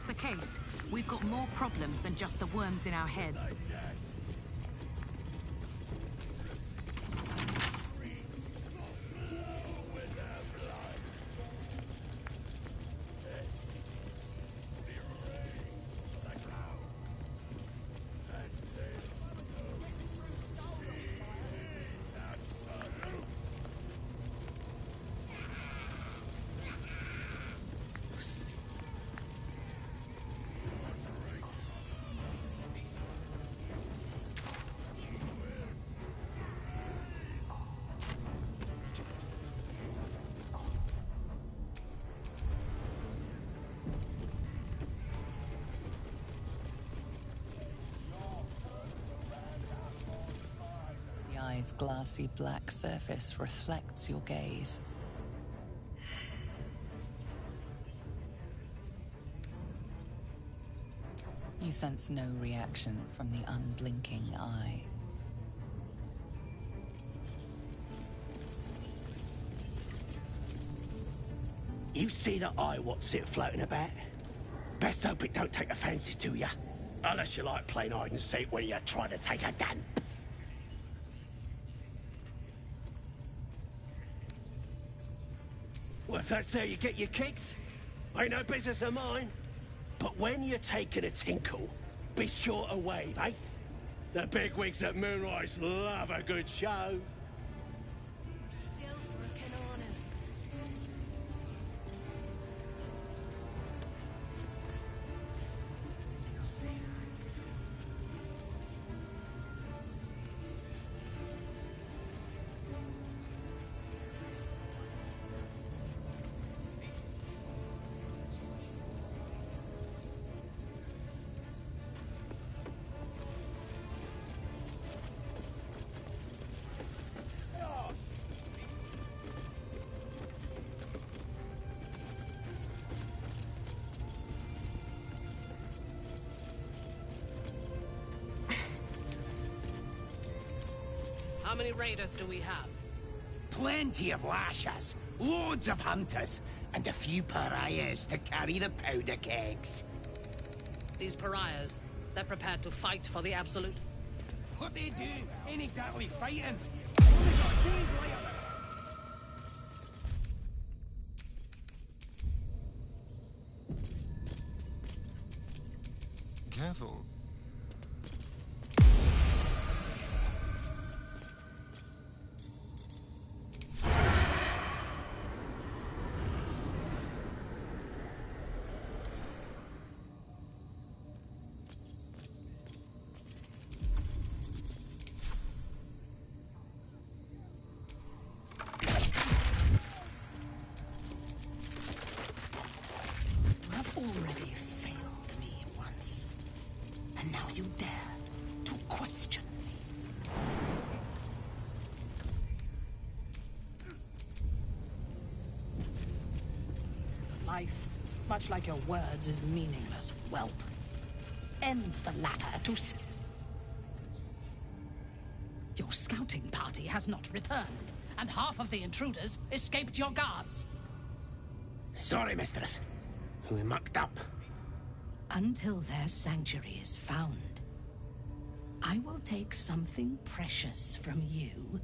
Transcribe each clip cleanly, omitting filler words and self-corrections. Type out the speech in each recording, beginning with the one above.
the case, we've got more problems than just the worms in our heads. The eye's glassy black surface reflects your gaze. You sense no reaction from the unblinking eye. You see the eye what's it floating about? Best hope it don't take a fancy to you. Unless you like playing hide and seek when you're trying to take a damn. Well, if that's how you get your kicks, ain't no business of mine. But when you're taking a tinkle, be sure to wave, eh? The bigwigs at Moonrise love a good show. Still working on him. How many raiders do we have? Plenty of lashers, loads of hunters, and a few pariahs to carry the powder kegs. These pariahs, they're prepared to fight for the Absolute? What they do ain't exactly fighting. Only got days later. Careful. Already failed me once, and now you dare to question me. Life, much like your words, is meaningless, whelp. End the latter to... Your scouting party has not returned, and half of the intruders escaped your guards. Sorry, mistress. We mucked up. Until their sanctuary is found, I will take something precious from you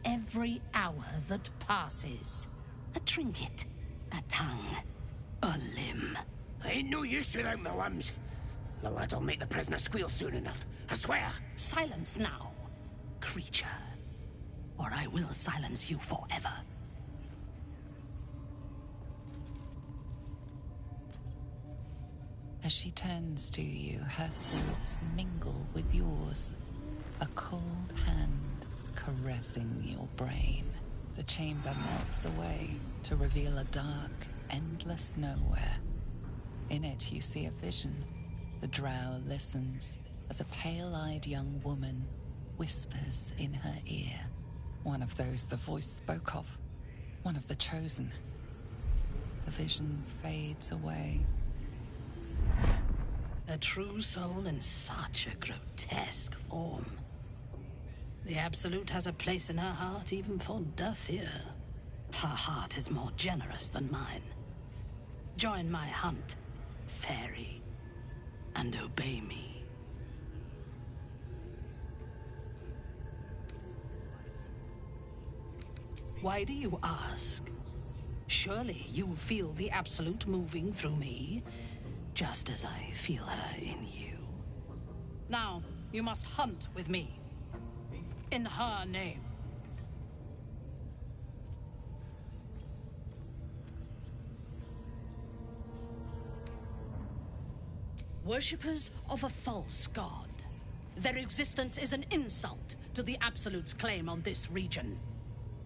every hour that passes. A trinket, a tongue, a limb. Ain't no use without the limbs. The lad'll make the prisoner squeal soon enough, I swear. Silence now, creature, or I will silence you forever. As she turns to you, her thoughts mingle with yours. A cold hand caressing your brain. The chamber melts away to reveal a dark, endless nowhere. In it you see a vision. The drow listens as a pale-eyed young woman whispers in her ear. One of those the voice spoke of. One of the chosen. The vision fades away. A true soul in such a grotesque form. The Absolute has a place in her heart even for Dathir. Her heart is more generous than mine. Join my hunt, fairy. and obey me. Why do you ask? Surely you feel the Absolute moving through me, just as I feel her in you. Now, you must hunt with me. In her name. Worshippers of a false god. Their existence is an insult to the Absolute's claim on this region.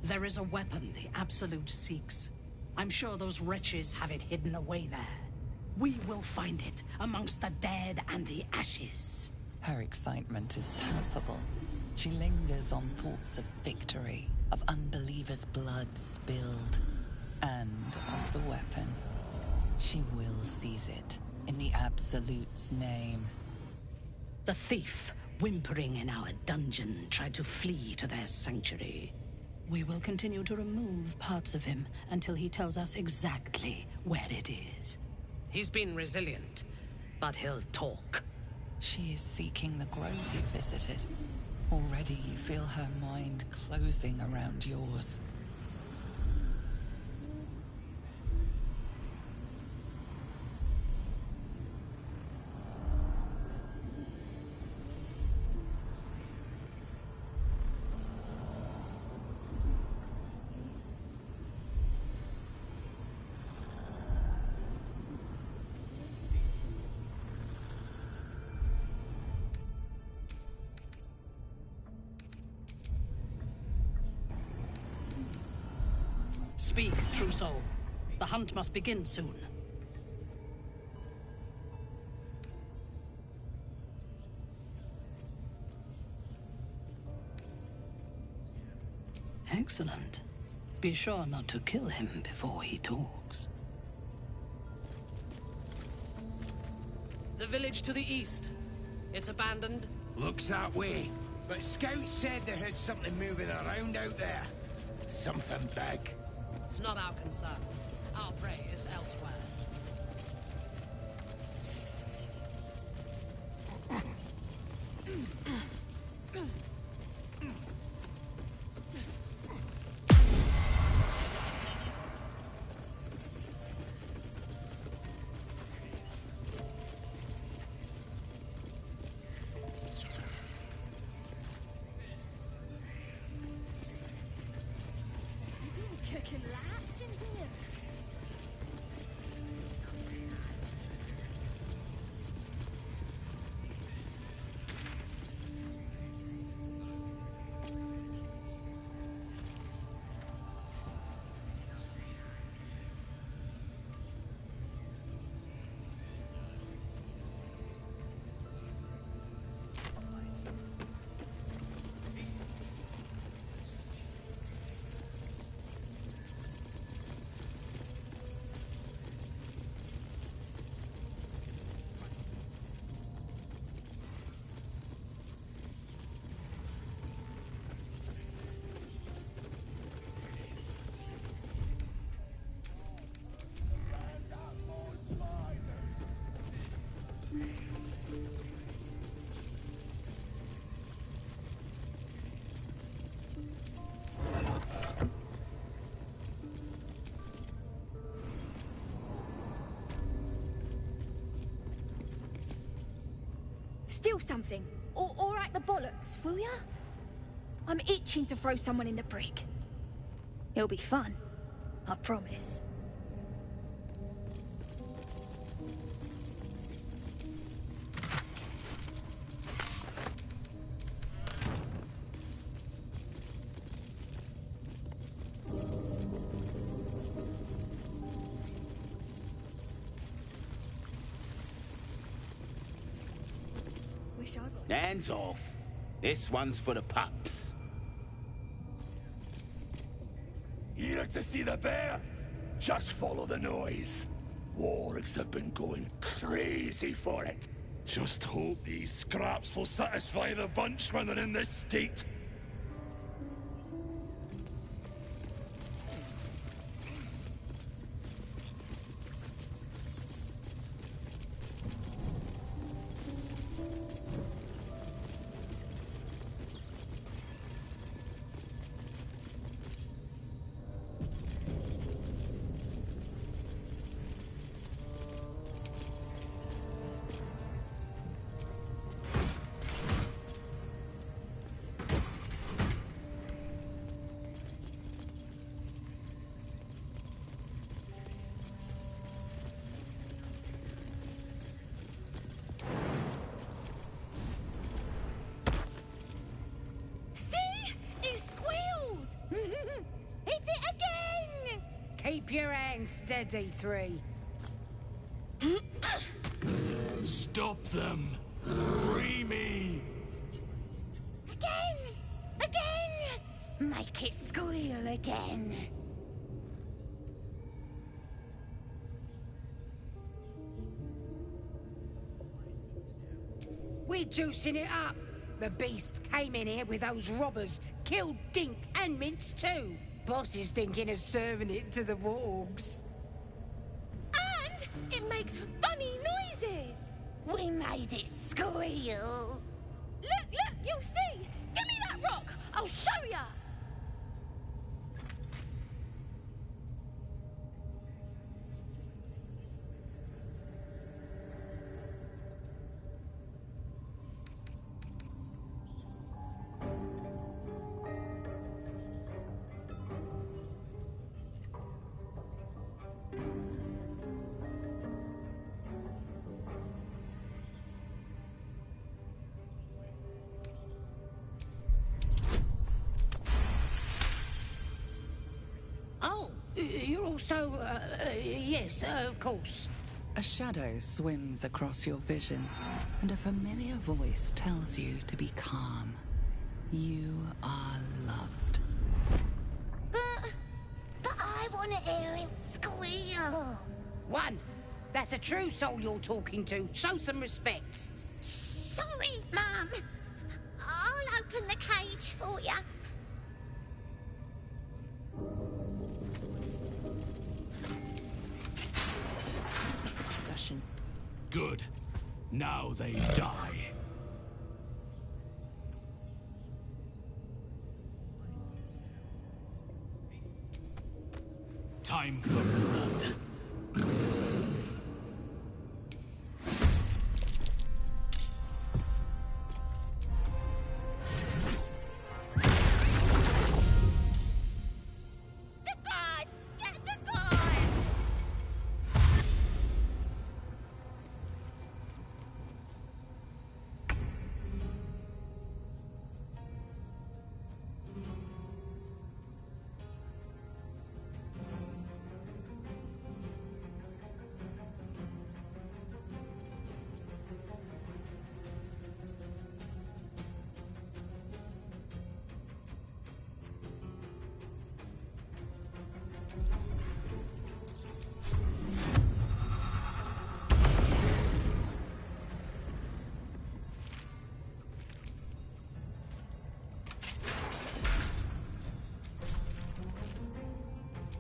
There is a weapon the Absolute seeks. I'm sure those wretches have it hidden away there. We will find it amongst the dead and the ashes. Her excitement is palpable. She lingers on thoughts of victory, of unbelievers' blood spilled, and of the weapon. She will seize it, in the Absolute's name. The thief, whimpering in our dungeon, tried to flee to their sanctuary. We will continue to remove parts of him until he tells us exactly where it is. He's been resilient, but he'll talk. She is seeking the grove you visited. Already you feel her mind closing around yours. Speak, true soul. The hunt must begin soon. Excellent. Be sure not to kill him before he talks. The village to the east. It's abandoned. Looks that way. But scouts said they heard something moving around out there. Something big. It's not our concern. Our prey is elsewhere. Cooking laps in here. Steal something. Or at the bollocks, will ya? I'm itching to throw someone in the brick. It'll be fun. I promise. Wish I got... Hands off. This one's for the pups. Here to see the bear? Just follow the noise. Wargs have been going crazy for it. Just hope these scraps will satisfy the bunch when they're in this state. Keep your hands steady, Three. Stop them! Free me! Again! Again! Make it squeal again. We're juicing it up. The beast came in here with those robbers, killed Dink and Mince too. Boss is thinking of serving it to the wargs. And it makes funny noises. We made it squeal. Look, you'll see. Give me that rock. I'll show ya. You're also, yes, of course. A shadow swims across your vision, and a familiar voice tells you to be calm. You are loved. But I want to hear him squeal. One. That's a true soul you're talking to. Show some respect. Sorry, Mum. I'll open the cage for you. Discussion. Good. Now they die. Time for blood.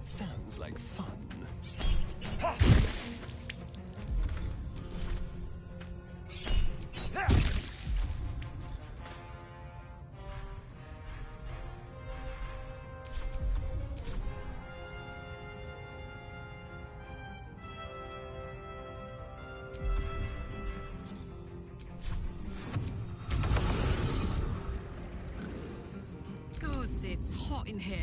Sounds like fun. Gods, it's hot in here.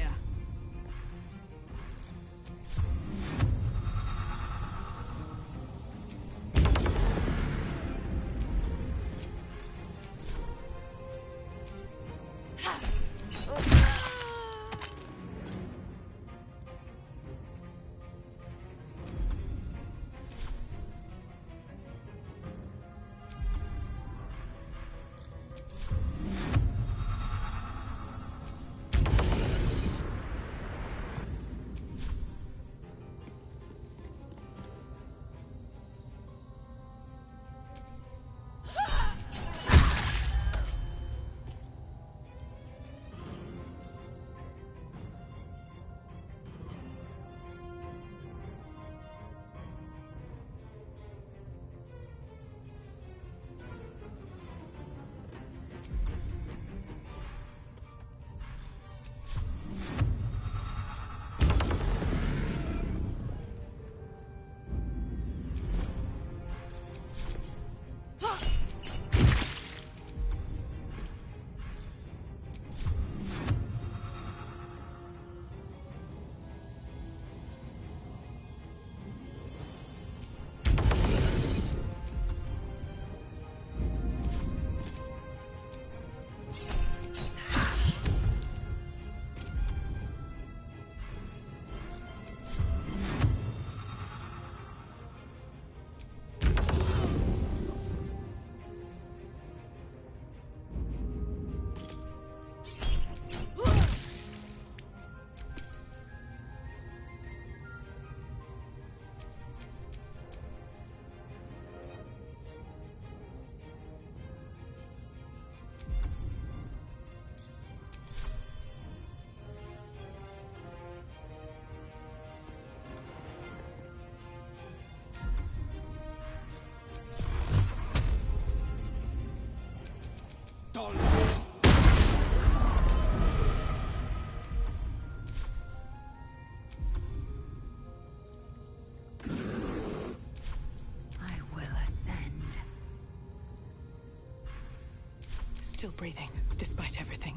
Still breathing, despite everything.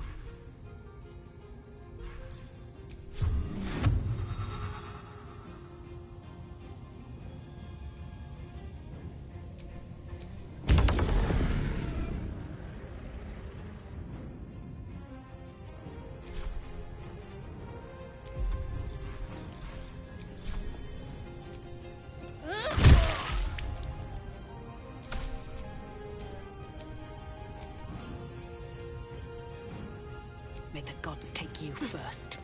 May the gods take you first.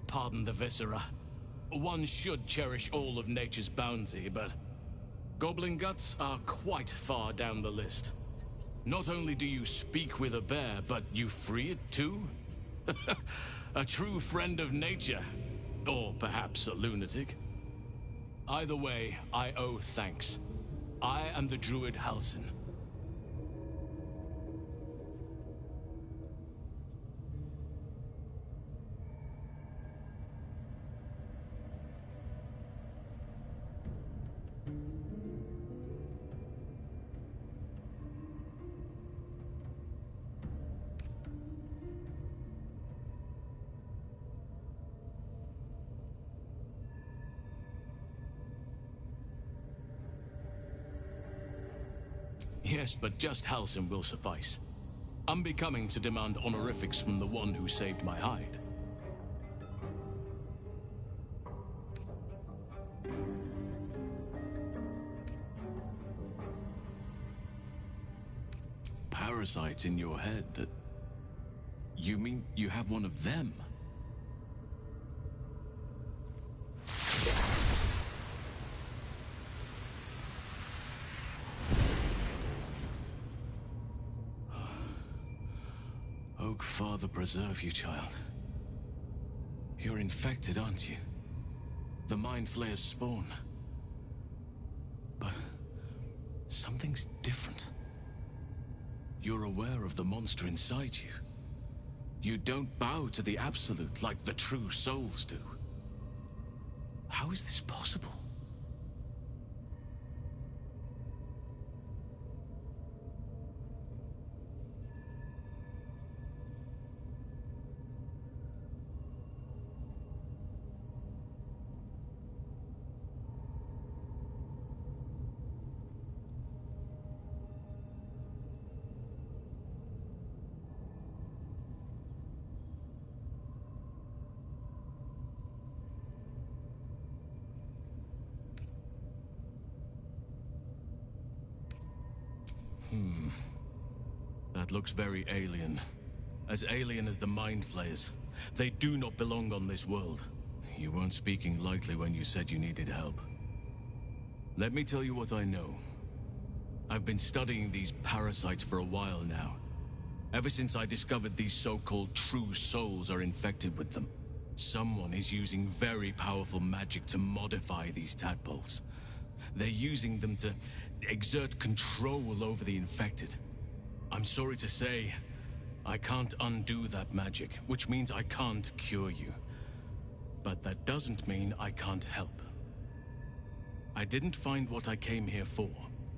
Pardon the viscera. One should cherish all of nature's bounty, but goblin guts are quite far down the list. Not only do you speak with a bear, but you free it too? A true friend of nature. Or perhaps a lunatic. Either way, I owe thanks. I am the druid Halsin. Yes, but just Halsin will suffice. Unbecoming to demand honorifics from the one who saved my hide. Parasites in your head that... You mean you have one of them? Oak Father preserve you, child. You're infected, aren't you? The Mind Flayer's spawn. But something's different. You're aware of the monster inside you. You don't bow to the Absolute like the true souls do. How is this possible? That looks very alien. As alien as the Mind Flayers. They do not belong on this world. You weren't speaking lightly when you said you needed help. Let me tell you what I know. I've been studying these parasites for a while now. Ever since I discovered these so-called true souls are infected with them. Someone is using very powerful magic to modify these tadpoles. They're using them to exert control over the infected. I'm sorry to say, I can't undo that magic, which means I can't cure you. But that doesn't mean I can't help. I didn't find what I came here for,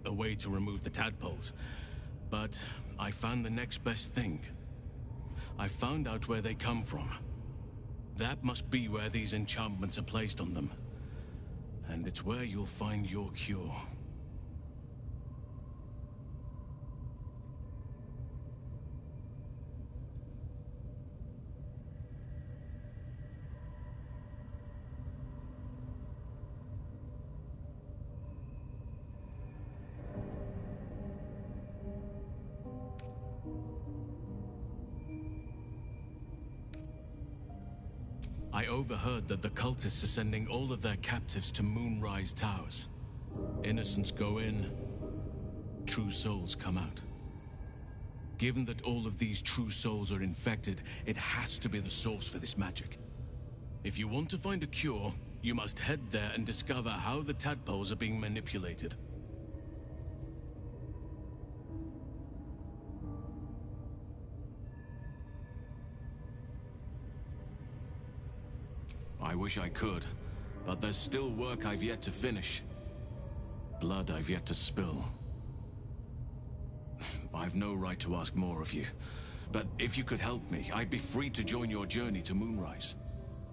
a way to remove the tadpoles, but I found the next best thing. I found out where they come from. That must be where these enchantments are placed on them. And it's where you'll find your cure. I overheard that the cultists are sending all of their captives to Moonrise Towers. Innocents go in, true souls come out. Given that all of these true souls are infected, it has to be the source for this magic. If you want to find a cure, you must head there and discover how the tadpoles are being manipulated. I wish I could, but there's still work I've yet to finish. Blood I've yet to spill. I've no right to ask more of you, but if you could help me, I'd be free to join your journey to Moonrise.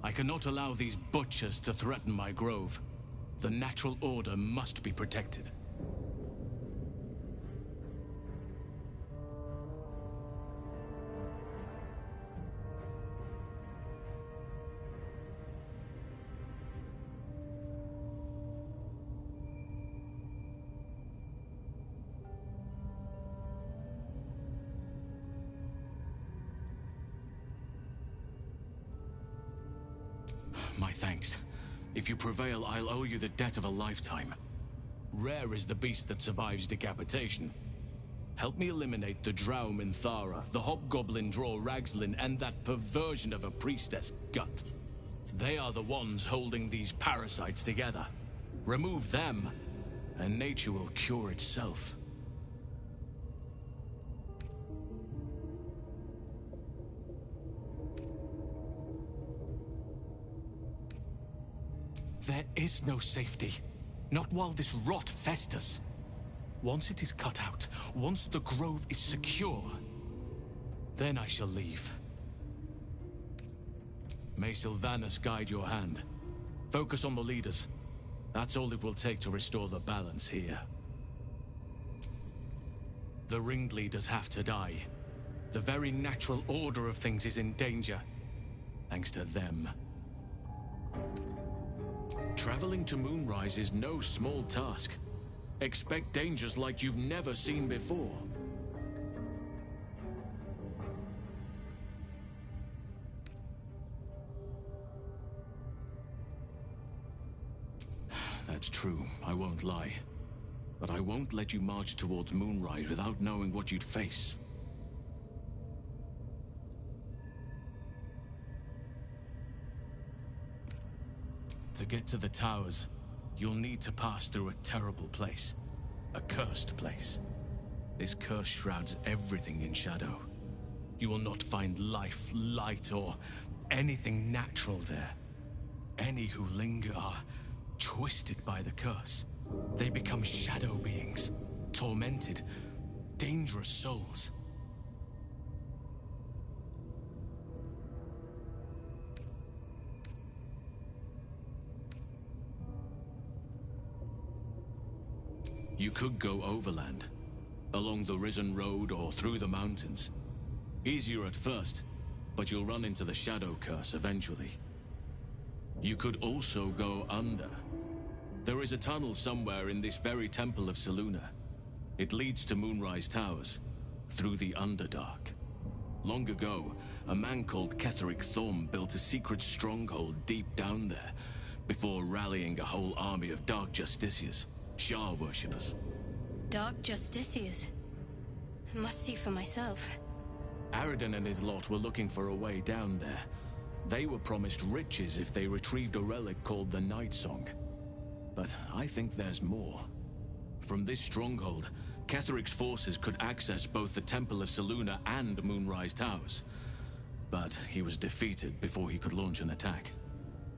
I cannot allow these butchers to threaten my grove. The natural order must be protected. Thanks. If you prevail, I'll owe you the debt of a lifetime. Rare is the beast that survives decapitation. Help me eliminate the Drow Minthara, the Hobgoblin Draw Ragslin, and that perversion of a priestess, Gut. They are the ones holding these parasites together. Remove them, and nature will cure itself. There is no safety. Not while this rot festers. Once it is cut out, once the grove is secure, then I shall leave. May Sylvanas guide your hand. Focus on the leaders. That's all it will take to restore the balance here. The ringleaders have to die. The very natural order of things is in danger, thanks to them. Traveling to Moonrise is no small task. Expect dangers like you've never seen before. That's true, I won't lie. But I won't let you march towards Moonrise without knowing what you'd face. To get to the towers, you'll need to pass through a terrible place. A cursed place. This curse shrouds everything in shadow. You will not find life, light, or anything natural there. Any who linger are twisted by the curse. They become shadow beings, tormented, dangerous souls. You could go overland, along the Risen Road or through the mountains. Easier at first, but you'll run into the Shadow Curse eventually. You could also go under. There is a tunnel somewhere in this very Temple of Selûne. It leads to Moonrise Towers, through the Underdark. Long ago, a man called Ketheric Thorm built a secret stronghold deep down there, before rallying a whole army of Dark Justiciars. Shah worshippers. Dark Justiciars. I must see for myself. Aradin and his lot were looking for a way down there. They were promised riches if they retrieved a relic called the Night Song. But I think there's more. From this stronghold, Ketheric's forces could access both the Temple of Selûne and Moonrise Towers. But he was defeated before he could launch an attack.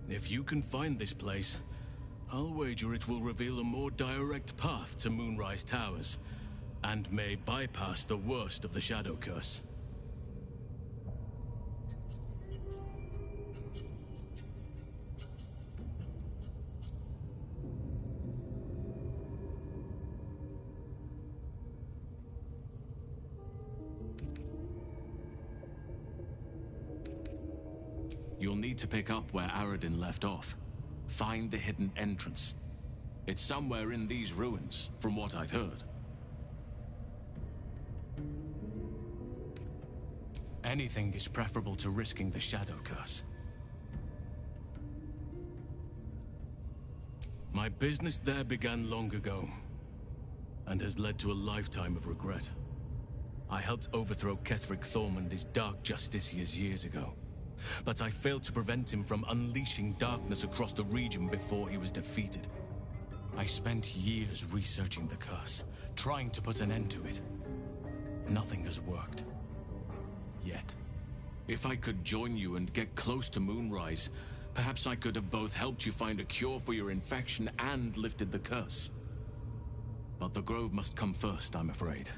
If you can find this place, I'll wager it will reveal a more direct path to Moonrise Towers, and may bypass the worst of the Shadow Curse. You'll need to pick up where Aradin left off. Find the hidden entrance. It's somewhere in these ruins, from what I've heard. Anything is preferable to risking the Shadow Curse. My business there began long ago, and has led to a lifetime of regret. I helped overthrow Ketheric Thorm and his Dark Justiciars years ago. But I failed to prevent him from unleashing darkness across the region before he was defeated. I spent years researching the curse, trying to put an end to it. Nothing has worked. Yet. If I could join you and get close to Moonrise, perhaps I could have both helped you find a cure for your infection and lifted the curse. But the grove must come first, I'm afraid.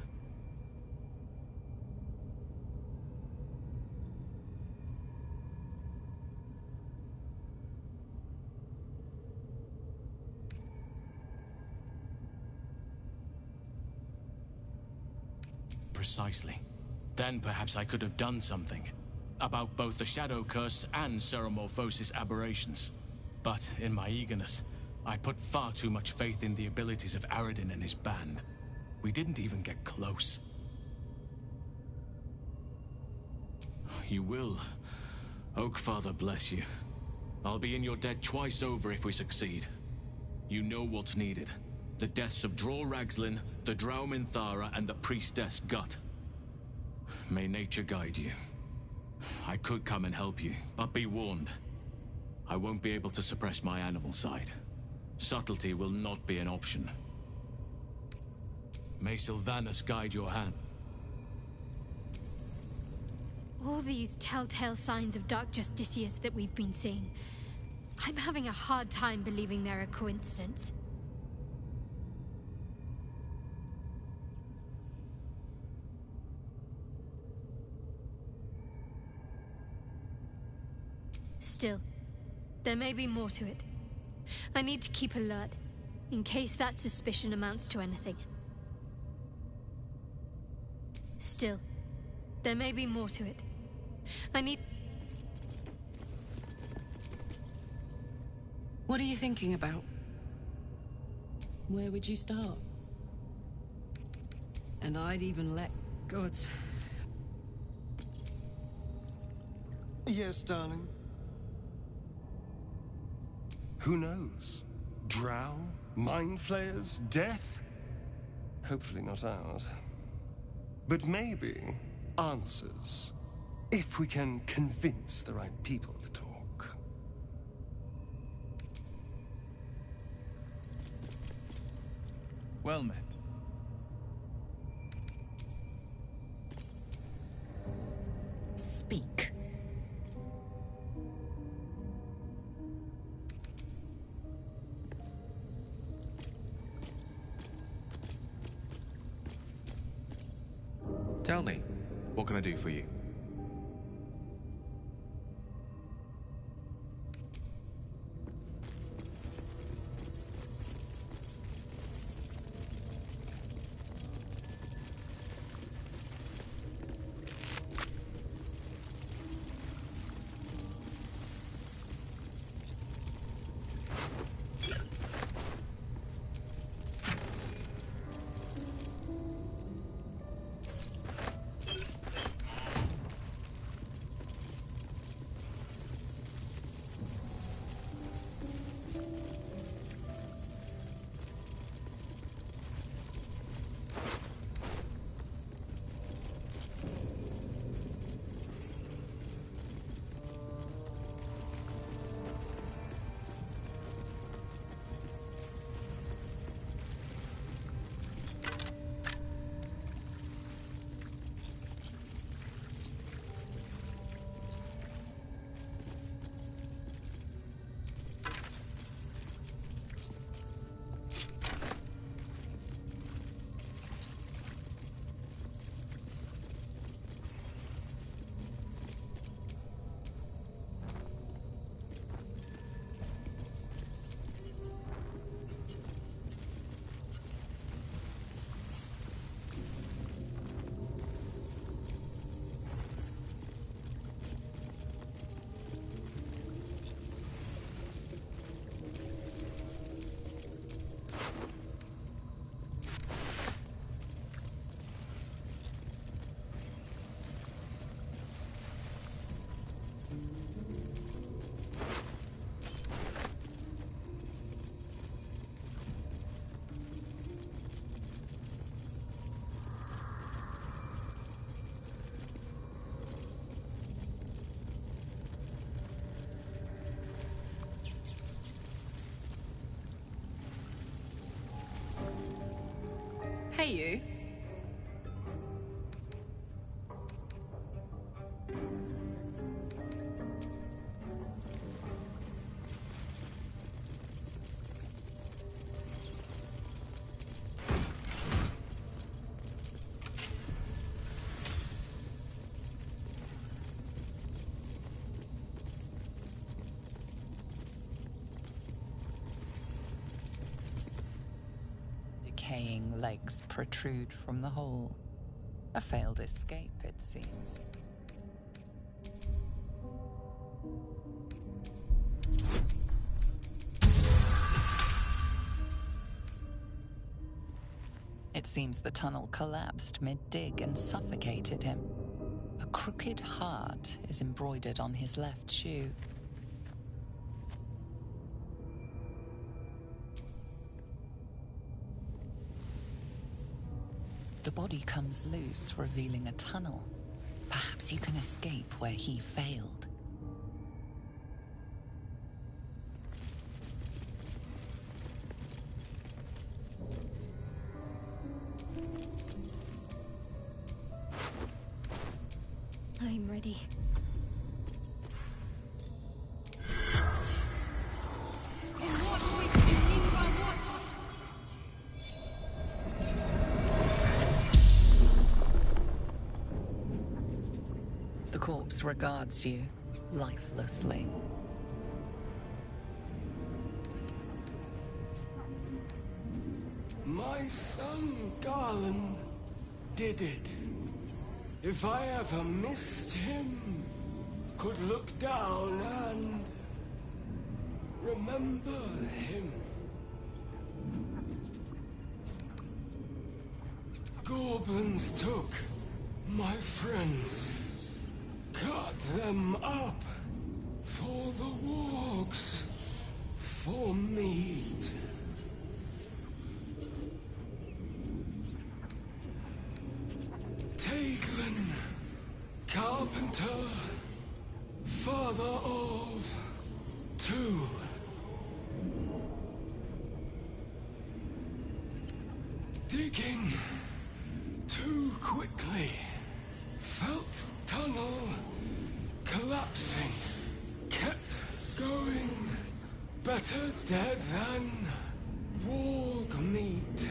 Precisely. Then perhaps I could have done something about both the Shadow Curse and Ceremorphosis aberrations. But in my eagerness, I put far too much faith in the abilities of Aradin and his band. We didn't even get close. You will. Oakfather bless you. I'll be in your debt twice over if we succeed. You know what's needed. The deaths of Dror Ragzlin, the Drow Minthara, and the Priestess Gut. May nature guide you. I could come and help you, but be warned. I won't be able to suppress my animal side. Subtlety will not be an option. May Sylvanas guide your hand. All these telltale signs of Dark Justiciars that we've been seeing, I'm having a hard time believing they're a coincidence. Still, there may be more to it. I need to keep alert, in case that suspicion amounts to anything. Still, there may be more to it. I need... What are you thinking about? Where would you start? And I'd even let gods. Yes, darling. Who knows? Drow? Mind flayers? Death? Hopefully not ours. But maybe answers. If we can convince the right people to talk. Well met. Speak. Tell me, what can I do for you? Hey, you. Decaying legs protrude from the hole. A failed escape, it seems. It seems the tunnel collapsed mid-dig and suffocated him. A crooked heart is embroidered on his left shoe. The body comes loose, revealing a tunnel. Perhaps you can escape where he failed. I'm ready. The corpse regards you, lifelessly. My son Garland did it. If I ever missed him, could look down and remember him. Goblins took my friends, cut them up for the wargs, for meat. Taglin, carpenter, father of two. Digging too quickly, felt tunnel collapsing, kept going. Better dead than warg meat.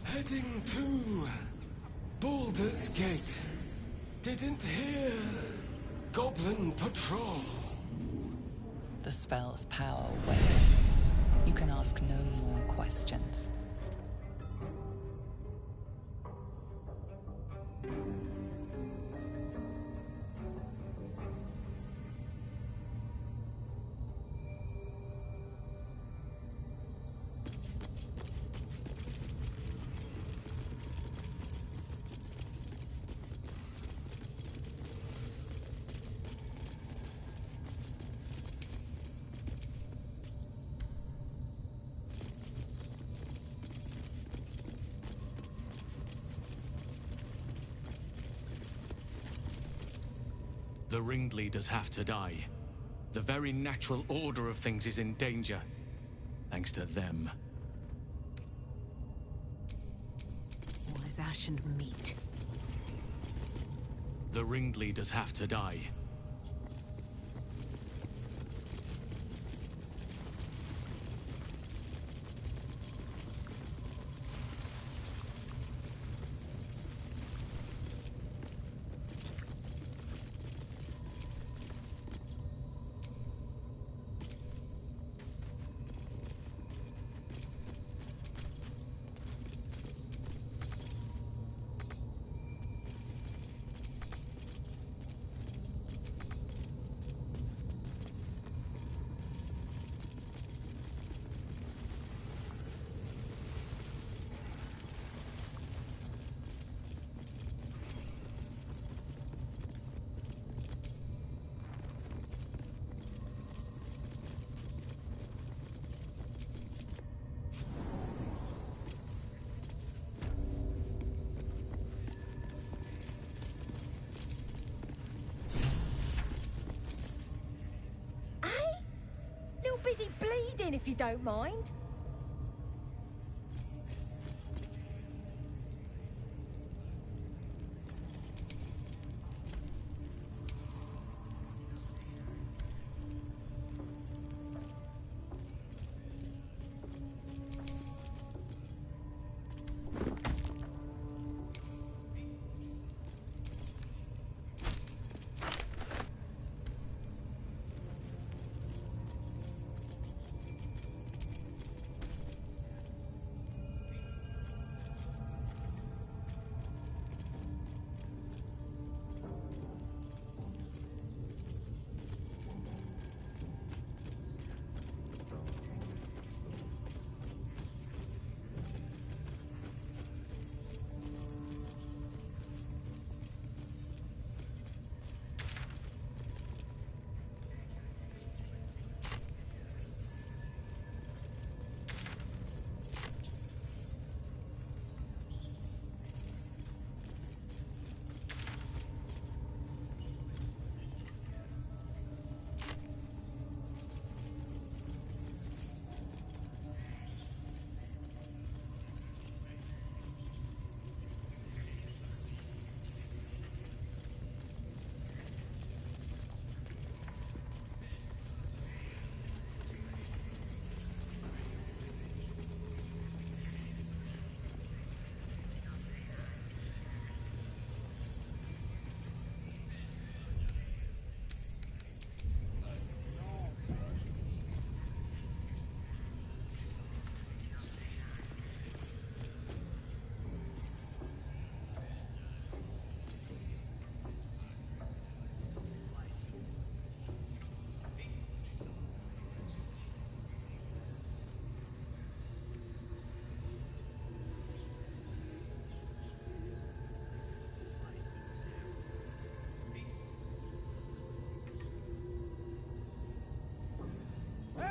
Heading to Baldur's Gate. Didn't hear goblin patrol. The spell's power wanes. You can ask no more questions. The ringleaders have to die. The very natural order of things is in danger. Thanks to them. All is ash and meat. The ringleaders have to die. Busy bleeding, if you don't mind.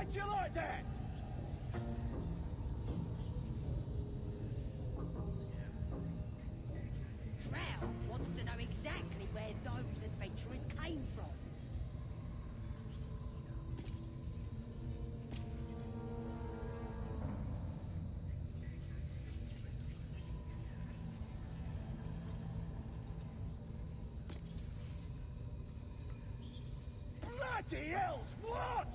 How'd you like that? Drow wants to know exactly where those adventurers came from. Bloody hells, what?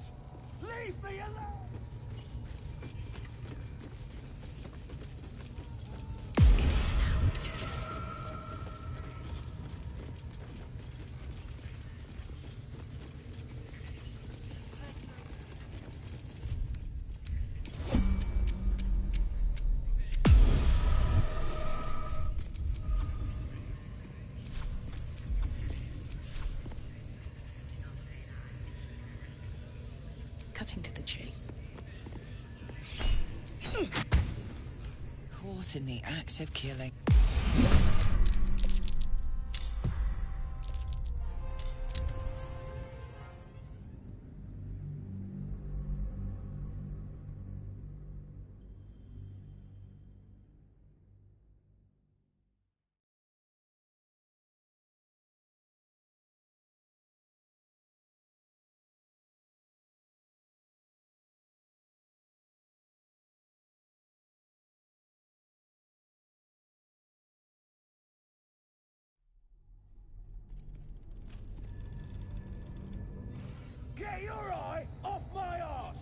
Leave me alone! Cutting to the chase. Caught in the act of killing. Get your eye off my arse!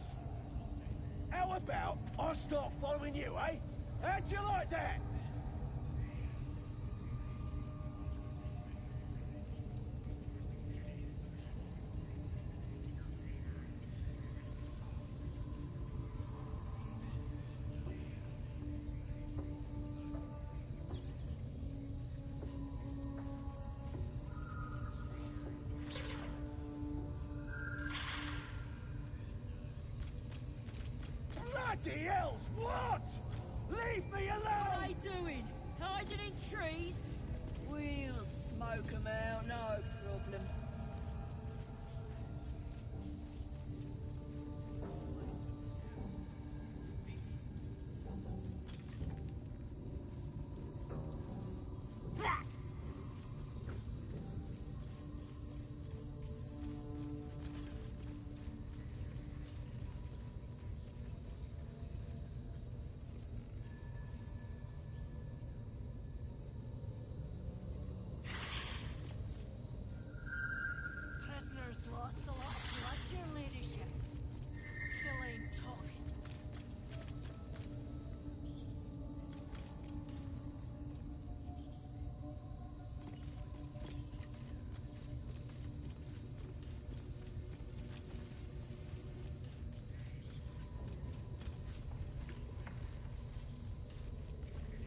How about I start following you, eh? How'd you like that? Bloody hells, what? Leave me alone! What are they doing? Hiding in trees? We'll smoke 'em out, no problem. Prisoners lost a lot of your ladyship. Still ain't talking.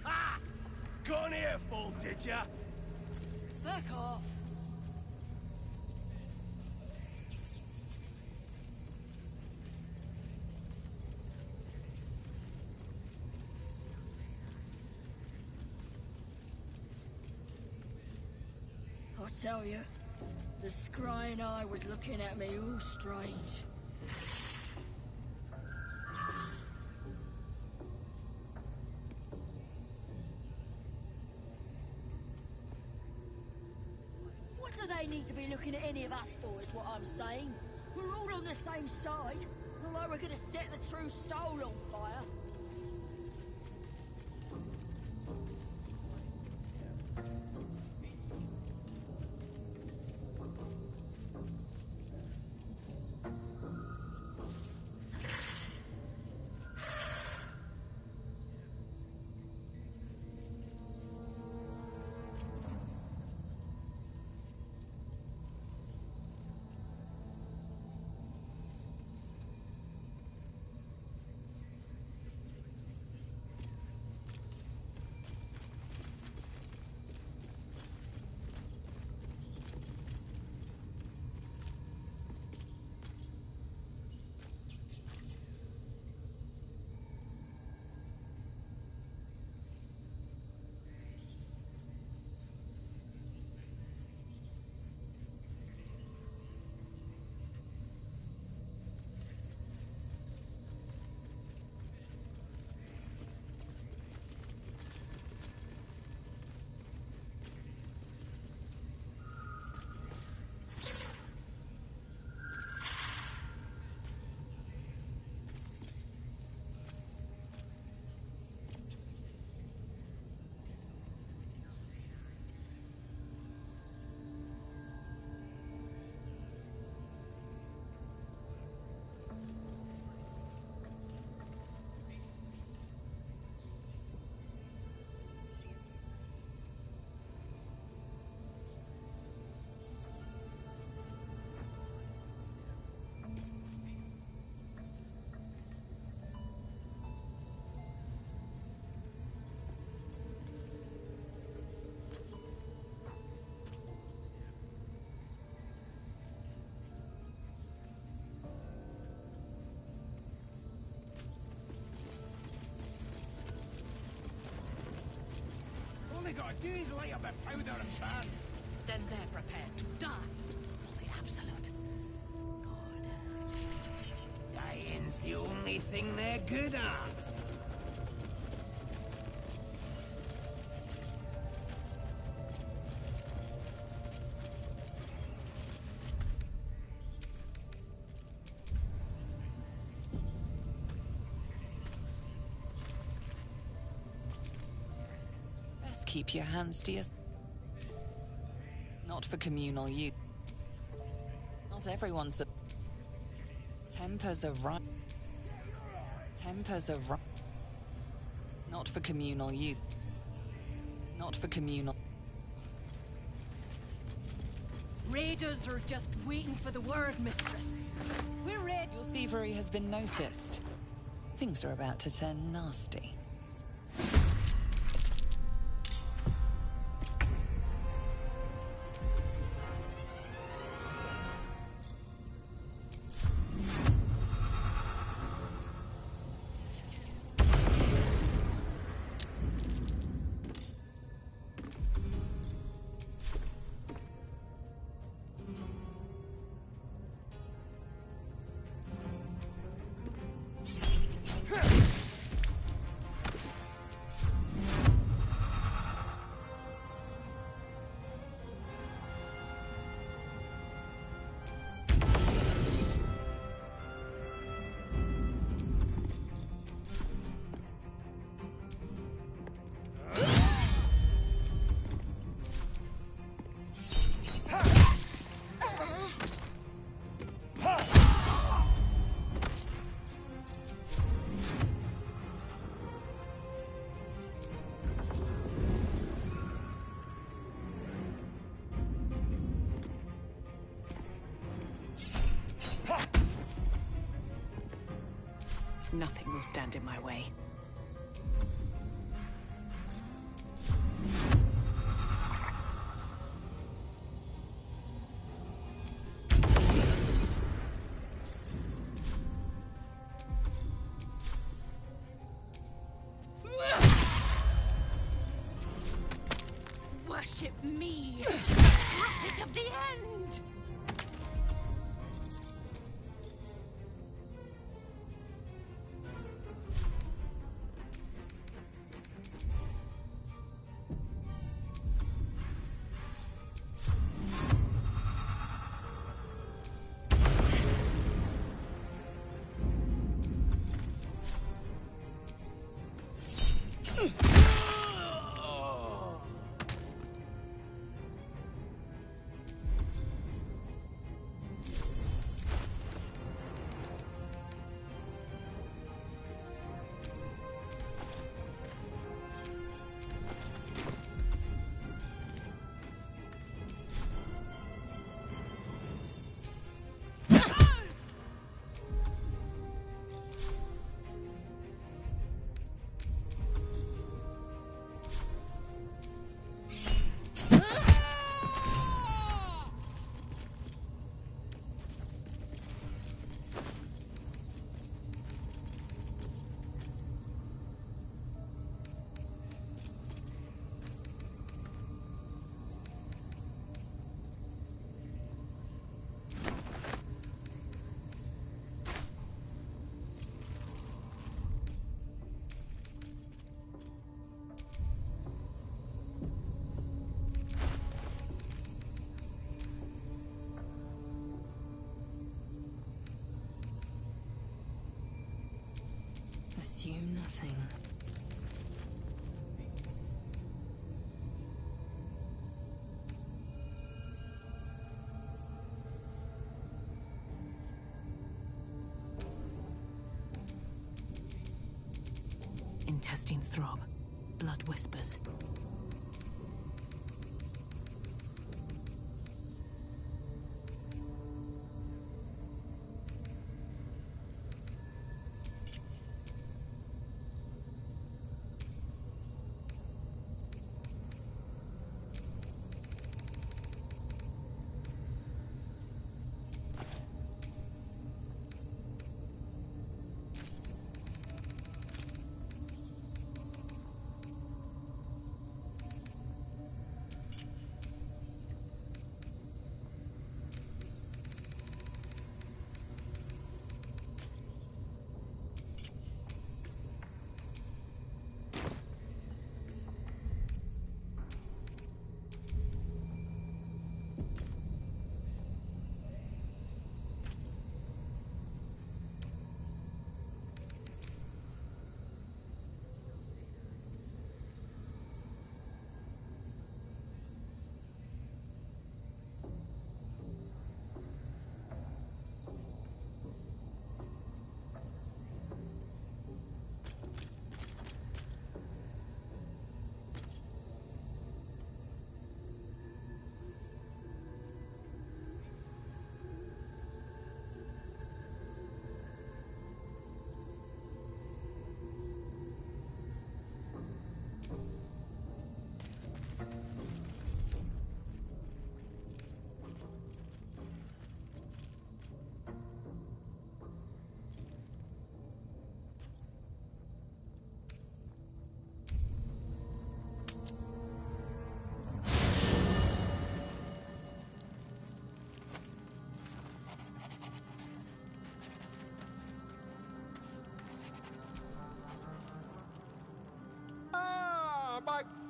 Ha! Got an earful, did ya? Back off. I tell you, the scrying eye was looking at me all strange. What do they need to be looking at any of us for, is what I'm saying? We're all on the same side, although we're gonna set the true soul on fire. Do his light up a powder and burn. Then they're prepared to die for the Absolute. Dying's the only thing they're good at. Best keep your hands to yourself. Not for communal use. Not everyone's a... Tempers are right. Tempers are right. Not for communal use. Not for communal... Raiders are just waiting for the word, mistress. We're ready. Your thievery has been noticed. Things are about to turn nasty. Nothing will stand in my way. Worship me, prophet of the end! Assume nothing. Intestines throb. Blood whispers.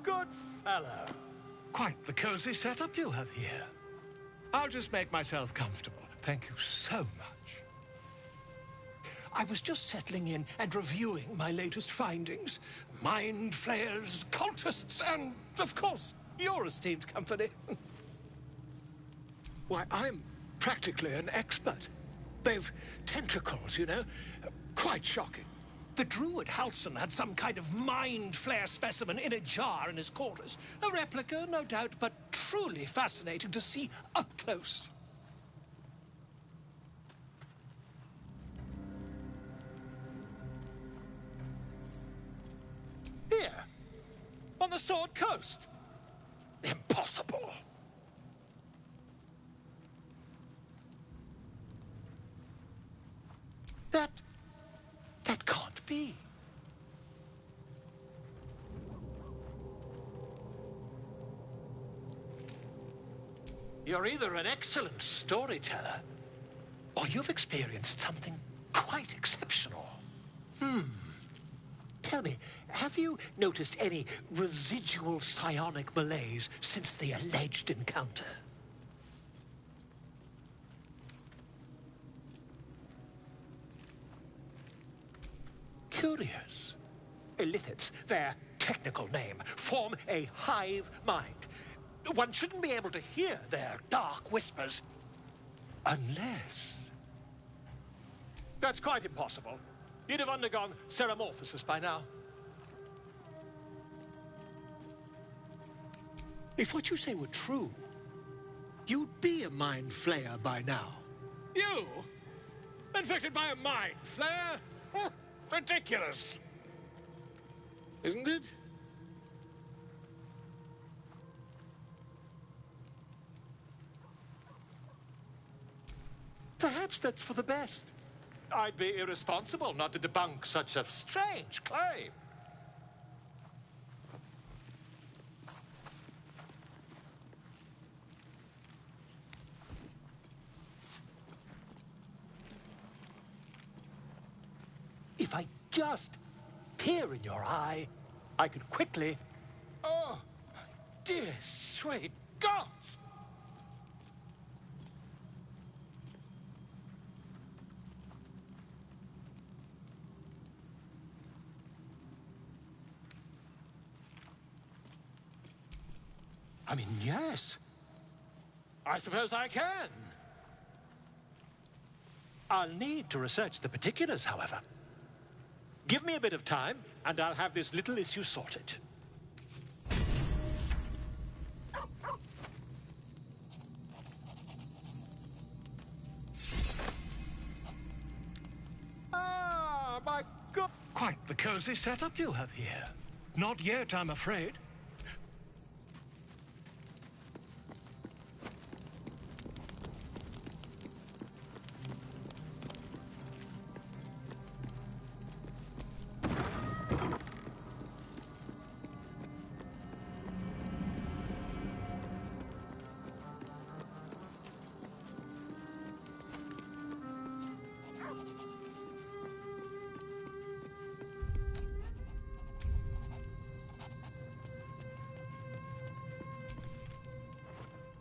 good fellow. Quite the cozy setup you have here. I'll just make myself comfortable. Thank you so much. I was just settling in and reviewing my latest findings. Mind flayers, cultists, and, of course, your esteemed company. Why, I'm practically an expert. They've tentacles, you know. Quite shocking. The druid Halson had some kind of mind flare specimen in a jar in his quarters. A replica, no doubt, but truly fascinating to see up close. Here, on the Sword Coast. Impossible. That can't be. You're either an excellent storyteller, or you've experienced something quite exceptional. Tell me, have you noticed any residual psionic malaise since the alleged encounter? Curious. Illithids, their technical name, form a hive mind. One shouldn't be able to hear their dark whispers unless... That's quite impossible. You'd have undergone ceramorphosis by now. If what you say were true, you'd be a mind flayer by now. You? Infected by a mind flare? Huh, ridiculous. Isn't it? Perhaps that's for the best. I'd be irresponsible not to debunk such a strange claim. If I just peer in your eye, I could quickly... Oh, dear sweet gods! I mean, yes. I suppose I can. I'll need to research the particulars, however. Give me a bit of time, and I'll have this little issue sorted. Ah, my God! Quite the cozy setup you have here. Not yet, I'm afraid.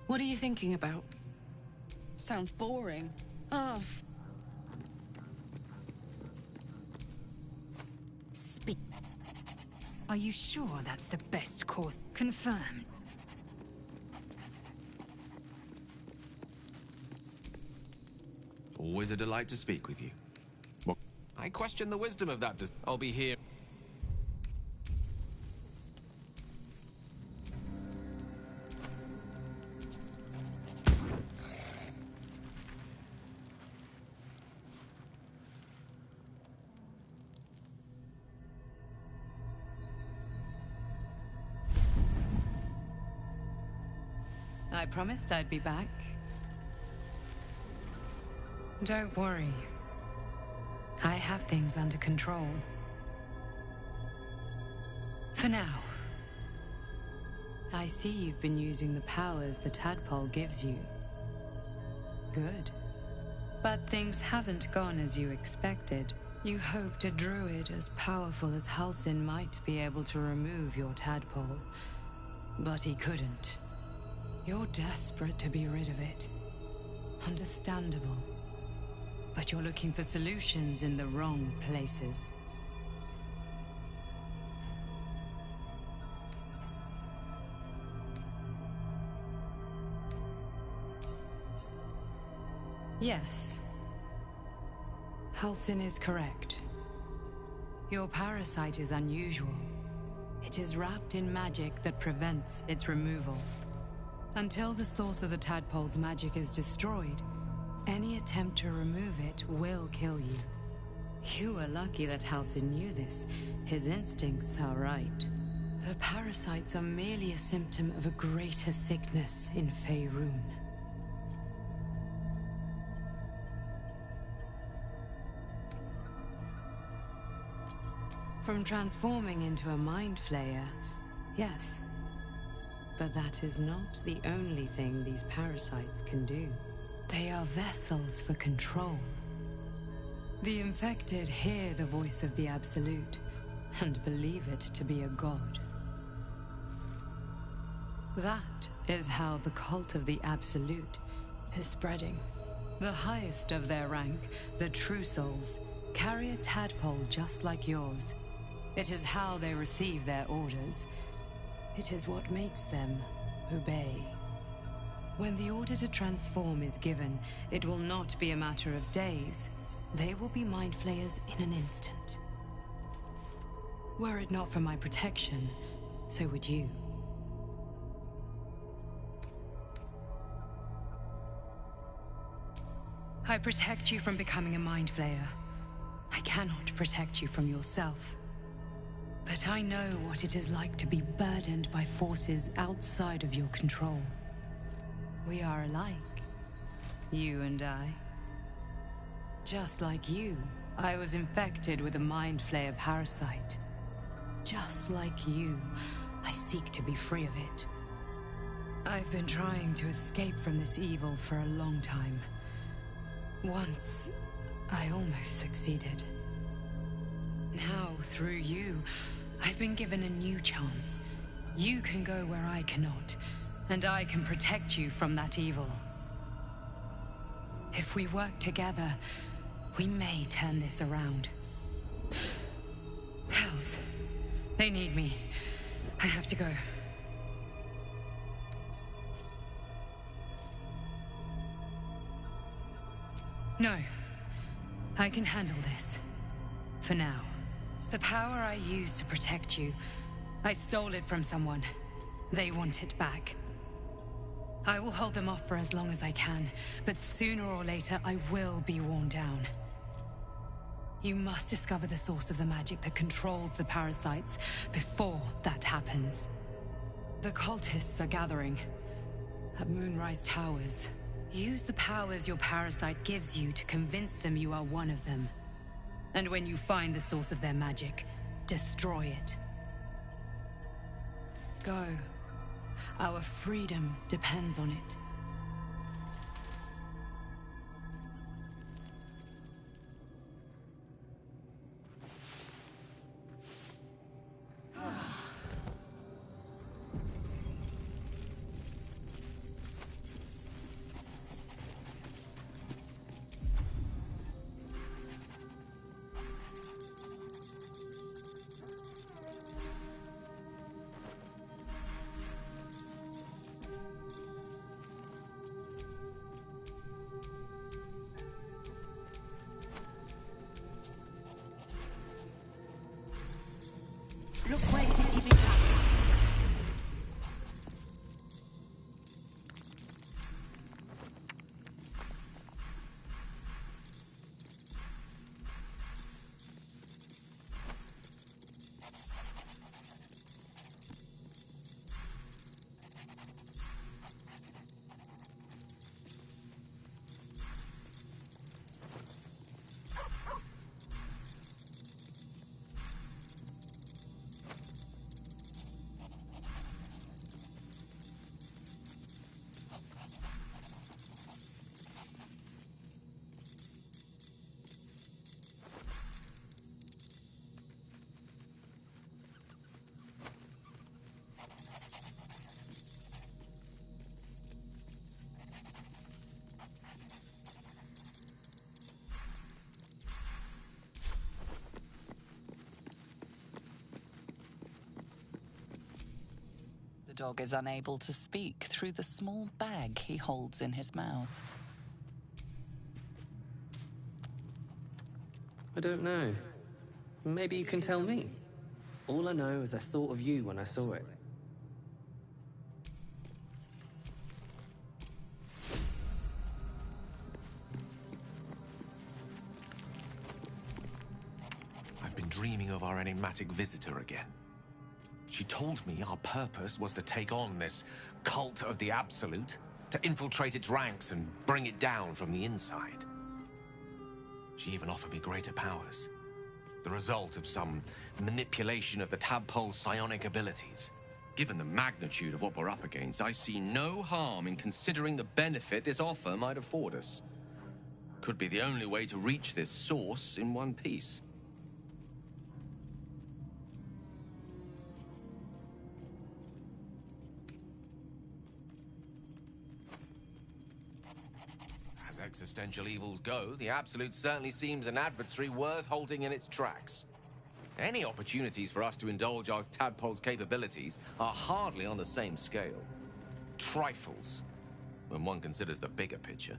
What are you thinking about? Sounds boring. Oh. Speak. Are you sure that's the best course? Confirmed. Always a delight to speak with you. What? I question the wisdom of that. I'll be here. I promised I'd be back. Don't worry. I have things under control. For now. I see you've been using the powers the tadpole gives you. Good. But things haven't gone as you expected. You hoped a druid as powerful as Halsin might be able to remove your tadpole. But he couldn't. You're desperate to be rid of it. Understandable. But you're looking for solutions in the wrong places. Yes. Halsin is correct. Your parasite is unusual. It is wrapped in magic that prevents its removal. Until the source of the tadpole's magic is destroyed, any attempt to remove it will kill you. You were lucky that Halsin knew this. His instincts are right. The parasites are merely a symptom of a greater sickness in Faerun. From transforming into a mind flayer, yes. But that is not the only thing these parasites can do. They are vessels for control. The infected hear the voice of the Absolute and believe it to be a god. That is how the cult of the Absolute is spreading. The highest of their rank, the True Souls, carry a tadpole just like yours. It is how they receive their orders. It is what makes them obey. When the order to transform is given, it will not be a matter of days. They will be mind flayers in an instant. Were it not for my protection, so would you. I protect you from becoming a mind flayer. I cannot protect you from yourself. But I know what it is like to be burdened by forces outside of your control. We are alike, you and I. Just like you, I was infected with a mind flayer parasite. Just like you, I seek to be free of it. I've been trying to escape from this evil for a long time. Once, I almost succeeded. Now, through you, I've been given a new chance. You can go where I cannot, and I can protect you from that evil. If we work together, we may turn this around. Hells, they need me. I have to go. No, I can handle this. For now. The power I used to protect you, I stole it from someone. They want it back. I will hold them off for as long as I can, but sooner or later I will be worn down. You must discover the source of the magic that controls the parasites before that happens. The cultists are gathering at Moonrise Towers. Use the powers your parasite gives you to convince them you are one of them. And when you find the source of their magic, destroy it. Go. Our freedom depends on it. The dog is unable to speak through the small bag he holds in his mouth. I don't know. Maybe you can tell me. All I know is I thought of you when I saw it. I've been dreaming of our enigmatic visitor again. She told me our purpose was to take on this cult of the Absolute, to infiltrate its ranks and bring it down from the inside. She even offered me greater powers, the result of some manipulation of the tadpole's psionic abilities. Given the magnitude of what we're up against, I see no harm in considering the benefit this offer might afford us. Could be the only way to reach this source in one piece. As existential evils go, the Absolute certainly seems an adversary worth halting in its tracks. Any opportunities for us to indulge our tadpole's capabilities are hardly on the same scale. Trifles, when one considers the bigger picture.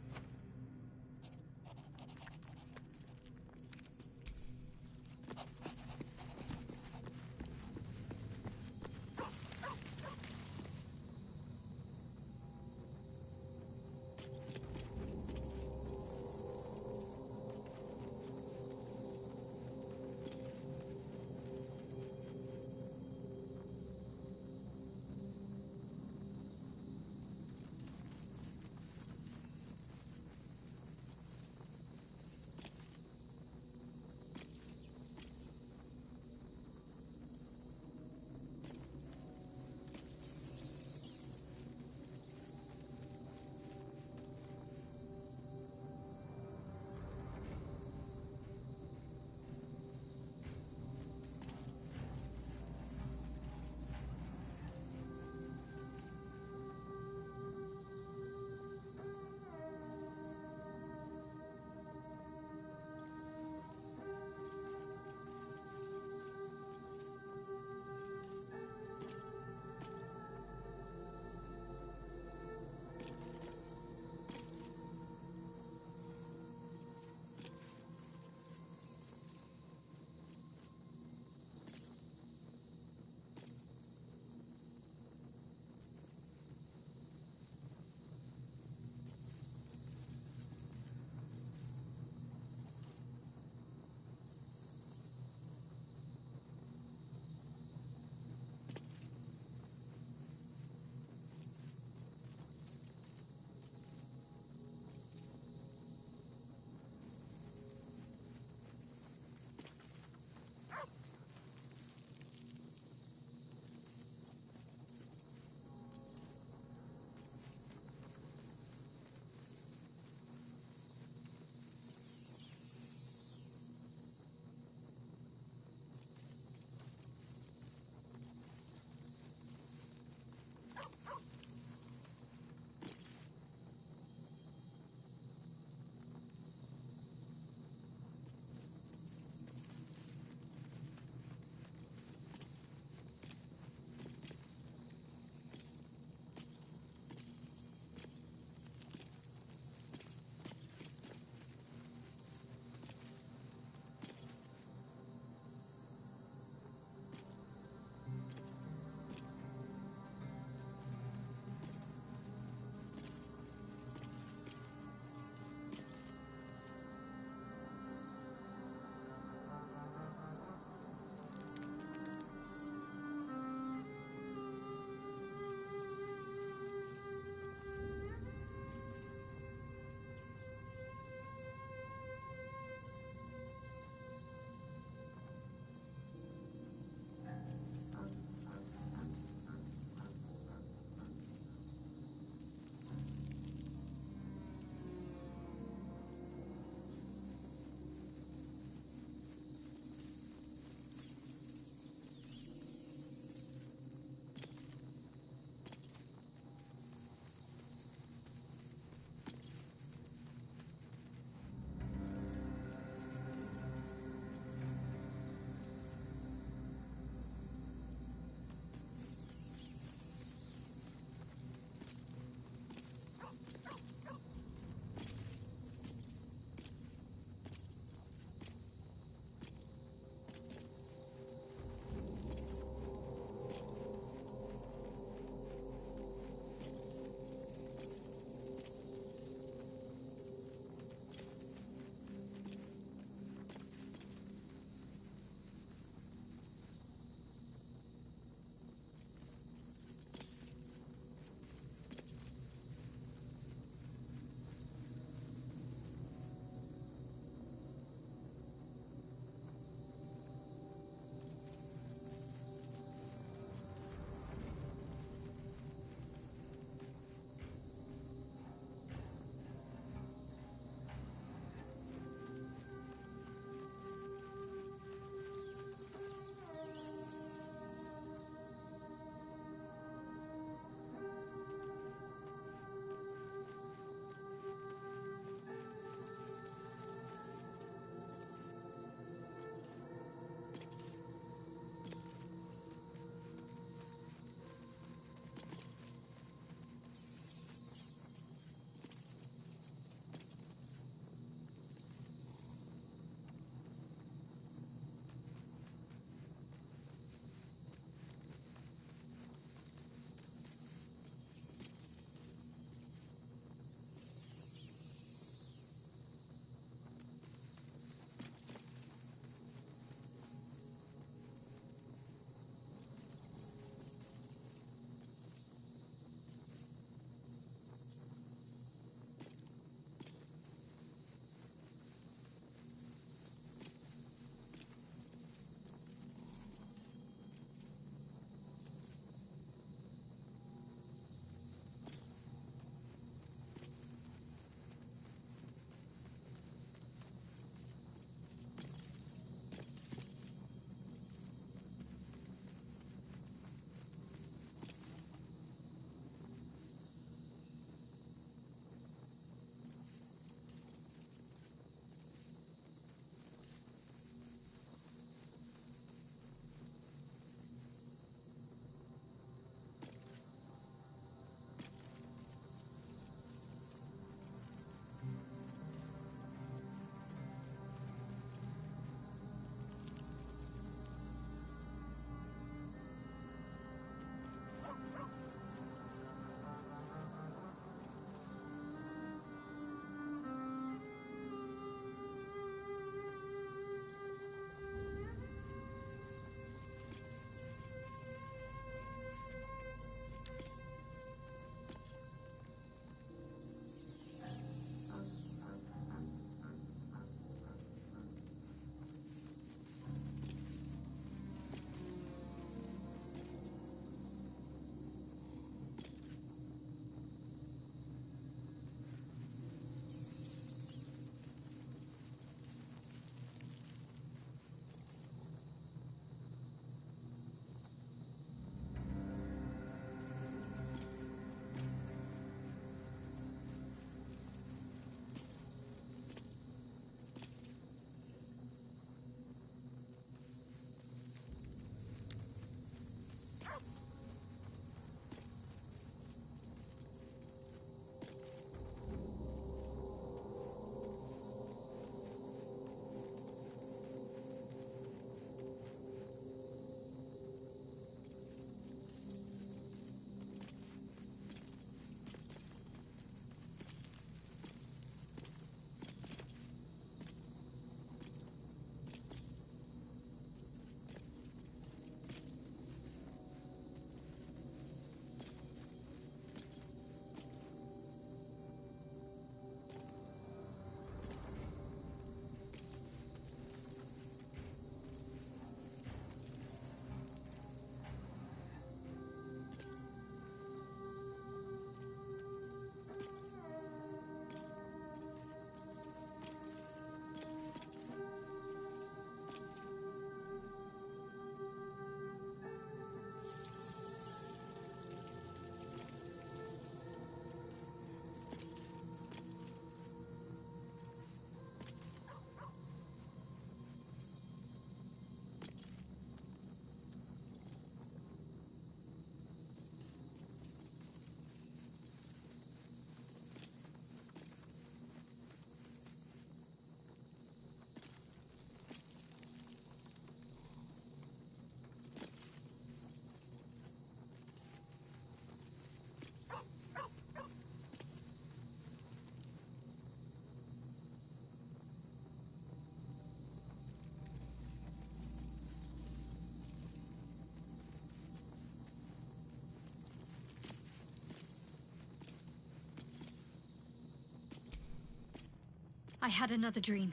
I had another dream.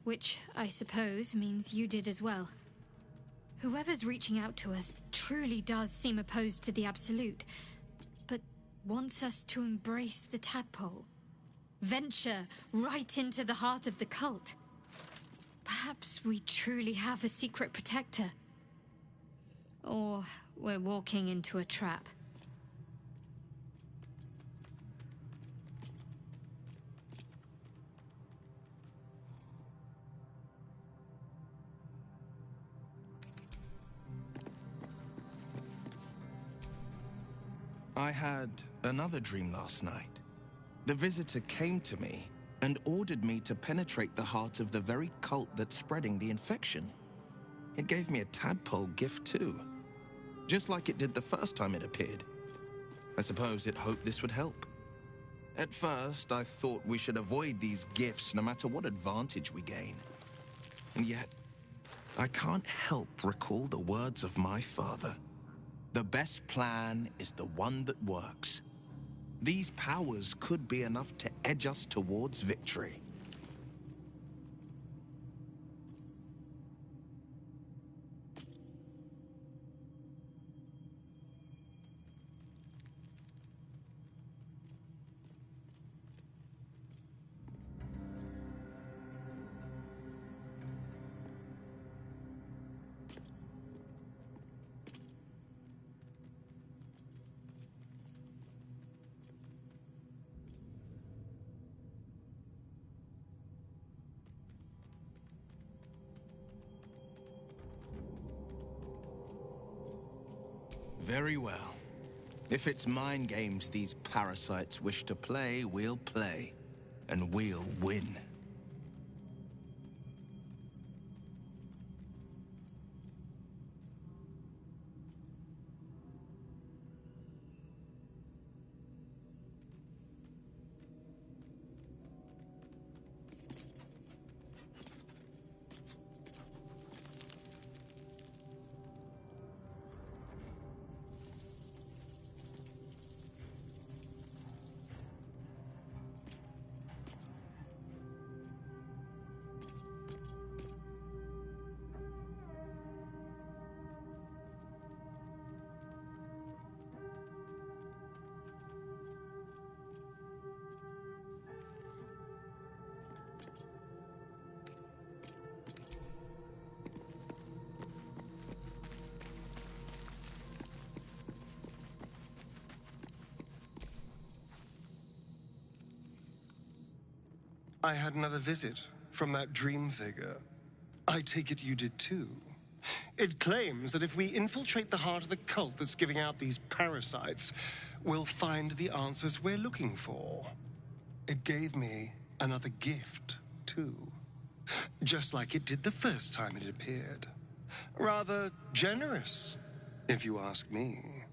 Which, I suppose, means you did as well. Whoever's reaching out to us truly does seem opposed to the Absolute, but wants us to embrace the tadpole. Venture right into the heart of the cult. Perhaps we truly have a secret protector. Or we're walking into a trap. I had another dream last night. The visitor came to me and ordered me to penetrate the heart of the very cult that's spreading the infection. It gave me a tadpole gift too, just like it did the first time it appeared. I suppose it hoped this would help. At first, I thought we should avoid these gifts no matter what advantage we gain. And yet, I can't help recall the words of my father. The best plan is the one that works. These powers could be enough to edge us towards victory. Very well. If it's mind games these parasites wish to play, we'll play. And we'll win. I had another visit from that dream figure. I take it you did too. It claims that if we infiltrate the heart of the cult that's giving out these parasites, we'll find the answers we're looking for. It gave me another gift, too. Just like it did the first time it appeared. Rather generous, if you ask me.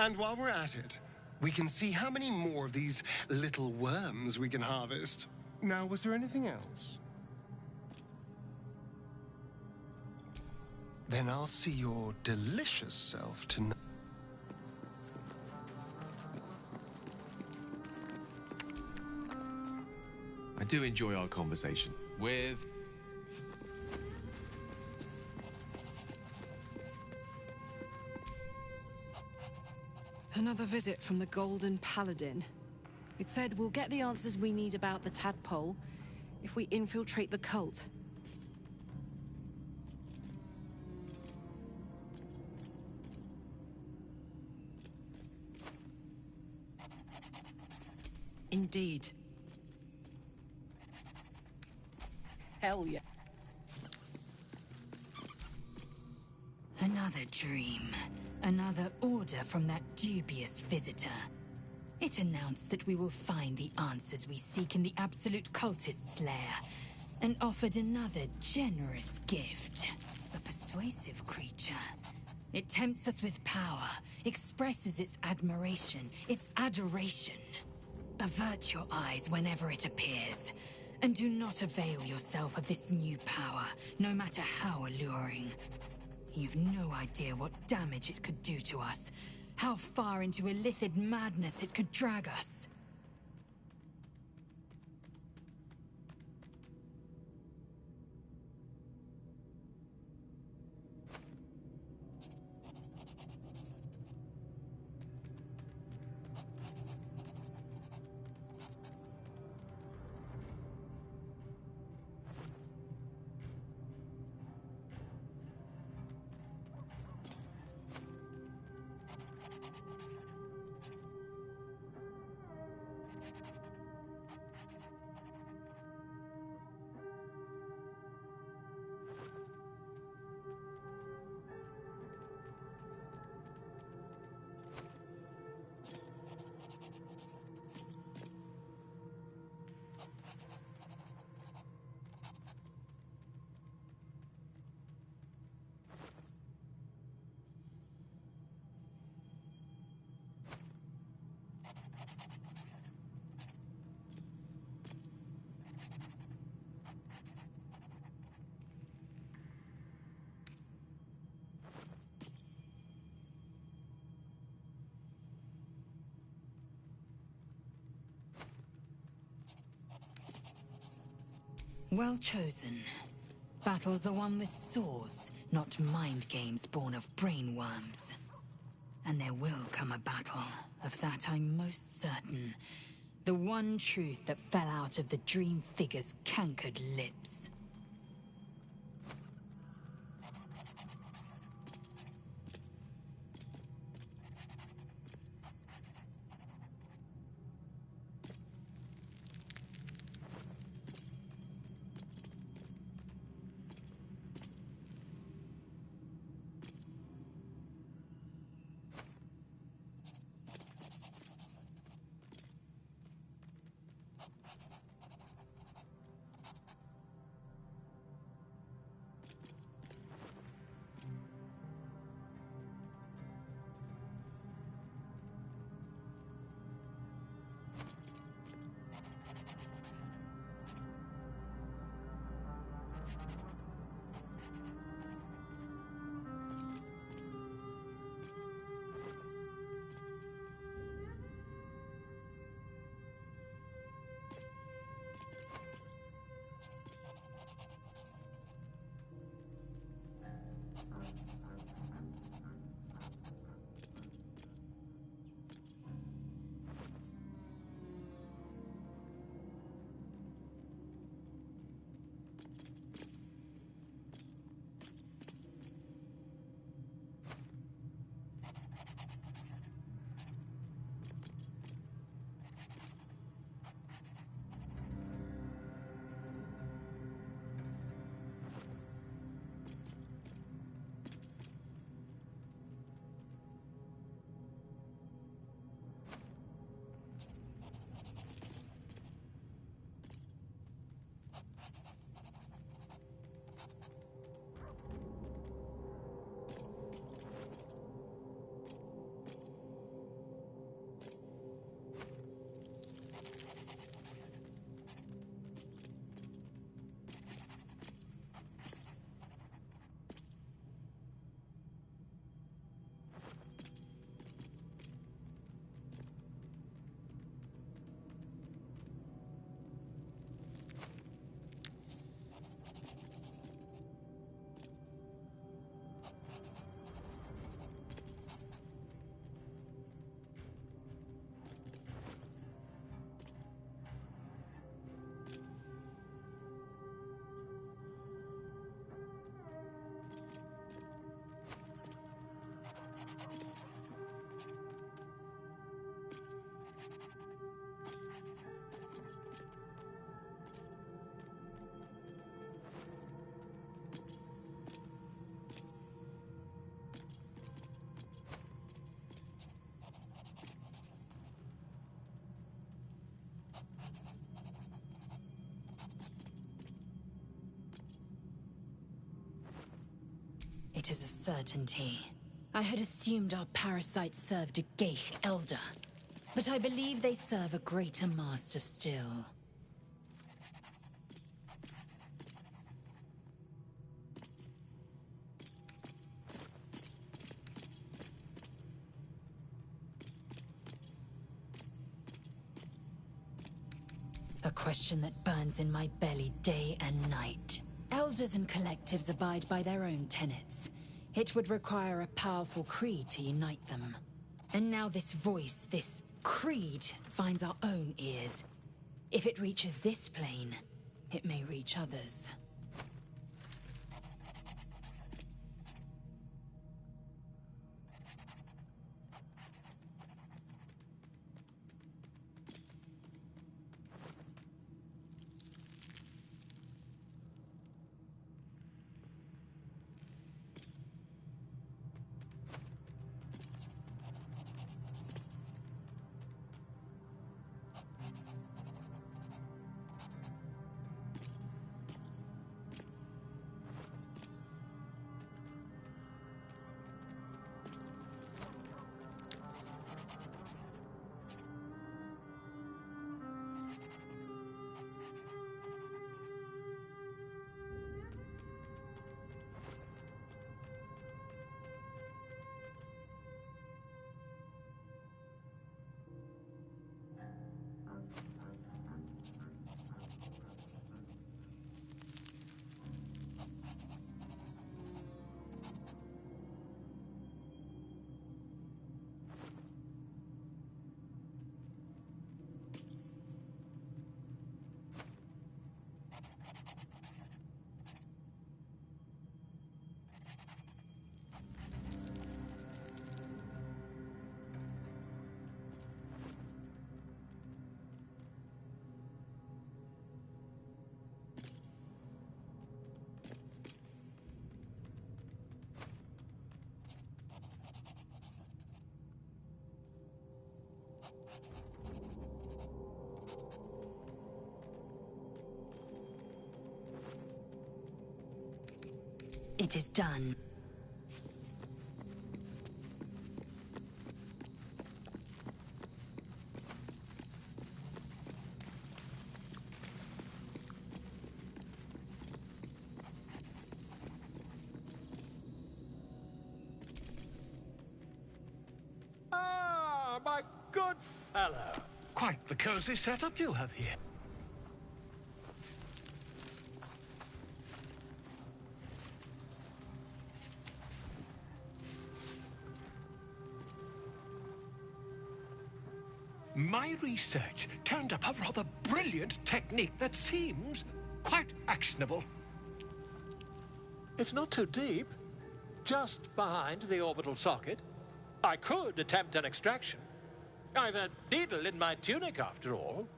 And while we're at it, we can see how many more of these little worms we can harvest. Now, was there anything else? Then I'll see your delicious self tonight. I do enjoy our conversation with... Another visit from the Golden Paladin. It said we'll get the answers we need about the tadpole if we infiltrate the cult. Indeed. Hell yeah. Another dream. Another order from that dubious visitor. It announced that we will find the answers we seek in the Absolute Cultist's lair, and offered another generous gift. A persuasive creature. It tempts us with power, expresses its admiration, its adoration. Avert your eyes whenever it appears, and do not avail yourself of this new power, no matter how alluring. You've no idea what damage it could do to us, how far into illithid madness it could drag us. Well chosen. Battles are won with swords, not mind games born of brainworms. And there will come a battle, of that I'm most certain. The one truth that fell out of the dream figure's cankered lips. fate is a certainty. I had assumed our parasites served a Geich elder, but I believe they serve a greater master still. A question that burns in my belly day and night. Elders and collectives abide by their own tenets. It would require a powerful creed to unite them. And now this voice, this creed, finds our own ears. If it reaches this plane, it may reach others. It is done. Ah, my good fellow. Quite the cozy setup you have here. My research turned up a rather brilliant technique that seems quite actionable. It's not too deep. Just behind the orbital socket. I could attempt an extraction. I've a needle in my tunic, after all.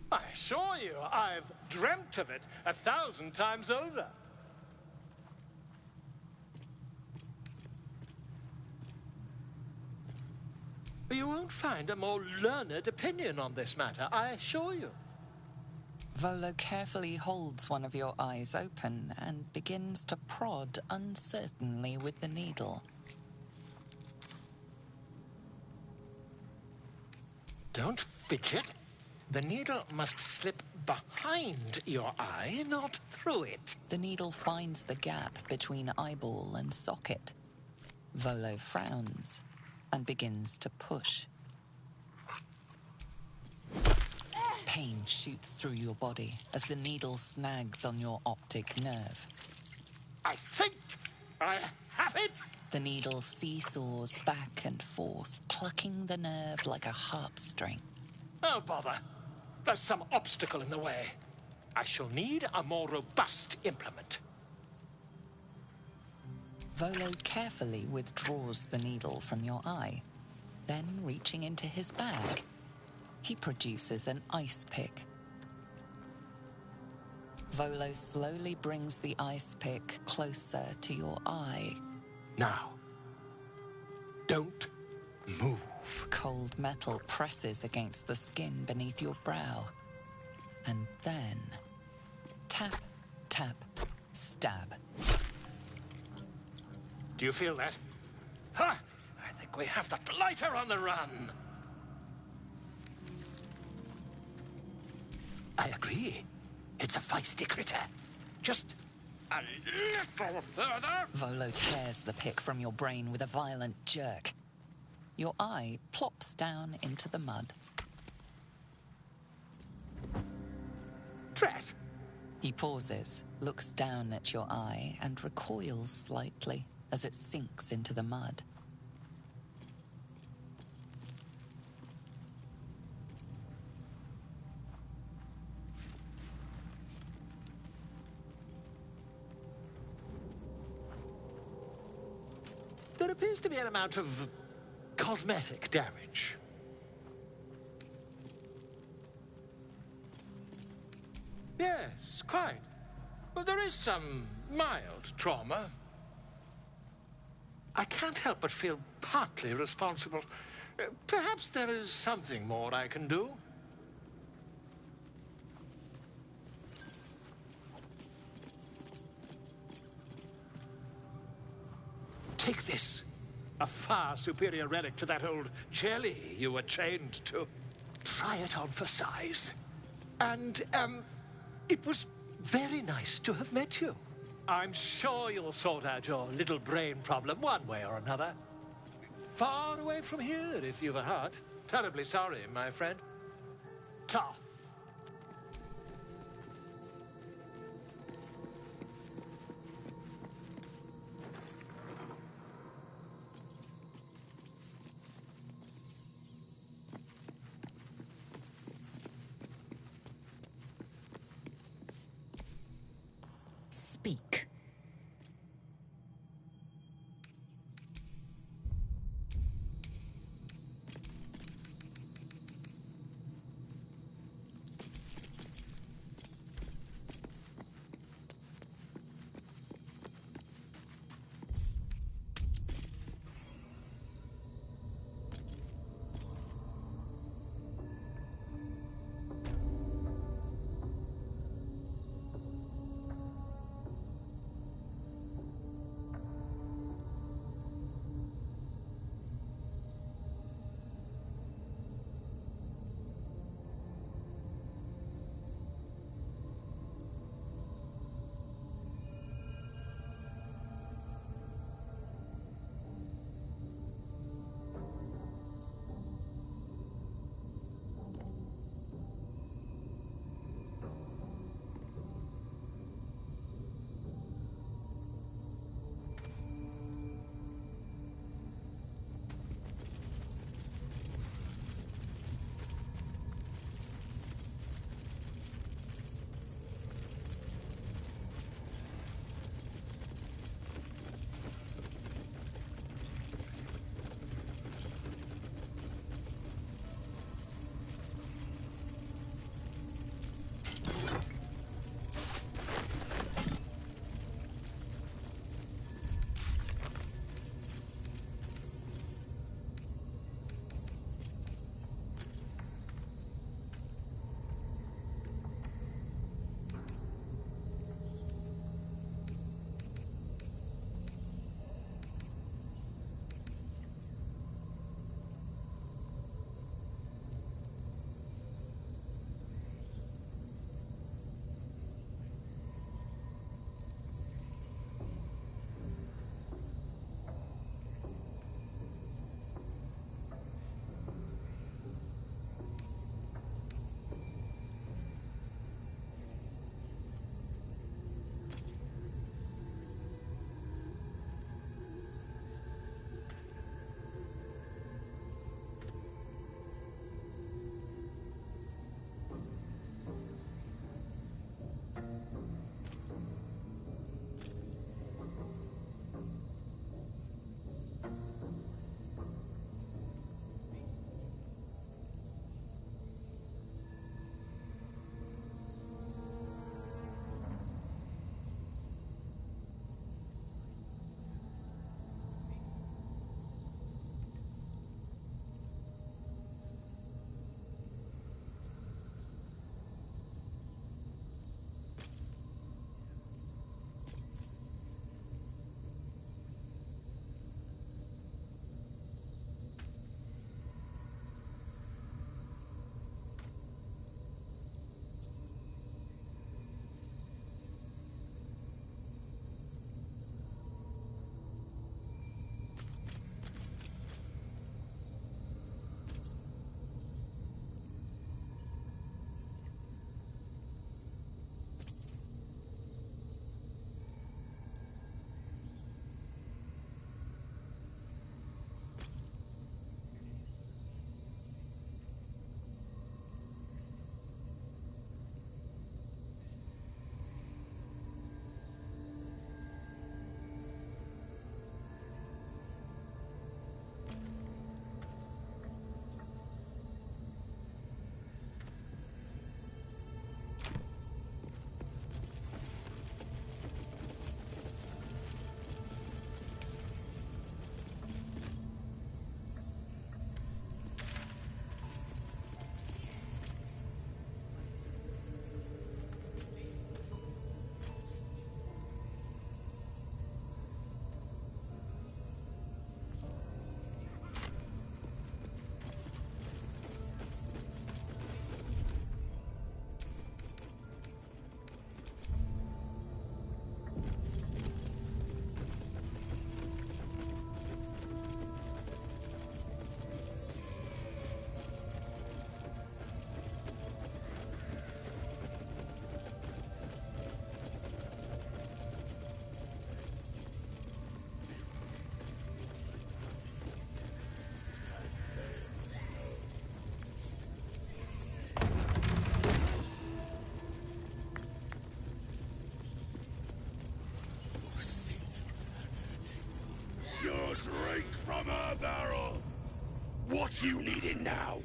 I assure you, I've dreamt of it 1,000 times over. You won't find a more learned opinion on this matter, I assure you. Volo carefully holds one of your eyes open and begins to prod uncertainly with the needle. Don't fidget. The needle must slip behind your eye, not through it. The needle finds the gap between eyeball and socket. Volo frowns and begins to push. Pain shoots through your body as the needle snags on your optic nerve. I think I have it! The needle seesaws back and forth, plucking the nerve like a harp string. Oh, bother. There's some obstacle in the way. I shall need a more robust implement. Volo carefully withdraws the needle from your eye. Then, reaching into his bag, he produces an ice pick. Volo slowly brings the ice pick closer to your eye Now, don't move. Cold metal presses against the skin beneath your brow. And then... tap, tap, stab. Do you feel that? Ha! I think we have the blighter on the run. I agree. It's a feisty critter. Just a little further. Volo tears the pick from your brain with a violent jerk. Your eye plops down into the mud. Drat! He pauses, looks down at your eye, and recoils slightly as it sinks into the mud. There appears to be an amount of cosmetic damage. Yes, quite. Well, there is some mild trauma. I can't help but feel partly responsible. Perhaps there is something more I can do. Take this. A far superior relic to that old jelly you were chained to. Try it on for size. And, it was very nice to have met you. I'm sure you'll sort out your little brain problem one way or another. Far away from here, if you've a heart. Terribly sorry, my friend. Ta. Speak. what you needed now.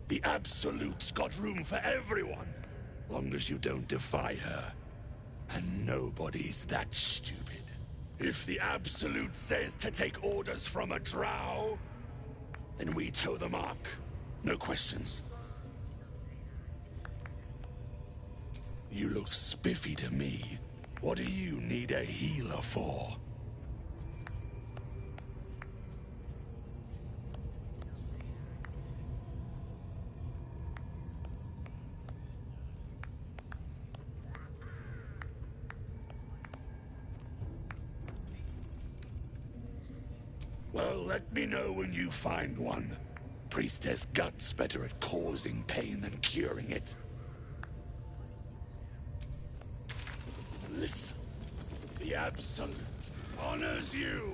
The Absolute's got room for everyone, long as you don't defy her. And nobody's that stupid. If the Absolute says to take orders from a drow, then we toe the mark. No questions. You look spiffy to me. What do you need a healer for? Well, let me know when you find one. Priestess Gut's better at causing pain than curing it. Listen, the Absolute honors you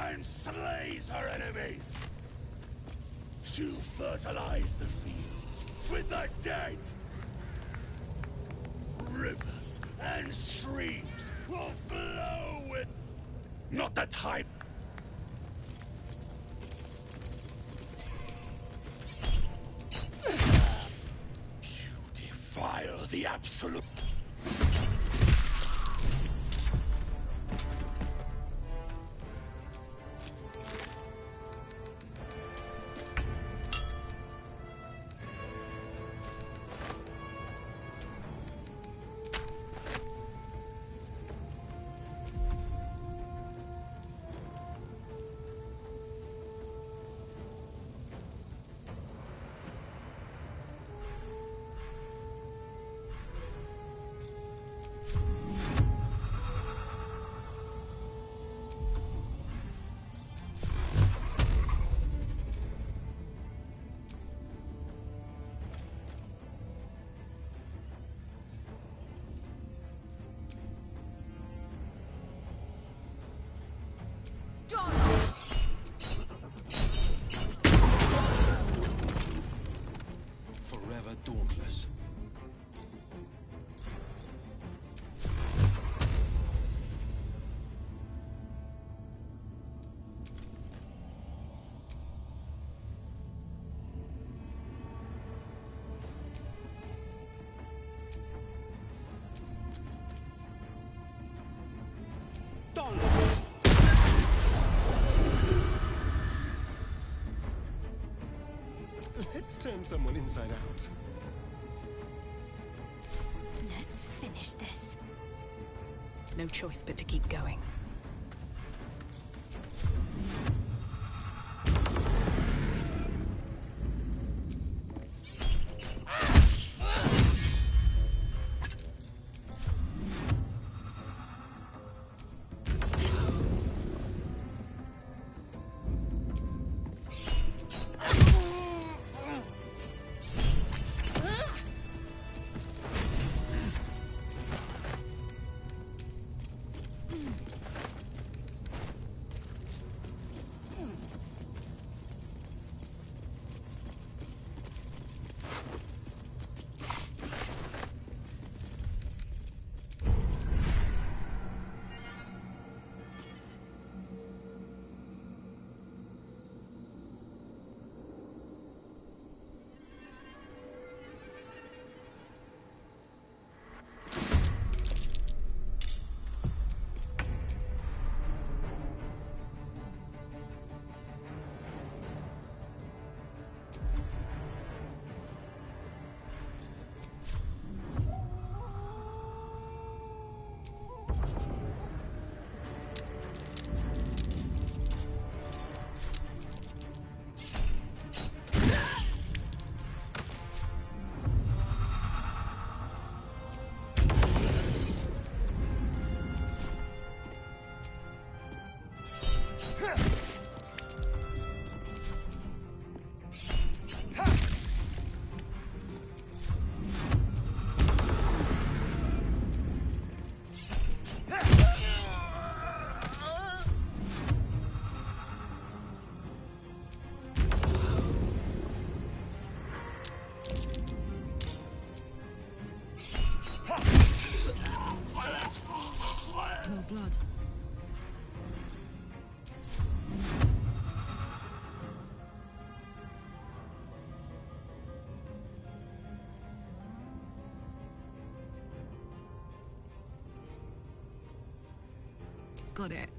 and slays her enemies. She'll fertilize the fields with the dead. Rivers and streams will flow with... Not the type. You defile the Absolute. Forever dauntless. Let's turn someone inside out. Let's finish this. No choice but to keep going. Smell blood. got it.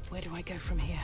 Where do I go from here?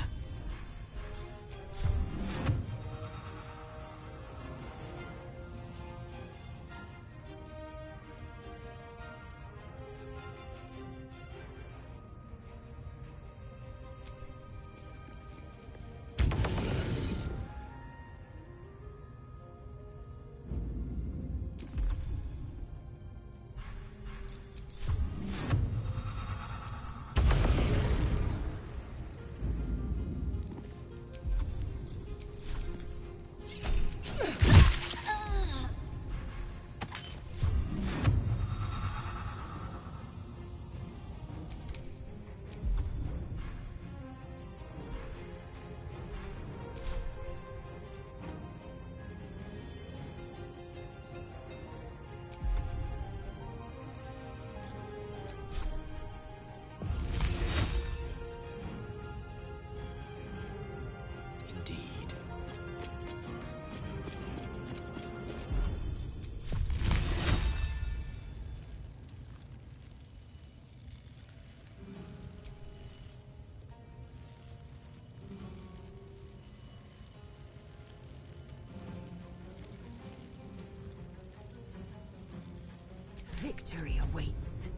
Victory awaits.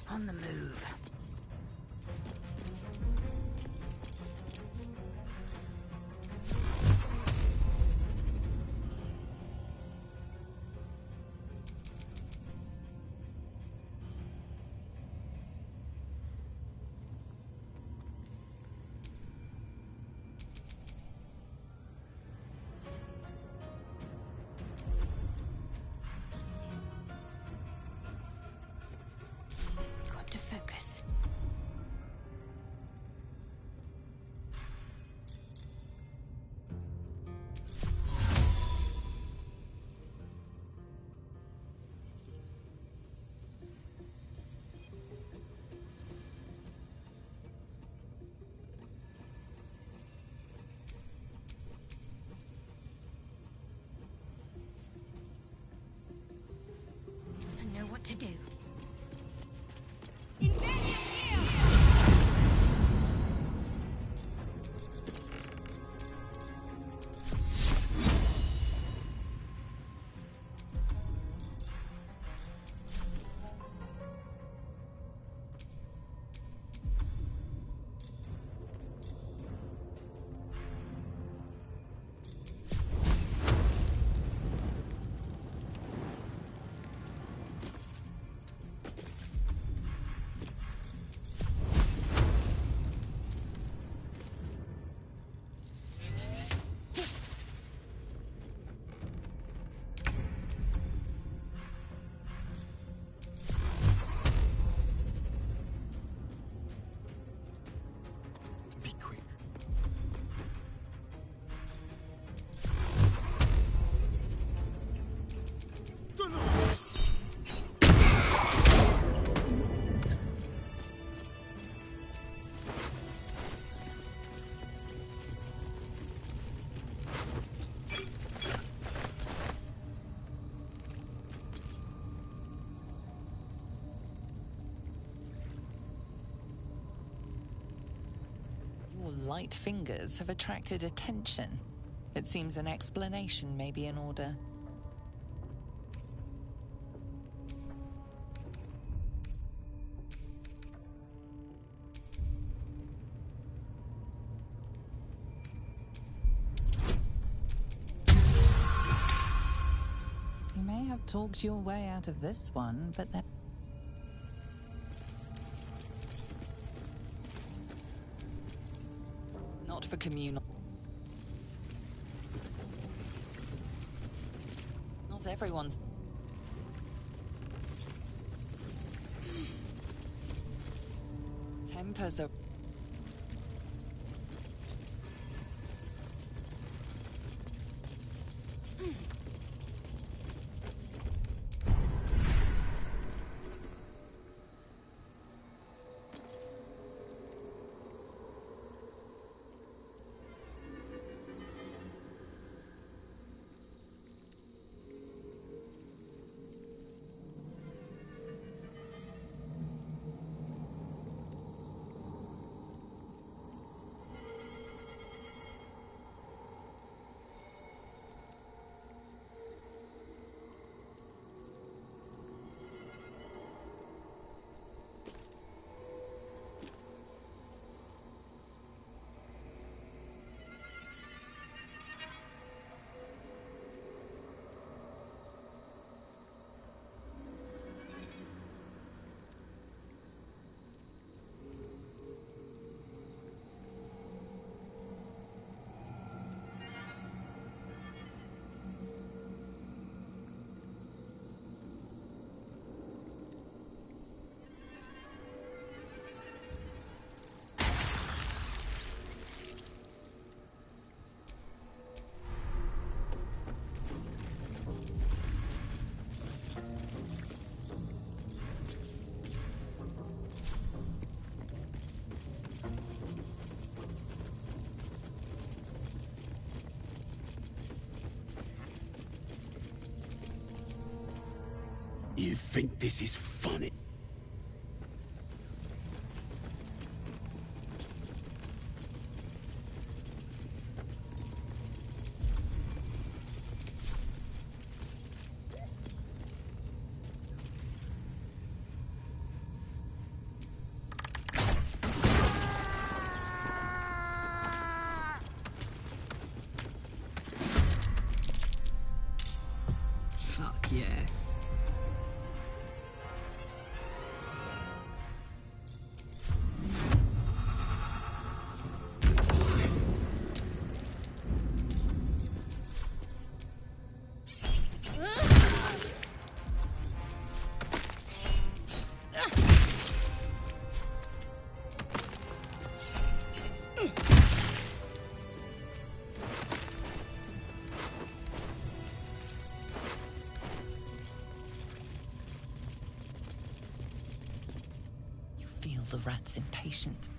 On the move. Got to focus. I know what to do. light fingers have attracted attention. It seems an explanation may be in order. You may have talked your way out of this one, but that... Not for communal... Not everyone's... Tempers are... You think this is funny? Fuck yes. Feel the rat's impatience.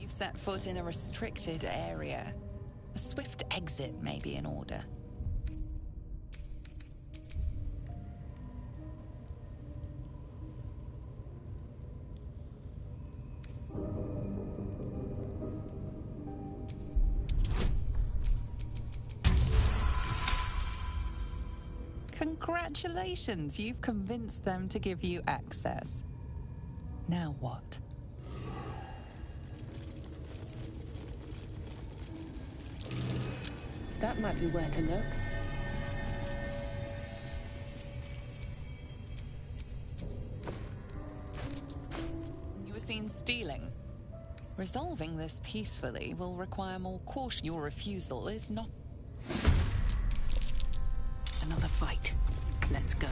You've set foot in a restricted area. A swift exit may be in order. Congratulations, you've convinced them to give you access. Now what? That might be worth a look. You were seen stealing. Resolving this peacefully will require more caution. Your refusal is not... Another fight. Let's go.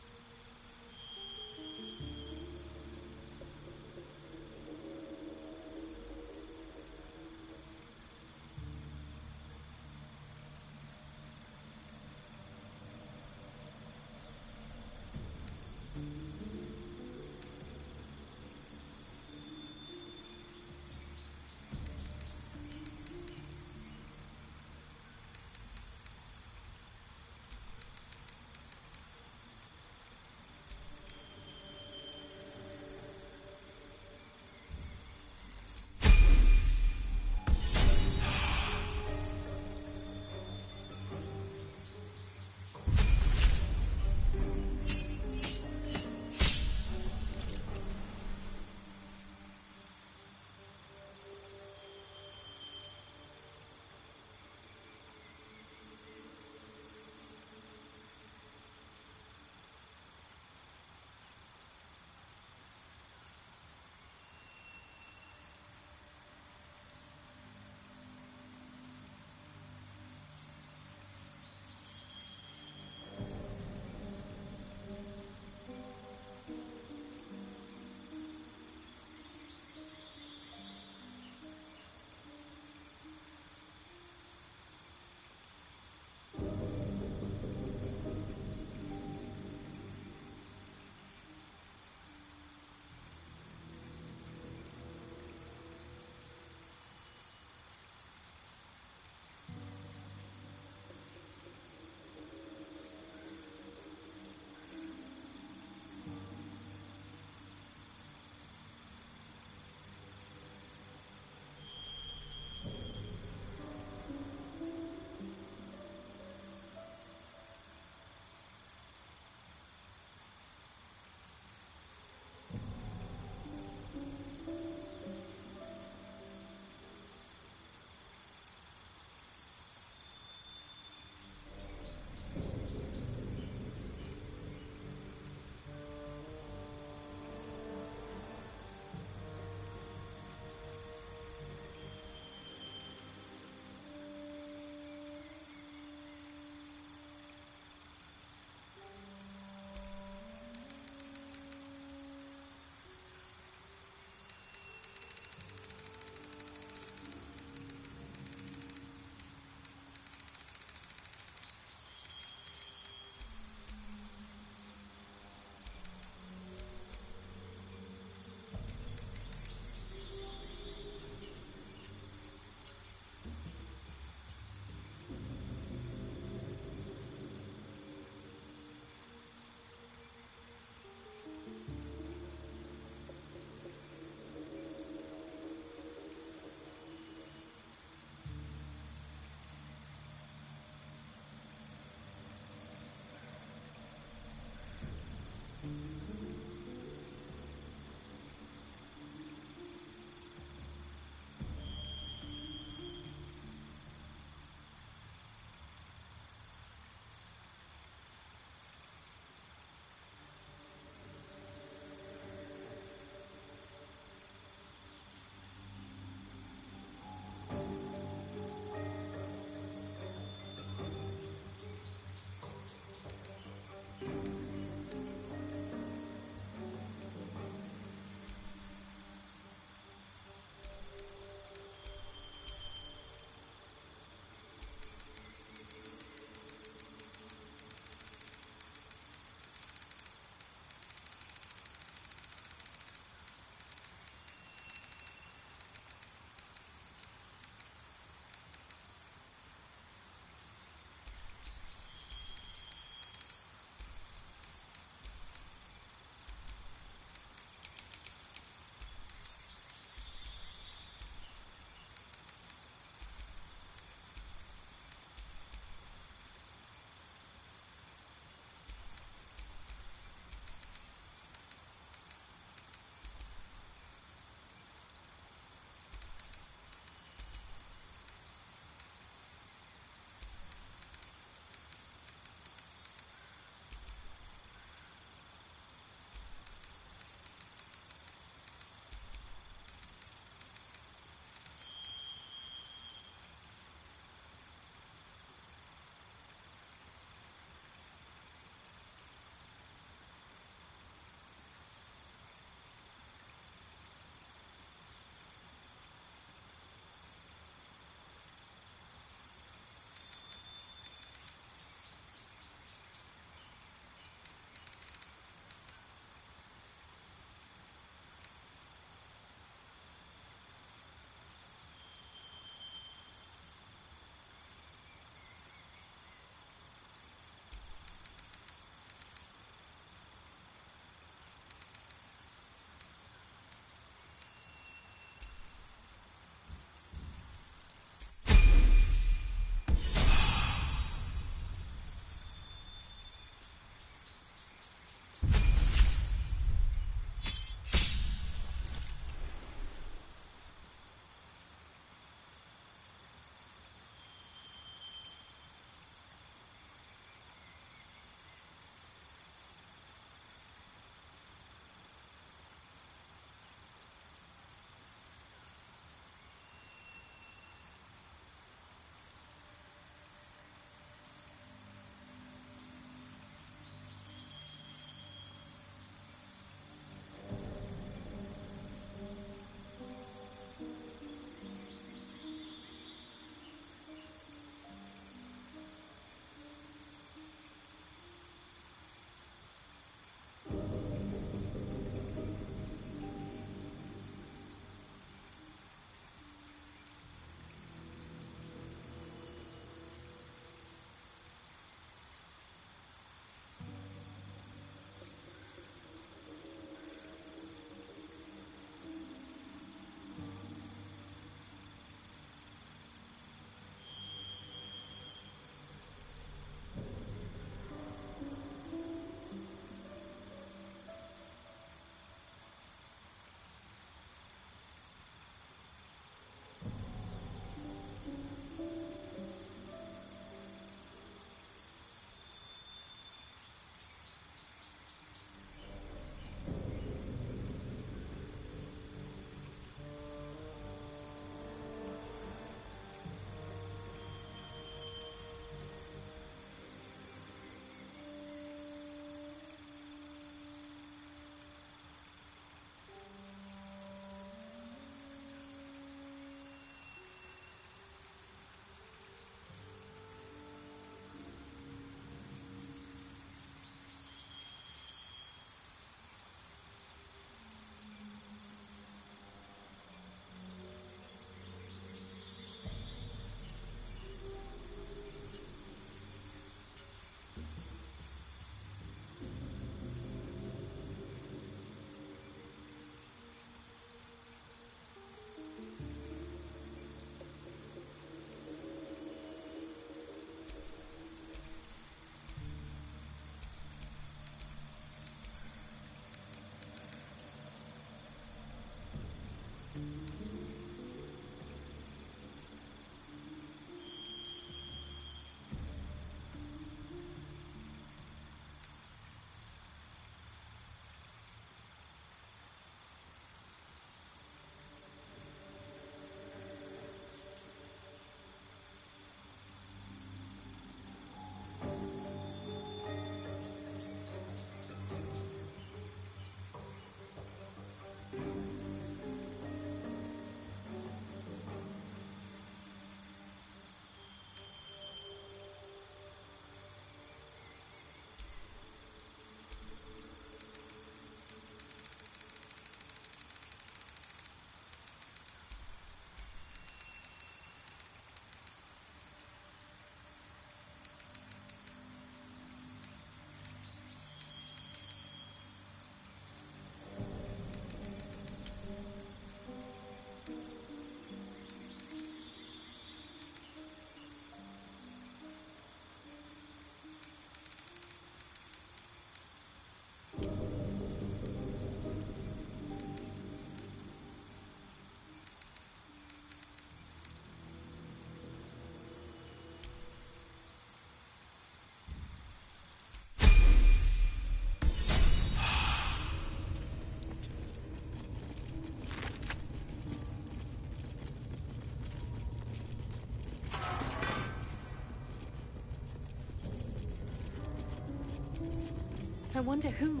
I wonder who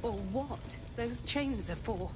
or what those chains are for.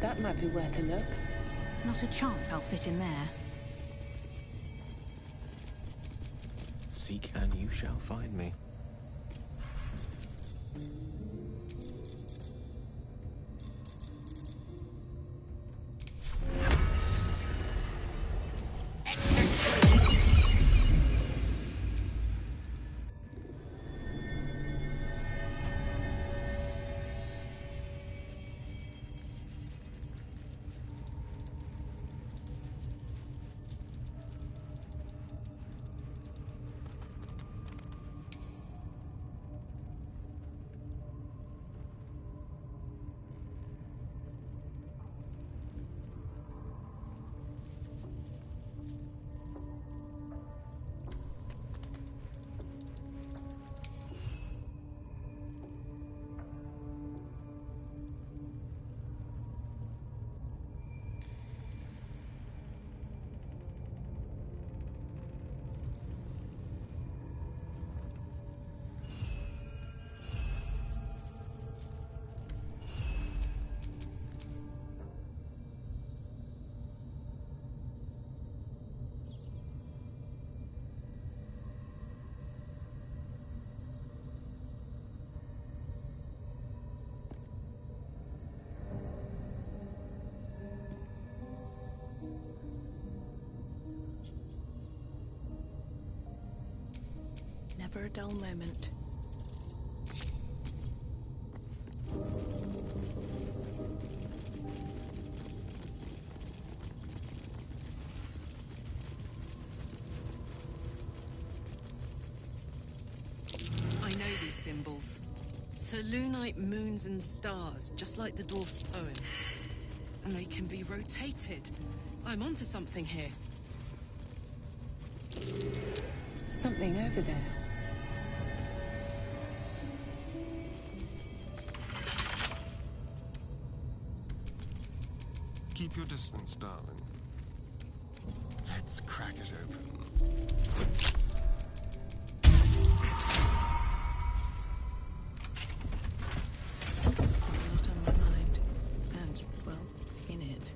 That might be worth a look. Not a chance I'll fit in there. Seek and you shall find me. Never a dull moment. I know these symbols. Selûnite moons and stars, just like the dwarf's poem. And they can be rotated. I'm onto something here. Something over there. Keep your distance, darling. Let's crack it open. Not on my mind. And, well, in it.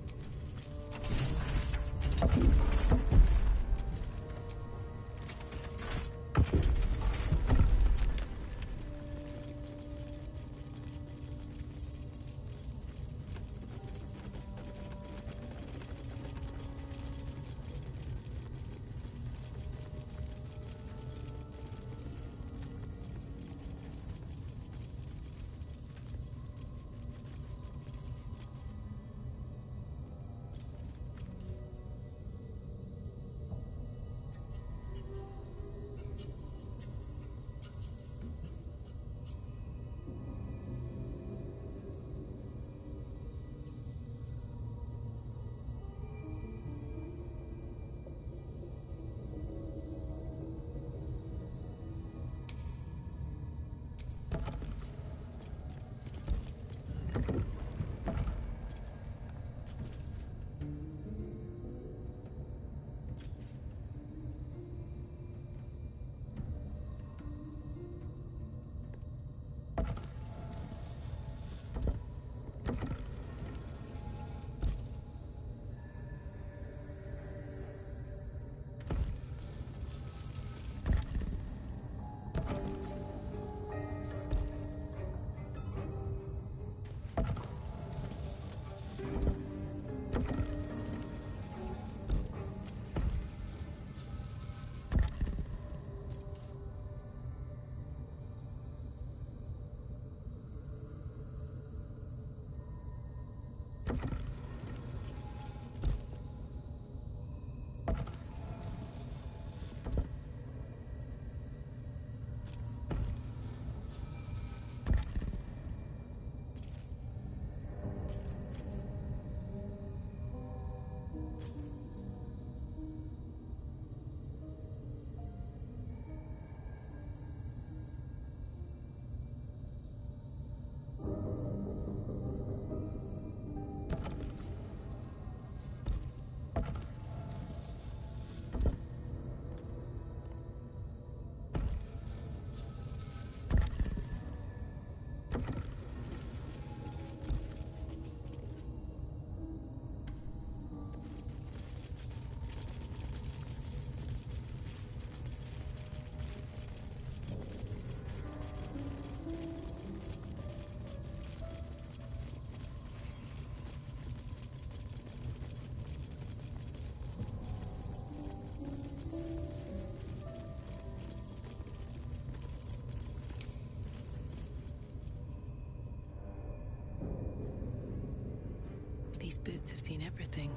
boots have seen everything.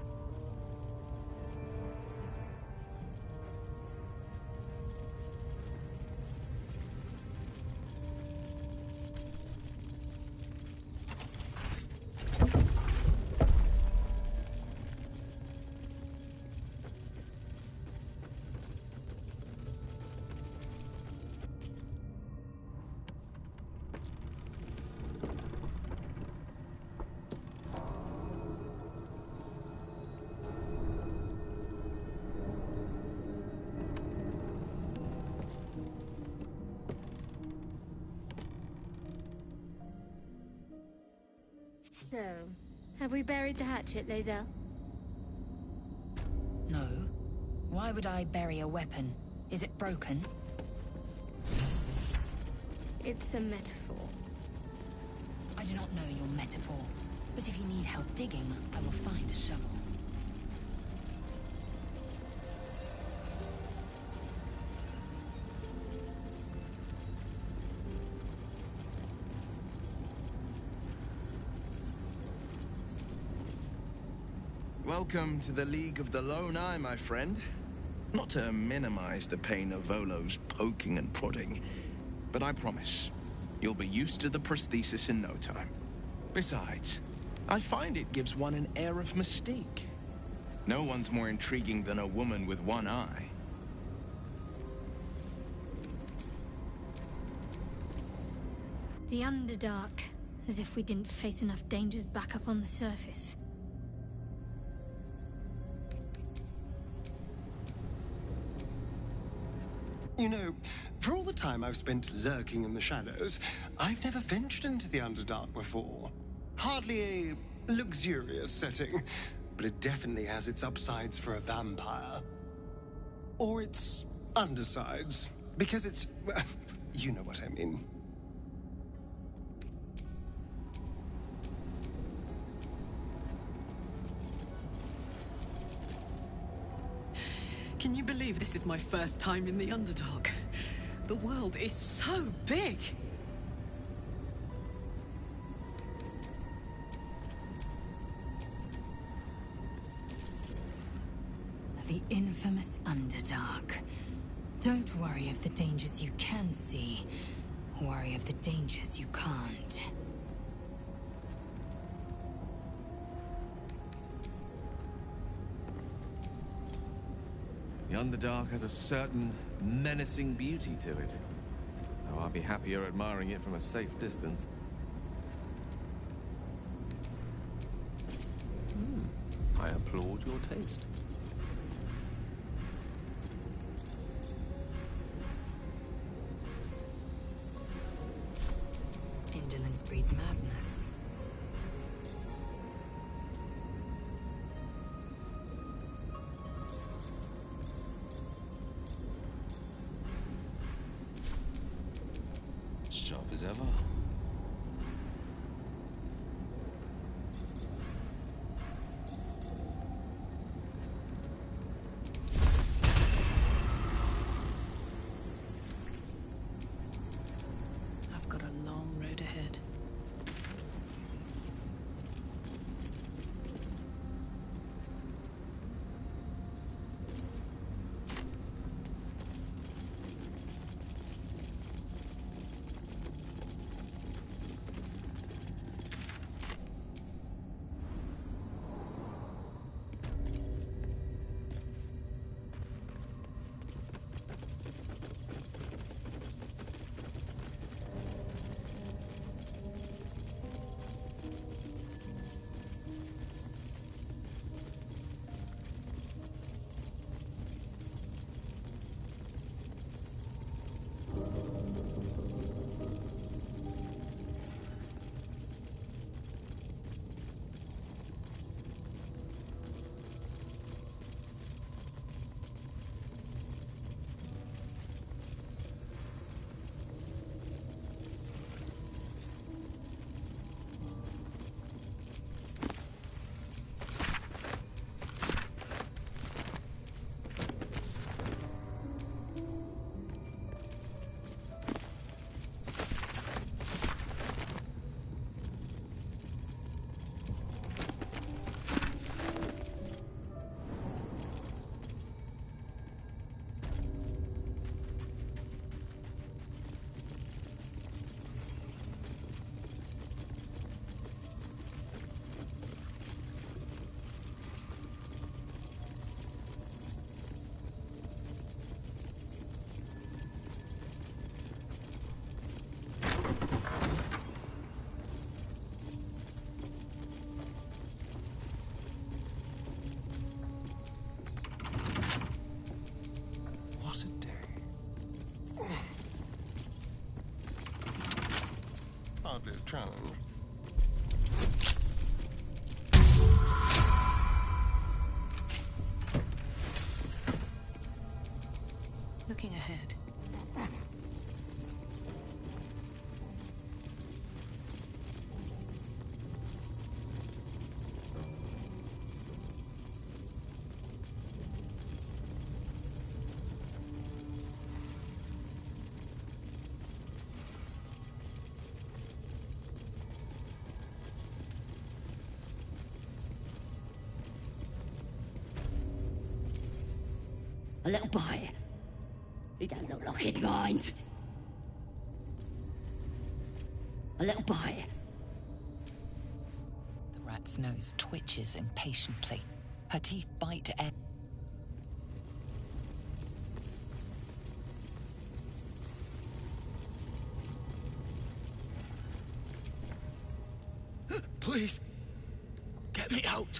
So, have we buried the hatchet, Lae'zel? No. Why would I bury a weapon? Is it broken? It's a metaphor. I do not know your metaphor, but if you need help digging, I will find a shovel. Welcome to the League of the Lone Eye, my friend. Not to minimize the pain of Volo's poking and prodding, but I promise, you'll be used to the prosthesis in no time. Besides, I find it gives one an air of mystique. No one's more intriguing than a woman with one eye. The Underdark, as if we didn't face enough dangers back up on the surface. You know, for all the time I've spent lurking in the shadows, I've never ventured into the Underdark before. Hardly a luxurious setting, but it definitely has its upsides for a vampire. Or its undersides, because it's... well, you know what I mean. Can you believe this is my first time in the Underdark? The world is so big! The infamous Underdark. Don't worry of the dangers you can see. Worry of the dangers you can't. The Underdark has a certain menacing beauty to it. Though I'll be happier admiring it from a safe distance. I applaud your taste. Indolence breeds madness. Sharp as ever. I've got a long road ahead. challenge. Looking ahead. A little boy. He don't look like he'd mind. A little boy. The rat's nose twitches impatiently. Her teeth bite air. Please, get me out.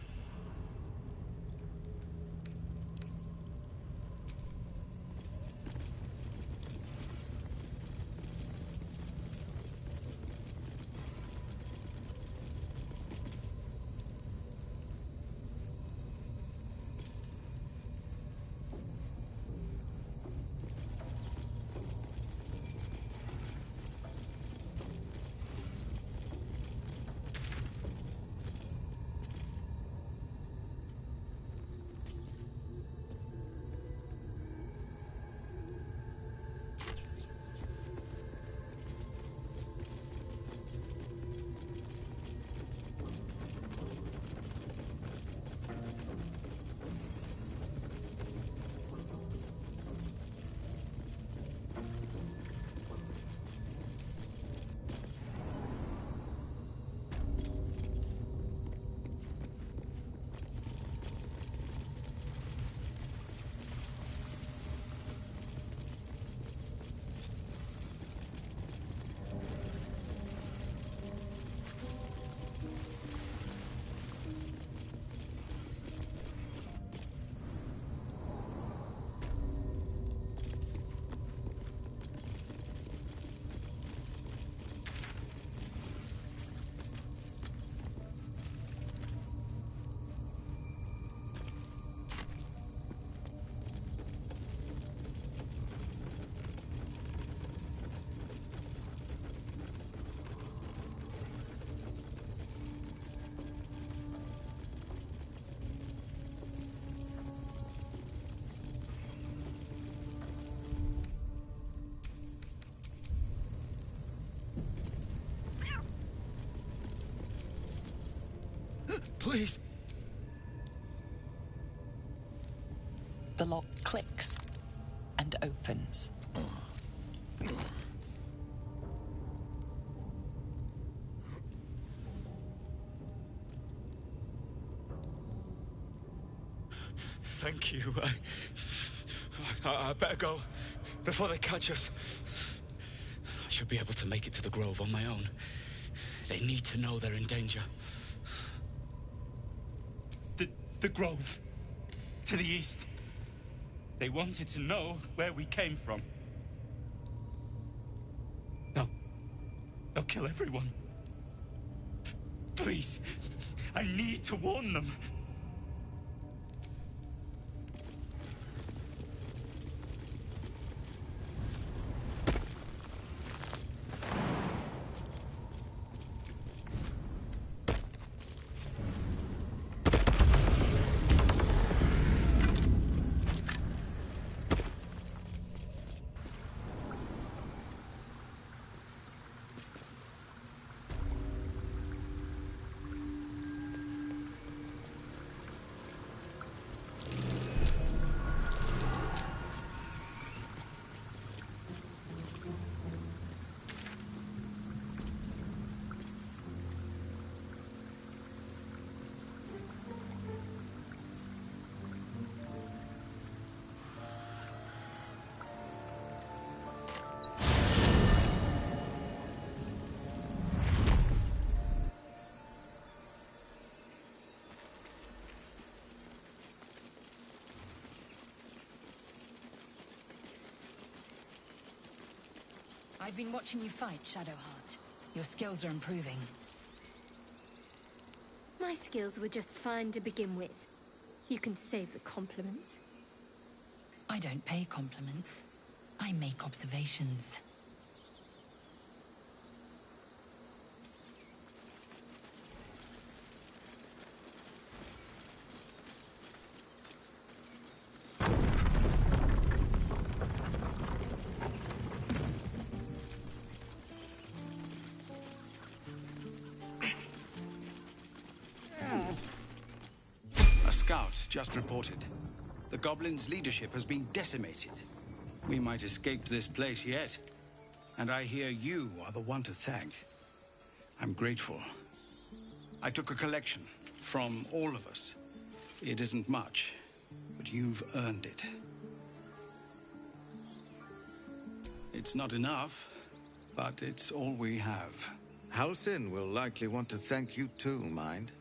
Please. The lock clicks and opens. Thank you. I better go before they catch us. I should be able to make it to the Grove on my own. They need to know they're in danger. The Grove. To the east. They wanted to know where we came from. They'll kill everyone. Please, I need to warn them. I've been watching you fight, Shadowheart. Your skills are improving. My skills were just fine to begin with. You can save the compliments. I don't pay compliments. I make observations. A scout just reported. The Goblins' leadership has been decimated. We might escape this place yet. And I hear you are the one to thank. I'm grateful. I took a collection from all of us. It isn't much, but you've earned it. It's not enough, but it's all we have. Halsin will likely want to thank you too, Mind.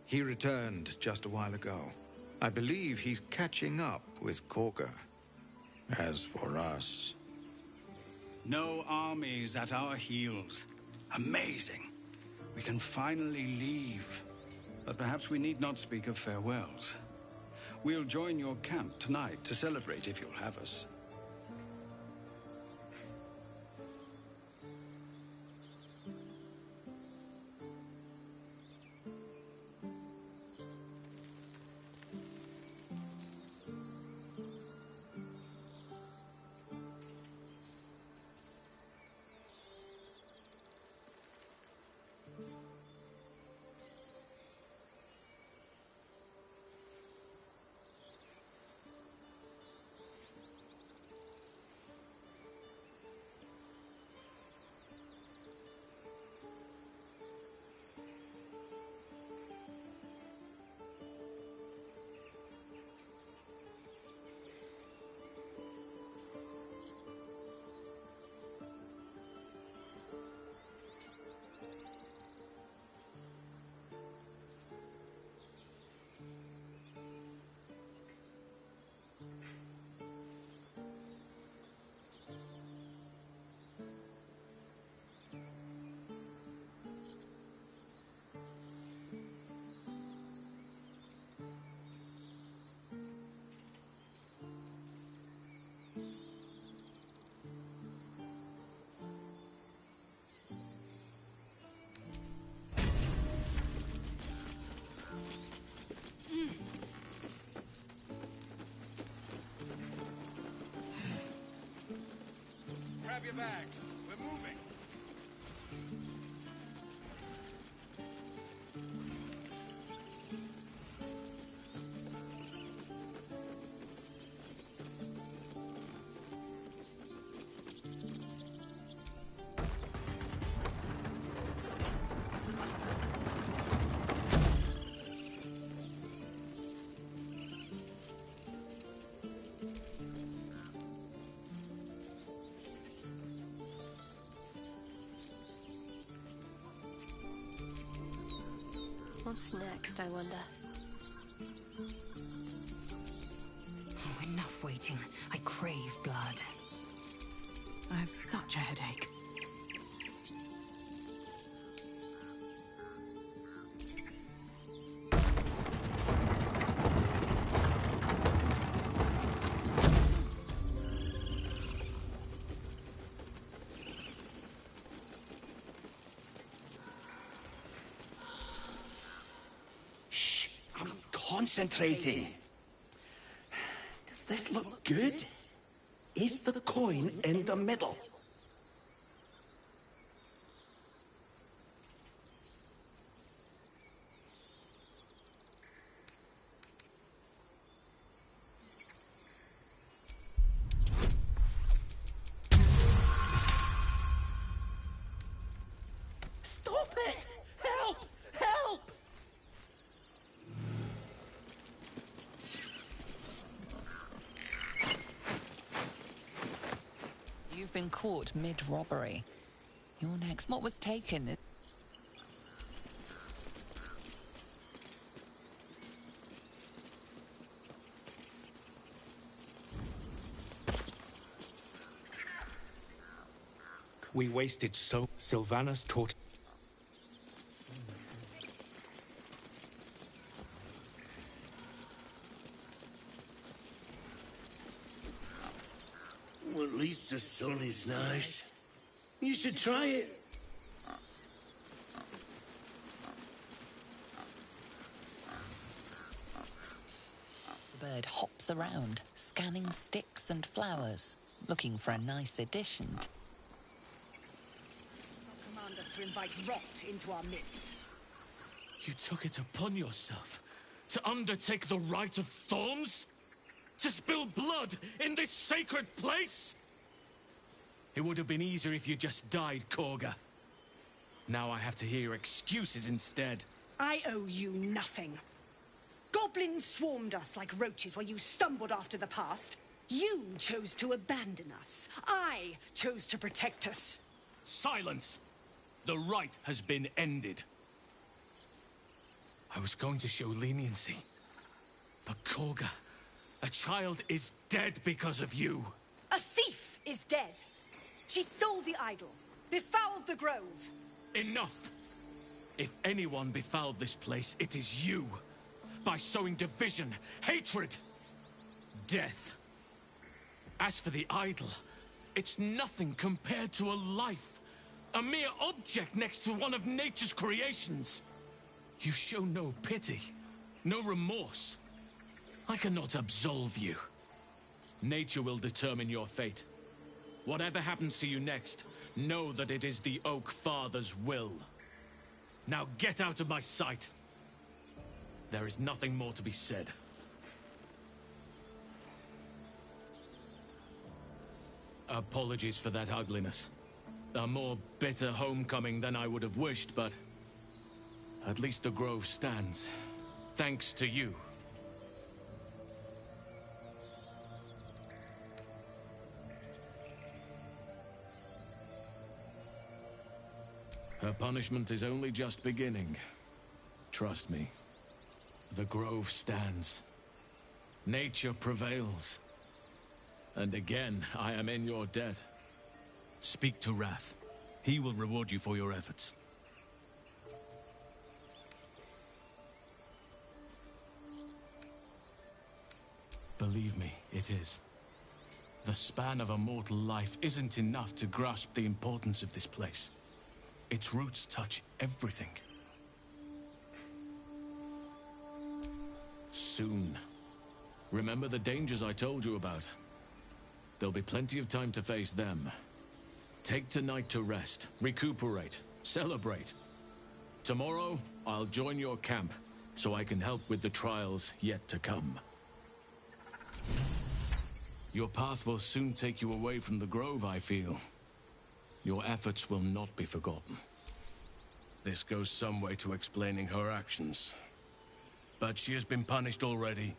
He returned just a while ago. I believe he's catching up with Korga. As for us... No armies at our heels. Amazing. We can finally leave. But perhaps we need not speak of farewells. We'll join your camp tonight to celebrate if you'll have us. Grab your bags. We're moving. What's next, I wonder? Oh, enough waiting. I crave blood. I have such a headache. Concentrating. Does this look good? Is the coin in the middle? Stop it! Help! Help! You've been caught mid-robbery. You're next. What was taken? We wasted so... Sylvanas taught... Well, at least the sun is nice. You should try it. The bird hops around, scanning sticks and flowers, looking for a nice addition. Command us to invite rot into our midst. You took it upon yourself to undertake the rite of thorns? To spill blood in this sacred place? It would have been easier if you just died, Korga. Now I have to hear excuses instead. I owe you nothing. Goblins swarmed us like roaches while you stumbled after the past. You chose to abandon us. I chose to protect us. Silence! The rite has been ended. I was going to show leniency. But Korga, a child is dead because of you. A thief is dead. She stole the idol, befouled the grove. Enough! If anyone befouled this place, it is you. By sowing division, hatred, death. As for the idol, it's nothing compared to a life. A mere object next to one of nature's creations. You show no pity, no remorse. I cannot absolve you. Nature will determine your fate. Whatever happens to you next, know that it is the Oak Father's will. Now get out of my sight. There is nothing more to be said. Apologies for that ugliness. A more bitter homecoming than I would have wished, but at least the grove stands. Thanks to you. Her punishment is only just beginning. Trust me. The grove stands. Nature prevails. And again, I am in your debt. Speak to Wrath. He will reward you for your efforts. Believe me, it is. The span of a mortal life isn't enough to grasp the importance of this place. Its roots touch everything. Soon. Remember the dangers I told you about. There'll be plenty of time to face them. Take tonight to rest, recuperate, celebrate. Tomorrow, I'll join your camp, so I can help with the trials yet to come. Your path will soon take you away from the grove, I feel. Your efforts will not be forgotten. This goes some way to explaining her actions. But she has been punished already,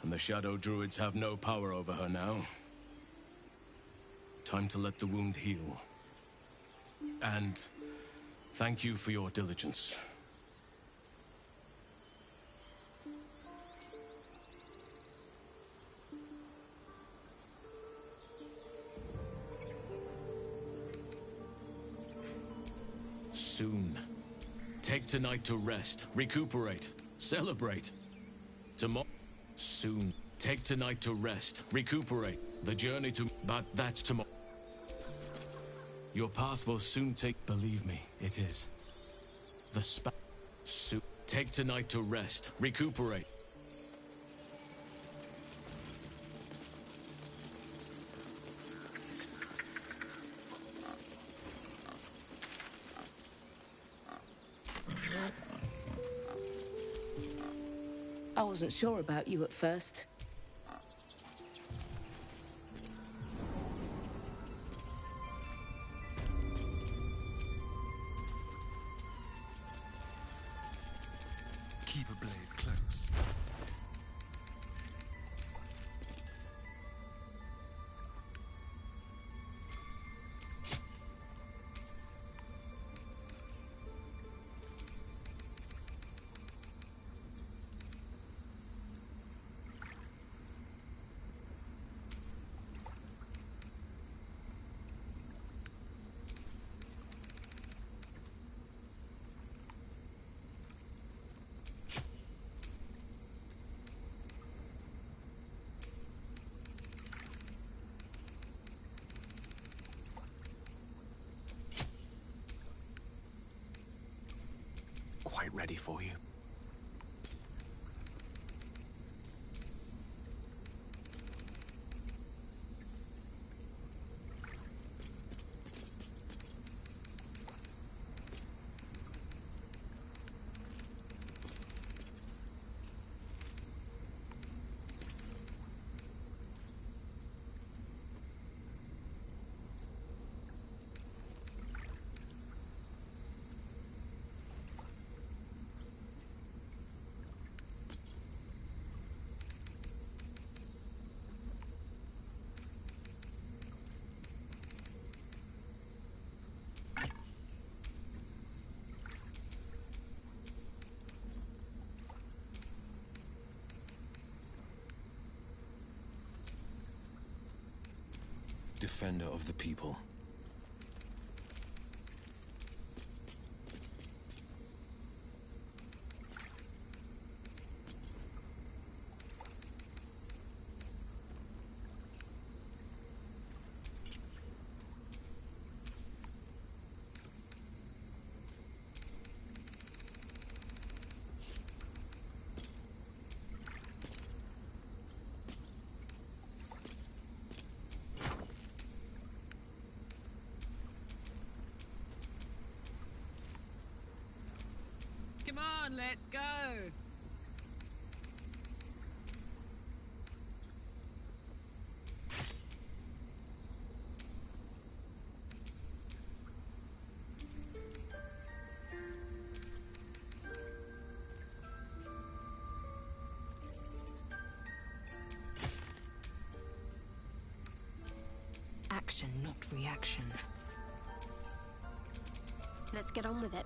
and the Shadow Druids have no power over her now. Time to let the wound heal. And thank you for your diligence. Soon. Take tonight to rest, recuperate, celebrate. Tomorrow. Soon. Take tonight to rest, recuperate. The journey to... But that's tomorrow. Your path will soon take... Believe me, it is. The soon. Take tonight to rest, recuperate. I wasn't sure about you at first. Keep a blade close. ready for you. Defender of the people. Come on, let's go! Action, not reaction. Let's get on with it.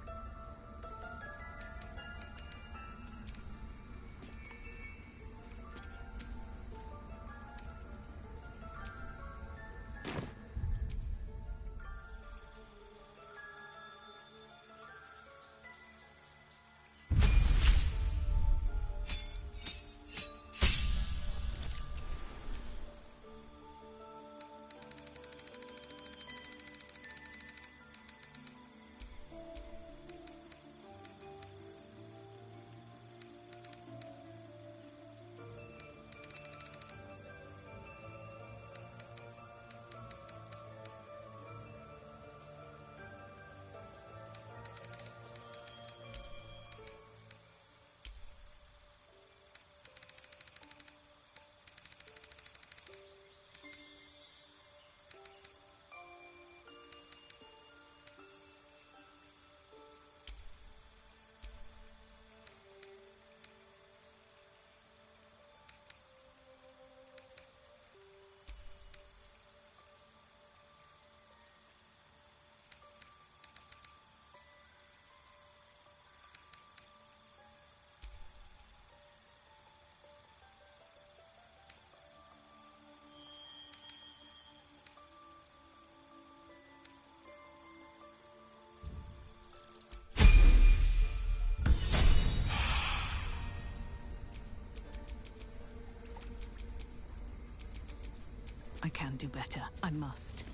I can do better. I must.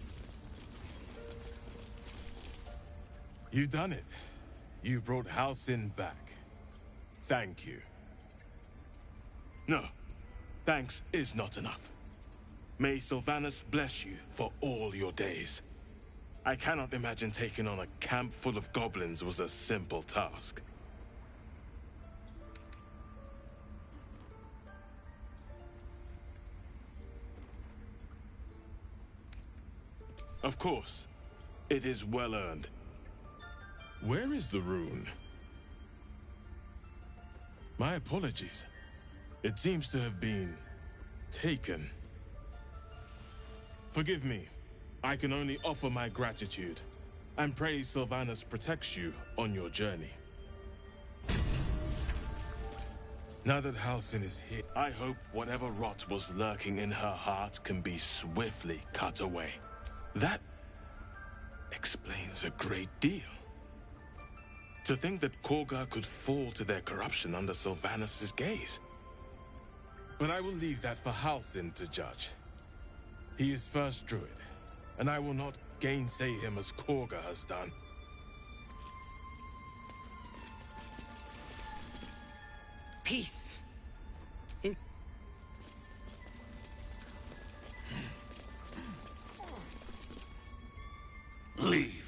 You've done it. You brought Halcyon back. Thank you. No, thanks is not enough. May Sylvanus bless you for all your days. I cannot imagine taking on a camp full of goblins was a simple task. Of course, it is well earned. Where is the rune? My apologies. It seems to have been taken. Forgive me. I can only offer my gratitude and pray Sylvanus protects you on your journey. Now that Halcyon is here, I hope whatever rot was lurking in her heart can be swiftly cut away. That explains a great deal. To think that Korga could fall to their corruption under Sylvanus' gaze. But I will leave that for Halcyon to judge. He is first druid, and I will not gainsay him as Korga has done. peace. Leave.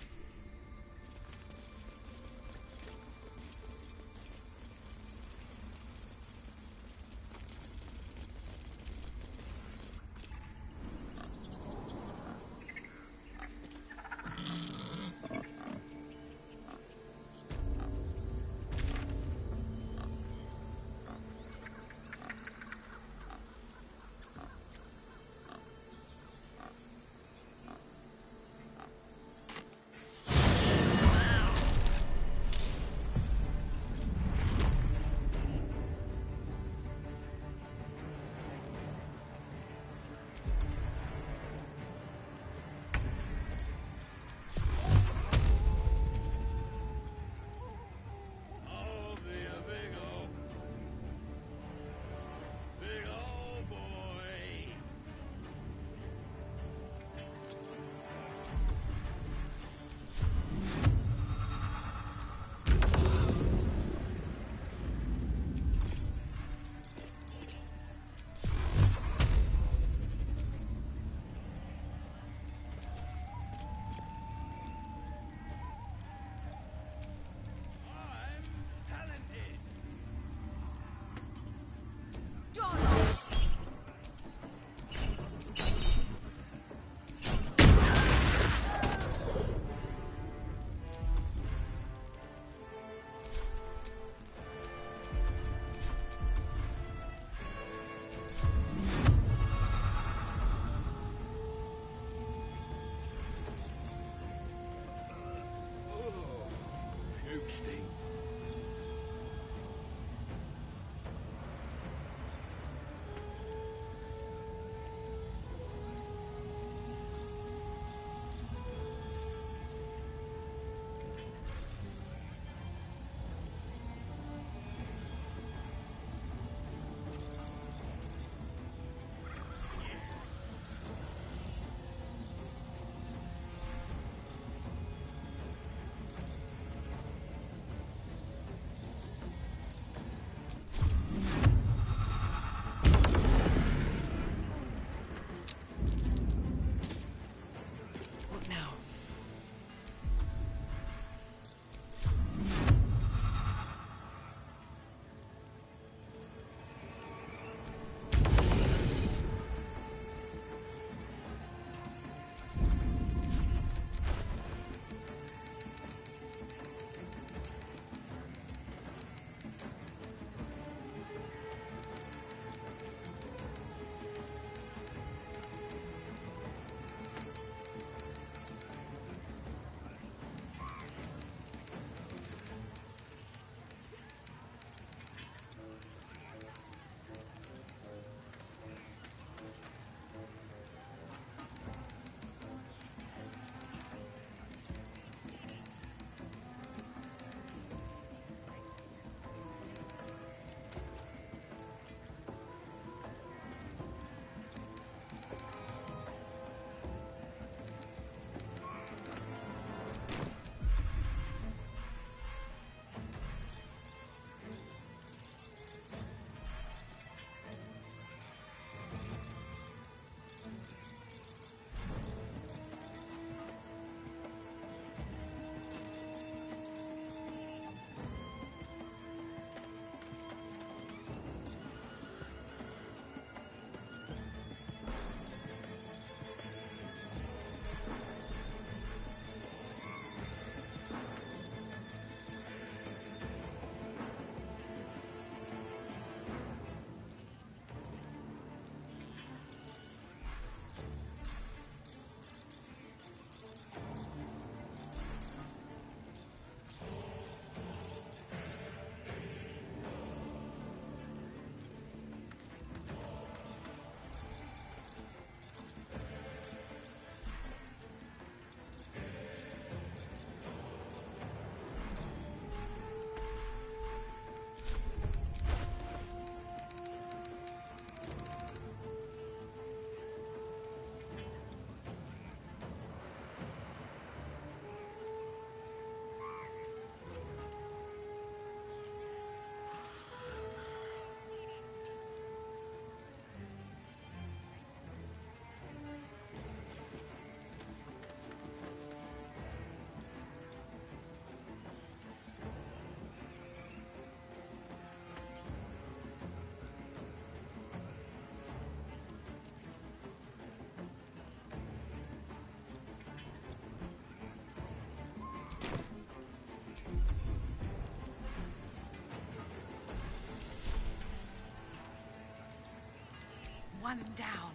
one down.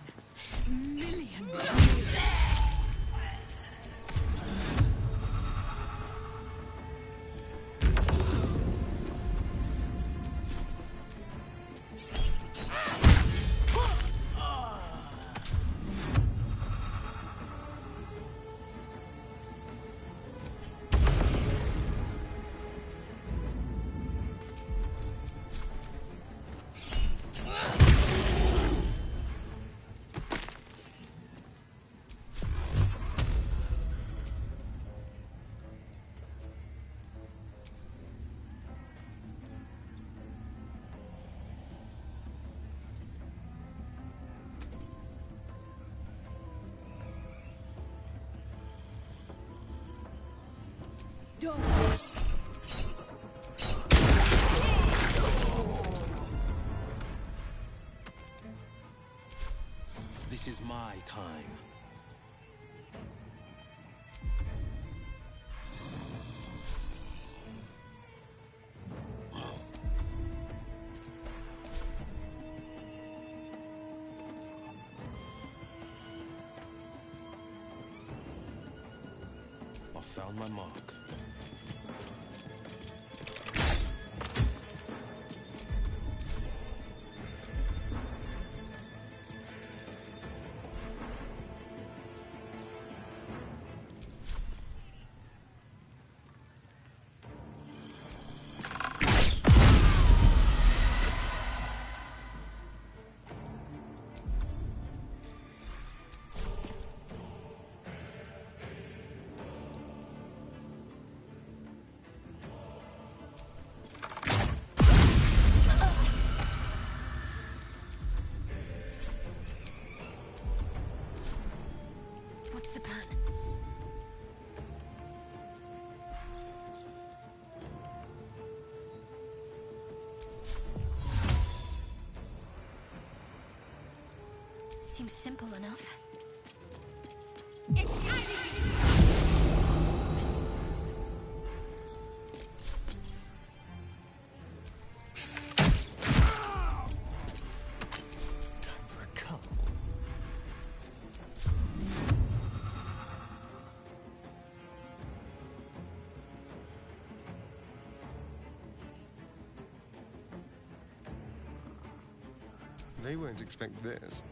Millions. This is my time. I found my mark. What's the plan? Seems simple enough. It's Time for a cuddle. They won't expect this.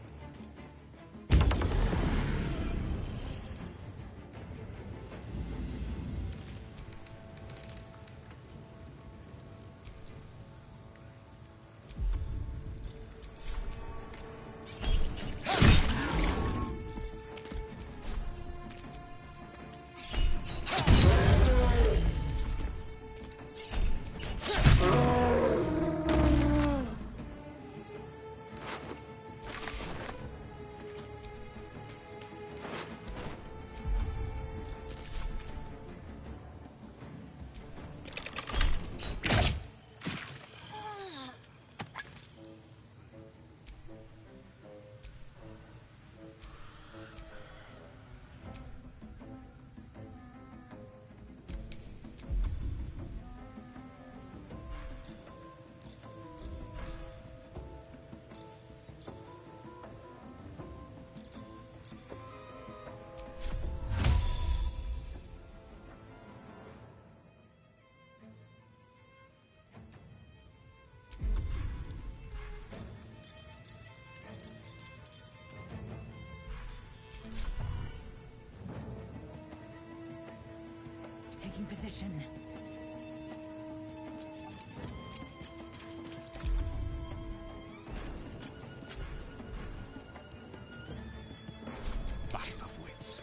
Taking position. Battle of wits.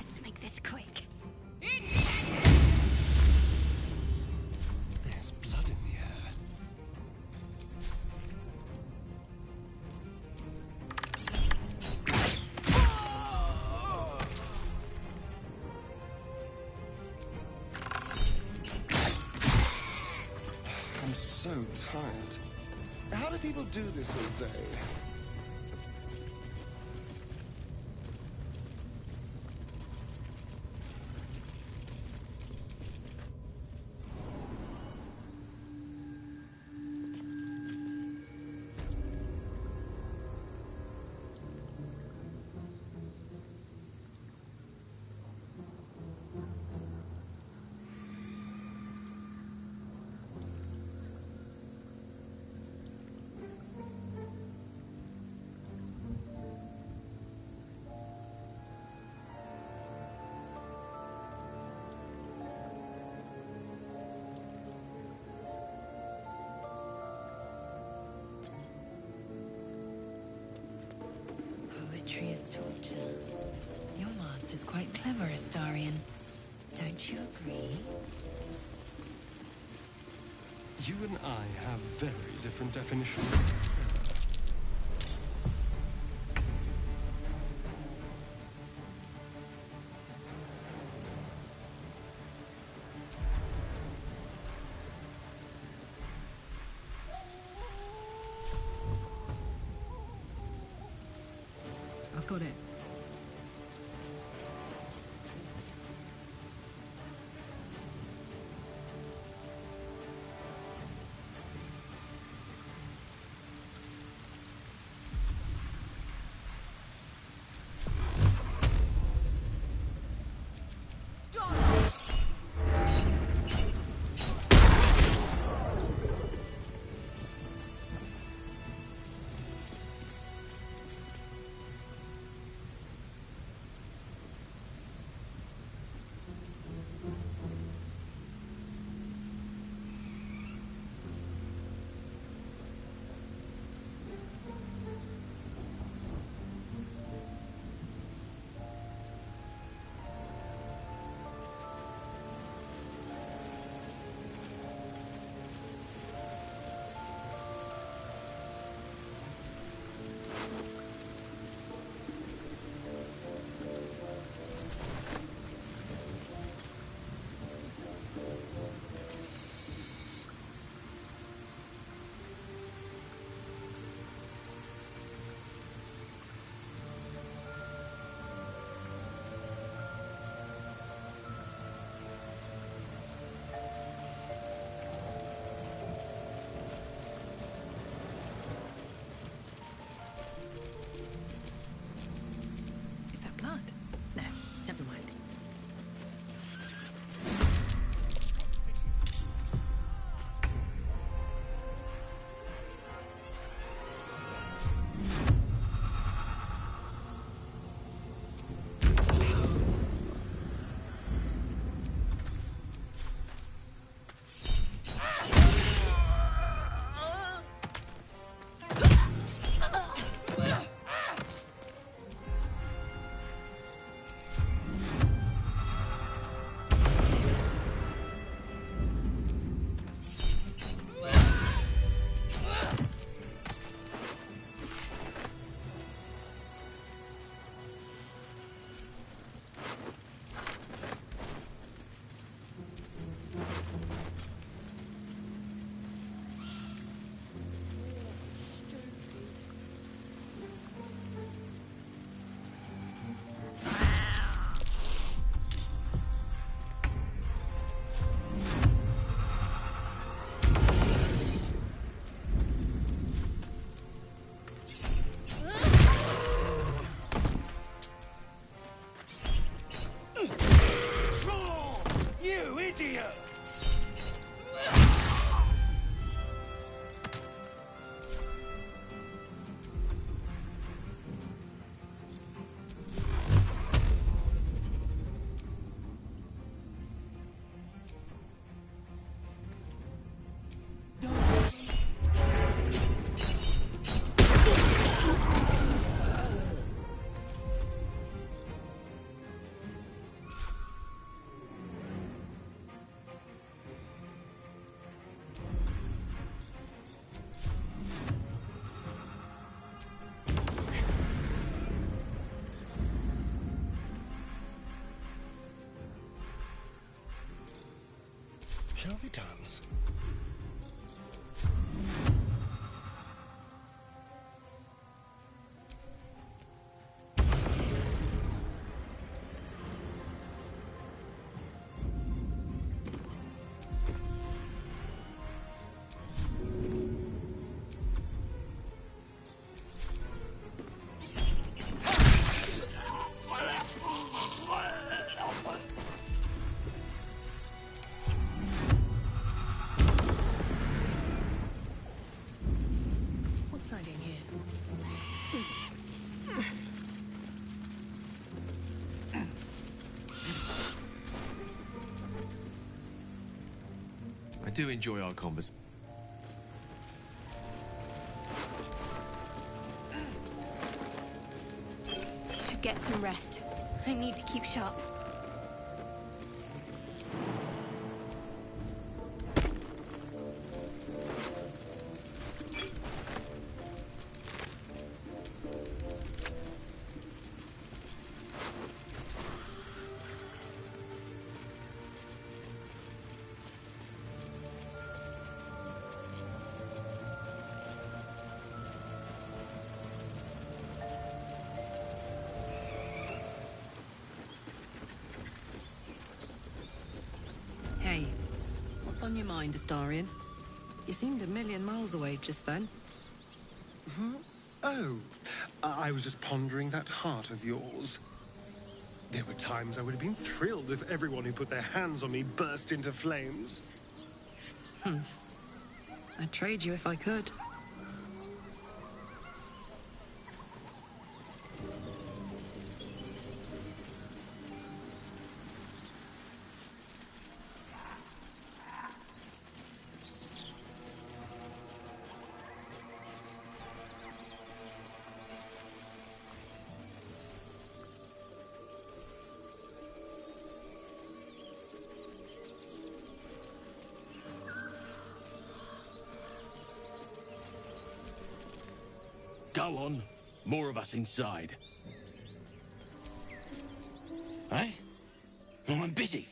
Let's make this quick. There's blood in the air. I'm so tired. How do people do this all day? Poetry is torture. Your master's quite clever, Astarion. Don't you agree? You and I have very different definitions. I've got it. Shall we dance? I do enjoy our conversation. Should get some rest. I need to keep sharp. Hey, what's on your mind, Astarion? You seemed a million miles away just then. Oh, I was just pondering that heart of yours. There were times I would have been thrilled if everyone who put their hands on me burst into flames. I'd trade you if I could. Go on. More of us inside. Eh? Oh, I'm busy.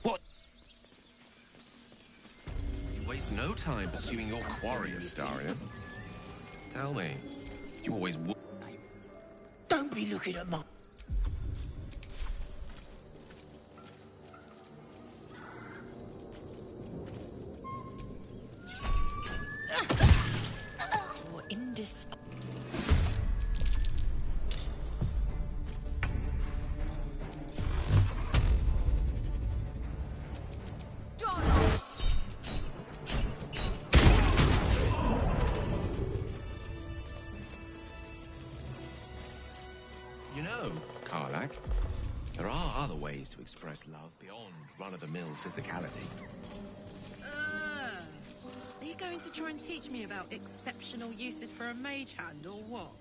What? Waste no time pursuing your quarry, Astarion. Tell me, you always would. Don't be looking at my... You're indiscreet. You know, Karlak, there are other ways to express love beyond run-of-the-mill physicality. Are you going to try and teach me about exceptional uses for a mage hand, or what?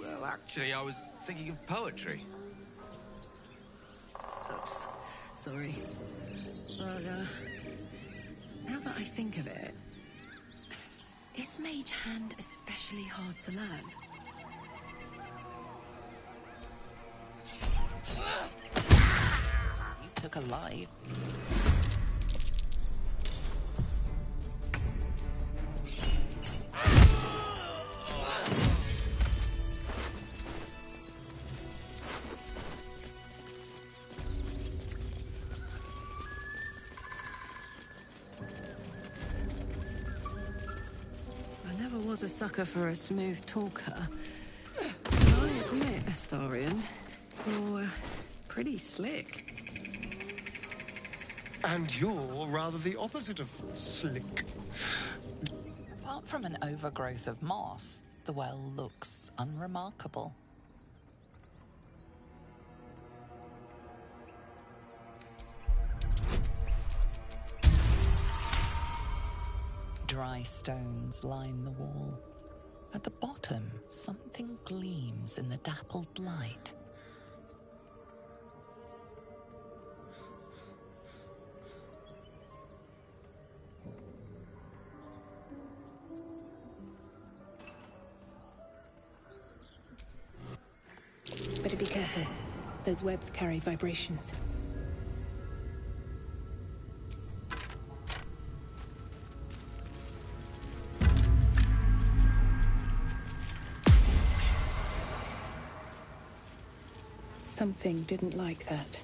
Well, actually, I was thinking of poetry. Oops. Sorry. Well, now that I think of it, is mage hand especially hard to learn? You took a life. I never was a sucker for a smooth talker. But I admit, Astarion, you're pretty slick. And you're rather the opposite of slick. Apart from an overgrowth of moss, the well looks unremarkable. Dry stones line the wall. At the bottom, something gleams in the dappled light. Better be careful. Those webs carry vibrations. Something didn't like that.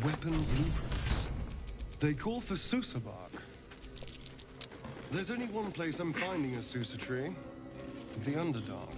Weapon blueprints. They call for Susa bark. There's only one place I'm finding a Susa tree. The Underdark.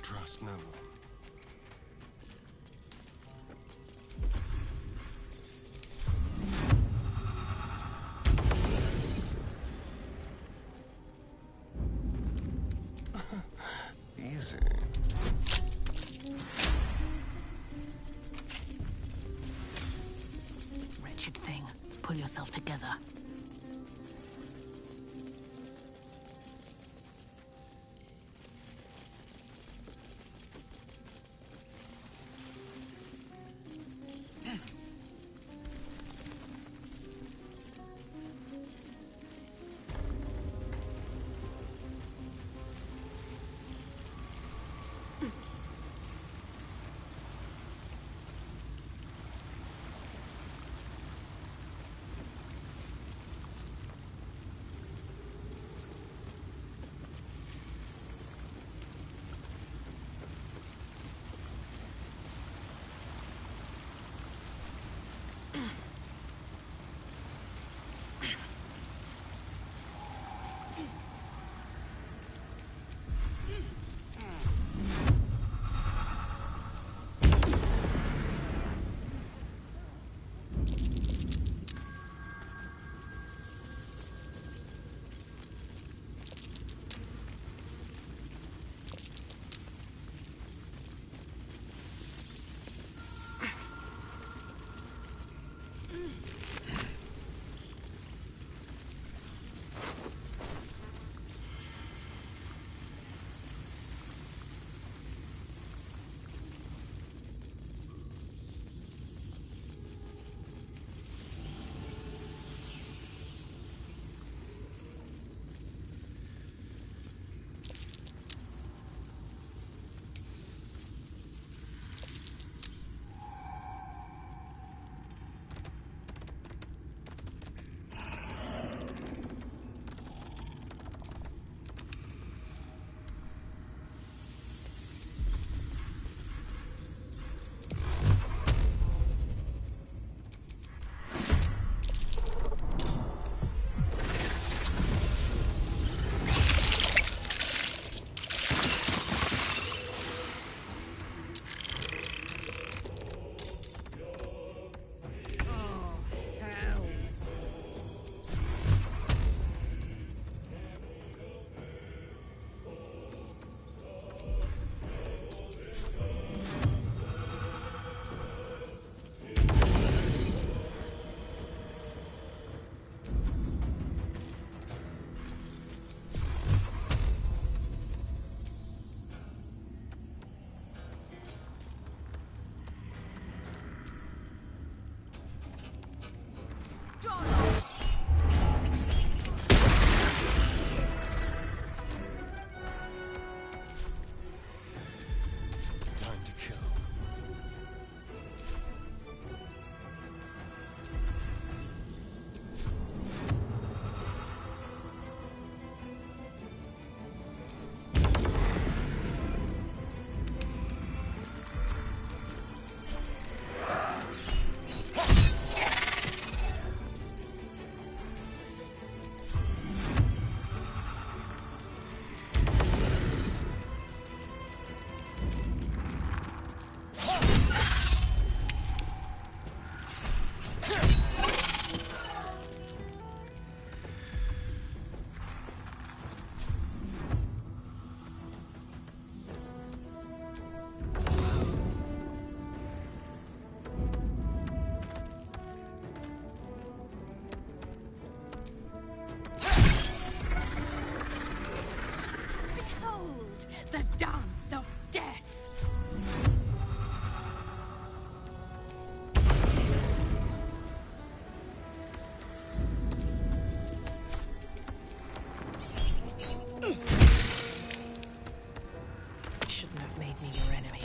Trust no one. Easy. Wretched thing. Pull yourself together. The dance of death! Shouldn't have made me your enemy.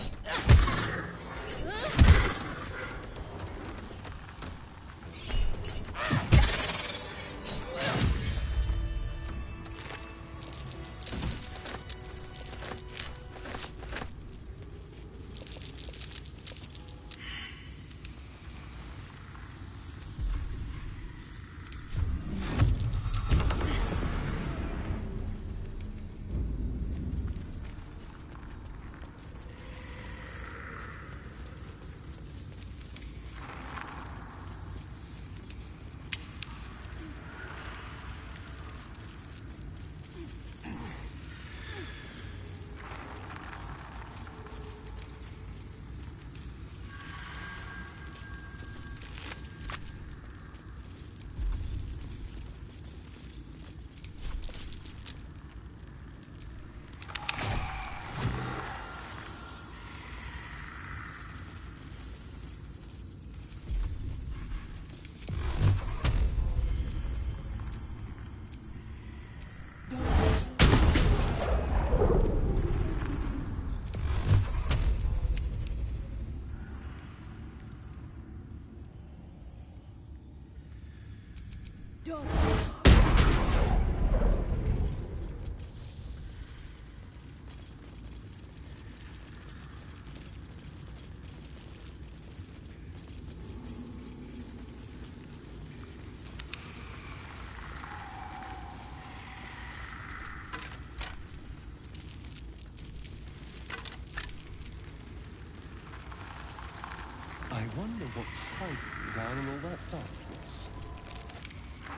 I wonder what's hiding down in all that darkness.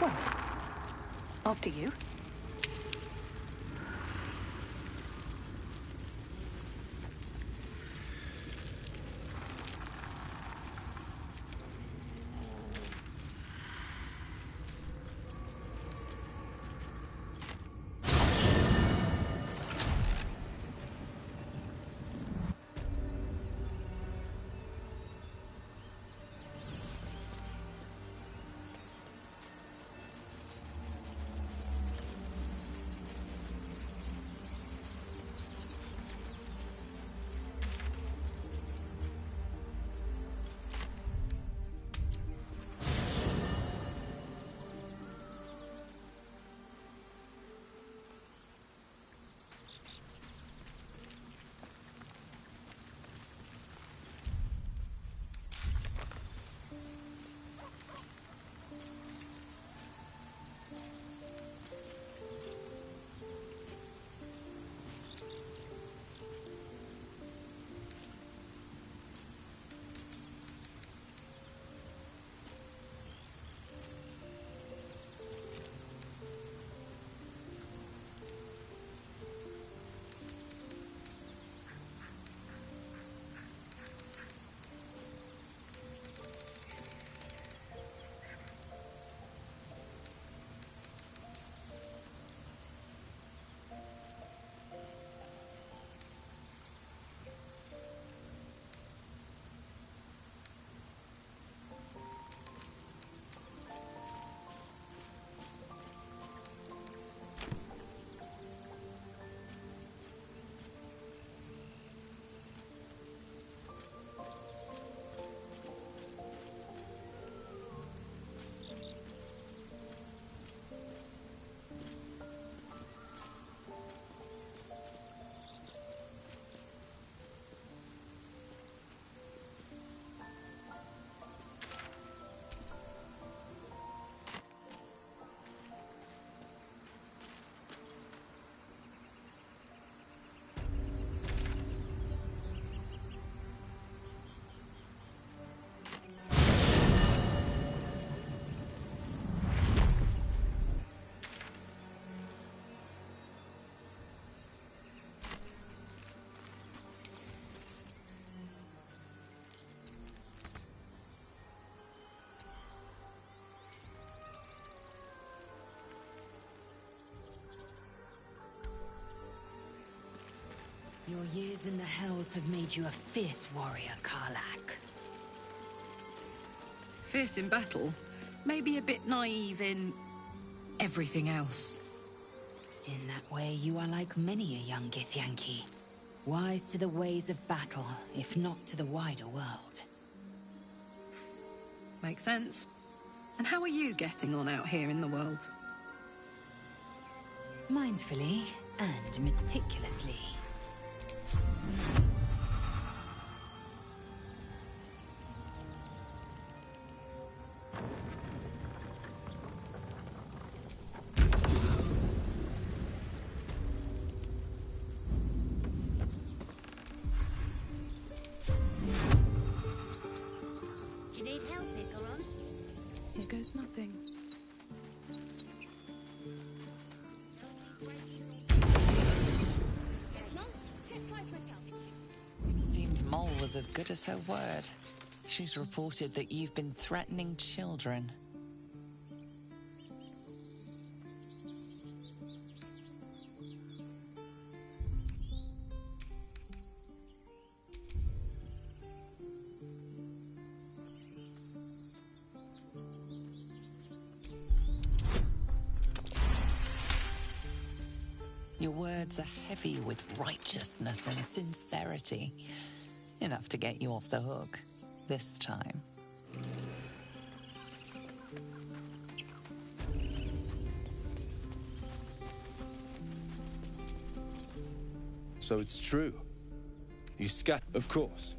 Well, after you. Your years in the Hells have made you a fierce warrior, Karlach. Fierce in battle, maybe a bit naive in everything else. In that way, you are like many a young Githyanki. Wise to the ways of battle, if not to the wider world. Makes sense. And how are you getting on out here in the world? Mindfully and meticulously. Do you need help, Nicolon? Here goes nothing. Seems Mole was as good as her word. She's reported that you've been threatening children. Your words are heavy with righteousness and sincerity. Enough to get you off the hook. This time. So it's true. You scat, of course.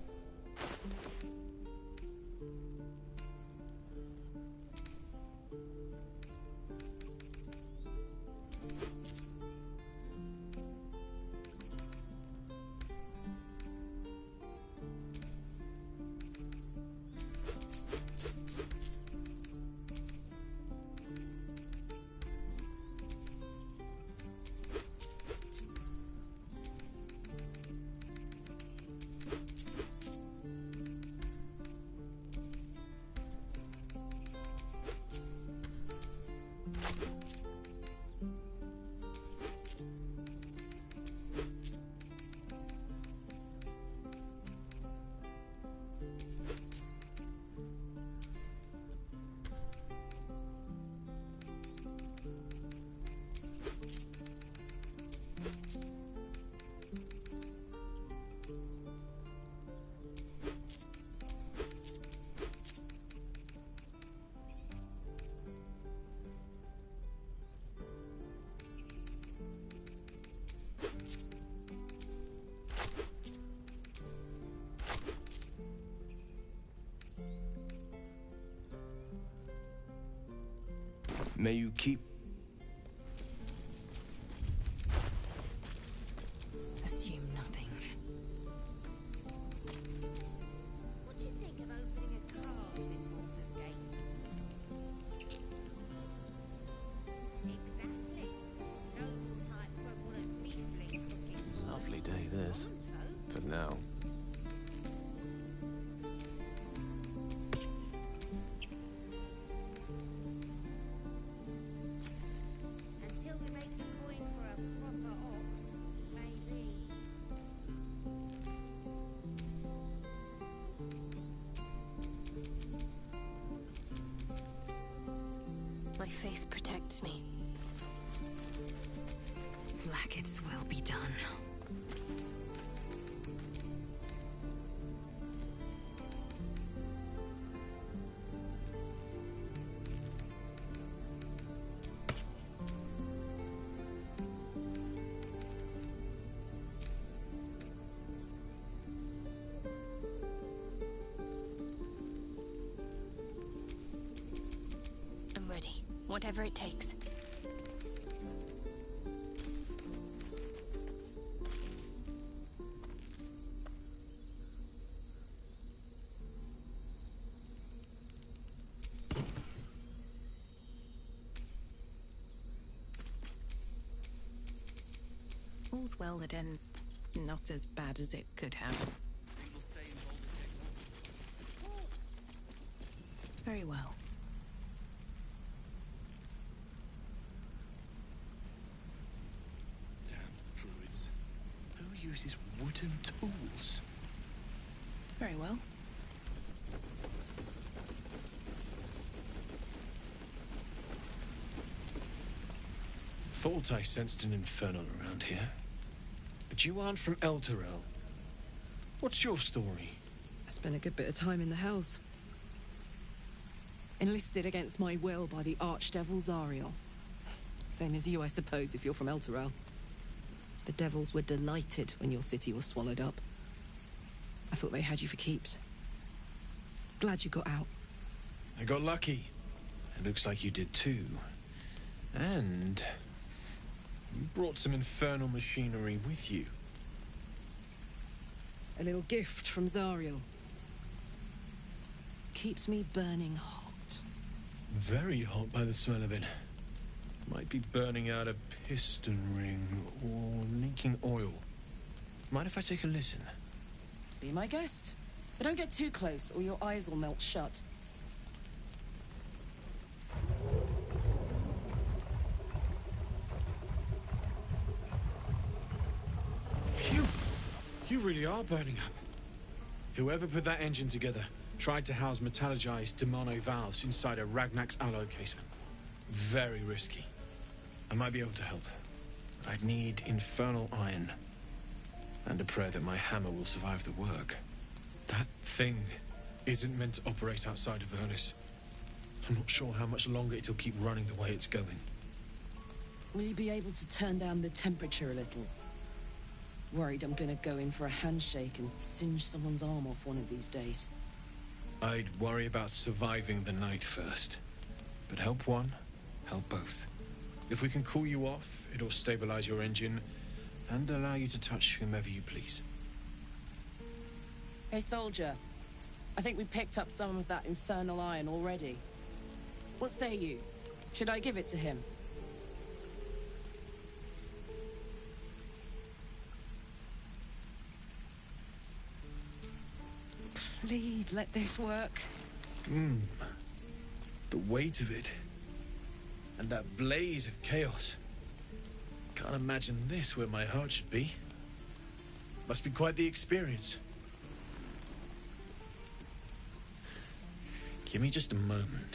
May you keep... Assume nothing. What do you think of opening a cars in Baldur's Gate? Exactly. Noble type for one of tiefling cooking. Lovely day, this. For now. Until we make the coin for a proper ox, maybe. My faith protects me. Blacket's will be done. I'm ready. Whatever it takes. All's well that ends not as bad as it could have. Very well. Damn druids. Who are uses wooden tools. Very well. Thought I sensed an infernal around here. But you aren't from Elturel. What's your story? I spent a good bit of time in the Hells. Enlisted against my will by the Archdevil Zariel. Same as you, I suppose, if you're from Elturel. The Devils were delighted when your city was swallowed up. I thought they had you for keeps. Glad you got out. I got lucky. It looks like you did too. And you brought some infernal machinery with you. A little gift from Zariel. Keeps me burning hot. Very hot by the smell of it. Might be burning out a piston ring or leaking oil. Mind if I take a listen? Be my guest. But don't get too close or your eyes will melt shut. Phew! You really are burning up. Whoever put that engine together tried to house metallurgized Demano valves inside a Ragnak's alloy casement. Very risky. I might be able to help, but I'd need infernal iron. And a prayer that my hammer will survive the work. That thing isn't meant to operate outside of Ernest. I'm not sure how much longer it'll keep running the way it's going. Will you be able to turn down the temperature a little? Worried I'm gonna go in for a handshake and singe someone's arm off one of these days. I'd worry about surviving the night first. But help one, help both. If we can cool you off, it'll stabilize your engine and allow you to touch whomever you please. Hey, soldier. I think we picked up some of that infernal iron already. What say you? Should I give it to him? Please let this work. The weight of it. And that blaze of chaos. Can't imagine this where my heart should be. Must be quite the experience. Give me just a moment.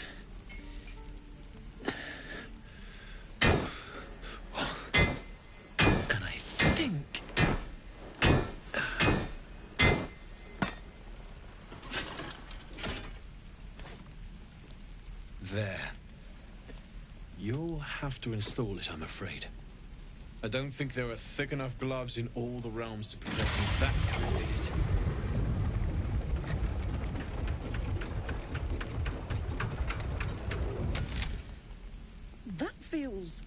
And I think... There. You'll have to install it, I'm afraid. I don't think there are thick enough gloves in all the realms to protect me that kind of idiot. That feels...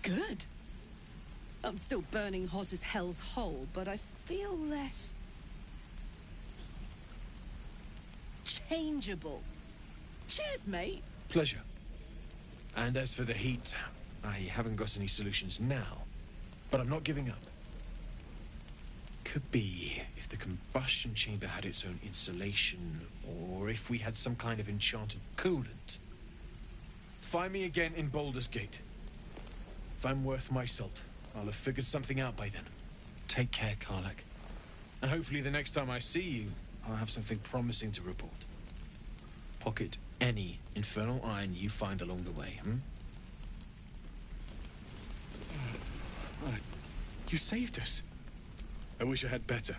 good. I'm still burning hot as hell's hole, but I feel less... changeable. Cheers, mate. Pleasure. And as for the heat, I haven't got any solutions now, but I'm not giving up. Could be if the combustion chamber had its own insulation, or if we had some kind of enchanted coolant. Find me again in Baldur's Gate. If I'm worth my salt, I'll have figured something out by then. Take care, Karlach. And hopefully the next time I see you, I'll have something promising to report. Pocket any infernal iron you find along the way, You saved us. I wish I had better,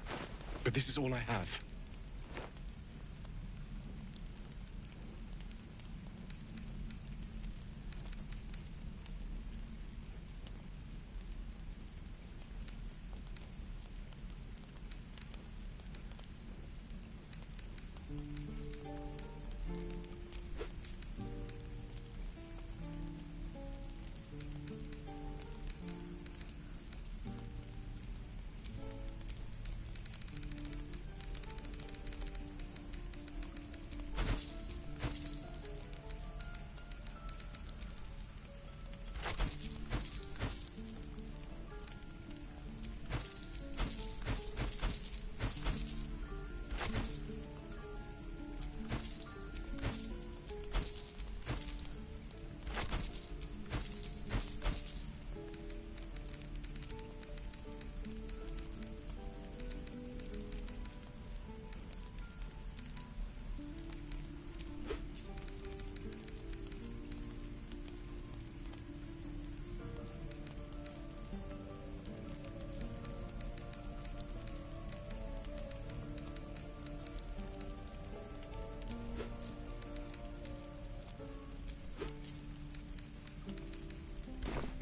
but this is all I have.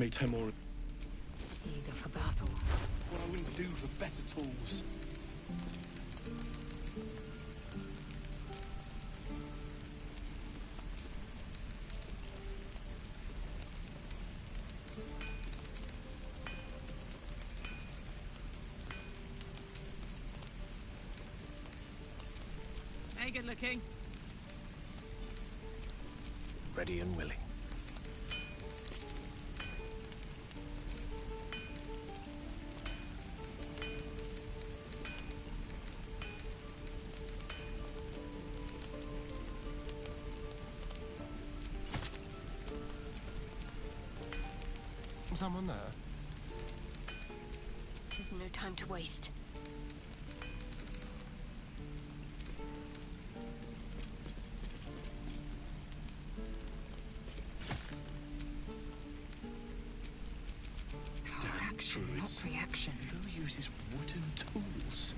Make Temor eager for battle. what I wouldn't do for better tools. Hey, good looking. Ready and willing. Someone there? There's no time to waste. Action, not reaction. Who uses wooden tools?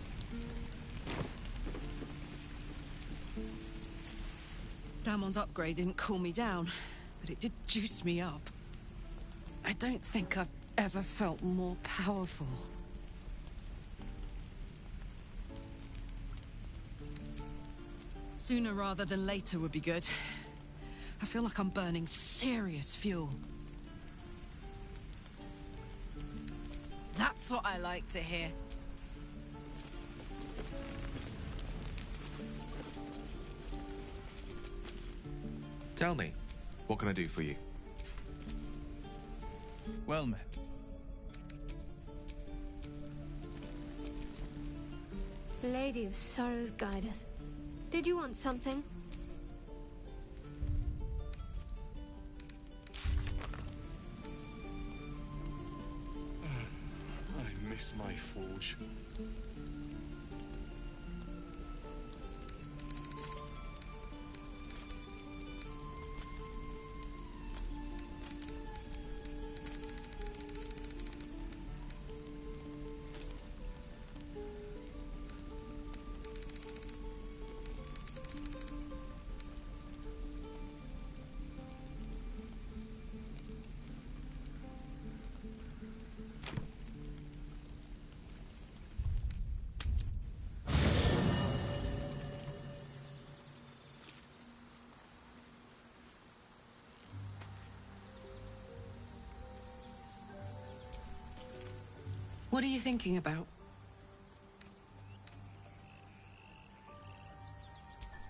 Damon's upgrade didn't cool me down, but it did juice me up. I don't think I've ever felt more powerful. Sooner rather than later would be good. I feel like I'm burning serious fuel. That's what I like to hear. Tell me, what can I do for you? Well met. Lady of Sorrows, guide us. Did you want something? I miss my forge. What are you thinking about?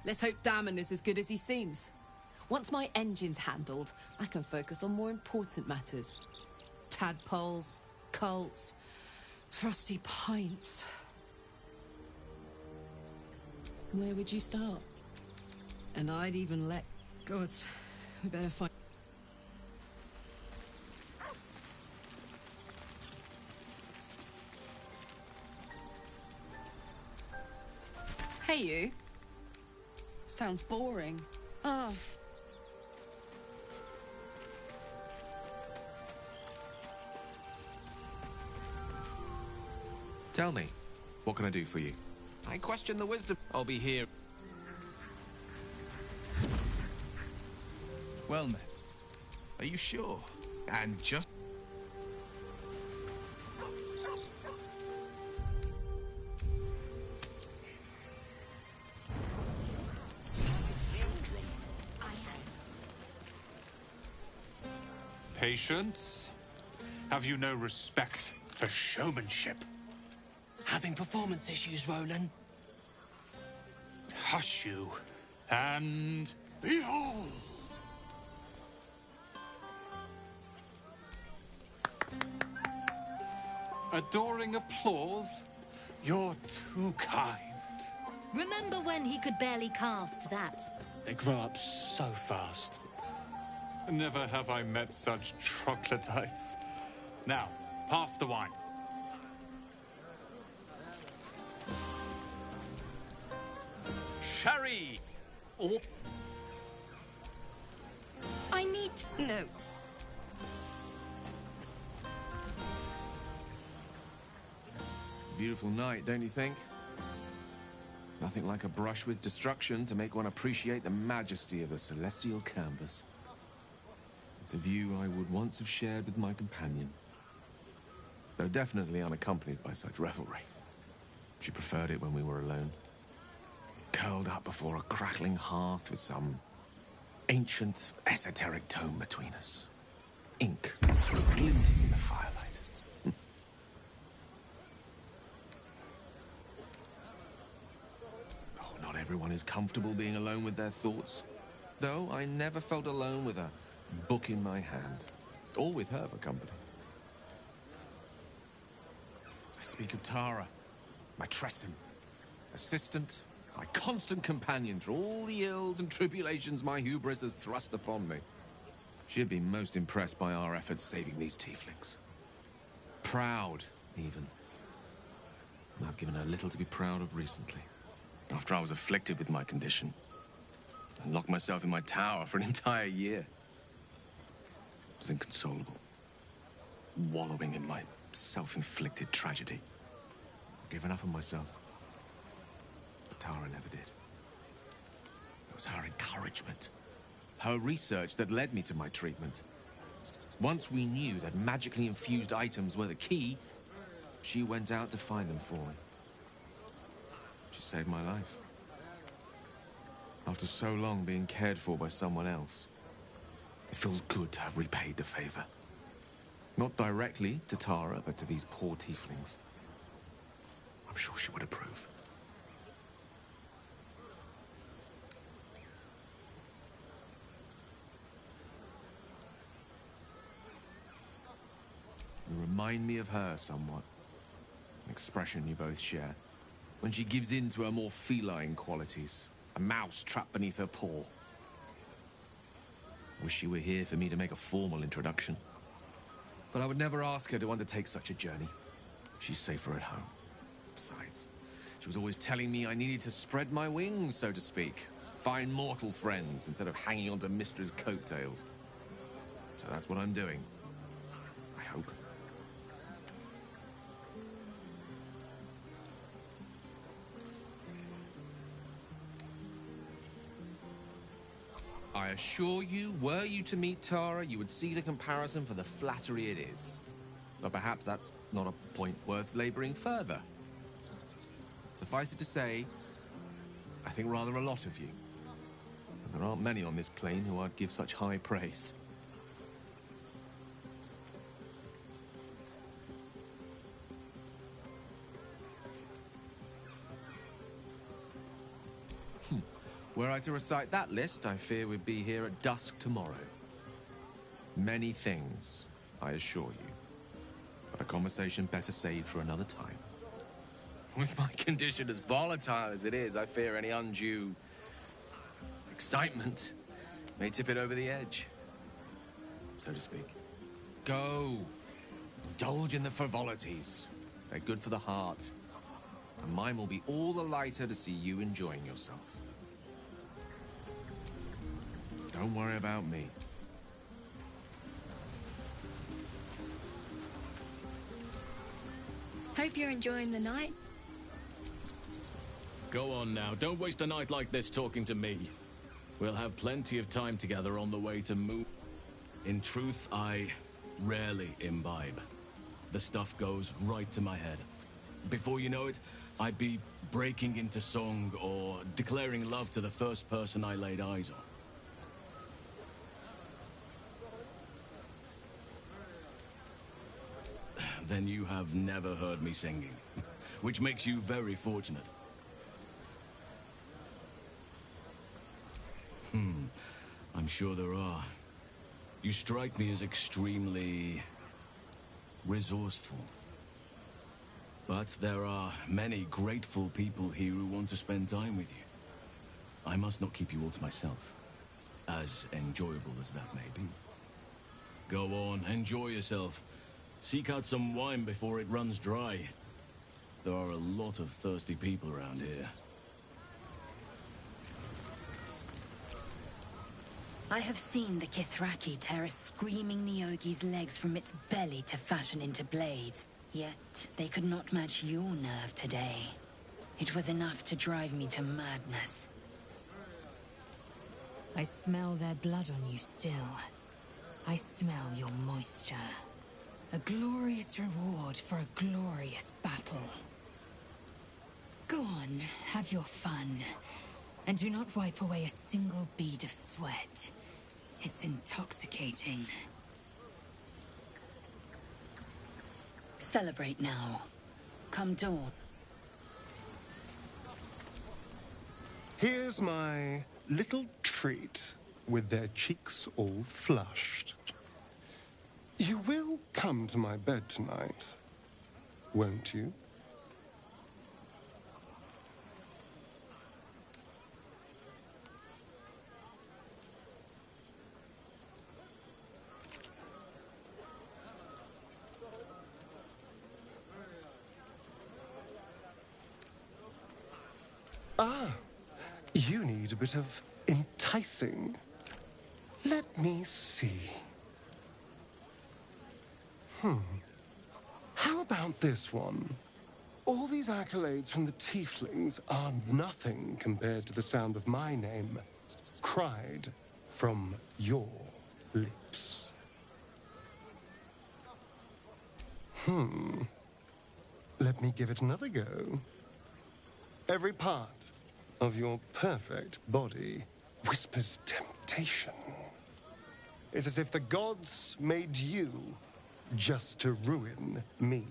Let's hope Damon is as good as he seems. Once my engine's handled, I can focus on more important matters. Tadpoles, cults, frosty pints. Where would you start? And I'd even let... Gods, we better find... Hey, you. Sounds boring. Oh. Tell me, what can I do for you? I question the wisdom. I'll be here. Well met. Are you sure? And just... Patience? Have you no respect for showmanship? Having performance issues, Roland? Hush you, and behold! Adoring applause? You're too kind. Remember when he could barely cast that? They grow up so fast. Never have I met such troglodytes. Now, pass the wine. Sherry! Oh. I need... No. Beautiful night, don't you think? Nothing like a brush with destruction to make one appreciate the majesty of a celestial canvas. It's a view I would once have shared with my companion, though definitely unaccompanied by such revelry. She preferred it when we were alone, curled up before a crackling hearth with some ancient, esoteric tome between us. Ink glinting in the firelight. Oh, not everyone is comfortable being alone with their thoughts, though I never felt alone with a book in my hand, or with her for company. I speak of Tara, my Tressin, assistant, my constant companion through all the ills and tribulations my hubris has thrust upon me. She'd be most impressed by our efforts saving these tieflings. Proud, even. And I've given her little to be proud of recently. After I was afflicted with my condition, and locked myself in my tower for an entire year. I was inconsolable, wallowing in my self-inflicted tragedy. I've given up on myself. But Tara never did. It was her encouragement, her research that led me to my treatment. Once we knew that magically infused items were the key, she went out to find them for me. She saved my life. After so long being cared for by someone else, it feels good to have repaid the favor. Not directly to Tara, but to these poor tieflings. I'm sure she would approve. You remind me of her somewhat. An expression you both share. When she gives in to her more feline qualities. A mouse trapped beneath her paw. Wish she were here for me to make a formal introduction. But I would never ask her to undertake such a journey. She's safer at home. Besides, she was always telling me I needed to spread my wings, so to speak. Find mortal friends instead of hanging onto Mistress' coattails. So that's what I'm doing. I hope. I assure you, were you to meet Tara, you would see the comparison for the flattery it is. But perhaps that's not a point worth laboring further. Suffice it to say, I think rather a lot of you. And there aren't many on this plane who I'd give such high praise. Were I to recite that list, I fear we'd be here at dusk tomorrow. Many things, I assure you. But a conversation better saved for another time. With my condition as volatile as it is, I fear any undue excitement may tip it over the edge, so to speak. Go. Indulge in the frivolities. They're good for the heart. And mine will be all the lighter to see you enjoying yourself. Don't worry about me. Hope you're enjoying the night. Go on now. Don't waste a night like this talking to me. We'll have plenty of time together on the way to Moon. In truth, I rarely imbibe. The stuff goes right to my head. Before you know it, I'd be breaking into song or declaring love to the first person I laid eyes on. Then you have never heard me singing, which makes you very fortunate. I'm sure there are. You strike me as extremely resourceful. But there are many grateful people here who want to spend time with you. I must not keep you all to myself, as enjoyable as that may be. Go on, enjoy yourself. Seek out some wine before it runs dry. There are a lot of thirsty people around here. I have seen the Kithraki tear a screaming Neogi's legs from its belly to fashion into blades. Yet they could not match your nerve today. It was enough to drive me to madness. I smell their blood on you still. I smell your moisture. A glorious reward for a glorious battle. Go on, have your fun. And do not wipe away a single bead of sweat. It's intoxicating. Celebrate now. Come dawn. Here's my little treat with their cheeks all flushed. You will come to my bed tonight, won't you? Ah, you need a bit of enticing. Let me see. How about this one? All these accolades from the tieflings are nothing compared to the sound of my name, cried from your lips. Let me give it another go. Every part of your perfect body whispers temptation. It's as if the gods made you just to ruin me.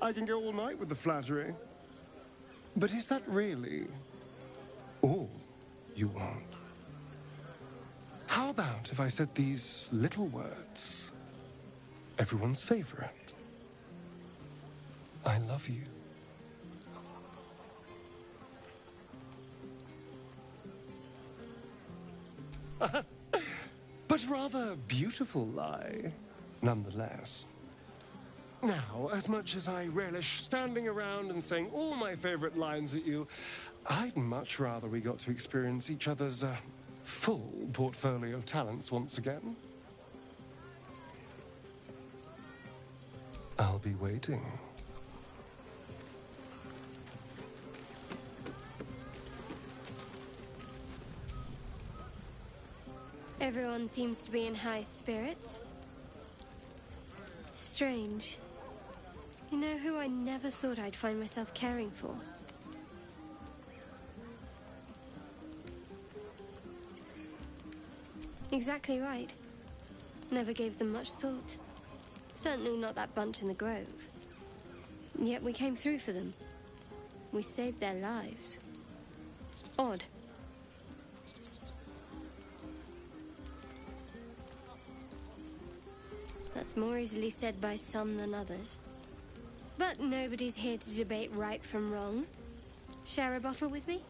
I can go all night with the flattery. But is that really all you want? How about if I said these little words? Everyone's favorite. I love you. But rather beautiful lie, nonetheless. Now, as much as I relish standing around and saying all my favorite lines at you, I'd much rather we got to experience each other's full portfolio of talents once again. I'll be waiting. Everyone seems to be in high spirits. Strange. You know who I never thought I'd find myself caring for? Exactly right. Never gave them much thought. Certainly not that bunch in the grove. Yet we came through for them. We saved their lives. Odd. That's more easily said by some than others. But nobody's here to debate right from wrong. Share a bottle with me?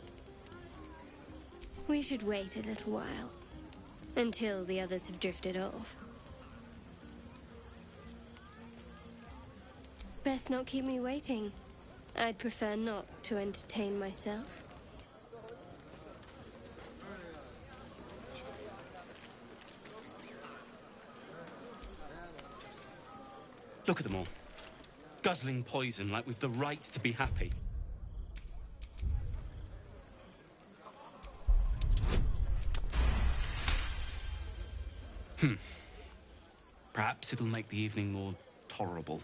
We should wait a little while. Until the others have drifted off. Best not keep me waiting. I'd prefer not to entertain myself. Look at them all. Guzzling poison like we've the right to be happy. Perhaps it'll make the evening more tolerable.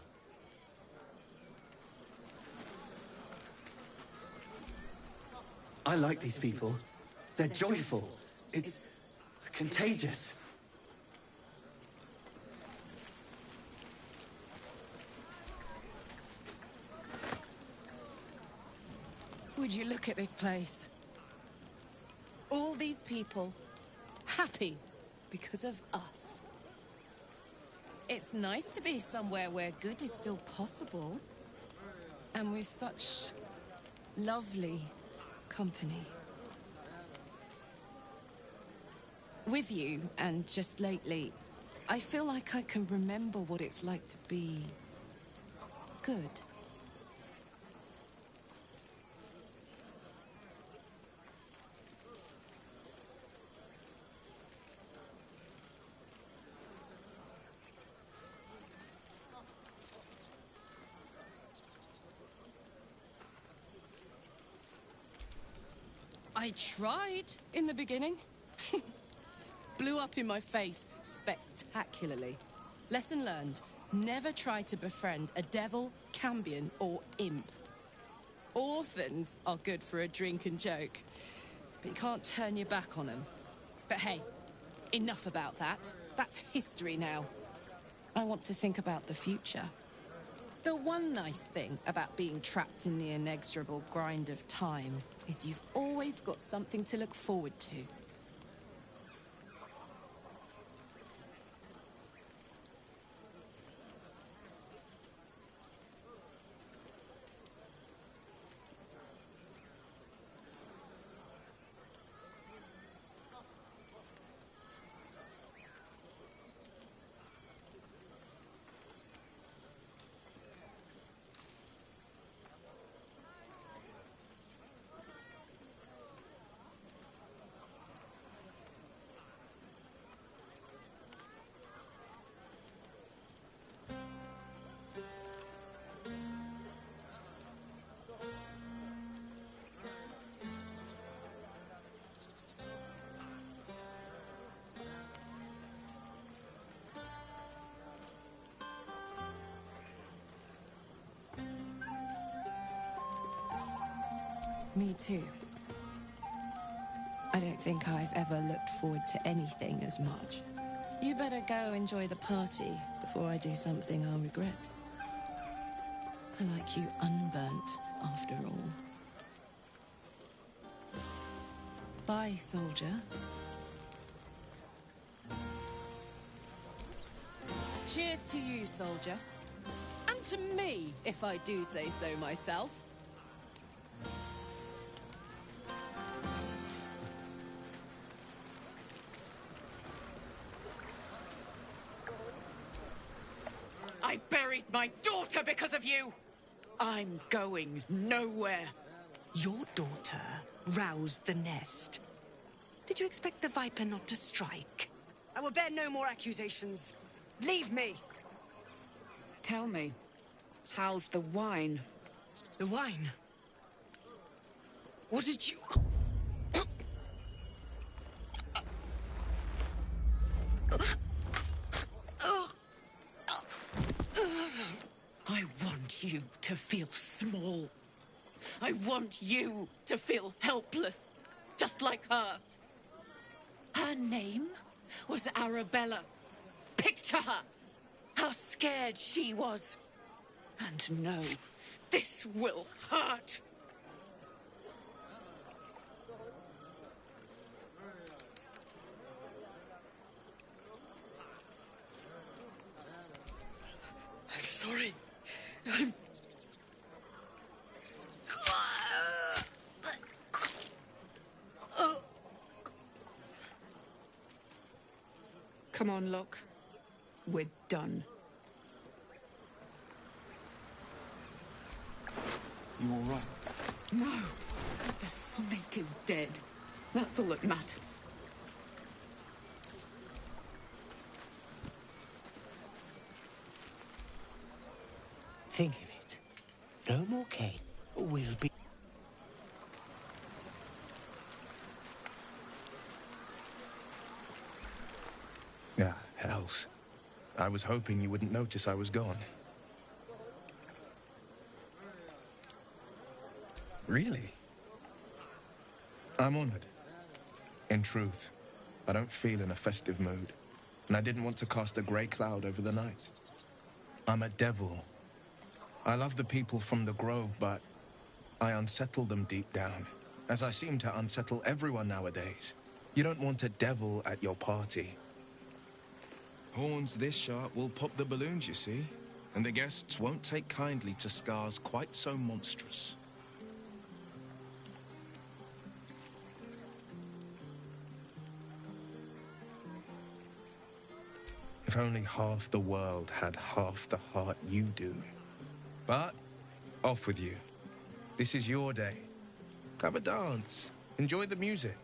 I like these people. They're joyful. It's contagious. Would you look at this place? All these people happy because of us. It's nice to be somewhere where good is still possible. And with such lovely company. With you, and just lately, I feel like I can remember what it's like to be good. I tried in the beginning. Blew up in my face spectacularly. Lesson learned. Never try to befriend a devil, cambion, or imp. Orphans are good for a drink and joke, but you can't turn your back on them. But hey, enough about that. That's history now. I want to think about the future. The one nice thing about being trapped in the inexorable grind of time is you've always got something to look forward to. Me too. I don't think I've ever looked forward to anything as much. You better go enjoy the party before I do something I'll regret. I like you unburnt, after all. Bye, soldier. Cheers to you, soldier. And to me, if I do say so myself. I buried my daughter because of you! I'm going nowhere. Your daughter roused the nest. Did you expect the Viper not to strike? I will bear no more accusations. Leave me! Tell me, how's the wine? The wine? What did you... I want you to feel small. I want you to feel helpless, just like her. Her name was Arabella. Picture her, how scared she was. And no, this will hurt. I'm sorry. Come on, Locke. We're done. You all right? No, the snake is dead. That's all that matters. Think of it. No more Kate. We'll be... Ah, hells. I was hoping you wouldn't notice I was gone. Really? I'm honored. In truth, I don't feel in a festive mood, and I didn't want to cast a grey cloud over the night. I'm a devil. I love the people from the Grove, but I unsettle them deep down, as I seem to unsettle everyone nowadays. You don't want a devil at your party. Horns this sharp will pop the balloons, you see, and the guests won't take kindly to scars quite so monstrous. If only half the world had half the heart you do. But, off with you. This is your day. Have a dance. Enjoy the music.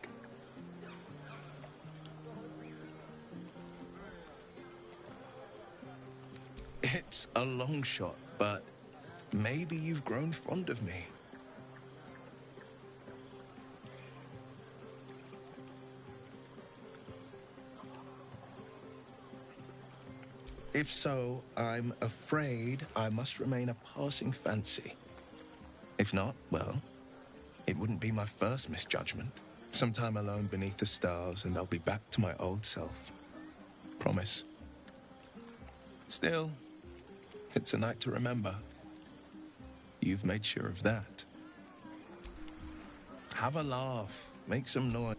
It's a long shot, but maybe you've grown fond of me. If so, I'm afraid I must remain a passing fancy. If not, well, it wouldn't be my first misjudgment. Some time alone beneath the stars, and I'll be back to my old self. Promise. Still, it's a night to remember. You've made sure of that. Have a laugh. Make some noise.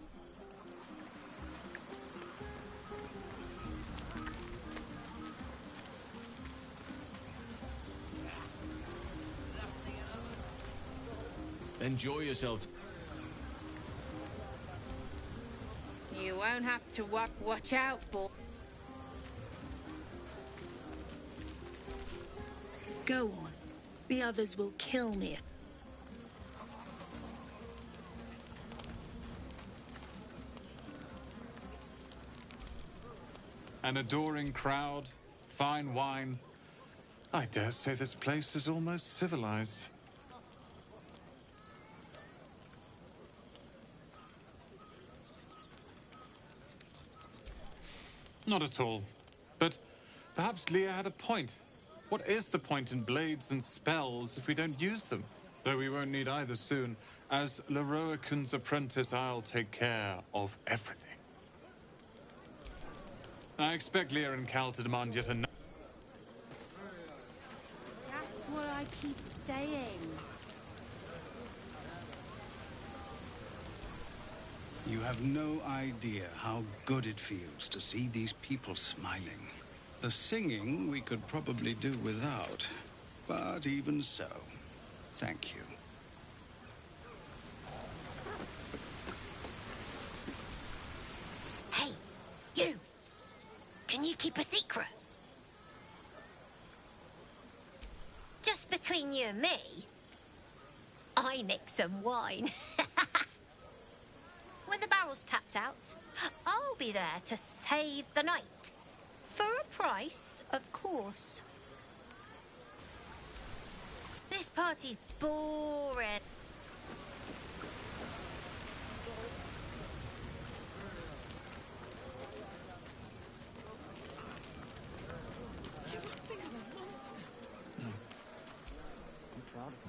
Enjoy yourselves. You won't have to watch out, boy. Go on. The others will kill me. An adoring crowd, fine wine. I dare say this place is almost civilized. Not at all. But perhaps Leah had a point. What is the point in blades and spells if we don't use them? Though we won't need either soon. As Leroican's apprentice, I'll take care of everything. I expect Leah and Cal to demand yet another. That's what I keep saying. You have no idea how good it feels to see these people smiling. The singing we could probably do without, but even so, thank you. Hey, you! Can you keep a secret? Just between you and me, I mix some wine. When the barrel's tapped out, I'll be there to save the night. For a price, of course. This party's boring.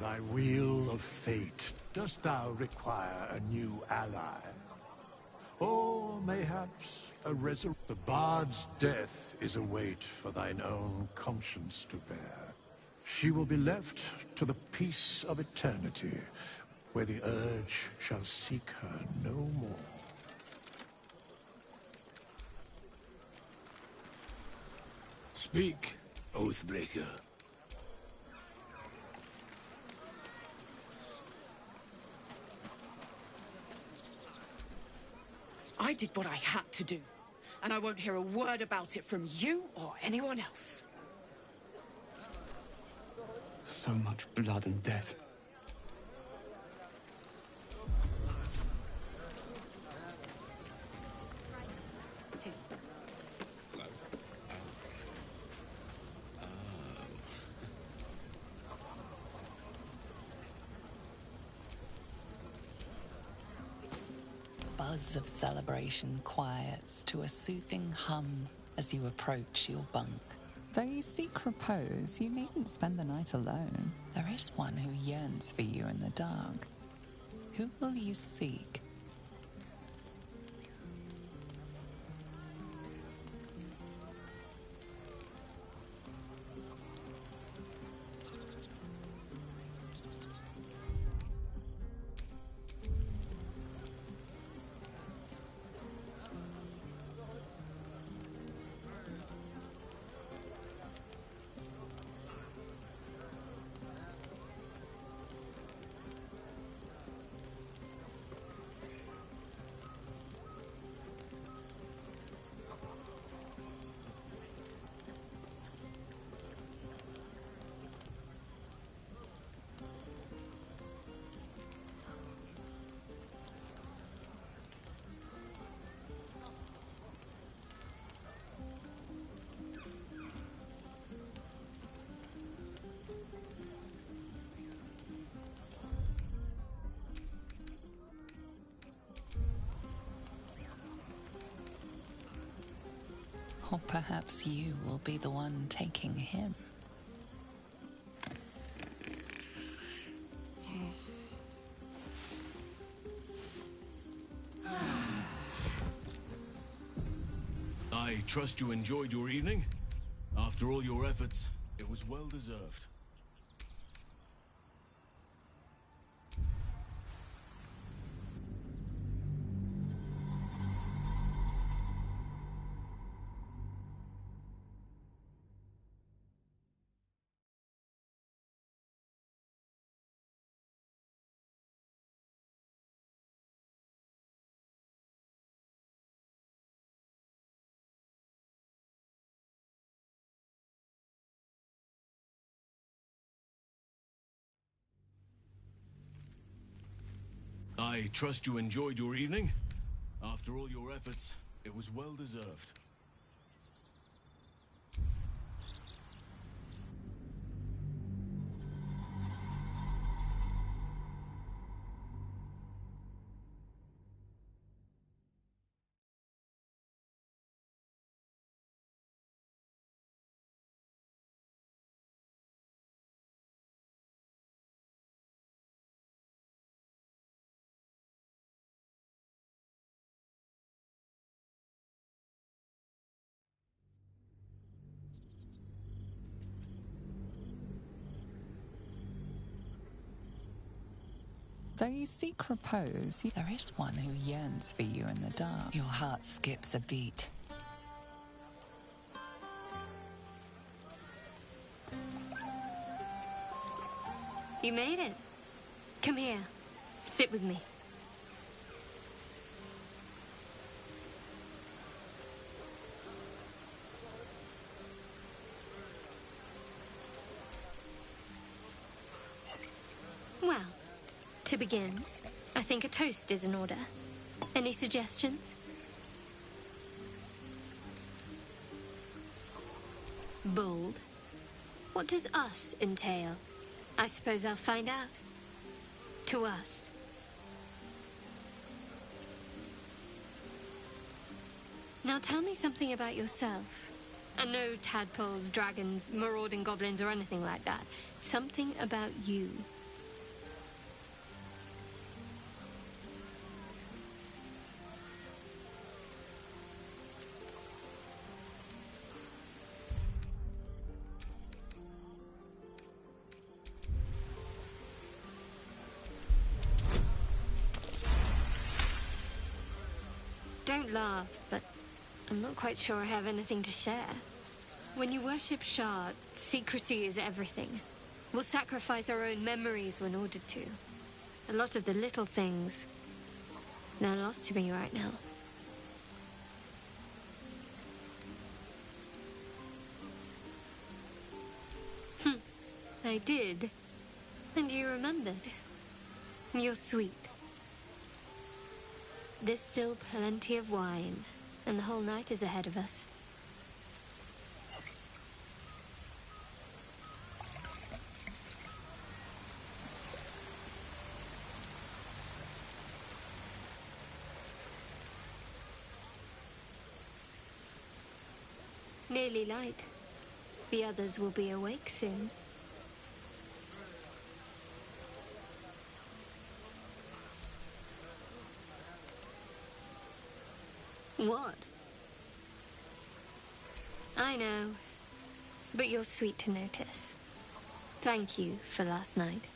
Thy wheel of fate, dost thou require a new ally? Or mayhaps a resurrection? The bard's death is a weight for thine own conscience to bear. She will be left to the peace of eternity, where the urge shall seek her no more. Speak, Oathbreaker. I did what I had to do, and I won't hear a word about it from you or anyone else. So much blood and death. Buzz of celebration quiets to a soothing hum as you approach your bunk. Though you seek repose, you needn't spend the night alone. There is one who yearns for you in the dark. Who will you seek? Or perhaps you will be the one taking him. I trust you enjoyed your evening. After all your efforts, it was well deserved. I trust you enjoyed your evening. After all your efforts, it was well deserved. Though you seek repose, There is one who yearns for you in the dark. Your heart skips a beat. You made it. Come here. Sit with me. Well, to begin, I think a toast is in order. Any suggestions? Bold. What does us entail? I suppose I'll find out. To us. Now tell me something about yourself. And no tadpoles, dragons, marauding goblins, or anything like that. Something about you. Don't laugh, but I'm not quite sure I have anything to share. When you worship Shard, secrecy is everything. We'll sacrifice our own memories when ordered to. A lot of the little things, they're lost to me right now. I did. And you remembered. You're sweet. There's still plenty of wine, and the whole night is ahead of us. Nearly light. The others will be awake soon. What? I know, but you're sweet to notice. Thank you for last night.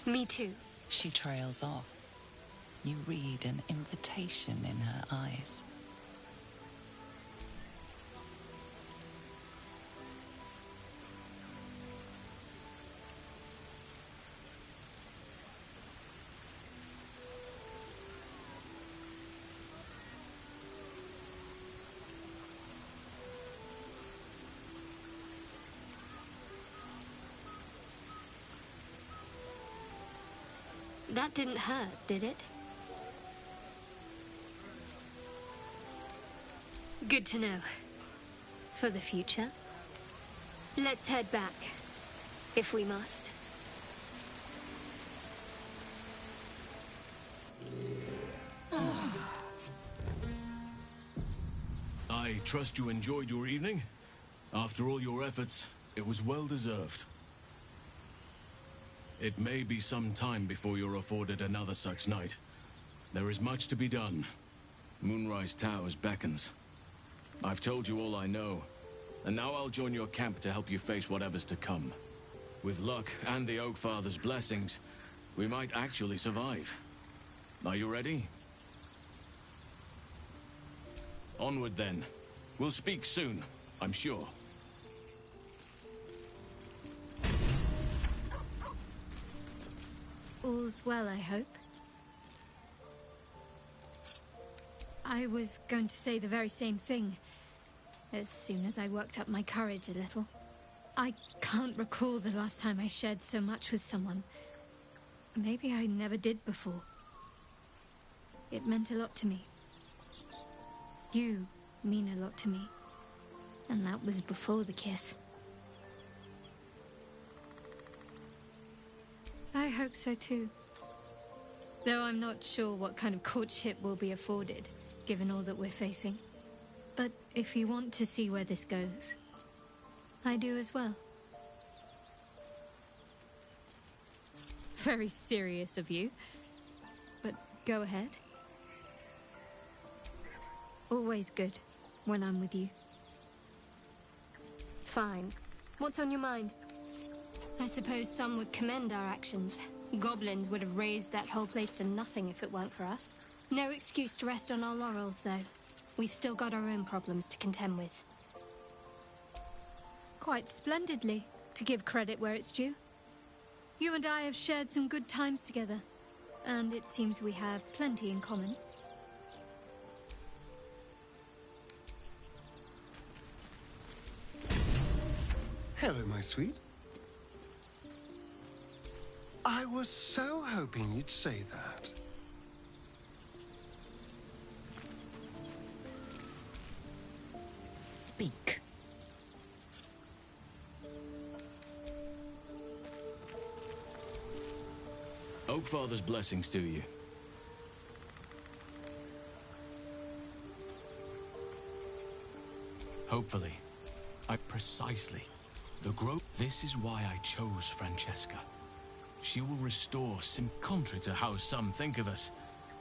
Me too. She trails off. You read an invitation in her eyes. That didn't hurt, did it? Good to know. For the future. Let's head back, if we must. I trust you enjoyed your evening. After all your efforts, it was well deserved. It may be some time before you're afforded another such night. There is much to be done. Moonrise Towers beckons. I've told you all I know, and now I'll join your camp to help you face whatever's to come. With luck and the Oak Father's blessings, we might actually survive. Are you ready? Onward then. We'll speak soon, I'm sure. All's well, I hope. I was going to say the very same thing, as soon as I worked up my courage a little. I can't recall the last time I shared so much with someone. Maybe I never did before. It meant a lot to me. You mean a lot to me. And that was before the kiss. I hope so too. Though I'm not sure what kind of courtship will be afforded, given all that we're facing. But if you want to see where this goes, I do as well. Very serious of you, but go ahead. Always good when I'm with you. Fine. What's on your mind? I suppose some would commend our actions. Goblins would have razed that whole place to nothing if it weren't for us. No excuse to rest on our laurels, though. We've still got our own problems to contend with. Quite splendidly, to give credit where it's due. You and I have shared some good times together, and it seems we have plenty in common. Hello, my sweet. I was so hoping you'd say that. Speak. Oakfather's blessings to you. Hopefully. Precisely. The growth. This is why I chose Francesca. She will restore contrary to how some think of us.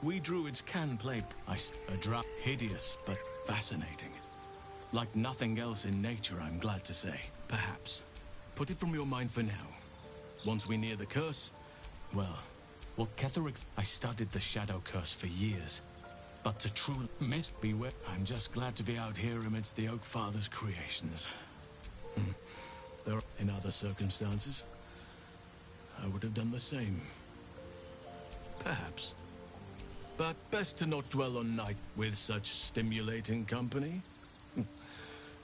We druids can play a drought. Hideous, but fascinating. Like nothing else in nature, I'm glad to say. Perhaps. Put it from your mind for now. Once we near the curse, well, Ketherick, I studied the Shadow Curse for years. But to truly beware, I'm just glad to be out here amidst the Oak Father's creations. In other circumstances, I would have done the same. Perhaps. But best to not dwell on night with such stimulating company.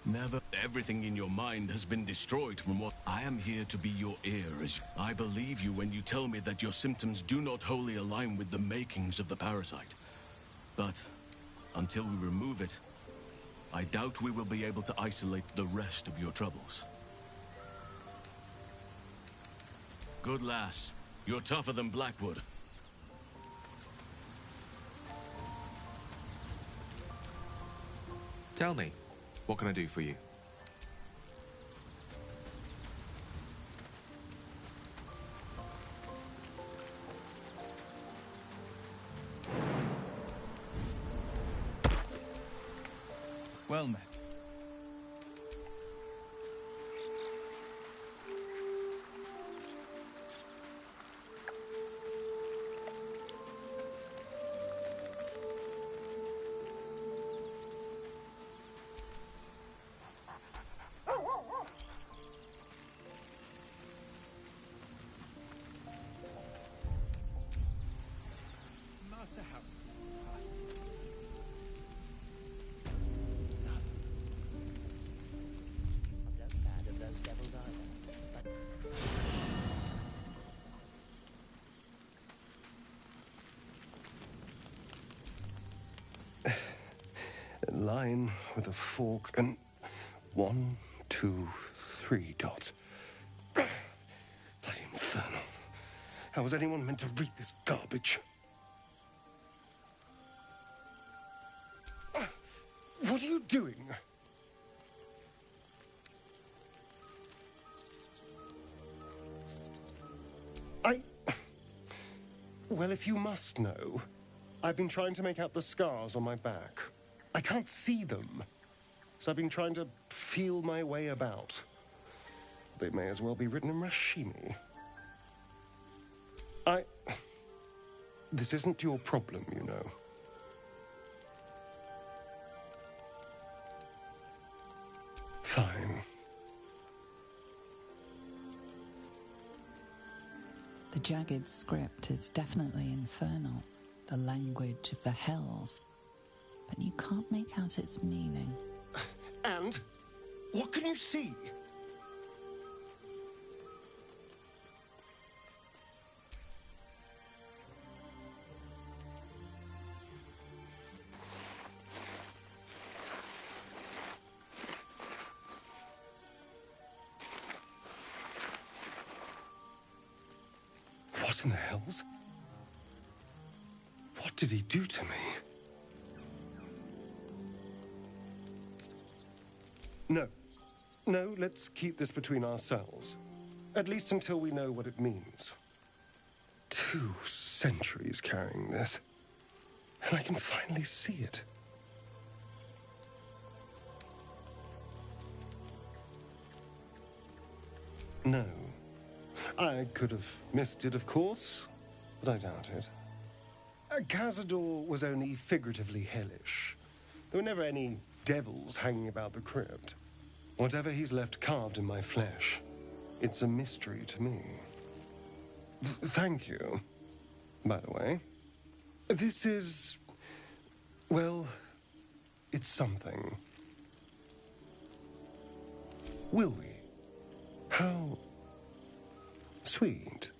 Never. Everything in your mind has been destroyed from what I am here to be your ear. As I believe you when you tell me that your symptoms do not wholly align with the makings of the parasite. But until we remove it, I doubt we will be able to isolate the rest of your troubles. Good lass. You're tougher than Blackwood. Tell me, what can I do for you? Well met. Master House is past. I'm no fan of those devils either. A line with a fork and 1, 2, 3 dots. Bloody infernal. How was anyone meant to read this garbage? What are you doing? Well, if you must know, I've been trying to make out the scars on my back. I can't see them, so I've been trying to feel my way about. They may as well be written in Rashimi. This isn't your problem, you know. Fine. The jagged script is definitely infernal, the language of the hells, but you can't make out its meaning. And? What can you see? What in the hells? What did he do to me? No. No, let's keep this between ourselves. At least until we know what it means. 2 centuries carrying this. And I can finally see it. No. I could have missed it, of course, but I doubt it. Cazador was only figuratively hellish. There were never any devils hanging about the crypt. Whatever he's left carved in my flesh, it's a mystery to me. Thank you, by the way. This is... well, it's something. Will we? How... sweet.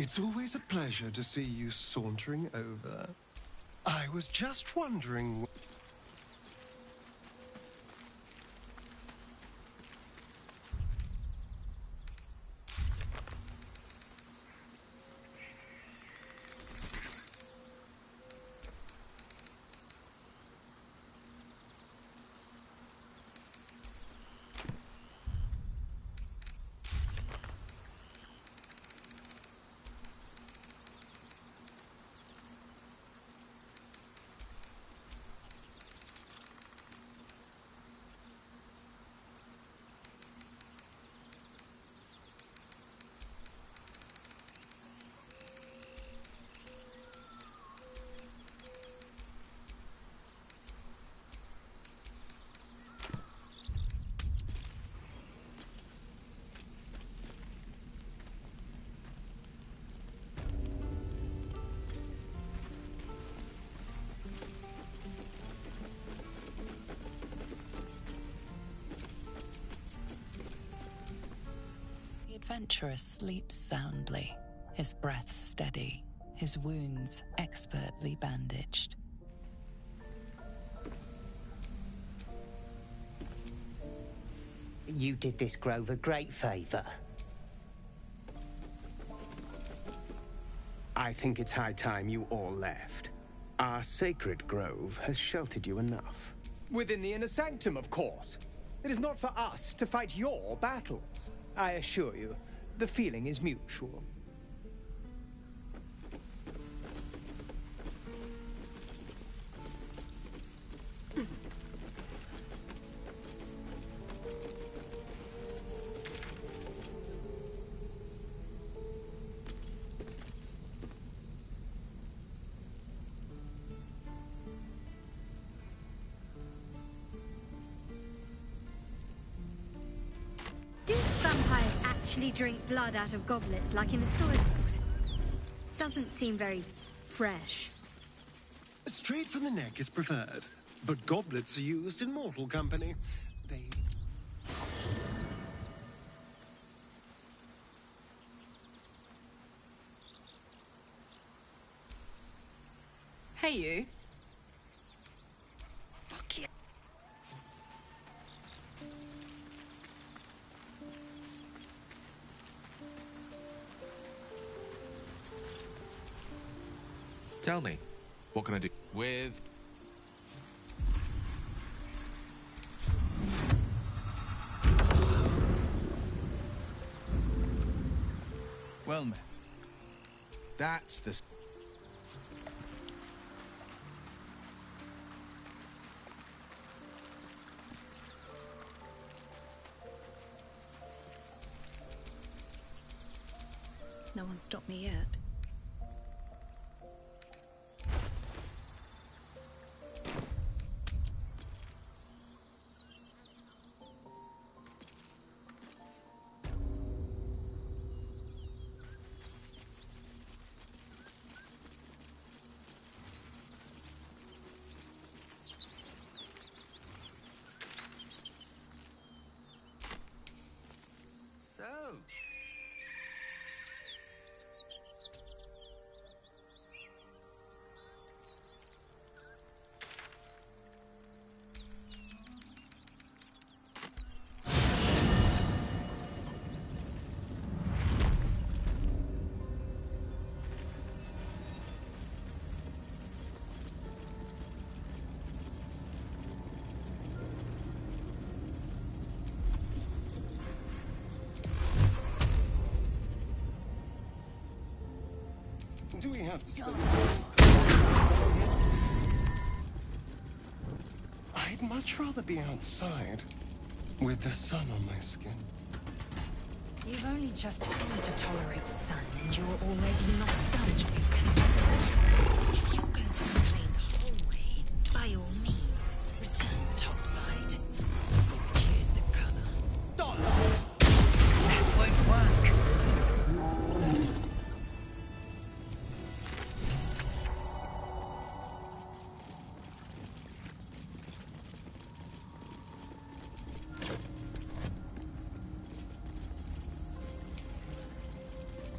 It's always a pleasure to see you sauntering over. I was just wondering... The adventurer sleeps soundly, his breath steady, his wounds expertly bandaged. You did this grove a great favor. I think it's high time you all left. Our sacred grove has sheltered you enough. Within the inner sanctum, of course. It is not for us to fight your battles. I assure you, the feeling is mutual. actually drink blood out of goblets like in the storybooks. Doesn't seem very fresh. Straight from the neck is preferred, but goblets are used in mortal company. They... Hey, you. Fuck you. Tell me, what can I do? With... Well met. That's the... No one stopped me yet. So... Do we have to spend... I'd much rather be outside, with the sun on my skin. You've only just come to tolerate sun, and you're already nostalgic. If you're going to complain the whole way, by all means, return topside. Choose the color. That won't work.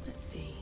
Let's see.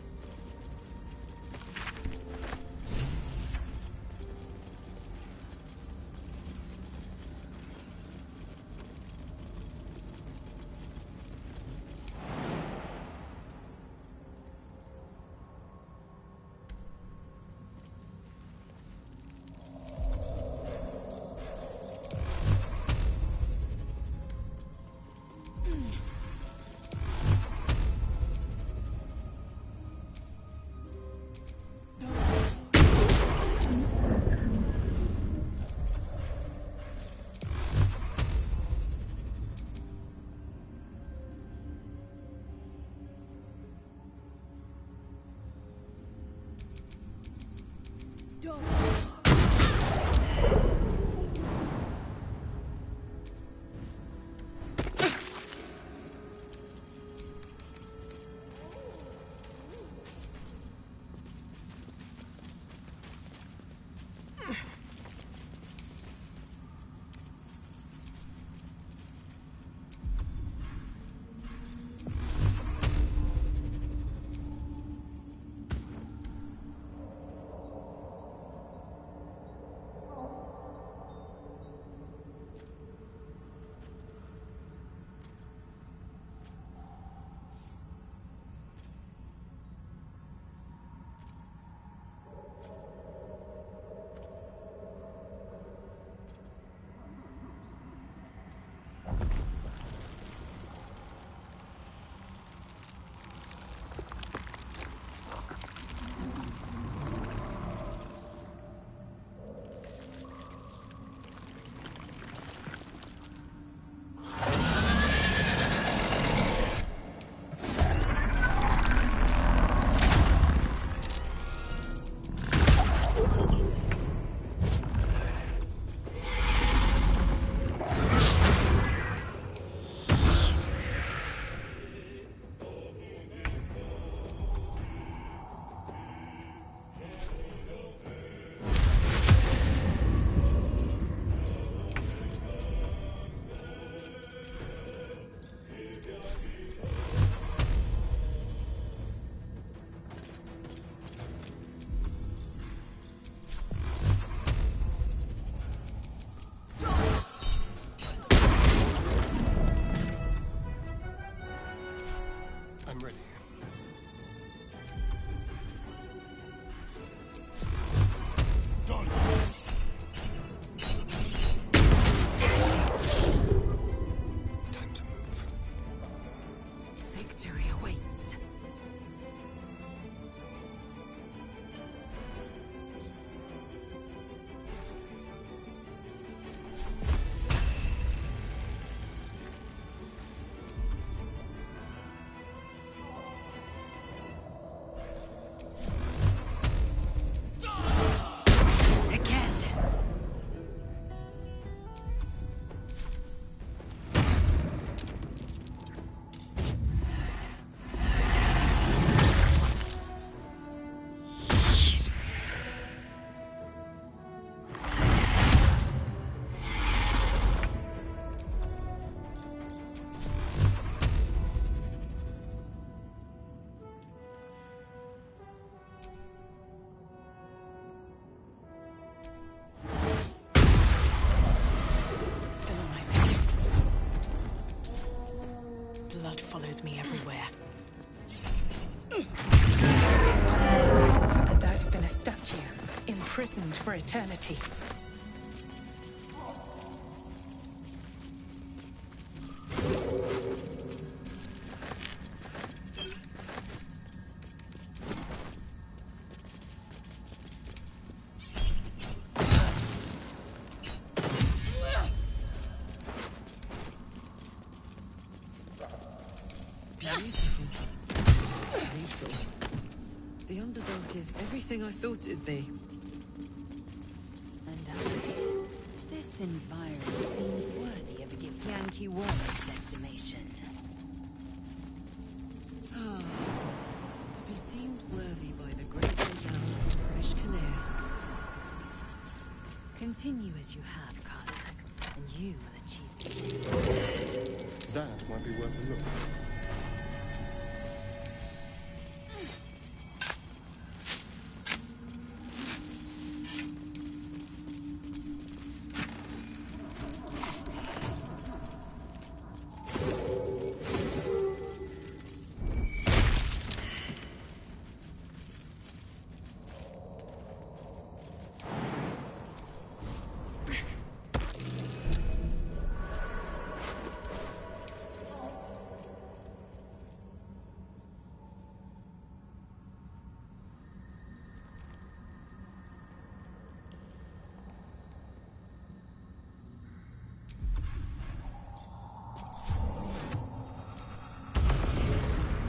I'm ready. Done. Time to move. Victory awaits. Again. Still on my feet. Blood follows me everywhere. And I'd have been a statue, imprisoned for eternity. Beautiful. Lethal. The Underdark is everything I thought it'd be. And this environment seems worthy of a Githyanki warrior's estimation. Ah, to be deemed worthy by the great Rizal of Ishkalir. Continue as you have, Karlak, and you will achieve the That might be worth a look.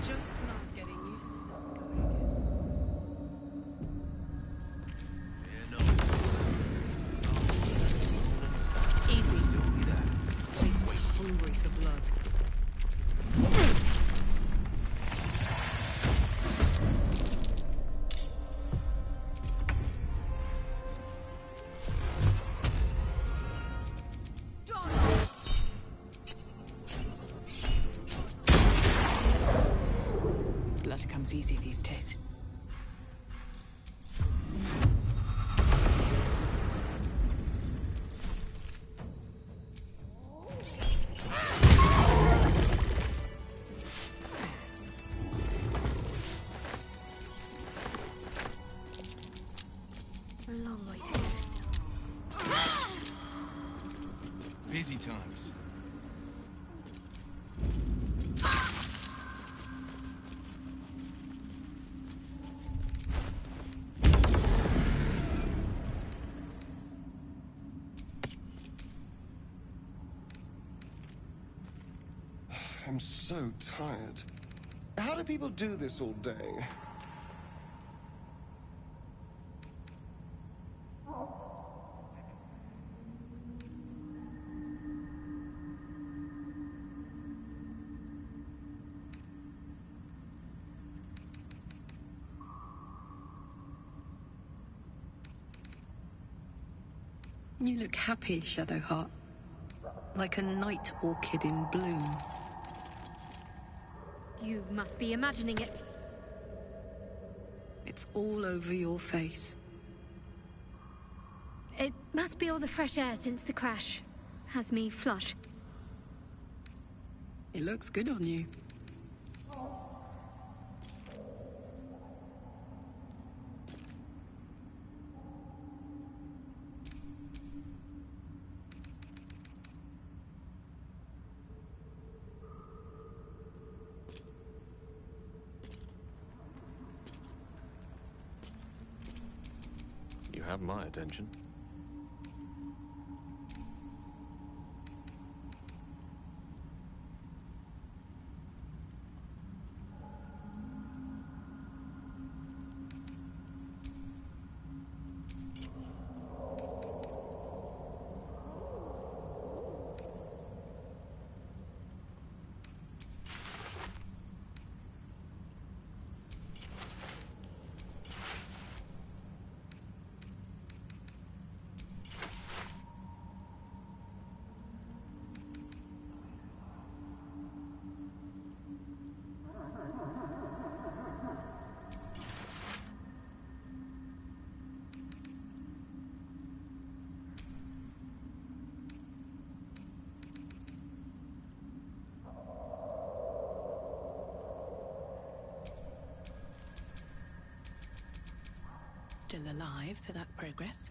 Just when I was getting used to the sky again. Easy. This place is hungry for blood. Blood comes easy these days. A long way to go still. Busy times. I'm so tired. How do people do this all day? You look happy, Shadowheart. Like a night orchid in bloom. You must be imagining it. It's all over your face. It must be all the fresh air since the crash. Has me flush. It looks good on you. have my attention. Still alive, so that's progress.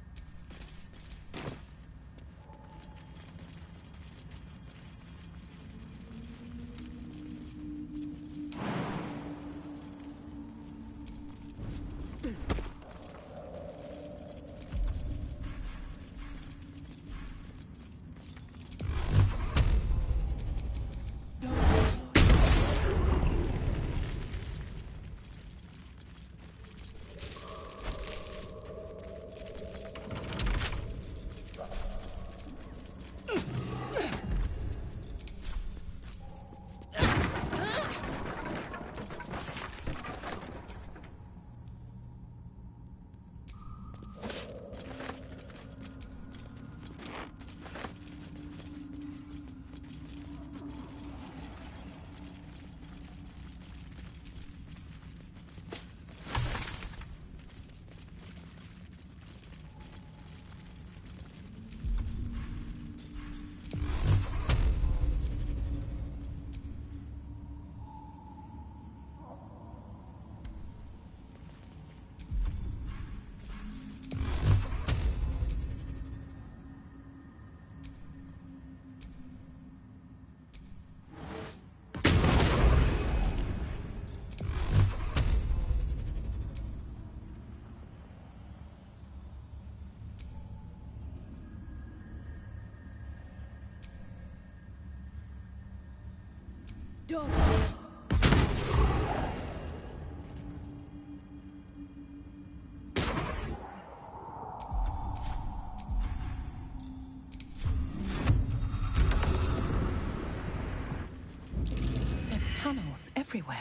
There's tunnels everywhere.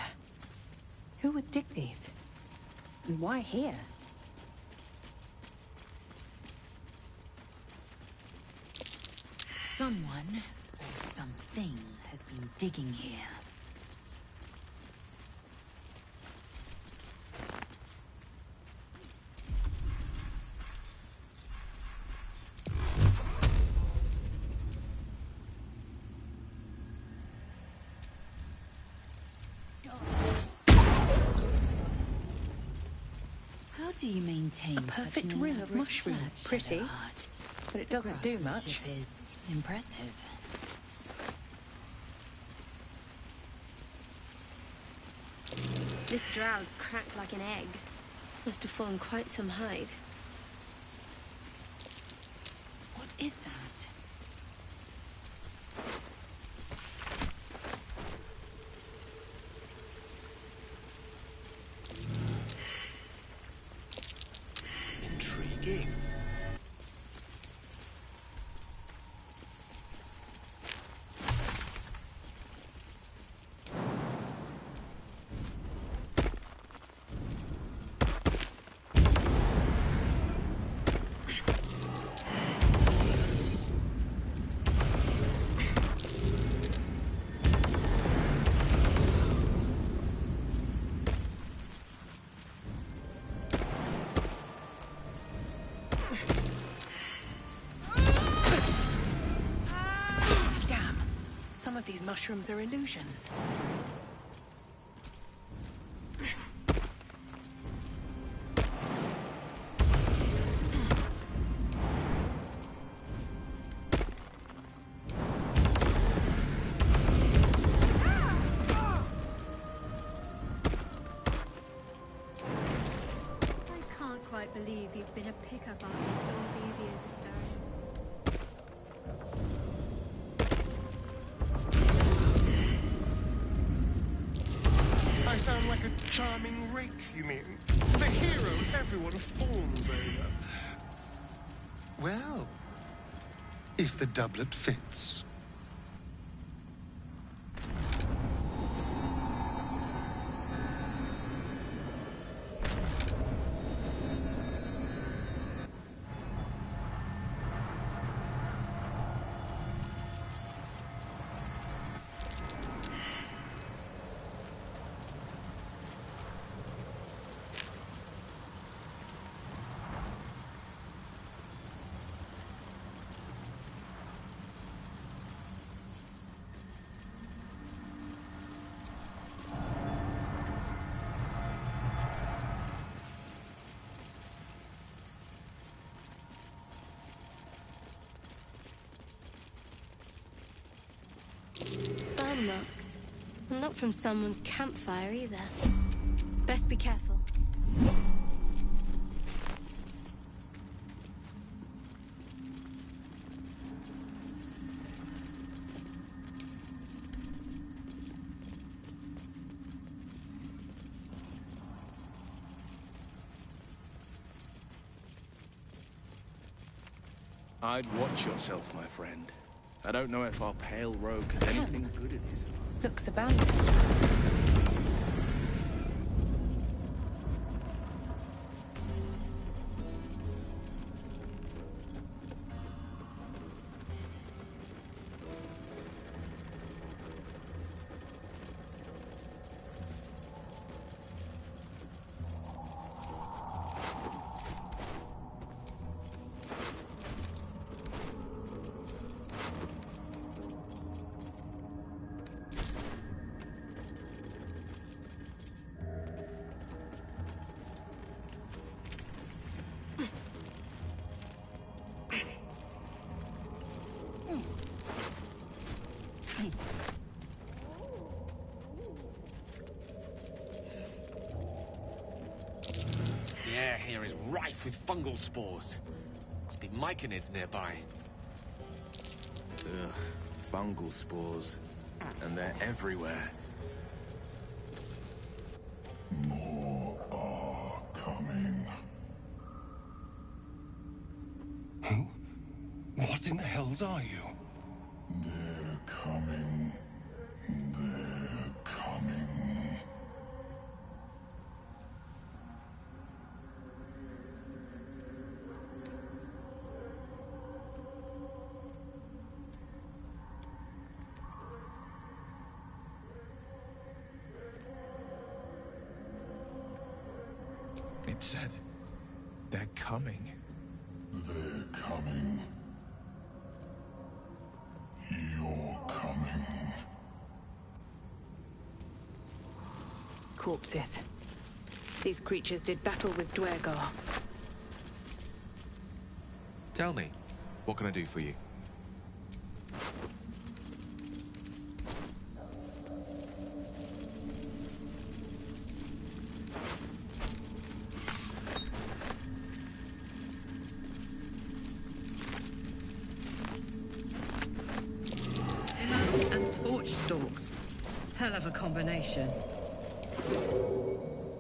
Who would dig these? And why here? Someone or something has been digging here. How do you maintain A perfect ring of mushrooms. Pretty, but it doesn't do much. Is impressive. This drow's cracked like an egg. Must have fallen quite some height. What is that? Intriguing. These mushrooms are illusions. quite believe you've been a pickup artist all these years of stirring. I sound like a charming rake, you mean? The hero everyone fawns over. Well, if the doublet fits. Burn marks. And not from someone's campfire either. Best be careful. I'd watch yourself, my friend. I don't know if our pale rogue has anything good in his heart. Looks abandoned. The air here is rife with fungal spores. Must be myconids nearby. Ugh, fungal spores. And they're everywhere. More are coming. Who? What in the hells are you? They're coming. They're coming. It said, they're coming. They're coming. You're coming. Corpses. These creatures did battle with Dwergar. Tell me, what can I do for you? Timmers and torch stalks. Hell of a combination.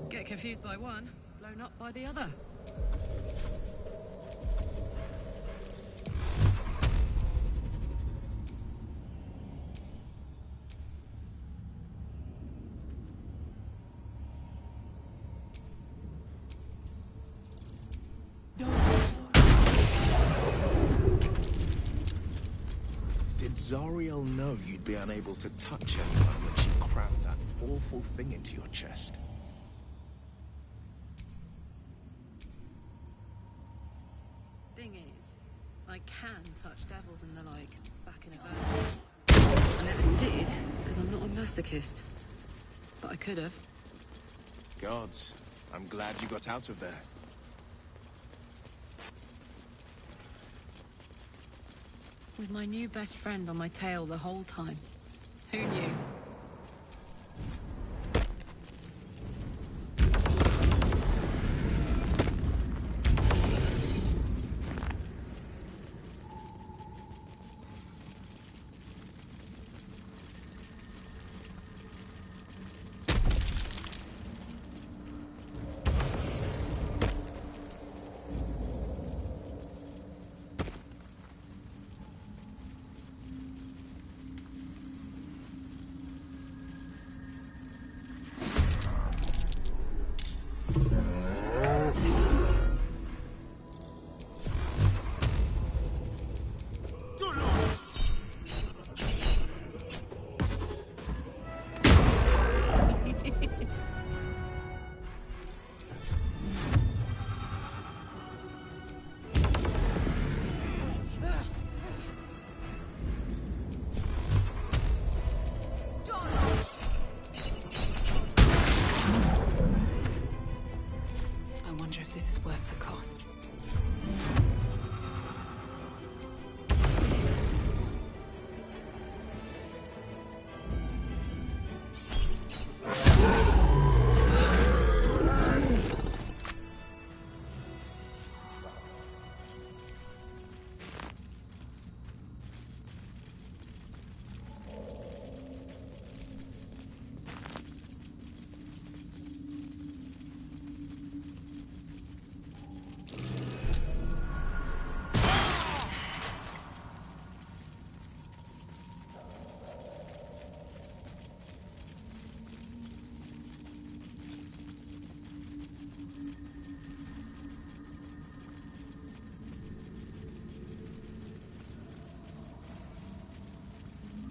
Get confused by one, blown up by the other. Did Zariel know you'd be unable to touch anyone when she crammed that awful thing into your chest? Thing is, I can touch devils and the like, back in a van. I never did, because I'm not a masochist. But I could have. Gods, I'm glad you got out of there. With my new best friend on my tail the whole time. Who knew?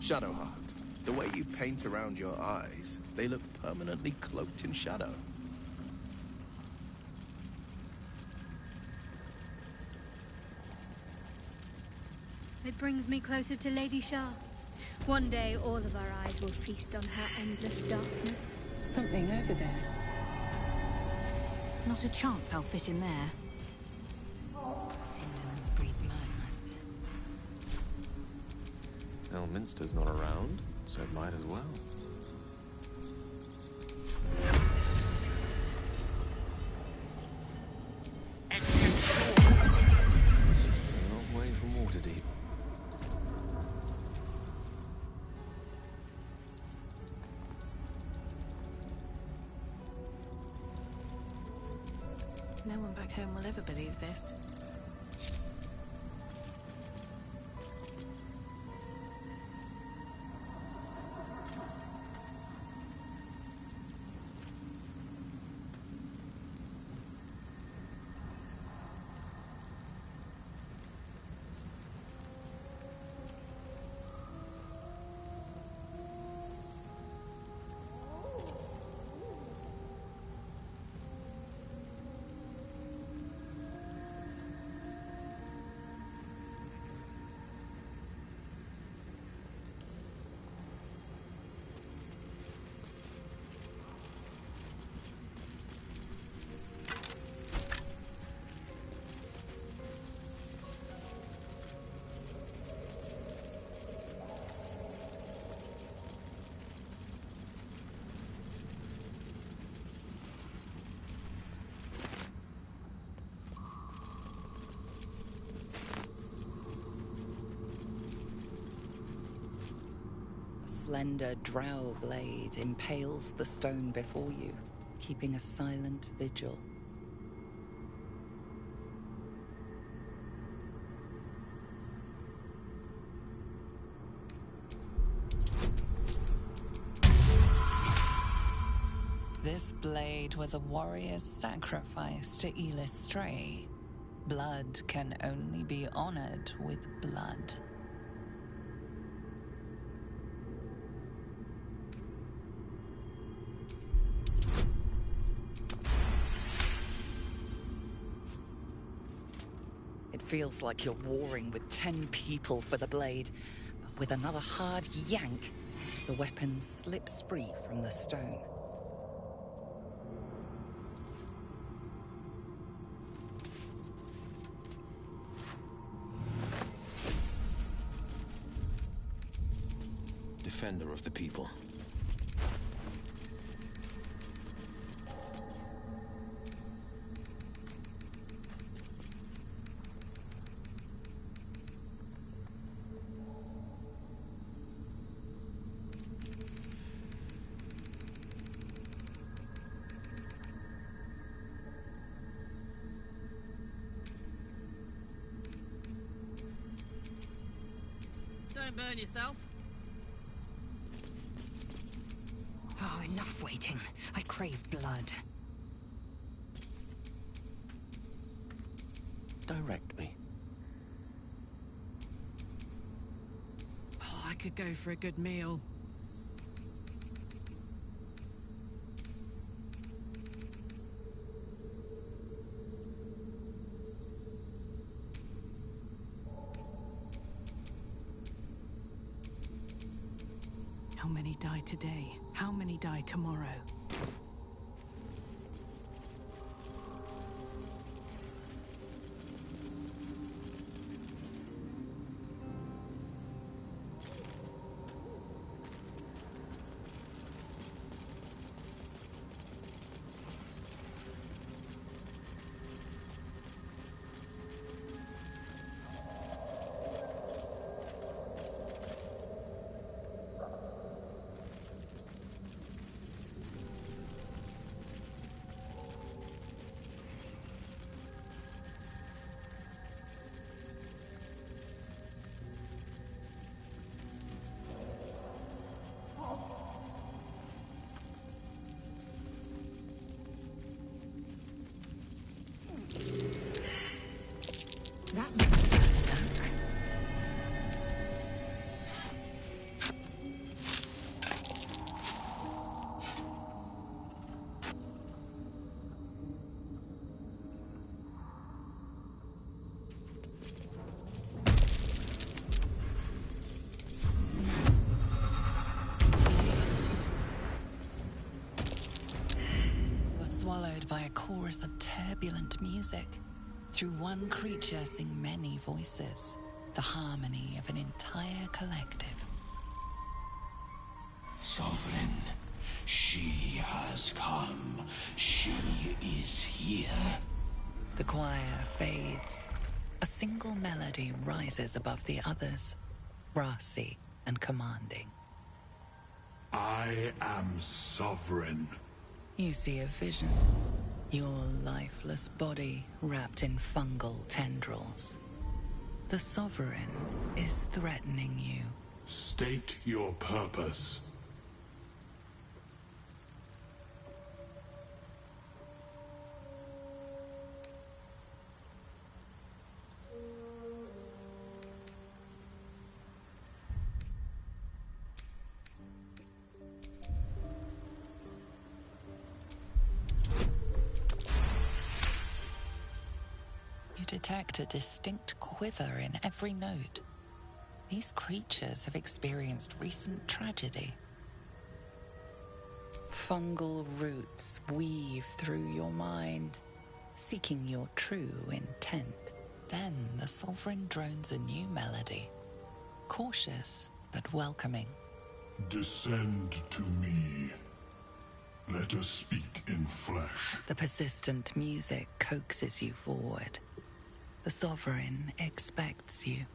Shadowheart, the way you paint around your eyes, they look permanently cloaked in shadow. It brings me closer to Lady Shah. One day, all of our eyes will feast on her endless darkness. Something over there. Not a chance I'll fit in there. Indolence breeds madness. Elminster's not around, so it might as well. A long way from Waterdeep. No one back home will ever believe this. Slender drow blade impales the stone before you, keeping a silent vigil. This blade was a warrior's sacrifice to Elis Stray. Blood can only be honored with blood. It feels like you're warring with 10 people for the blade, but with another hard yank, the weapon slips free from the stone. Defender of the people. Don't burn yourself. Oh, enough waiting. I crave blood. Direct me. Oh, I could go for a good meal. How many die today? How many die tomorrow? swallowed by a chorus of turbulent music. Through one creature sing many voices, the harmony of an entire collective. Sovereign, she has come. She is here. The choir fades. A single melody rises above the others, brassy and commanding. I am sovereign. You see a vision. Your lifeless body wrapped in fungal tendrils. The Sovereign is threatening you. State your purpose. You detect a distinct quiver in every note. These creatures have experienced recent tragedy. Fungal roots weave through your mind, seeking your true intent. Then the Sovereign drones a new melody, cautious but welcoming. Descend to me. Let us speak in flesh. The persistent music coaxes you forward. The Sovereign expects you.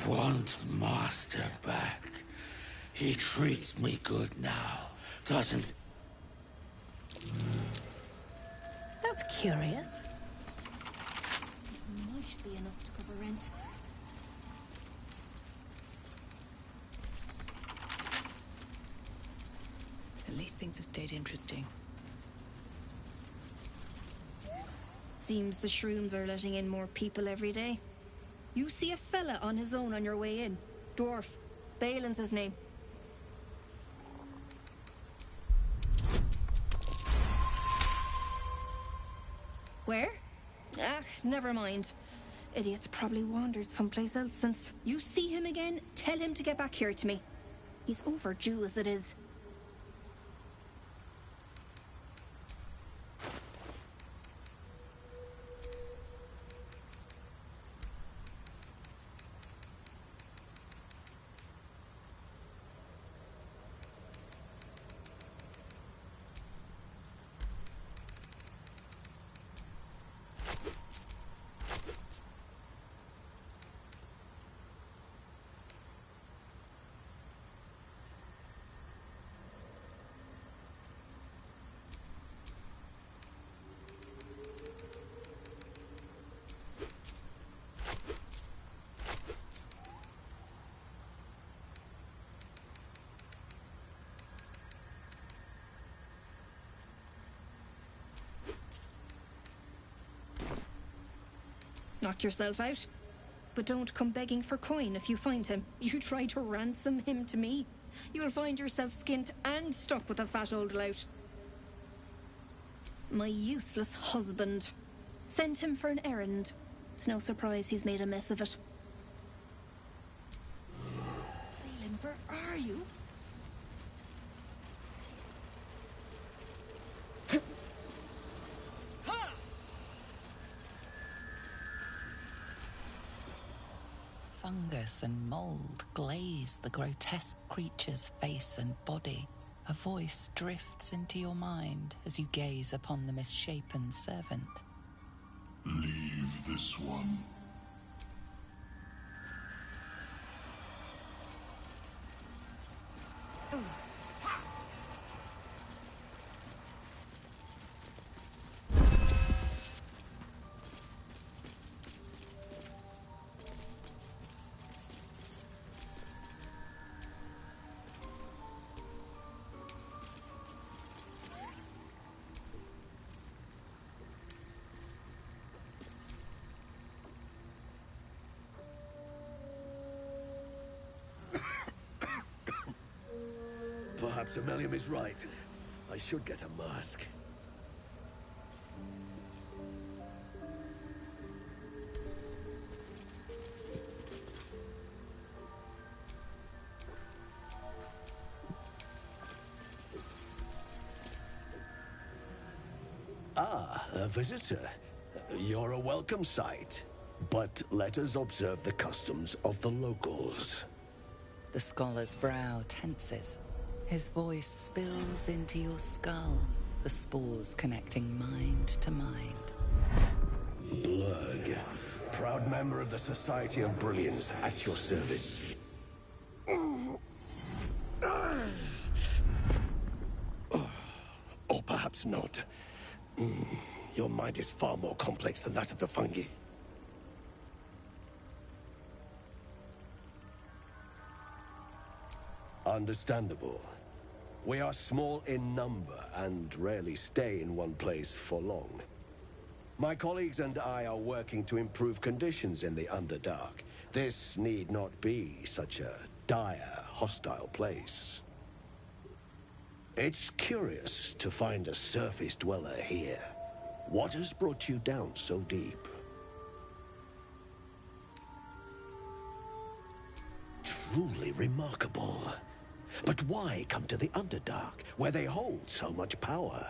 Want Master back. He treats me good now, doesn't... That's curious. Might be enough to cover rent. At least things have stayed interesting. Seems the shrooms are letting in more people every day. You see a fella on his own on your way in. Dwarf. Balin's his name. Where? Ah, never mind. Idiot's probably wandered someplace else since. You see him again, tell him to get back here to me. He's overdue as it is. Knock yourself out. But don't come begging for coin if you find him. You try to ransom him to me, you'll find yourself skint and stuck with a fat old lout. My useless husband. Sent him for an errand. It's no surprise he's made a mess of it. Balin, where are you? fungus and mold glaze the grotesque creature's face and body, a voice drifts into your mind as you gaze upon the misshapen servant. Leave this one. Perhaps Ammonium is right. I should get a mask. Ah, a visitor. You're a welcome sight. But let us observe the customs of the locals. The scholar's brow tenses. His voice spills into your skull, the spores connecting mind to mind. Blurg, proud member of the Society of Brilliance, at your service. Or perhaps not. Your mind is far more complex than that of the fungi. Understandable. We are small in number and rarely stay in one place for long. My colleagues and I are working to improve conditions in the Underdark. This need not be such a dire, hostile place. It's curious to find a surface dweller here. What has brought you down so deep? Truly remarkable. But why come to the Underdark, where they hold so much power?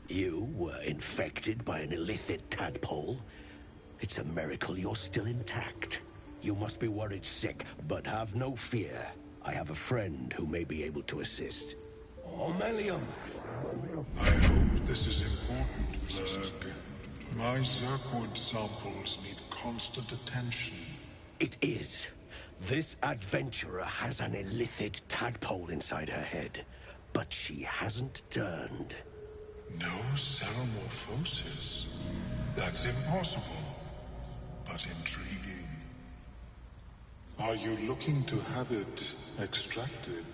You were infected by an illithid tadpole? It's a miracle you're still intact. You must be worried sick, but have no fear. I have a friend who may be able to assist. Omelium! I hope this is important, Blurg. My Zirkwood samples need constant attention. It is. This adventurer has an illithid tadpole inside her head, but she hasn't turned. No cell morphosis. That's impossible, but intriguing. Are you looking to have it extracted?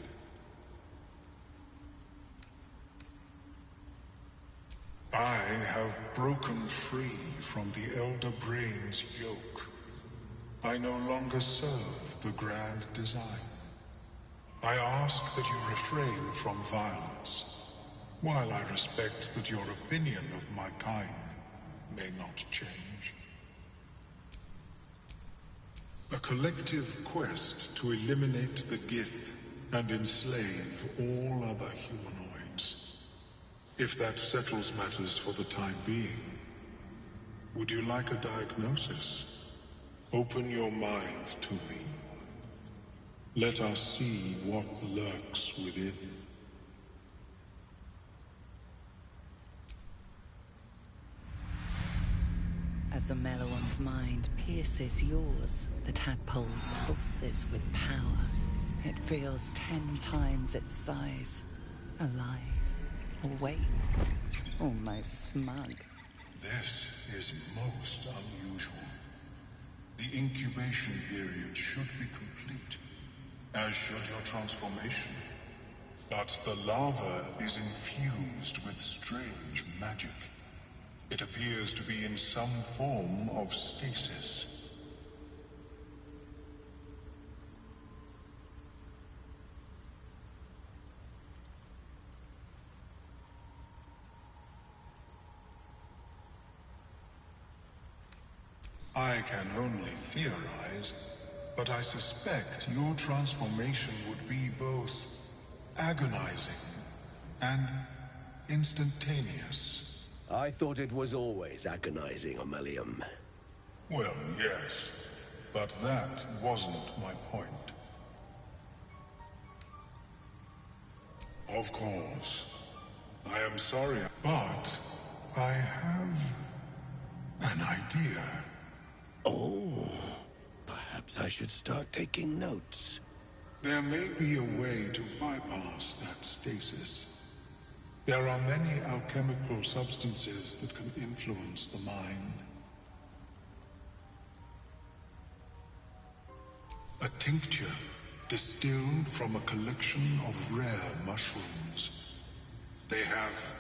I have broken free from the Elder Brain's yoke. I no longer serve the grand design. I ask that you refrain from violence, while I respect that your opinion of my kind may not change. A collective quest to eliminate the Gith and enslave all other humanoids. If that settles matters for the time being, would you like a diagnosis? Open your mind to me. Let us see what lurks within. As Ameluon's mind pierces yours, the tadpole pulses with power. It feels 10 times its size, alive. Awake, almost smug. This is most unusual. The incubation period should be complete, as should your transformation. But the larva is infused with strange magic. It appears to be in some form of stasis. I can only theorize, but I suspect your transformation would be both agonizing and instantaneous. I thought it was always agonizing, Aurelium. Well, yes, but that wasn't my point. Of course, I am sorry, but I have an idea. Oh, perhaps I should start taking notes. There may be a way to bypass that stasis. There are many alchemical substances that can influence the mind. A tincture distilled from a collection of rare mushrooms. They have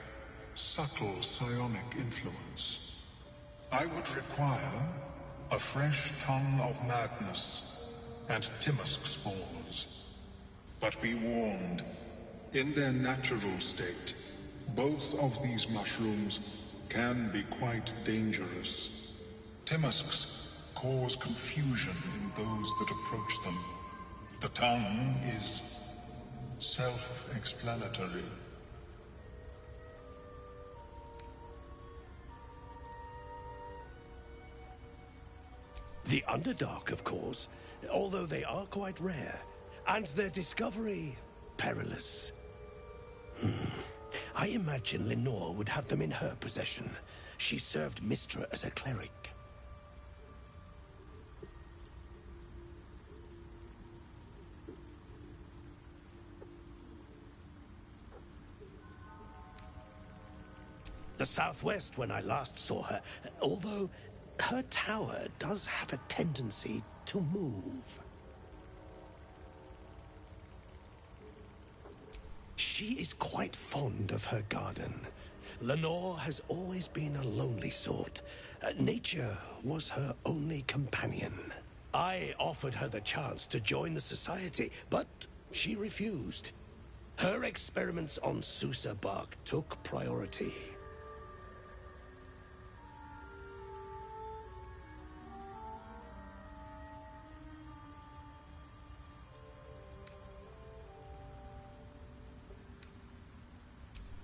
subtle psionic influence. I would require a fresh tongue of madness and Timusk spores. But be warned, in their natural state, both of these mushrooms can be quite dangerous. Timusks cause confusion in those that approach them. The tongue is self-explanatory. The Underdark, of course, although they are quite rare, and their discovery perilous. I imagine Lenore would have them in her possession. She served Mystra as a cleric. The southwest when I last saw her, although her tower does have a tendency to move. She is quite fond of her garden. Lenore has always been a lonely sort. Nature was her only companion. I offered her the chance to join the society, but she refused. Her experiments on Susa bark took priority.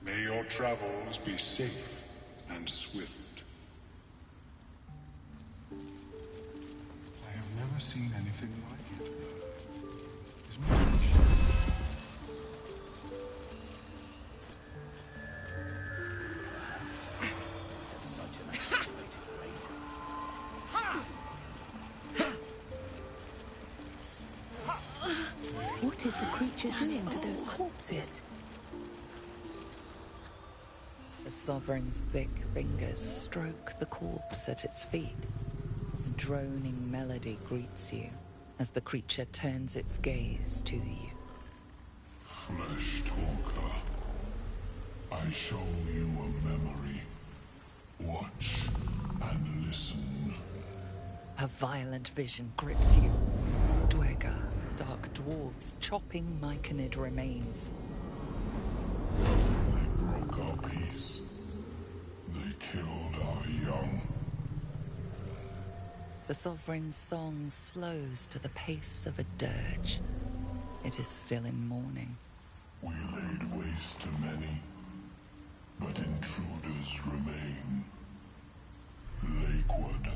May your travels be safe and swift. I have never seen anything like it. Is What is the creature doing to those corpses? The Sovereign's thick fingers stroke the corpse at its feet. A droning melody greets you as the creature turns its gaze to you. Flesh talker, I show you a memory. Watch and listen. A violent vision grips you. Dwergar, dark dwarves chopping Myconid remains. They broke our peace. They killed our young. The Sovereign's song slows to the pace of a dirge. It is still in mourning. We laid waste to many, but intruders remain. Lakewood.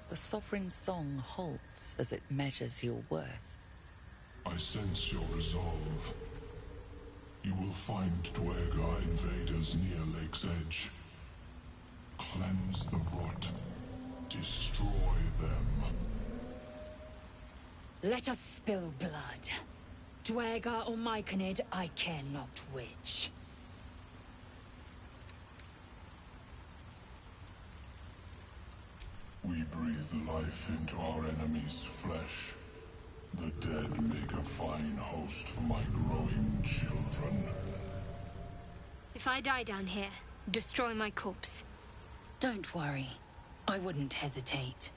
The Sovereign's song halts as it measures your worth. I sense your resolve. You will find Dwergar invaders near Lake's Edge. Cleanse the rot. Destroy them. Let us spill blood. Dwergar or Myconid, I care not which. We breathe life into our enemy's flesh. The dead make a fine host for my growing children. If I die down here, destroy my corpse. Don't worry. I wouldn't hesitate.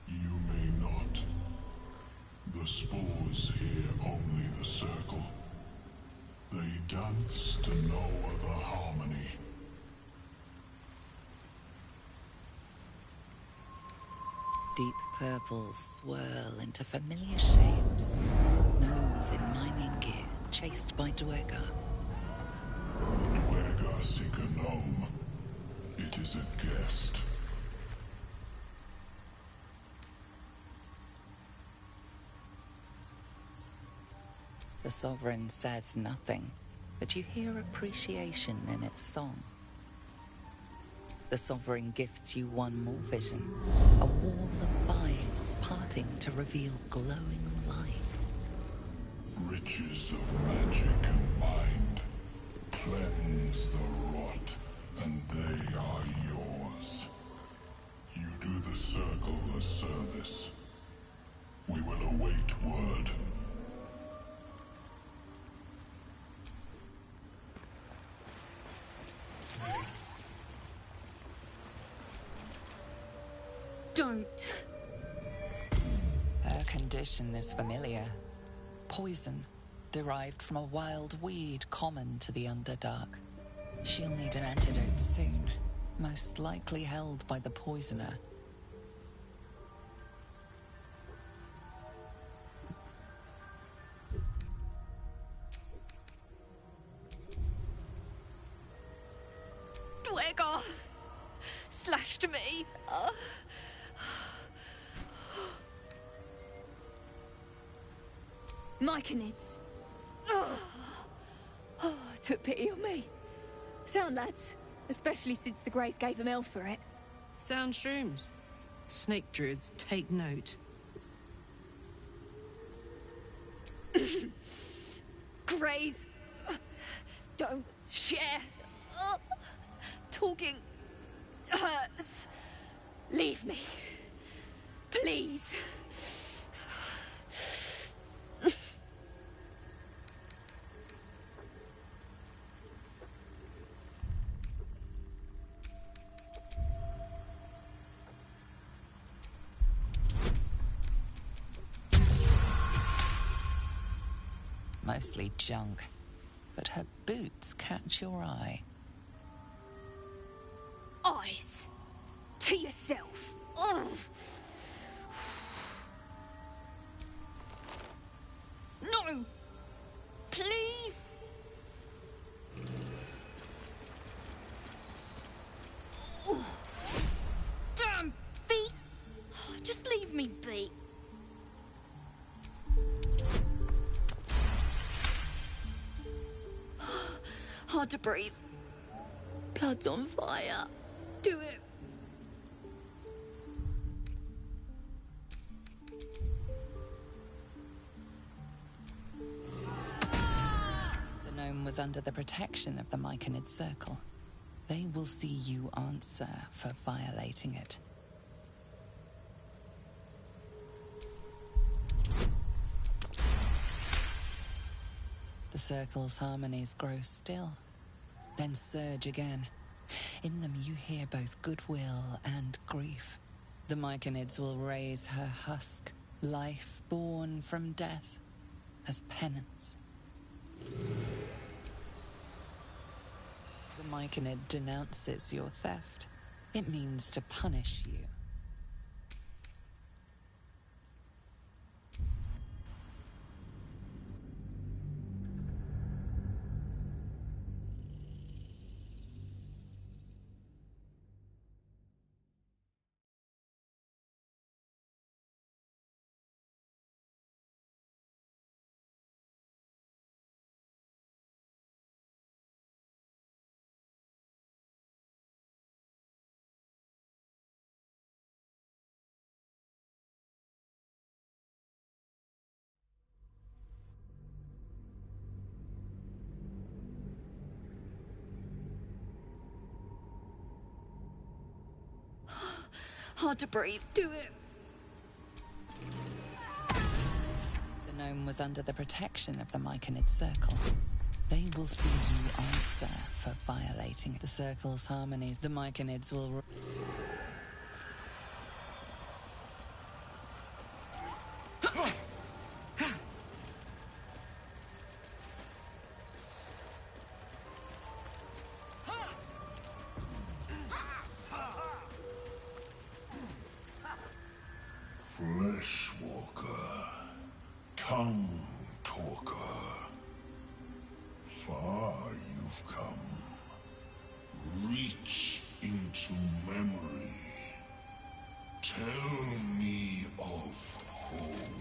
You may not. The spores hear only the circle. They dance to no other harmony. Deep purples swirl into familiar shapes. Gnomes in mining gear, chased by Dwergar. The Dwergar seek a gnome. It is a guest. The Sovereign says nothing, but you hear appreciation in its song. The Sovereign gifts you one more vision, a wall of vines parting to reveal glowing light. Riches of magic and mind. Cleanse the rot, and they are yours. You do the Circle a service. We will await word. Don't. Her condition is familiar. Poison, derived from a wild weed common to the Underdark. She'll need an antidote soon, most likely held by the poisoner. Dwergar slashed me. Myconids. Took pity on me. Sound, lads. Especially since the Greys gave him hell for it. Sound shrooms. Snake druids, take note. Greys. Don't share. Talking hurts. Leave me. Please. Mostly junk, but her boots catch your eye. Eyes. To yourself. Ugh. No! Please! Oh. Damn feet! Just leave me be. Hard to breathe. Blood's on fire. Do it. The gnome was under the protection of the Myconid Circle. They will see you answer for violating it. The Circle's harmonies grow still, then surge again. In them you hear both goodwill and grief. The Myconids will raise her husk, life born from death, as penance. The Myconid denounces your theft. It means to punish you. Hard to breathe. Do it. The gnome was under the protection of the Myconid Circle. They will see you answer for violating the Circle's harmonies. The Myconids will... Bushwalker. Tongue talker. Far you've come. Reach into memory. Tell me of home.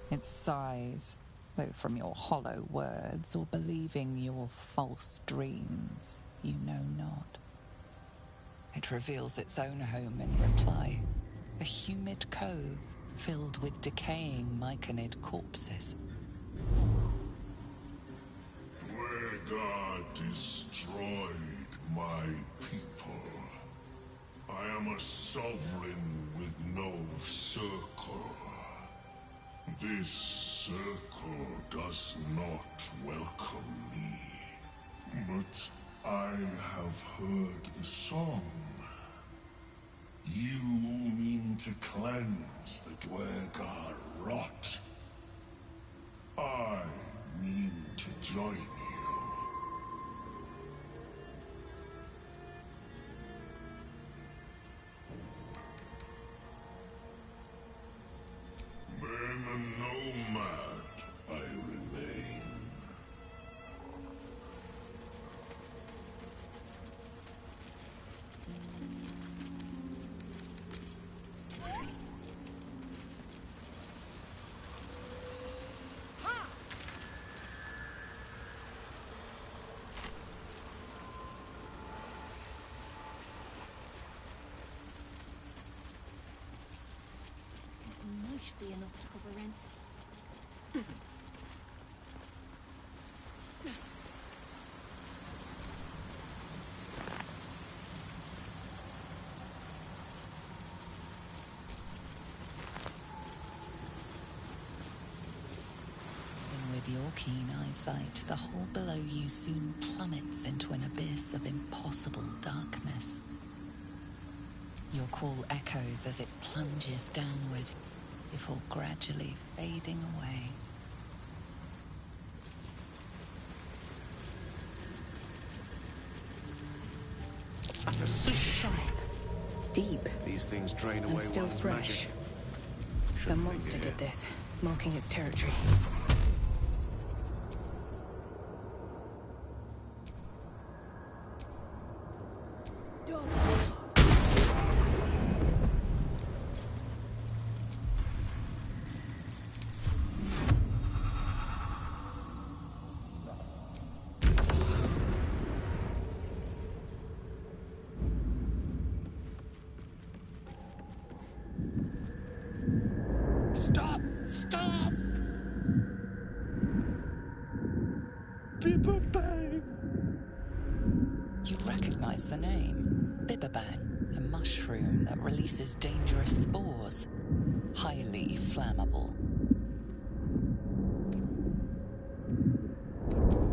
It sighs, though from your hollow words or believing your false dreams, you know not. It reveals its own home in reply. A humid cove filled with decaying myconid corpses. Dwergar destroyed my people. I am a sovereign with no circle. This circle does not welcome me. But I have heard the song. You mean to cleanse the Dwergar rot. I mean to join you. Then a nomad I remain. Might be enough to cover rent. With your keen eyesight, the hole below you soon plummets into an abyss of impossible darkness. Your call echoes as it plunges downward, before gradually fading away. So sharp. Deep. These things drain And away still one's fresh. magic. Some monster did this, marking its territory. Stop! Stop! Bibberbang! You recognize the name. Bibberbang, a mushroom that releases dangerous spores. Highly flammable.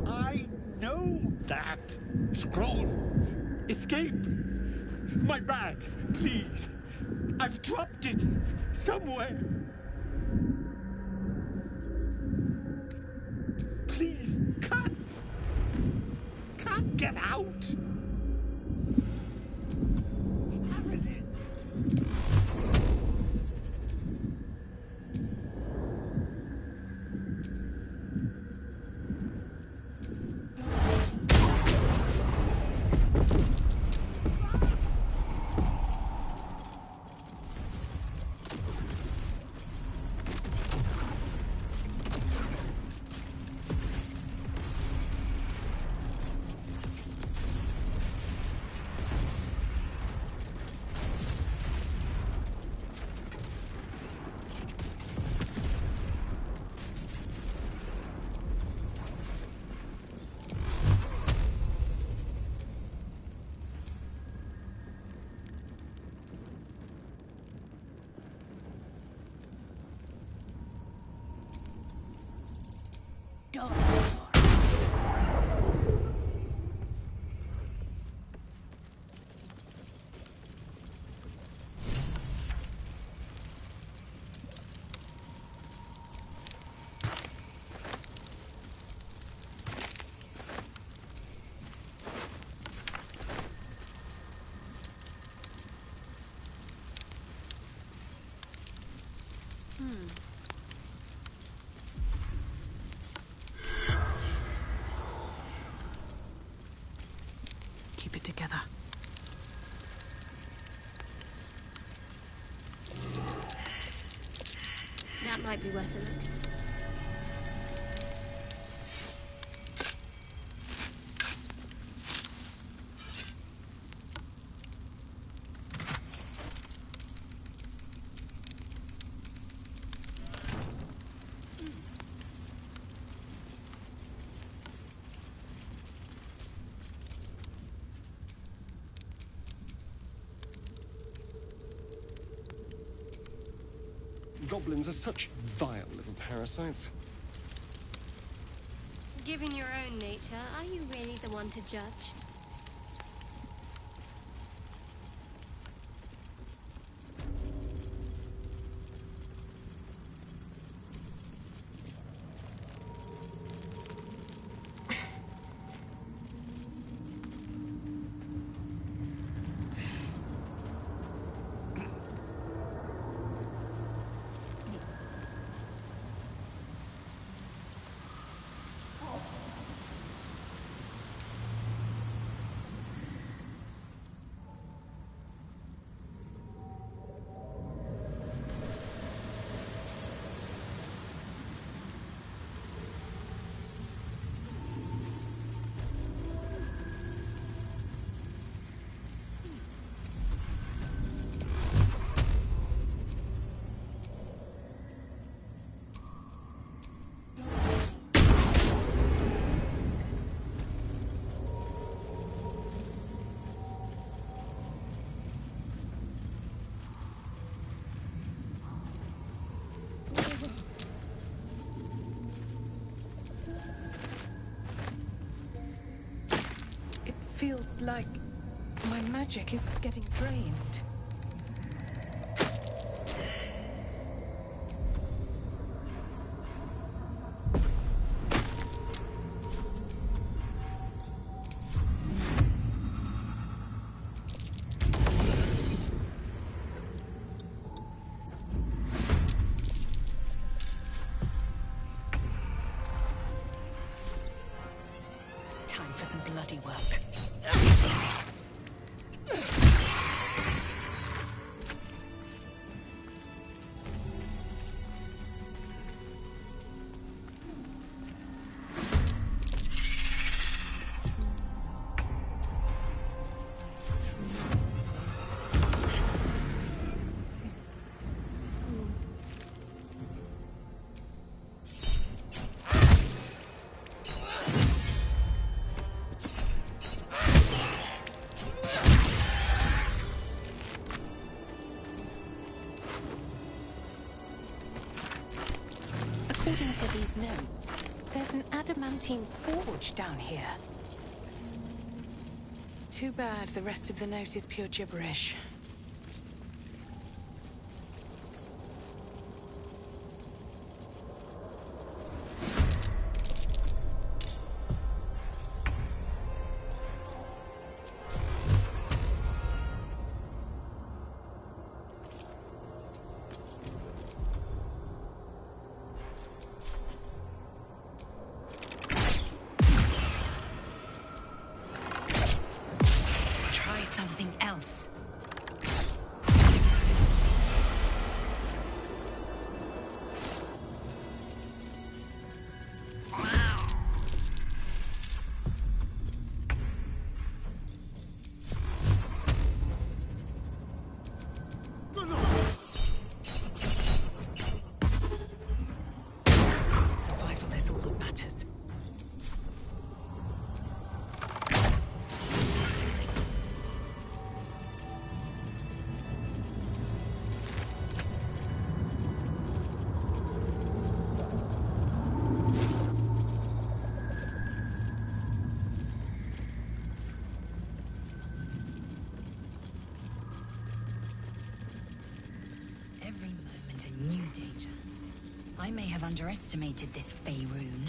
I know that! Scroll! Escape! My bag, please! I've dropped it somewhere! Please, can't get out! There it is! door. Keep it together. That might be worth a look. Goblins are such vile little parasites. Given your own nature, are you really the one to judge? Feels like my magic is getting drained. Time for some bloody work. According to these notes, there's an adamantine forge down here. Too bad the rest of the note is pure gibberish. Try something else. I may have underestimated this Faerun.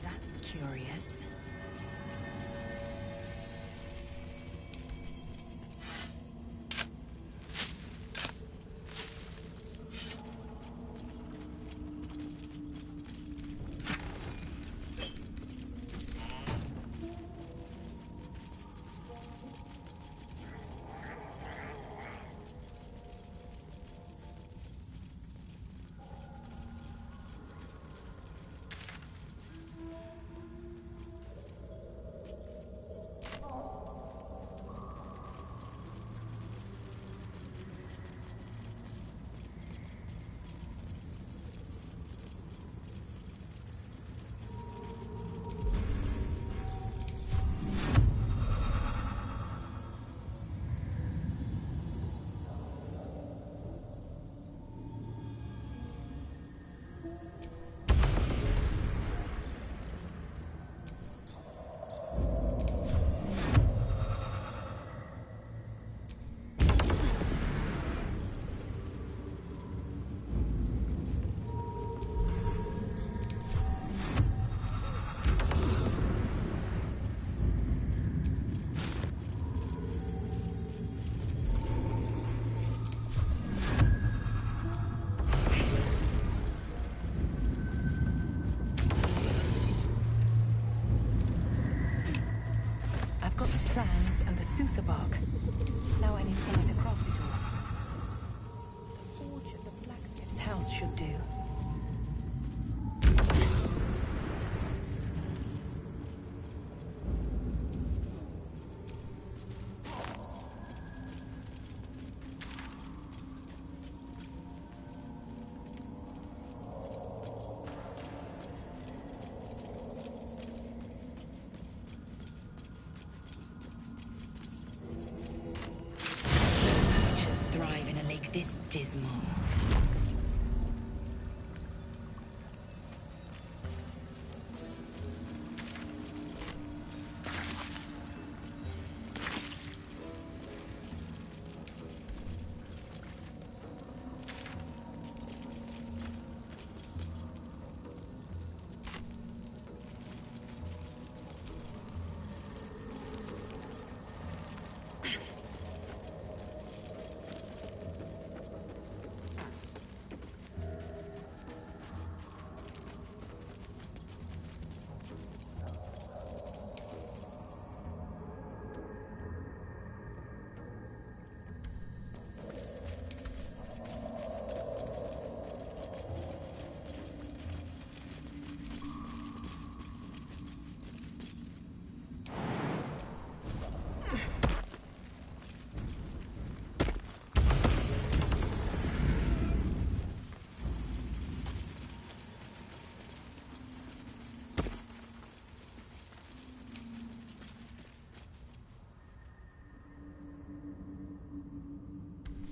That's curious. Plans and the Sousa bark. Now I need somewhere to craft it all. The forge at the blacksmith's house should do. Thrive in a lake this dismal.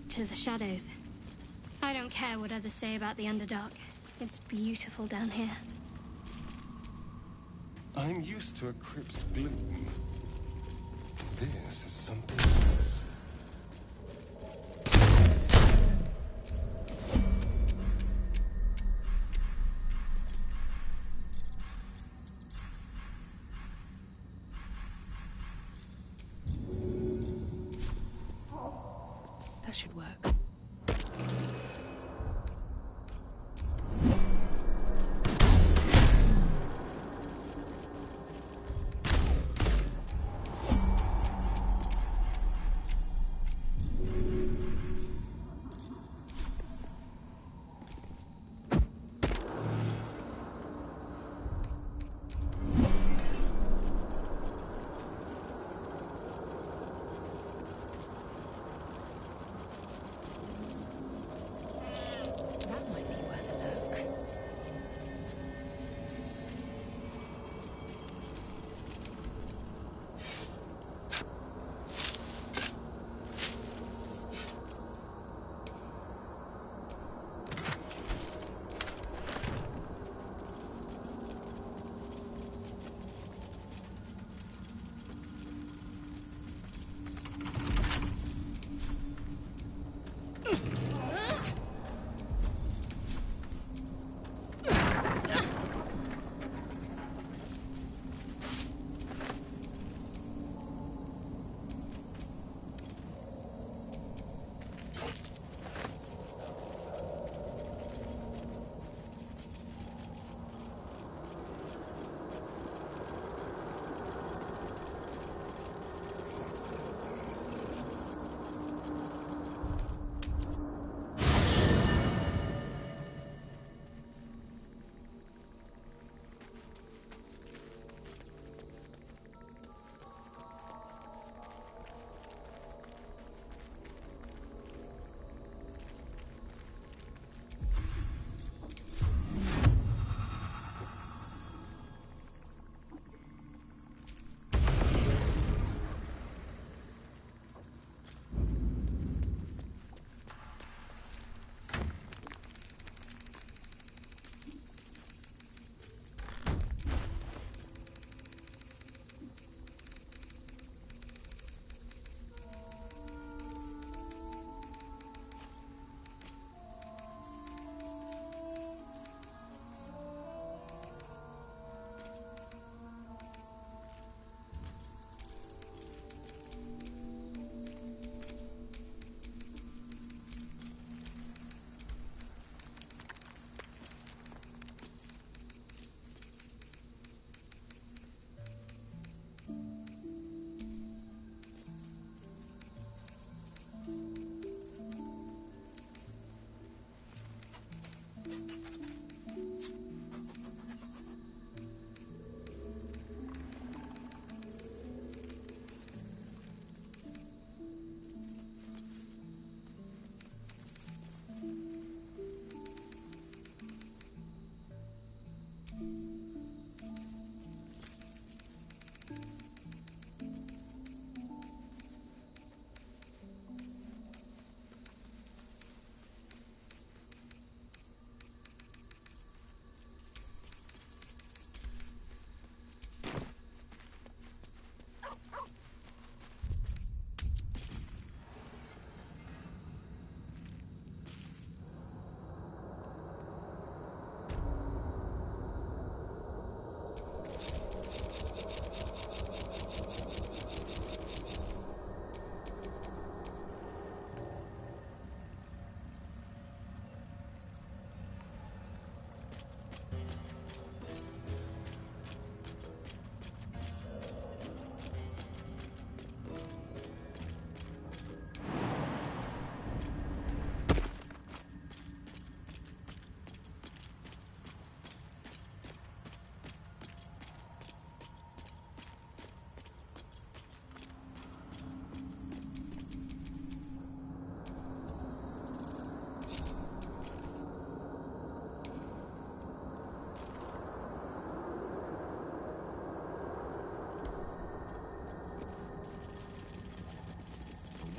To the shadows. I don't care what others say about the Underdark. It's beautiful down here. I'm used to a crypt's gloom. This is something else. That should work.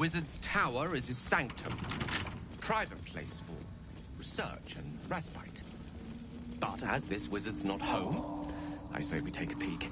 Wizard's Tower is his sanctum. Private place for research and respite. But as this wizard's not home, I say we take a peek.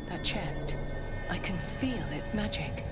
That chest. I can feel its magic.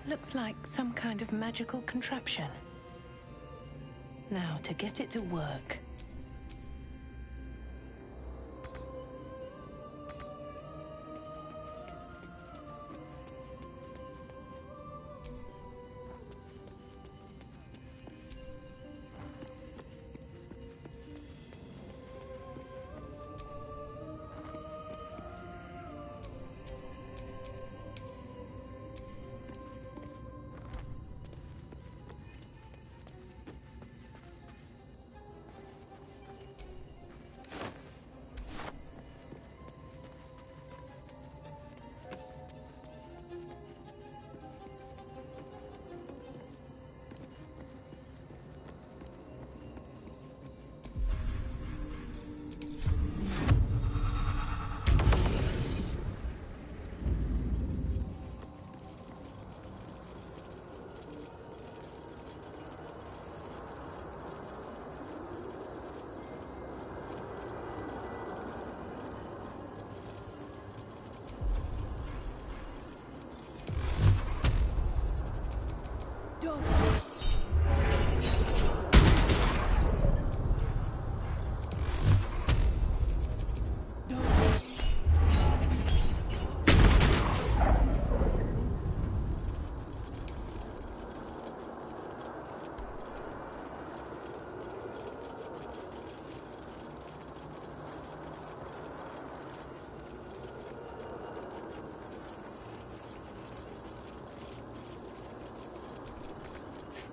Looks like some kind of magical contraption. Now, to get it to work.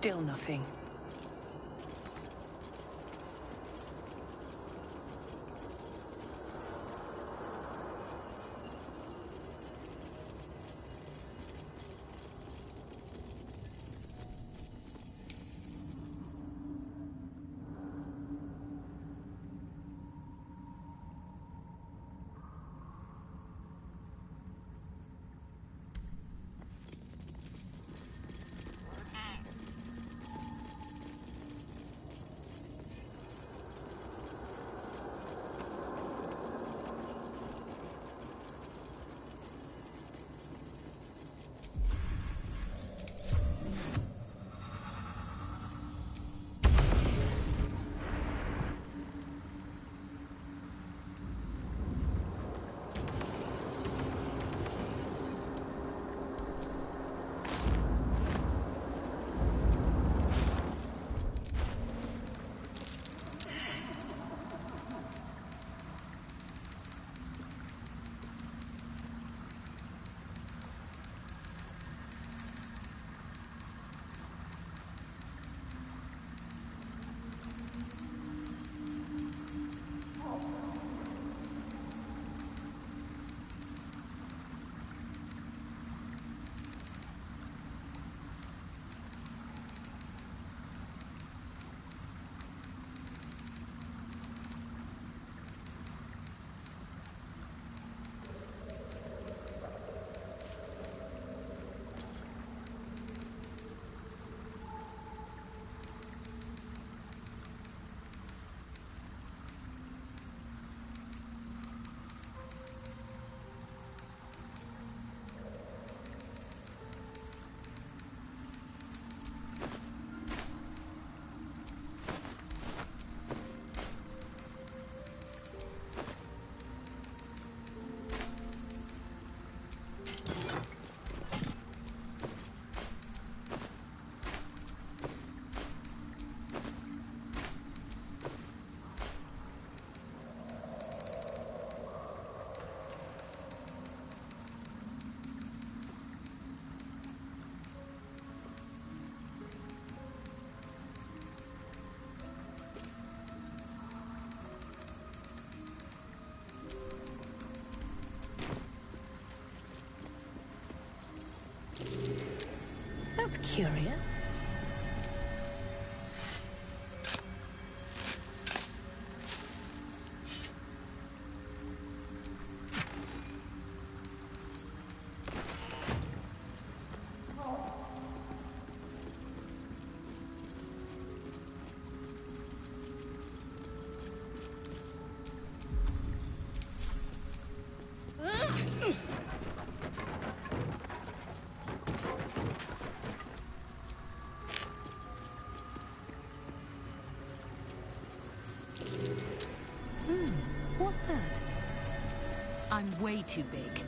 Still nothing. That's curious. What's that? I'm way too big.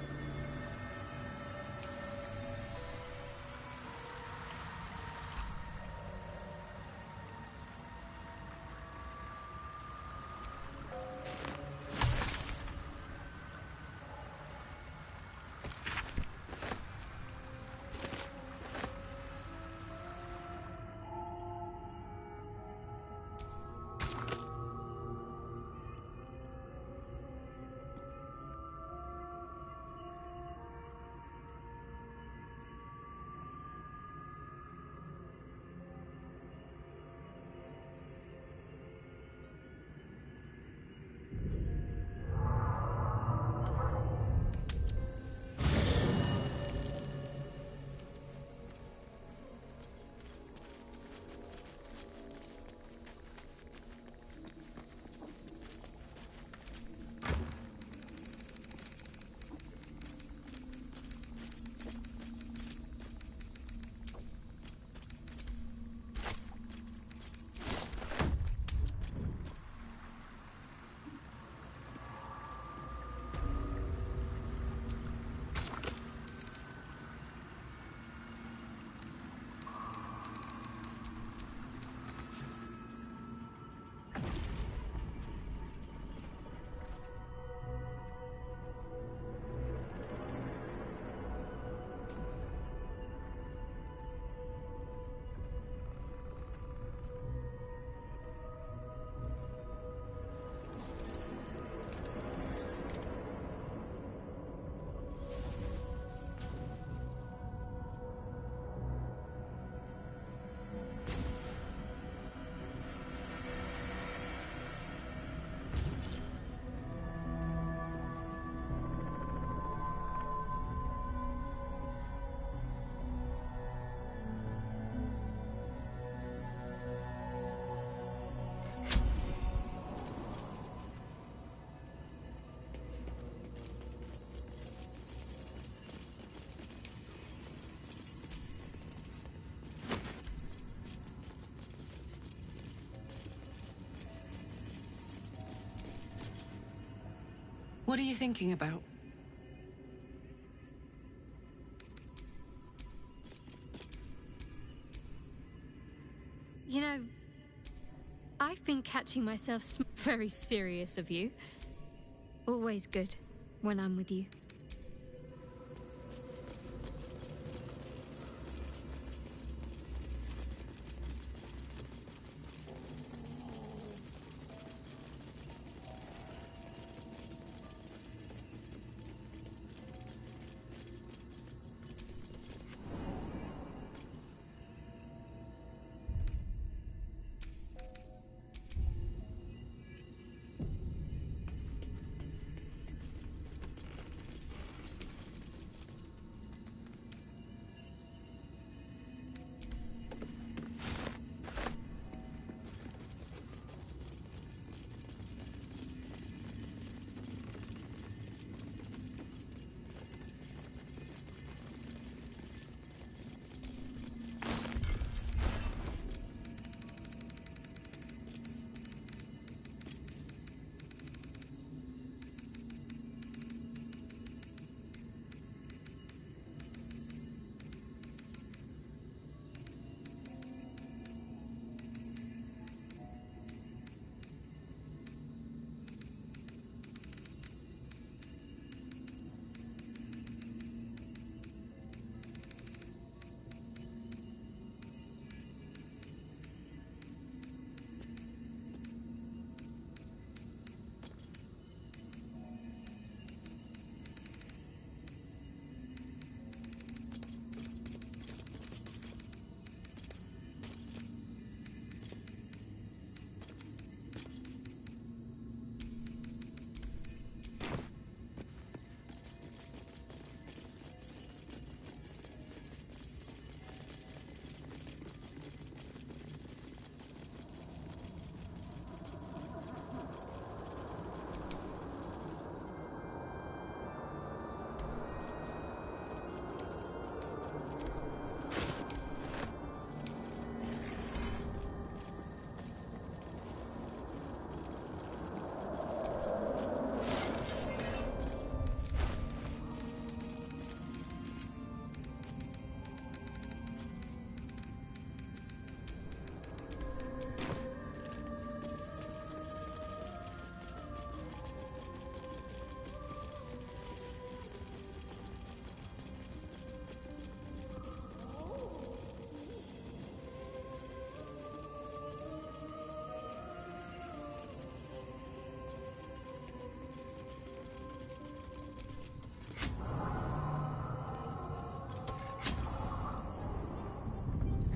What are you thinking about? You know, I've been catching myself very serious of you. Always good when I'm with you.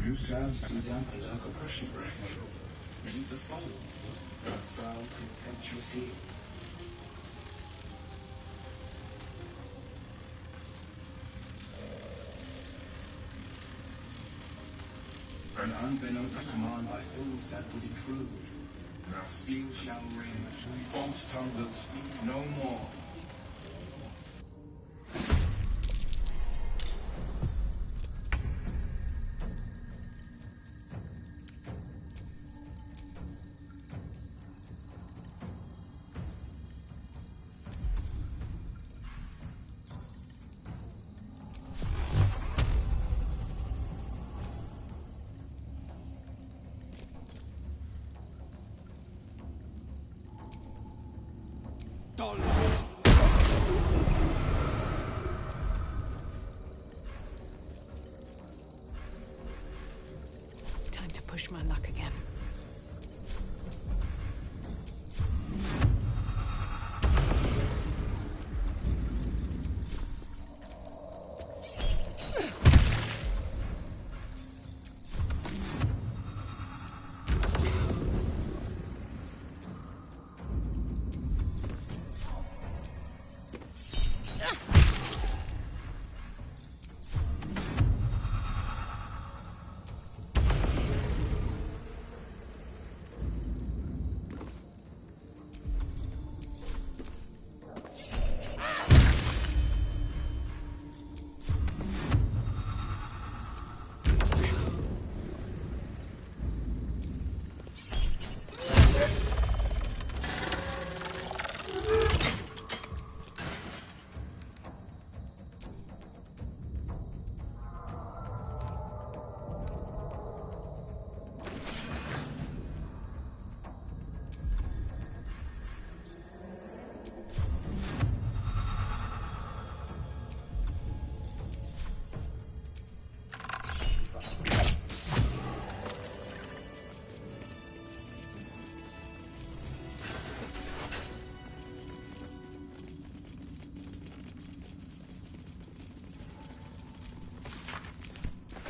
You sound so dampened like a pressure break. Isn't the fun? That foul, contemptuous heel. An unbeknownst command by fools that would intrude. Now steel shall ring, false tongue will speak no more. Time to push my luck again.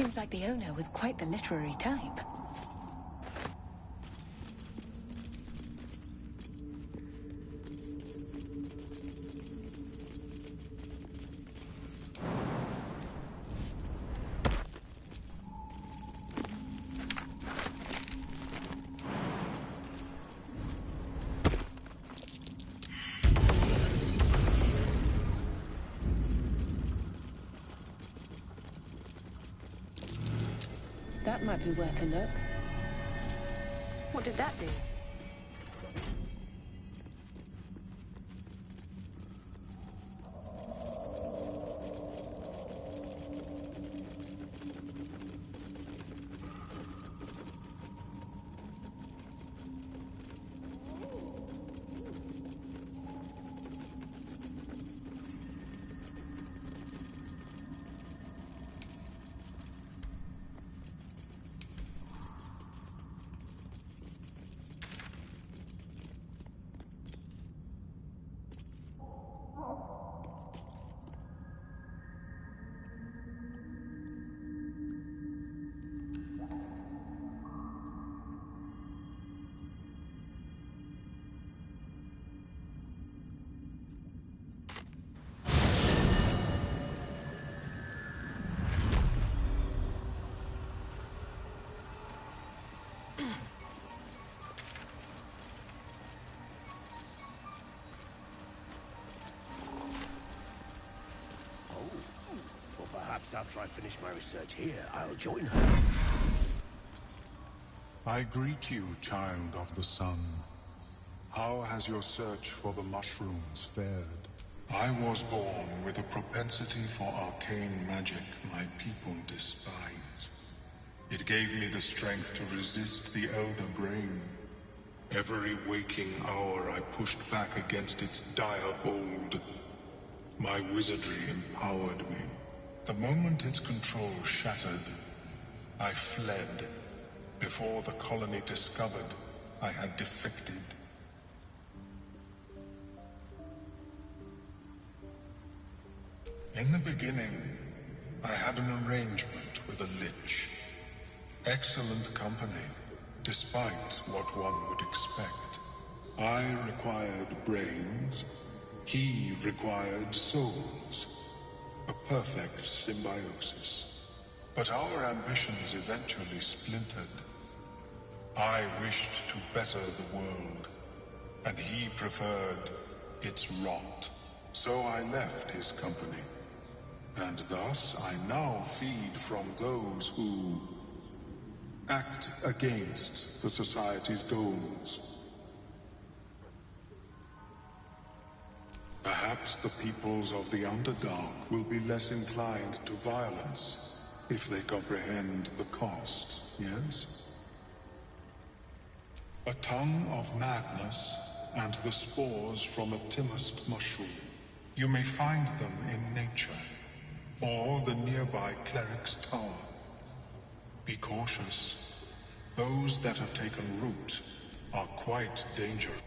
Seems like the owner was quite the literary type. That might be worth a look. What did that do? Perhaps after I finish my research here, I'll join her. I greet you, child of the sun. How has your search for the mushrooms fared? I was born with a propensity for arcane magic my people despise. It gave me the strength to resist the Elder Brain. Every waking hour I pushed back against its dire hold. My wizardry empowered me. The moment its control shattered, I fled. Before the colony discovered I had defected. In the beginning, I had an arrangement with a lich. Excellent company, despite what one would expect. I required brains, he required souls. A perfect symbiosis. But our ambitions eventually splintered. I wished to better the world, and he preferred its rot. So I left his company, and thus I now feed from those who act against the Society's goals. Perhaps the peoples of the Underdark will be less inclined to violence if they comprehend the cost, yes? A tongue of madness and the spores from a timust mushroom. You may find them in nature, or the nearby cleric's tower. Be cautious. Those that have taken root are quite dangerous.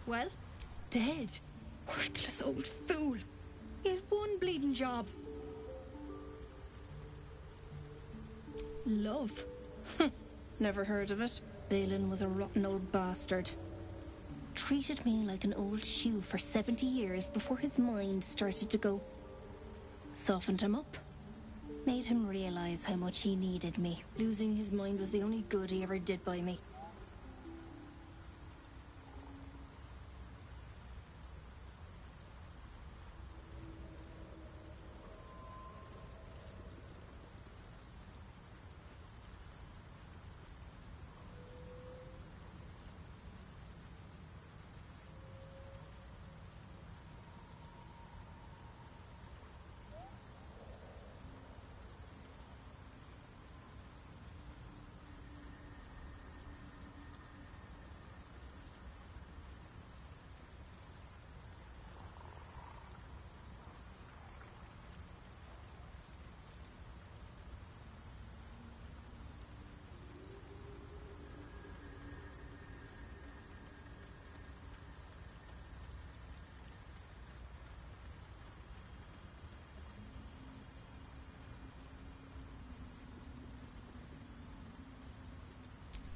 Well, dead. Worthless old fool. He had one bleeding job. Love. Never heard of it. Balin was a rotten old bastard. Treated me like an old shoe for 70 years before his mind started to go. Softened him up. Made him realize how much he needed me. Losing his mind was the only good he ever did by me.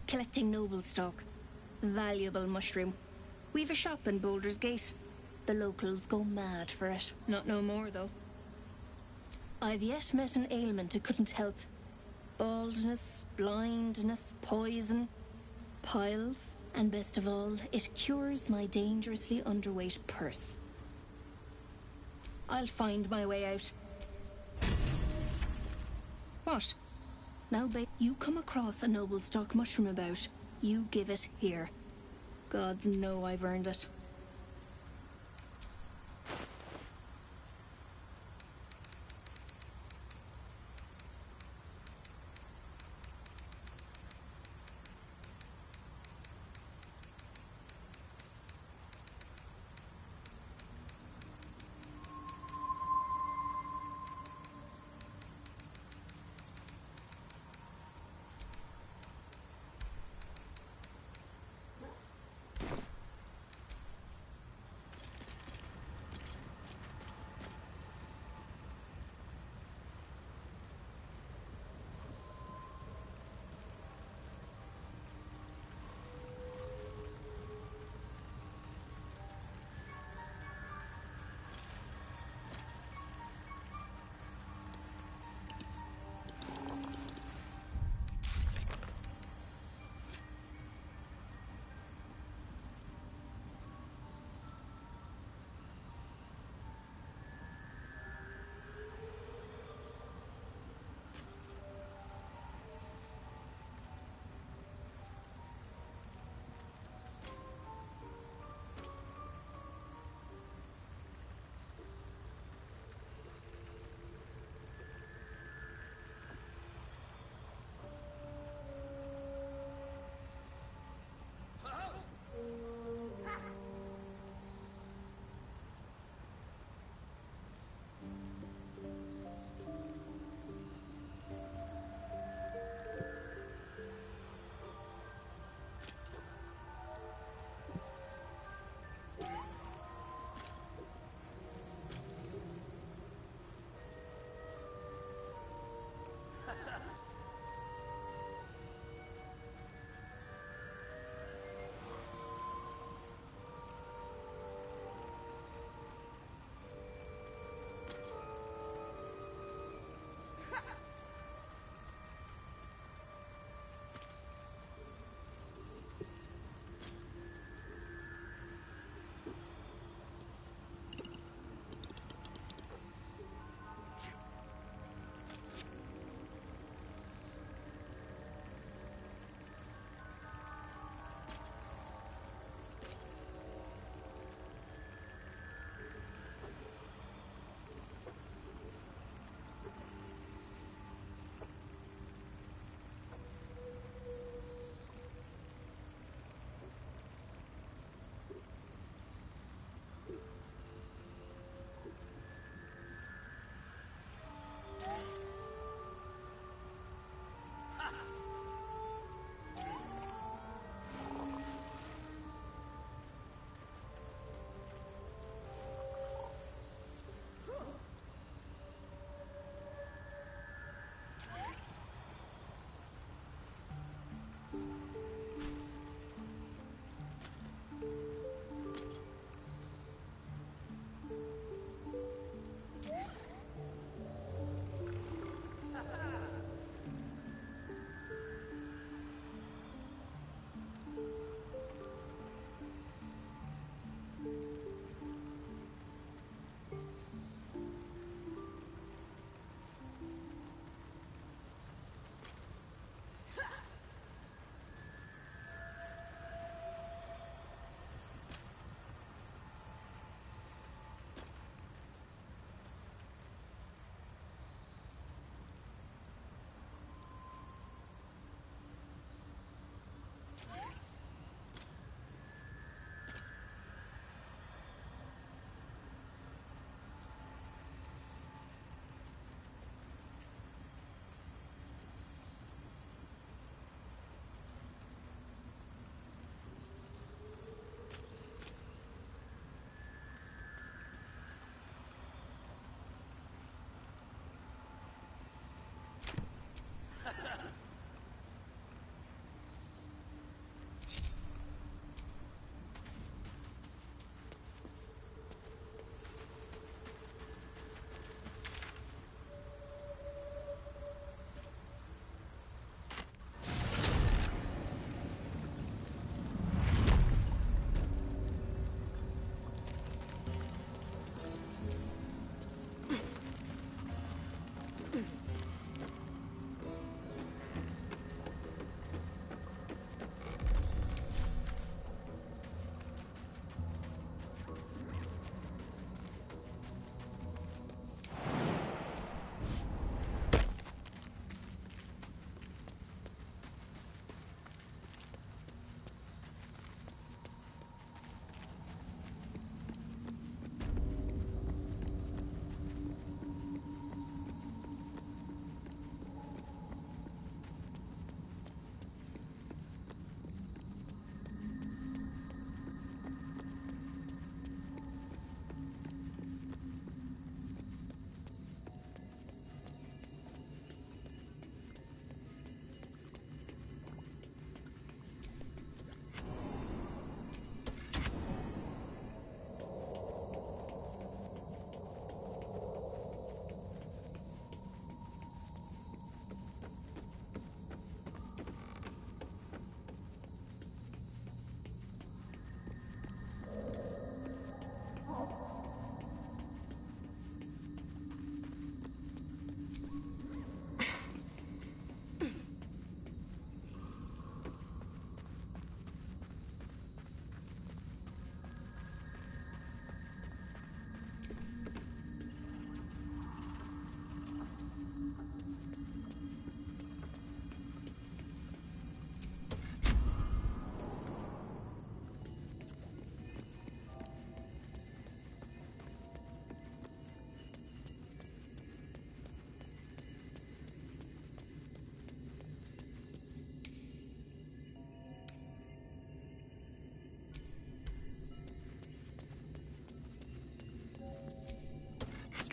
collecting noble stock. Valuable mushroom. We've a shop in Boulder's Gate. The locals go mad for it. Not no more, though. I've yet met an ailment it couldn't help. Baldness, blindness, poison, piles, and best of all, it cures my dangerously underweight purse. I'll find my way out. What? Now, babe, you come across a noble stock mushroom about, you give it here. Gods know I've earned it.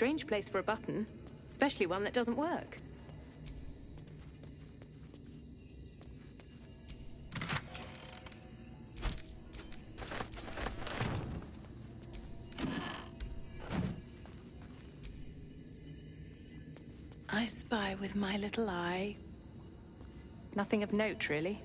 strange place for a button, especially one that doesn't work. I spy with my little eye. Nothing of note, really.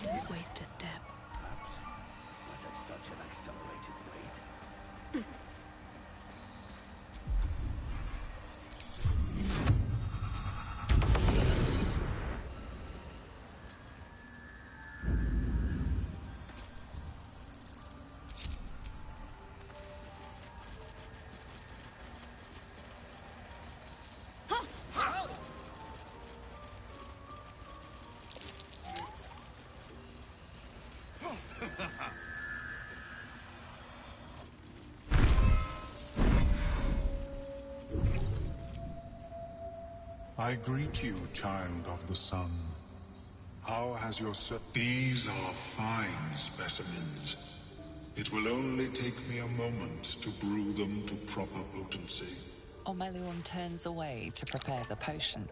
Don't waste a step. Perhaps, but at such an accelerated rate. I greet you, child of the sun. How has your These are fine specimens. It will only take me a moment to brew them to proper potency. Ormelion turns away to prepare the potion,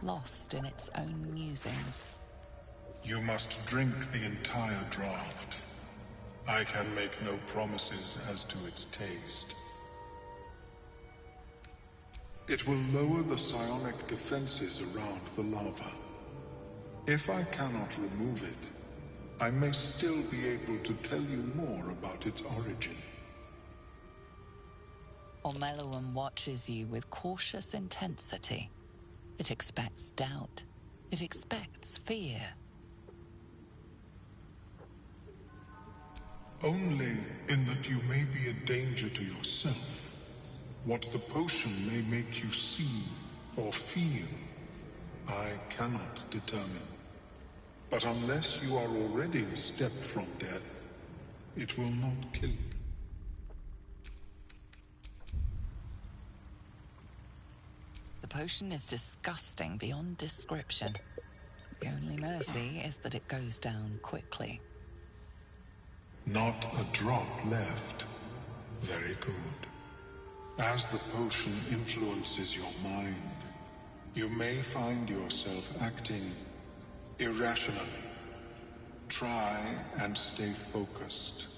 lost in its own musings. You must drink the entire draught. I can make no promises as to its taste. It will lower the psionic defenses around the lava. If I cannot remove it, I may still be able to tell you more about its origin. Ormelion watches you with cautious intensity. It expects doubt. It expects fear. Only in that you may be a danger to yourself. What the potion may make you see or feel, I cannot determine. But unless you are already a step from death, it will not kill you. potion is disgusting beyond description. The only mercy is that it goes down quickly. Not a drop left. Very good. As the potion influences your mind, you may find yourself acting irrationally. Try and stay focused.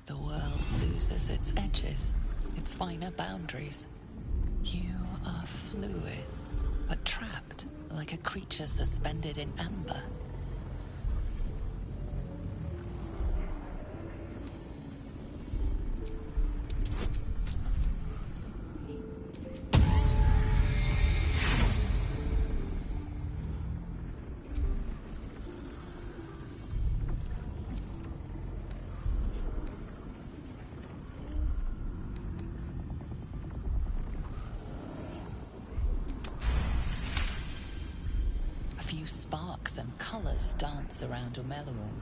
The world loses its edges, its finer boundaries. You are fluid, but trapped like a creature suspended in amber. Sparks and colors dance around Omeluum,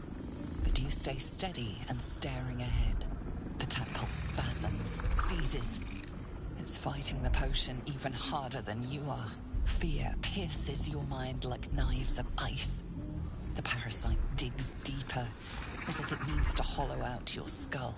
but you stay steady and staring ahead. The tadpole spasms, seizes. It's fighting the potion even harder than you are. Fear pierces your mind like knives of ice. The parasite digs deeper, as if it needs to hollow out your skull.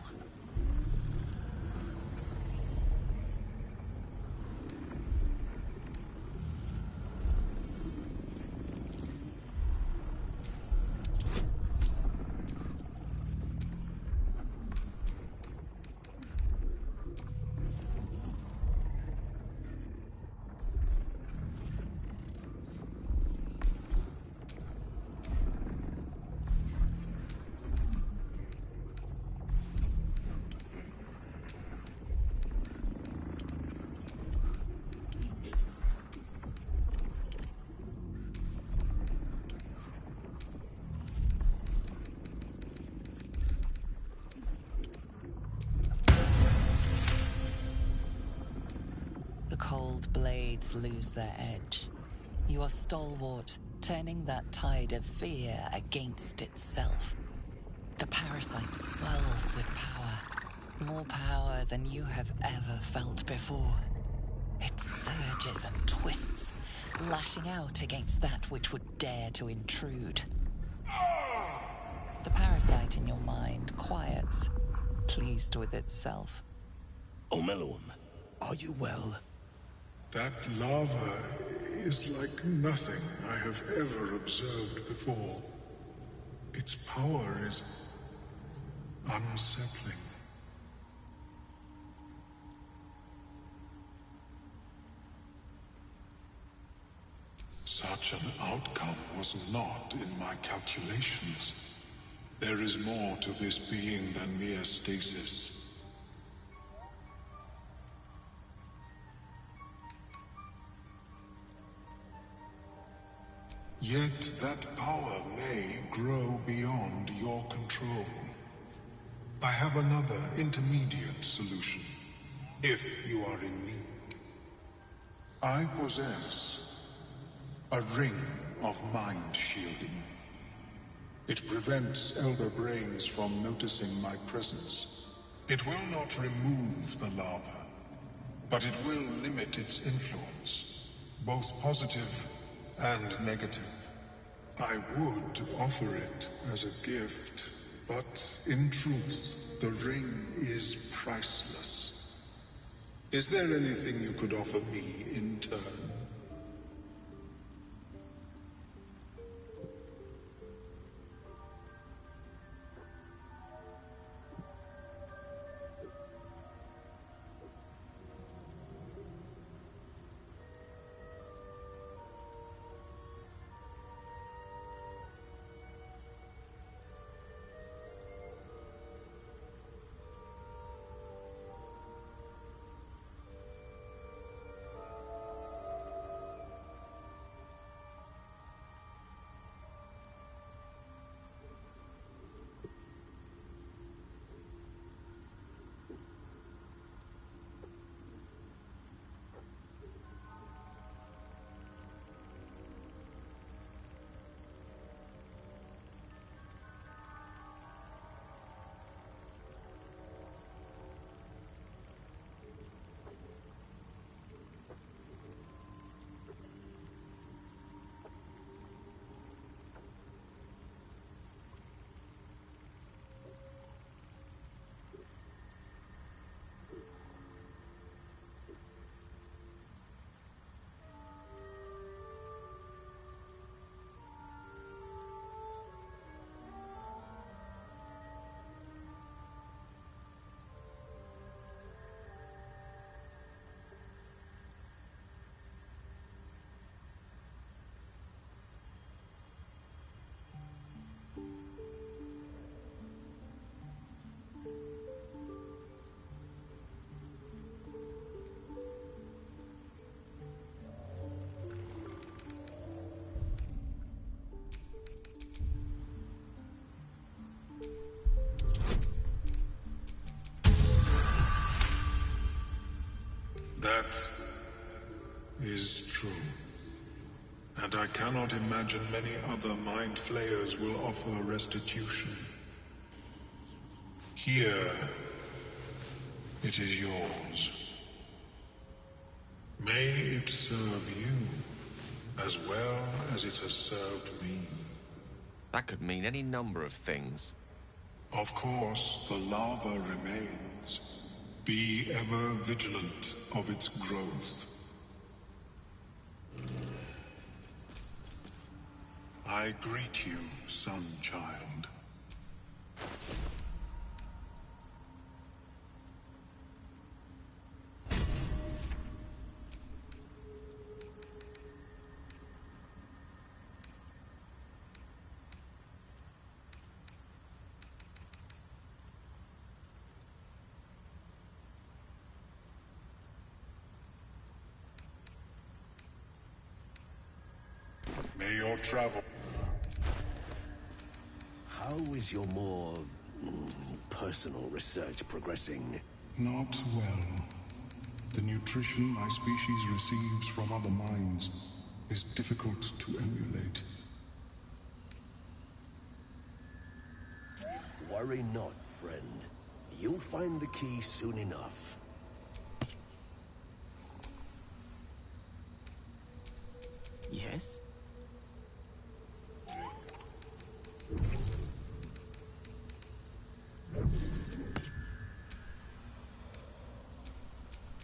Cold blades lose their edge. You are stalwart, turning that tide of fear against itself. The parasite swells with power, more power than you have ever felt before. It surges and twists, lashing out against that which would dare to intrude. The parasite in your mind quiets, pleased with itself. Omeluum, are you well? That lava is like nothing I have ever observed before. Its power is unsettling. Such an outcome was not in my calculations. There is more to this being than mere stasis. Yet that power may grow beyond your control. I have another intermediate solution, if you are in need. I possess a ring of mind shielding. It prevents elder brains from noticing my presence. It will not remove the lava, but it will limit its influence, both positive and negative. I would offer it as a gift, but in truth, the ring is priceless. Is there anything you could offer me in turn? is true. And I cannot imagine many other mind flayers will offer restitution. Here, it is yours. May it serve you as well as it has served me. That could mean any number of things. Of course, the lava remains. Be ever vigilant of its growth. I greet you, son child. May your travel... How is your more personal research progressing? Not well. The nutrition my species receives from other minds is difficult to emulate. Worry not, friend. You'll find the key soon enough. Yes?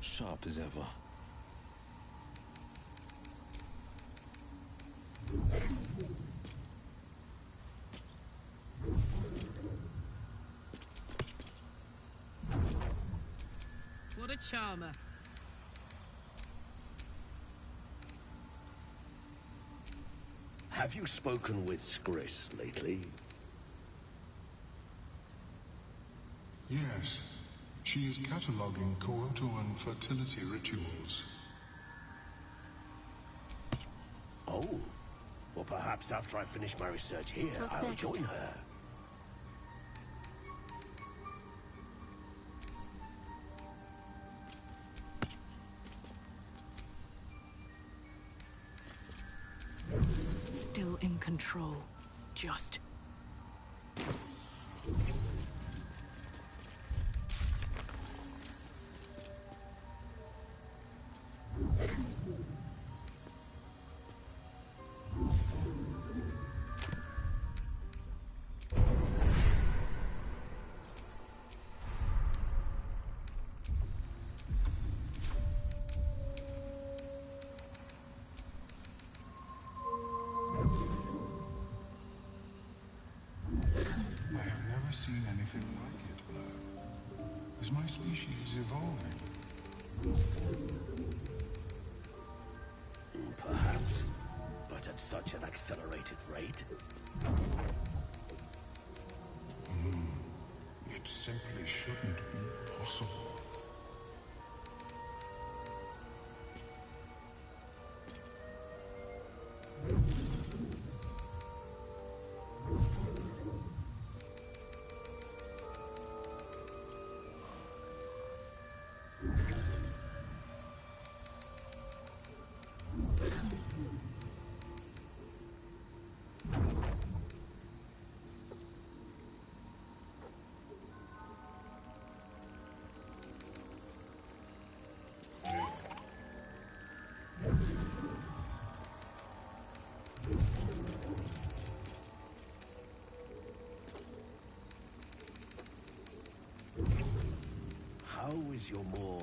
Sharp as ever. What a charmer. Have you spoken with Skris lately? Yes. She is cataloguing Coatoan fertility rituals. Oh. Well, perhaps after I finish my research here, What's I'll next? join her. Still in control. Just. I have never seen anything like it, Blur. Is my species evolving? Perhaps. But at such an accelerated rate? It simply shouldn't be possible. How is your more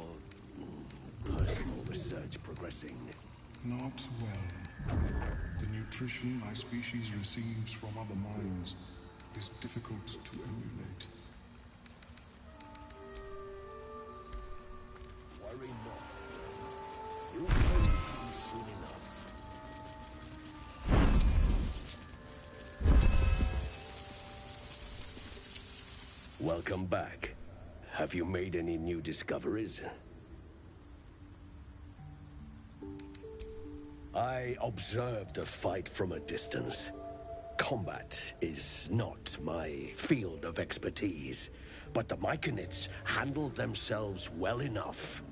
personal research progressing? Not well. The nutrition my species receives from other minds is difficult to emulate. Worry not. You'll find the key soon enough. Welcome back. Have you made any new discoveries? I observed the fight from a distance. Combat is not my field of expertise, but the Myconids handled themselves well enough.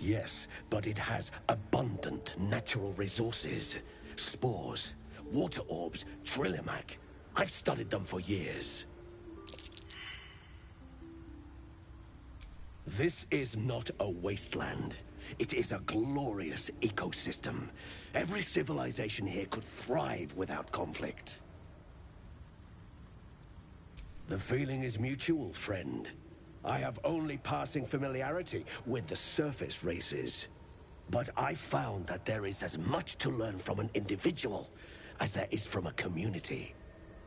Yes, but it has abundant natural resources. Spores, water orbs, trillimac. I've studied them for years. This is not a wasteland. It is a glorious ecosystem. Every civilization here could thrive without conflict. The feeling is mutual, friend. I have only passing familiarity with the surface races. But I found that there is as much to learn from an individual as there is from a community.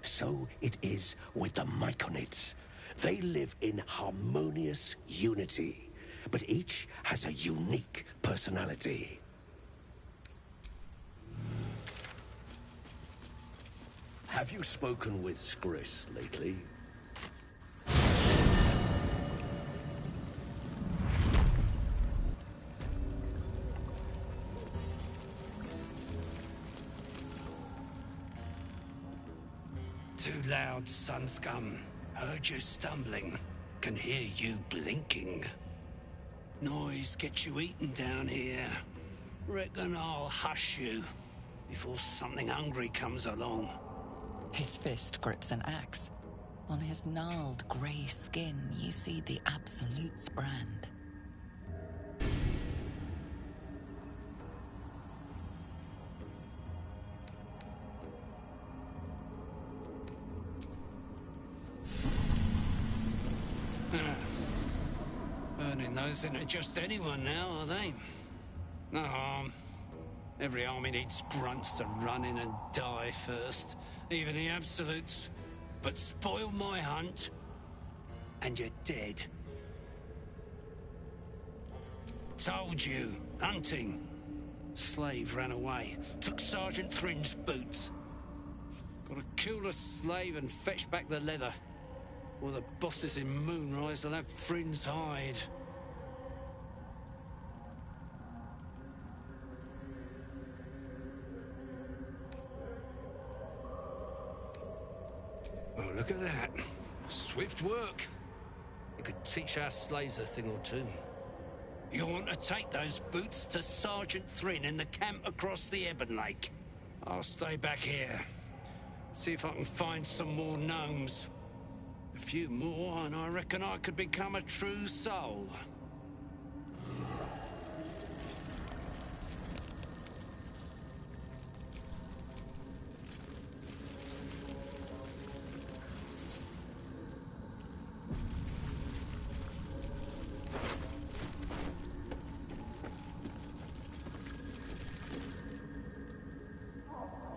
So it is with the Myconids. They live in harmonious unity, but each has a unique personality. Have you spoken with Skris lately? Too loud, sunscum. Heard you stumbling. Can hear you blinking. Noise gets you eaten down here. Reckon I'll hush you before something hungry comes along. His fist grips an axe. On his gnarled grey skin, you see the Absolute's brand. Burning those into just anyone now, are they? No harm. Every army needs grunts to run in and die first. Even the Absolutes. But spoil my hunt, and you're dead. Told you. Hunting. Slave ran away. Took Sergeant Thrin's boots. Gotta kill the slave and fetch back the leather. Or the bosses in Moonrise will have Thrin's hide. Oh, look at that. Swift work. You could teach our slaves a thing or two. You want to take those boots to Sergeant Thrin in the camp across the Ebon Lake. I'll stay back here. See if I can find some more gnomes. A few more, and I reckon I could become a true soul.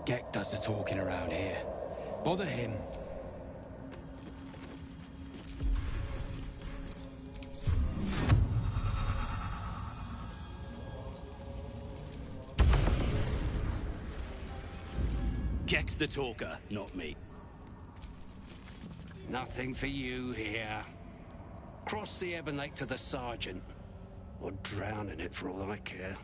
Gek does the talking around here. Bother him. Gek's the talker, not me. Nothing for you here. Cross the Ebon Lake to the Sergeant. Or drown in it for all I care.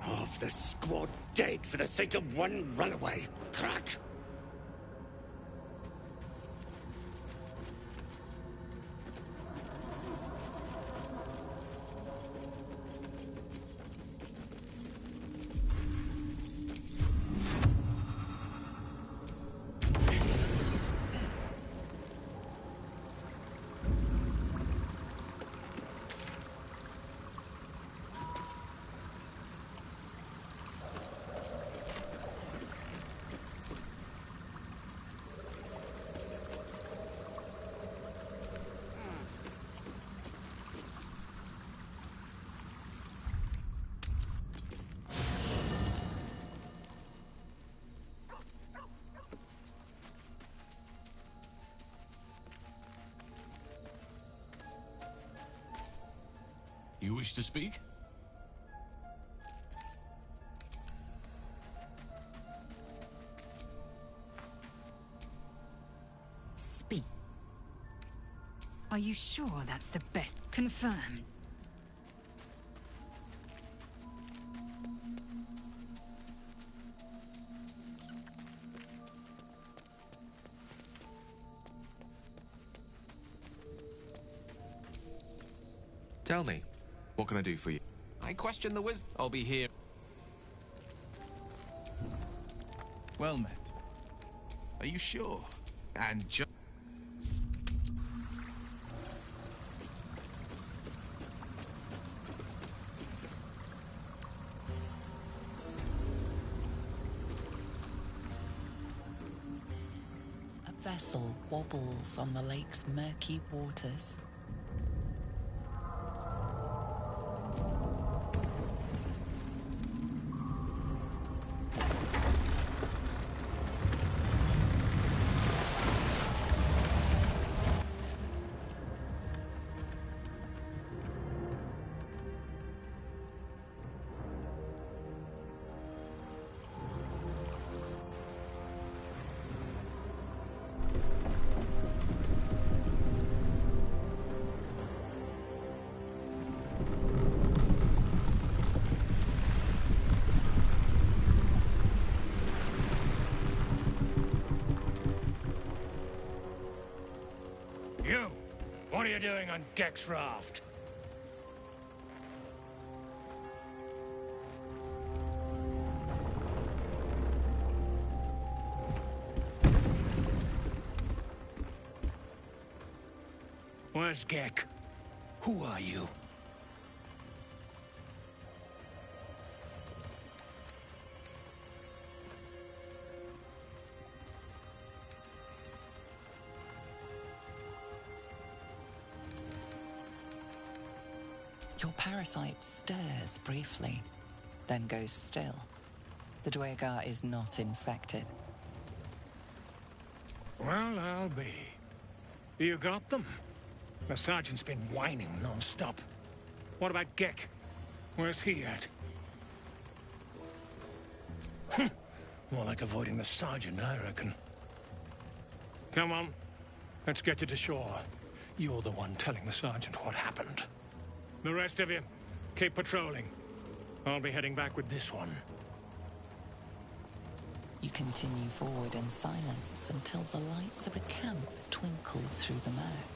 Half the squad dead for the sake of one runaway. Crack! You wish to speak? Speak. Are you sure that's the best? Confirm. Tell me, what can I do for you? I question the wisdom. I'll be here. Well met. Are you sure? And just... A vessel wobbles on the lake's murky waters. You! What are you doing on Gek's raft? Where's Gek? Who are you? Your parasite stirs briefly, then goes still. The Dwegar is not infected. Well, I'll be. You got them? The sergeant's been whining non-stop. What about Gek? Where's he at? More like avoiding the sergeant, I reckon. Come on. Let's get you to shore. You're the one telling the sergeant what happened. The rest of you, keep patrolling. I'll be heading back with this one. You continue forward in silence until the lights of a camp twinkle through the murk.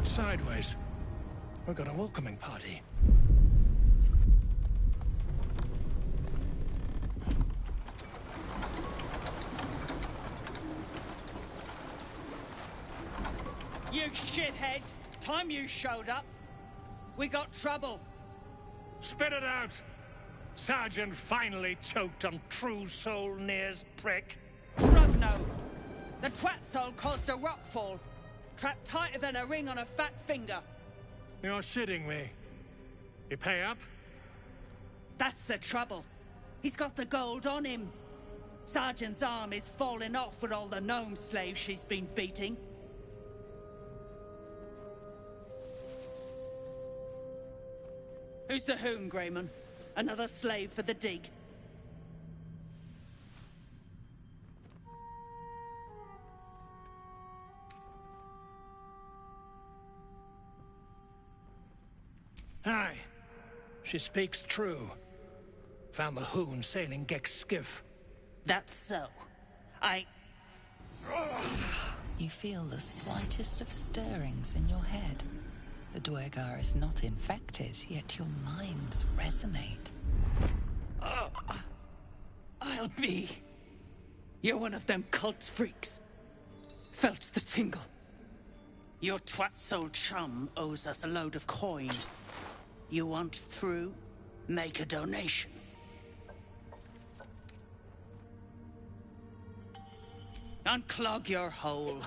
Sideways. We've got a welcoming party. You shithead! Time you showed up. We got trouble. Spit it out! Sergeant finally choked on True Soul Near's prick. Rugno! The twat soul caused a rockfall. Trapped tighter than a ring on a fat finger. You're shitting me. You pay up? That's the trouble. He's got the gold on him. Sergeant's arm is falling off with all the gnome slaves she's been beating. Who's the hoon, Greyman? Another slave for the dig? Aye. She speaks true. Found the hoon sailing Gek's skiff. That's so. You feel the slightest of stirrings in your head. The Dwegar is not infected, yet your minds resonate. I'll be. You're one of them cult freaks. Felt the tingle. Your twat-soul chum owes us a load of coin. You want through? Make a donation. Unclog your hole.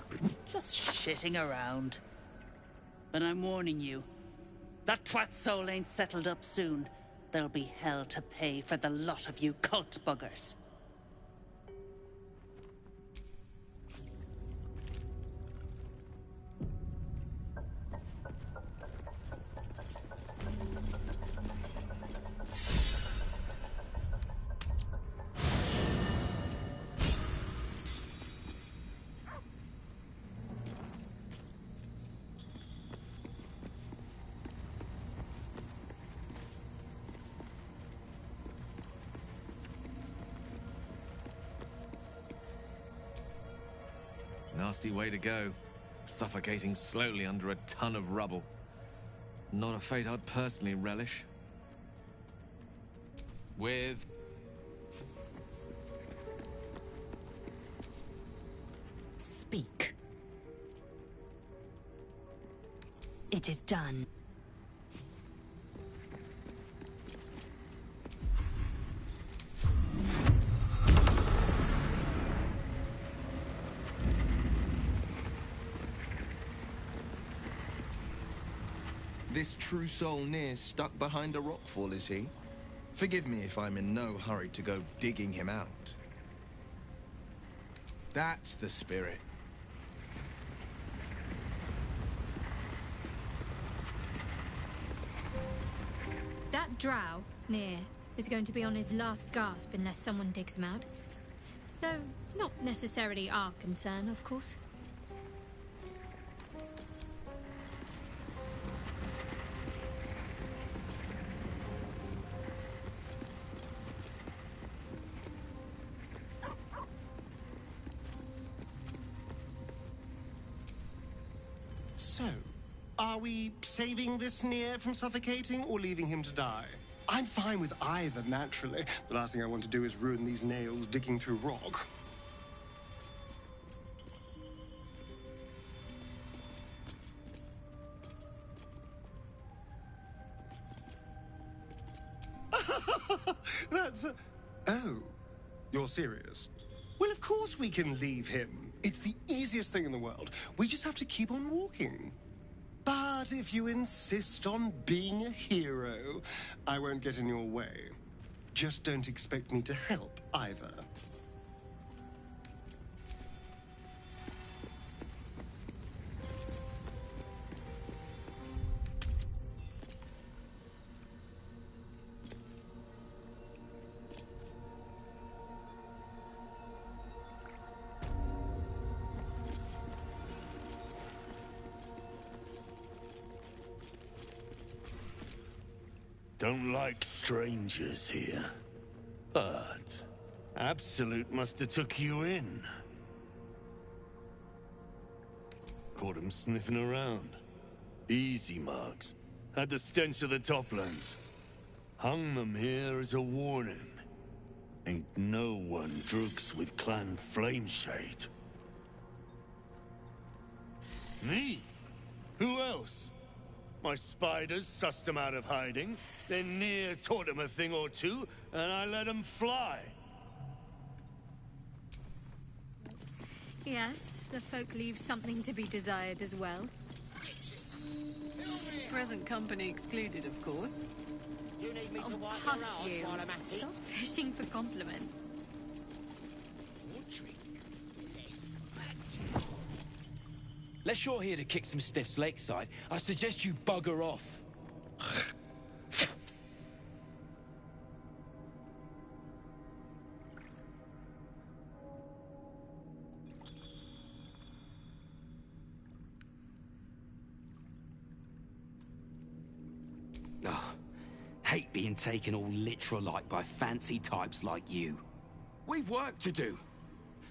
Just shitting around. But I'm warning you, that twat soul ain't settled up soon. There'll be hell to pay for the lot of you cult buggers. Nasty way to go. Suffocating slowly under a ton of rubble. Not a fate I'd personally relish. With... Speak. It is done. This true soul near's stuck behind a rockfall, is he? Forgive me if I'm in no hurry to go digging him out. That's the spirit. That drow, near, is going to be on his last gasp unless someone digs him out. Though not necessarily our concern, of course. So, are we saving this Nier from suffocating or leaving him to die? I'm fine with either, naturally. The last thing I want to do is ruin these nails digging through rock. That's a... Oh, you're serious? Well, of course we can leave him. It's the easiest thing in the world. We just have to keep on walking. But if you insist on being a hero, I won't get in your way. Just don't expect me to help, either. Don't like strangers here. But Absolute must have took you in. Caught him sniffing around. Easy marks. Had the stench of the Toplands. Hung them here as a warning. Ain't no one drugs with Clan Flameshade. Me? Who else? My spiders sussed them out of hiding, then Nier taught them a thing or two, and I let them fly. Yes, the folk leave something to be desired as well. Present company excluded, of course. You need me Oh, hush you. Stop fishing for compliments. Unless you're here to kick some stiffs lakeside, I suggest you bugger off. Ugh. Hate being taken all literal-like by fancy types like you. We've work to do.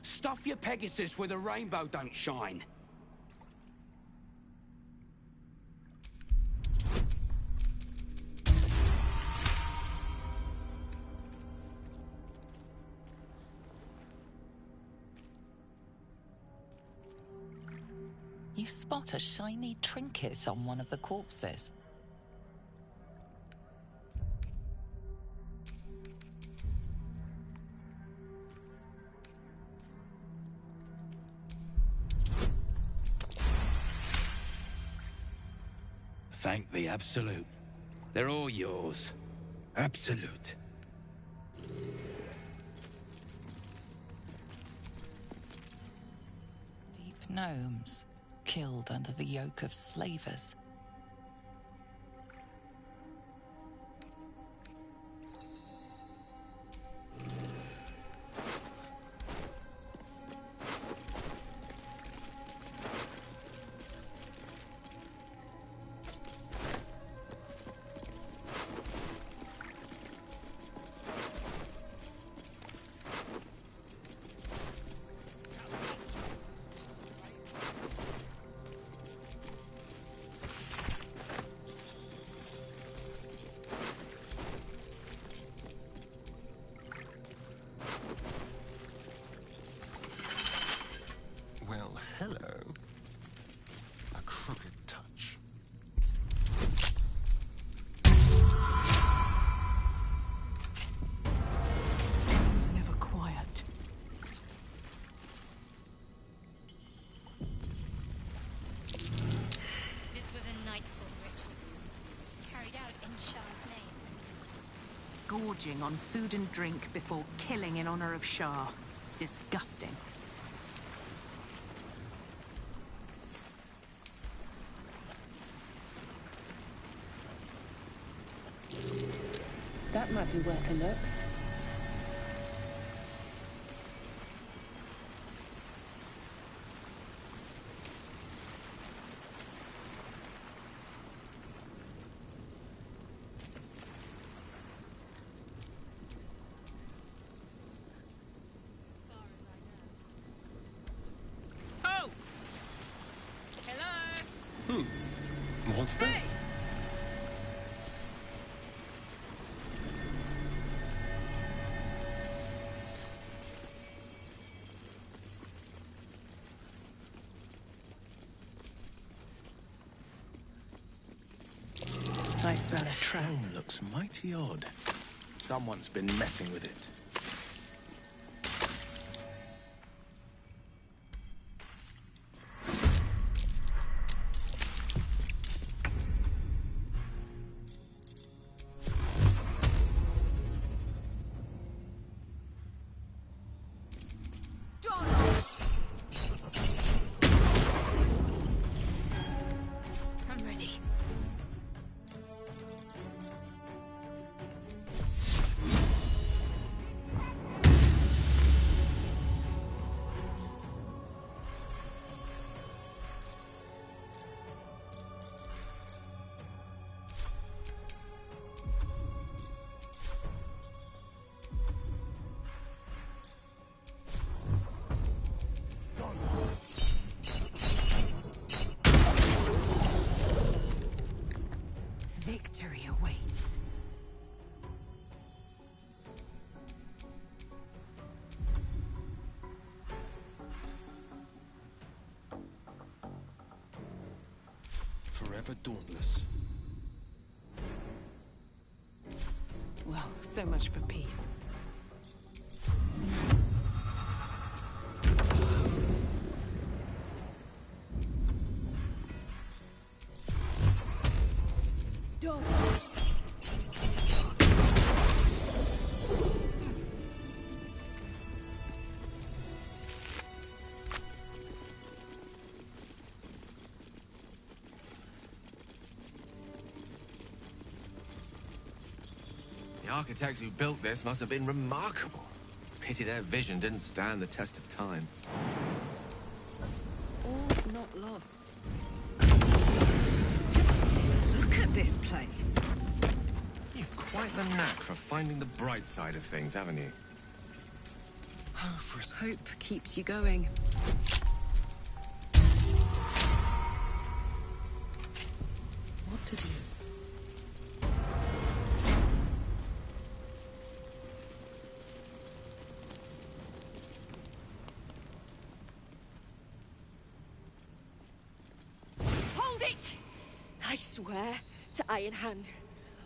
Stuff your Pegasus where the rainbow don't shine. You spot a shiny trinket on one of the corpses. Thank the Absolute. They're all yours. Absolute. Deep gnomes, killed under the yoke of slavers. Well, hello. A crooked touch. It was never quiet. This was a nightfall ritual, carried out in Shah's name. Gorging on food and drink before killing in honor of Shah. Disgusting. That might be worth a look. Oh! Hello? What's that? Hey! I smell That it. stone looks mighty odd. Someone's been messing with it. I'm ready. Victory awaits. Forever dauntless. Well, so much for peace. The architects who built this must have been remarkable. Pity their vision didn't stand the test of time. All's not lost. Just look at this place. You've quite the knack for finding the bright side of things, haven't you? Hope keeps you going. What to do? swear to Iron Hand.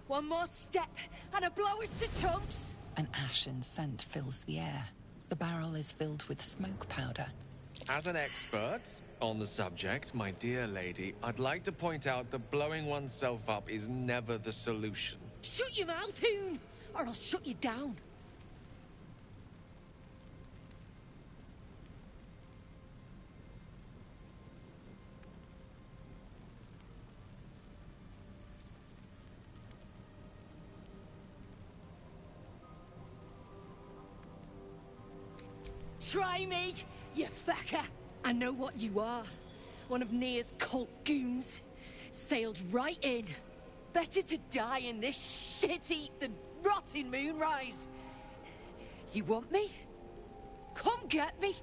One more step, and a blow us to chunks! An ashen scent fills the air. The barrel is filled with smoke powder. As an expert on the subject, my dear lady, I'd like to point out that blowing oneself up is never the solution. Shut your mouth, Hoon, or I'll shut you down. Try me, you fucker! I know what you are. One of Nia's cult goons. Sailed right in. Better to die in this shit-heap than rot in Moonrise. You want me? Come get me!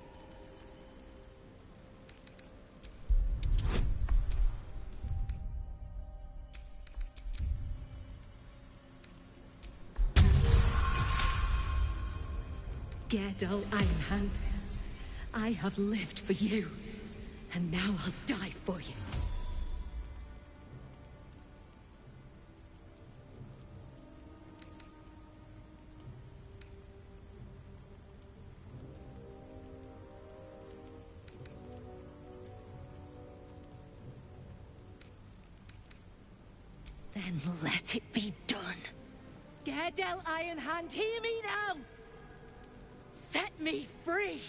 Gerdal Ironhand, I have lived for you, and now I'll die for you. Then let it be done. Gerdal Ironhand, hear me now! Set me free!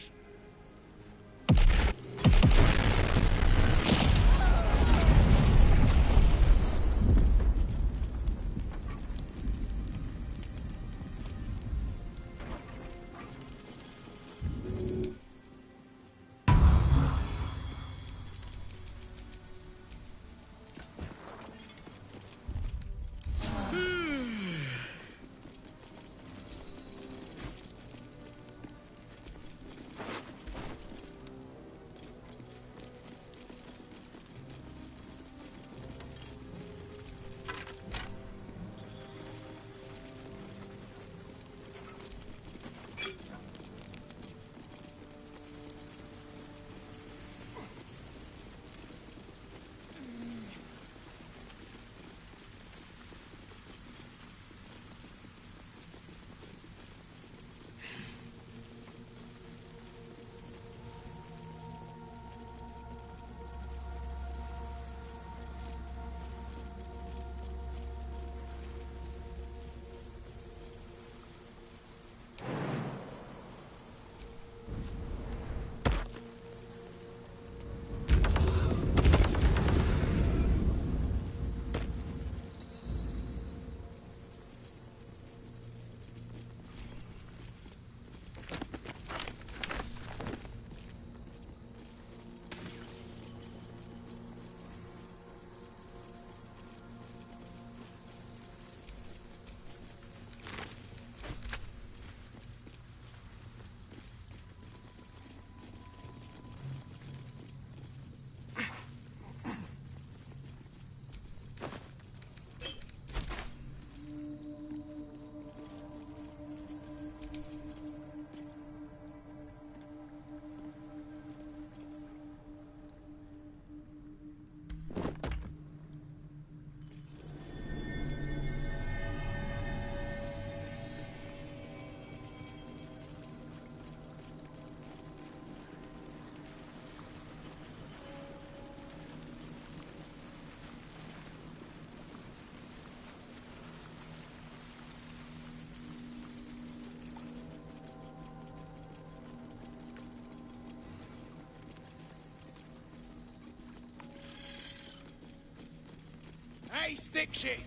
Hey, stick shit!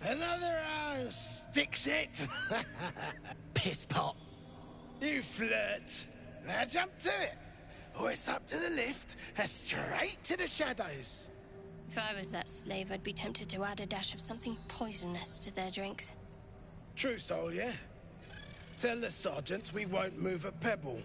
Another stick shit? Piss pot. You flirt. Now jump to it. Or it's up to the lift and straight to the shadows. If I was that slave, I'd be tempted to add a dash of something poisonous to their drinks. True soul, yeah? Tell the sergeant we won't move a pebble.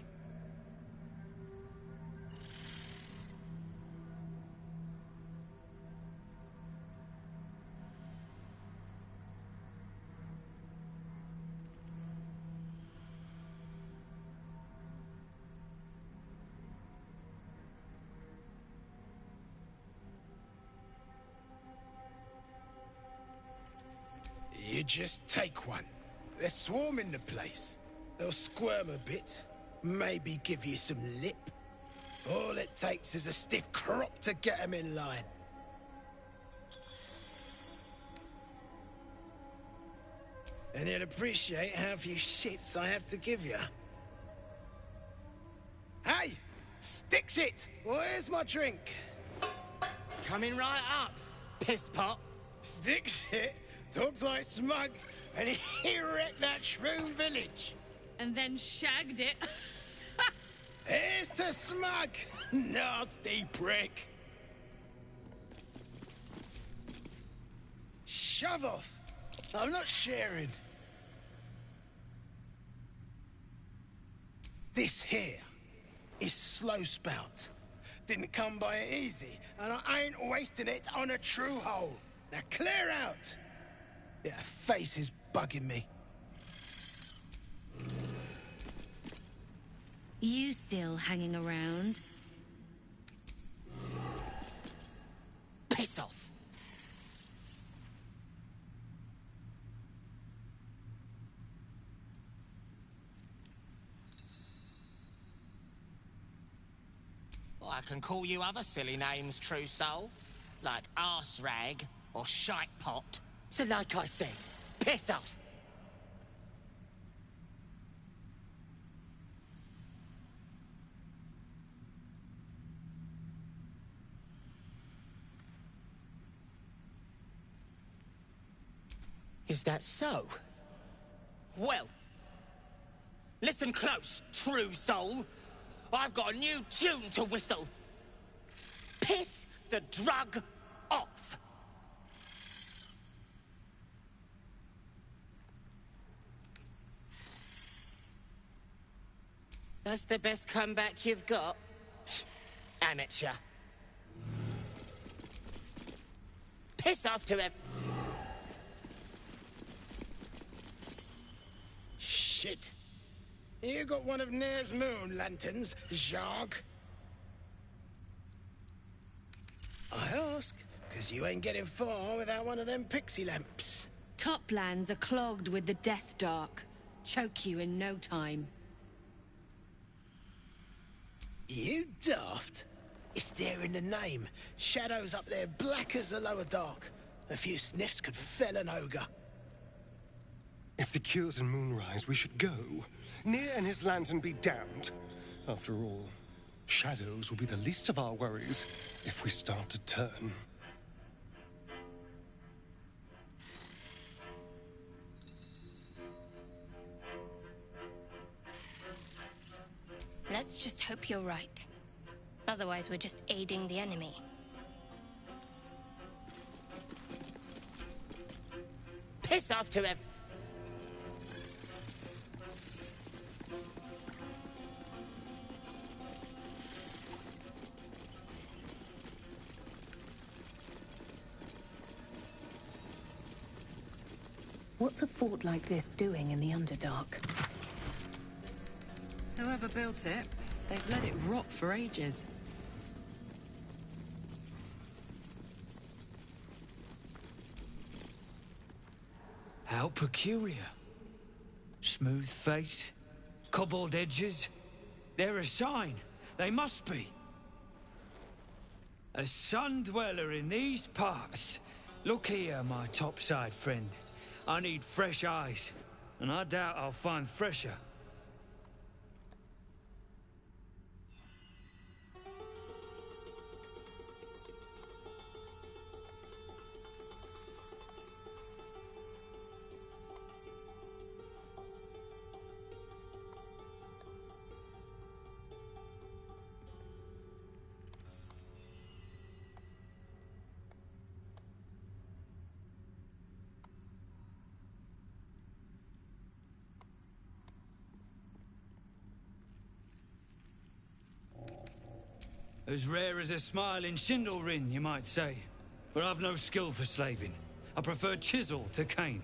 You just take one. They're swarming the place. They'll squirm a bit, maybe give you some lip. All it takes is a stiff crop to get them in line. And you'll appreciate how few shits I have to give you. Hey! Stick shit! Where's my drink? Coming right up, piss pot. Stick shit talks like Smug, and he wrecked that shroom village. And then shagged it. Here's to Smug, nasty prick. Shove off. I'm not sharing. This here is slow spout. Didn't come by it easy, and I ain't wasting it on a true hole. Now clear out. Yeah, face is bugging me. You still hanging around? Piss off. I can call you other silly names, true soul. Like arse rag or shite pot. So like I said, piss off. Is that so? Well, listen close, true soul. I've got a new tune to whistle. Piss the drug off. That's the best comeback you've got? Amateur. Piss off to him. Shit. You got one of Nair's moon lanterns, Jacques? I ask, because you ain't getting far without one of them pixie lamps. Toplands are clogged with the Death Dark. Choke you in no time. You daft? It's there in the name. Shadows up there black as the lower dark. A few sniffs could fell an ogre. If the cure's in Moonrise, we should go. Near and his lantern be damned. After all, shadows will be the least of our worries if we start to turn. Let's just hope you're right. Otherwise, we're just aiding the enemy. Piss off to him. What's a fort like this doing in the Underdark? Whoever built it, they've let it rot for ages. How peculiar. Smooth face, cobbled edges. They're a sign. They must be. A sun dweller in these parts. Look here, my topside friend. I need fresh eyes, and I doubt I'll find fresher. As rare as a smile in Sindelrin, you might say. But I've no skill for slaving. I prefer chisel to cane.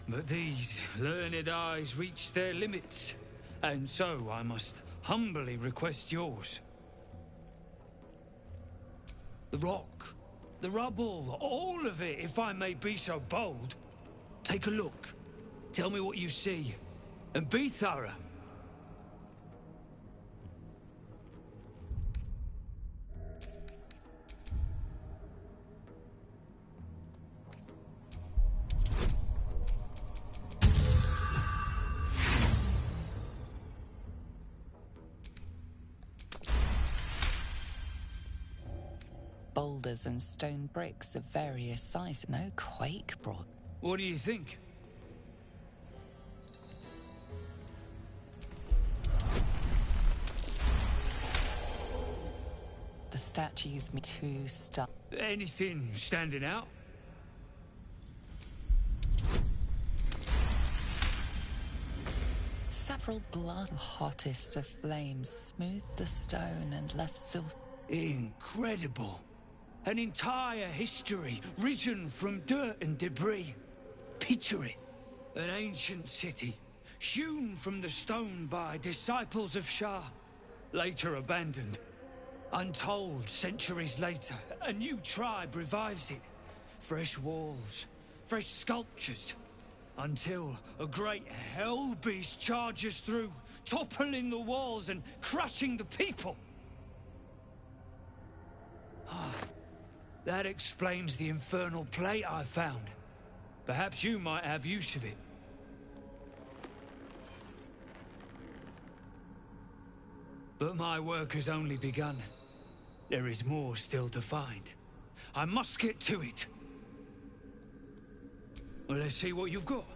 But these learned eyes reach their limits, and so I must humbly request yours. The rock The rubble, all of it, if I may be so bold. Take a look. Tell me what you see. And be thorough. Boulders and stone bricks of various sizes. No quake brought. What do you think? The statues me too stuck. Anything standing out? Several blood hottest of flames smoothed the stone and left silver. Incredible. An entire history risen from dirt and debris. Picture it. An ancient city, hewn from the stone by disciples of Shah, later abandoned. Untold centuries later, a new tribe revives it. Fresh walls, fresh sculptures, until a great hell beast charges through, toppling the walls and crushing the people. That explains the infernal plate I found. Perhaps you might have use of it. But my work has only begun. There is more still to find. I must get to it. Well, let's see what you've got.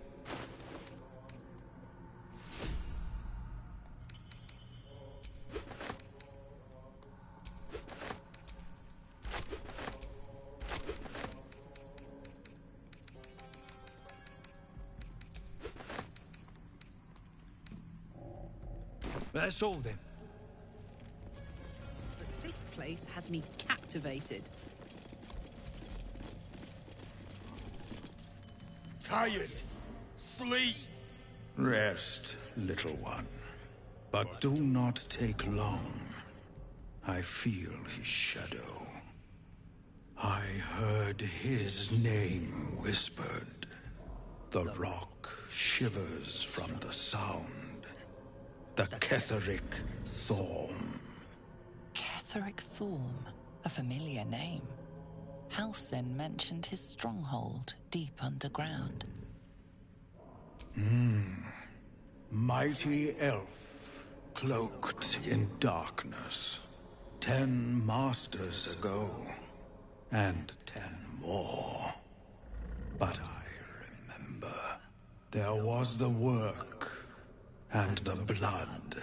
That's all then. But this place has me captivated. Tired. Sleep. Rest, little one. But do not take long. I feel his shadow. I heard his name whispered. The rock shivers from the sound. The Ketheric Thorm. Ketheric Thorm, a familiar name. Halsin mentioned his stronghold deep underground. Mighty elf, cloaked in darkness. 10 masters ago, and 10 more. But I remember. There was the work, and the blood.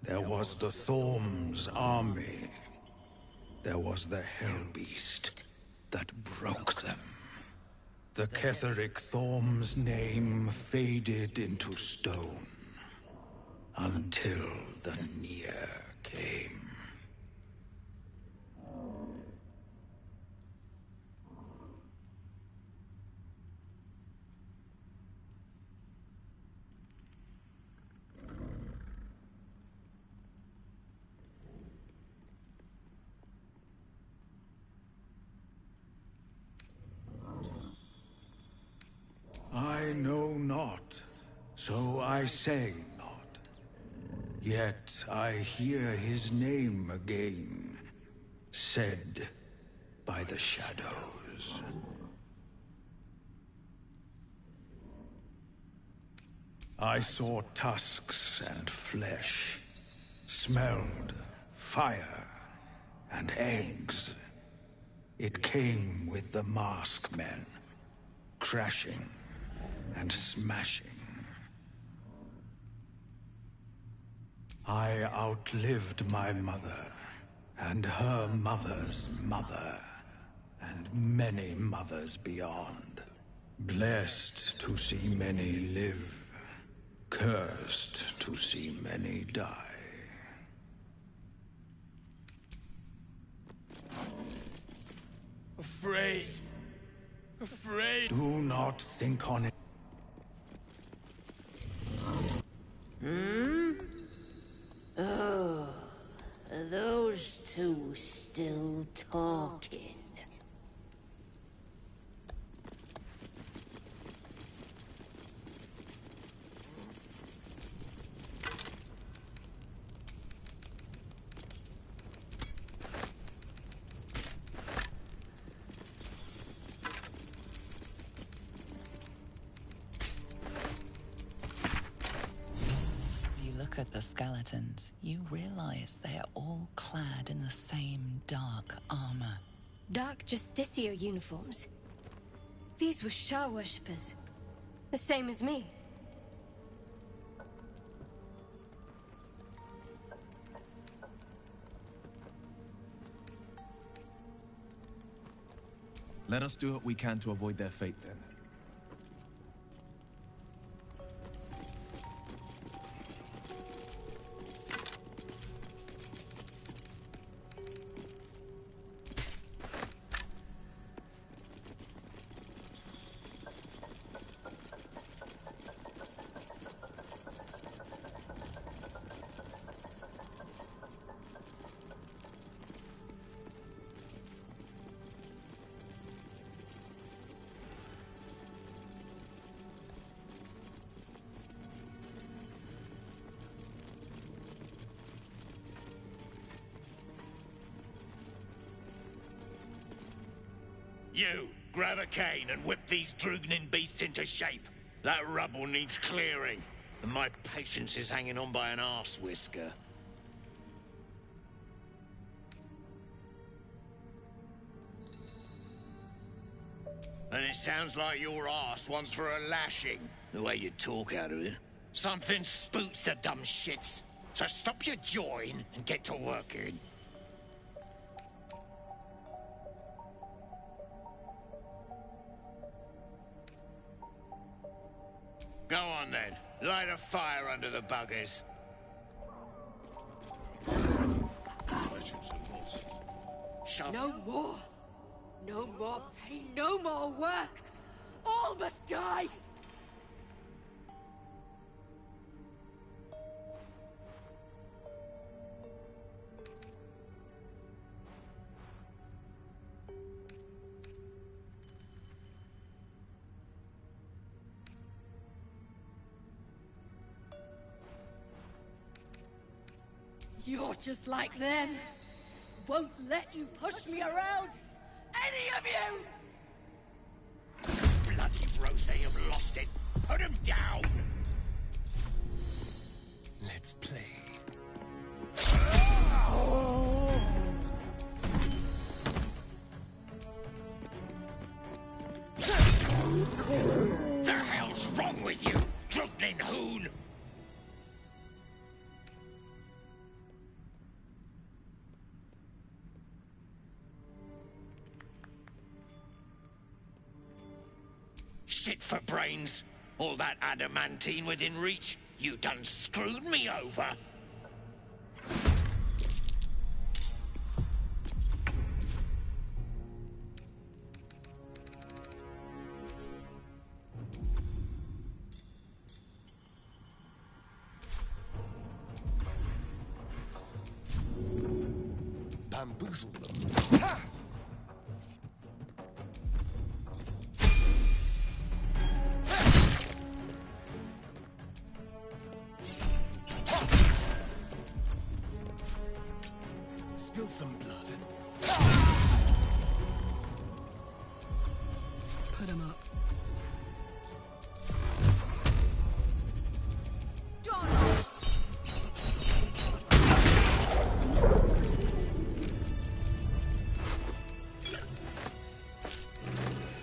There was the Thorm's army. There was the Hell Beast that broke them. The Ketheric Thorm's name faded into stone until the Near came. I know not, so I say not. Yet I hear his name again, said by the shadows. I saw tusks and flesh, smelled fire and eggs. It came with the mask men, crashing and smashing. I outlived my mother, and her mother's mother, and many mothers beyond. Blessed to see many live, cursed to see many die. Afraid. Afraid. Do not think on it. Oh, are those two still talking? at the skeletons, you realize they are all clad in the same dark armor. Dark Justicia uniforms. These were Shah worshippers. The same as me. Let us do what we can to avoid their fate, then. You, grab a cane and whip these Drugnin beasts into shape. That rubble needs clearing, and my patience is hanging on by an arse whisker. And it sounds like your arse wants for a lashing, the way you talk out of it. Something spooks the dumb shits, so stop your jawing and get to working. Go on then. Light a fire under the buggers. No more. No more pain, no more work. All must die. You're just like them. Won't let you push me around. Any of you! Bloody Rose, they have lost it. Put him down! Let's play. The hell's wrong with you, Drugnin hoon? Shit for brains. All that adamantine within reach. You done screwed me over. Bamboozle them. Spill some blood. Put him up.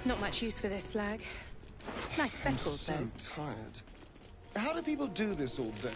Not much use for this slag. Nice speckles, though. I'm so tired. How do people do this all day?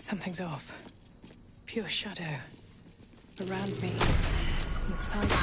Something's off. Pure shadow. Around me. Inside me.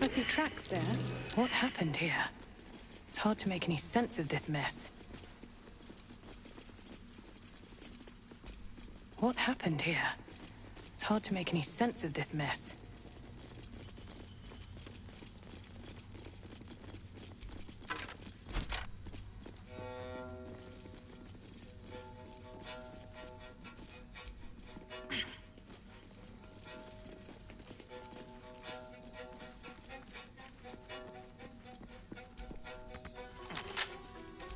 I see tracks there. What happened here? It's hard to make any sense of this mess. What happened here? It's hard to make any sense of this mess.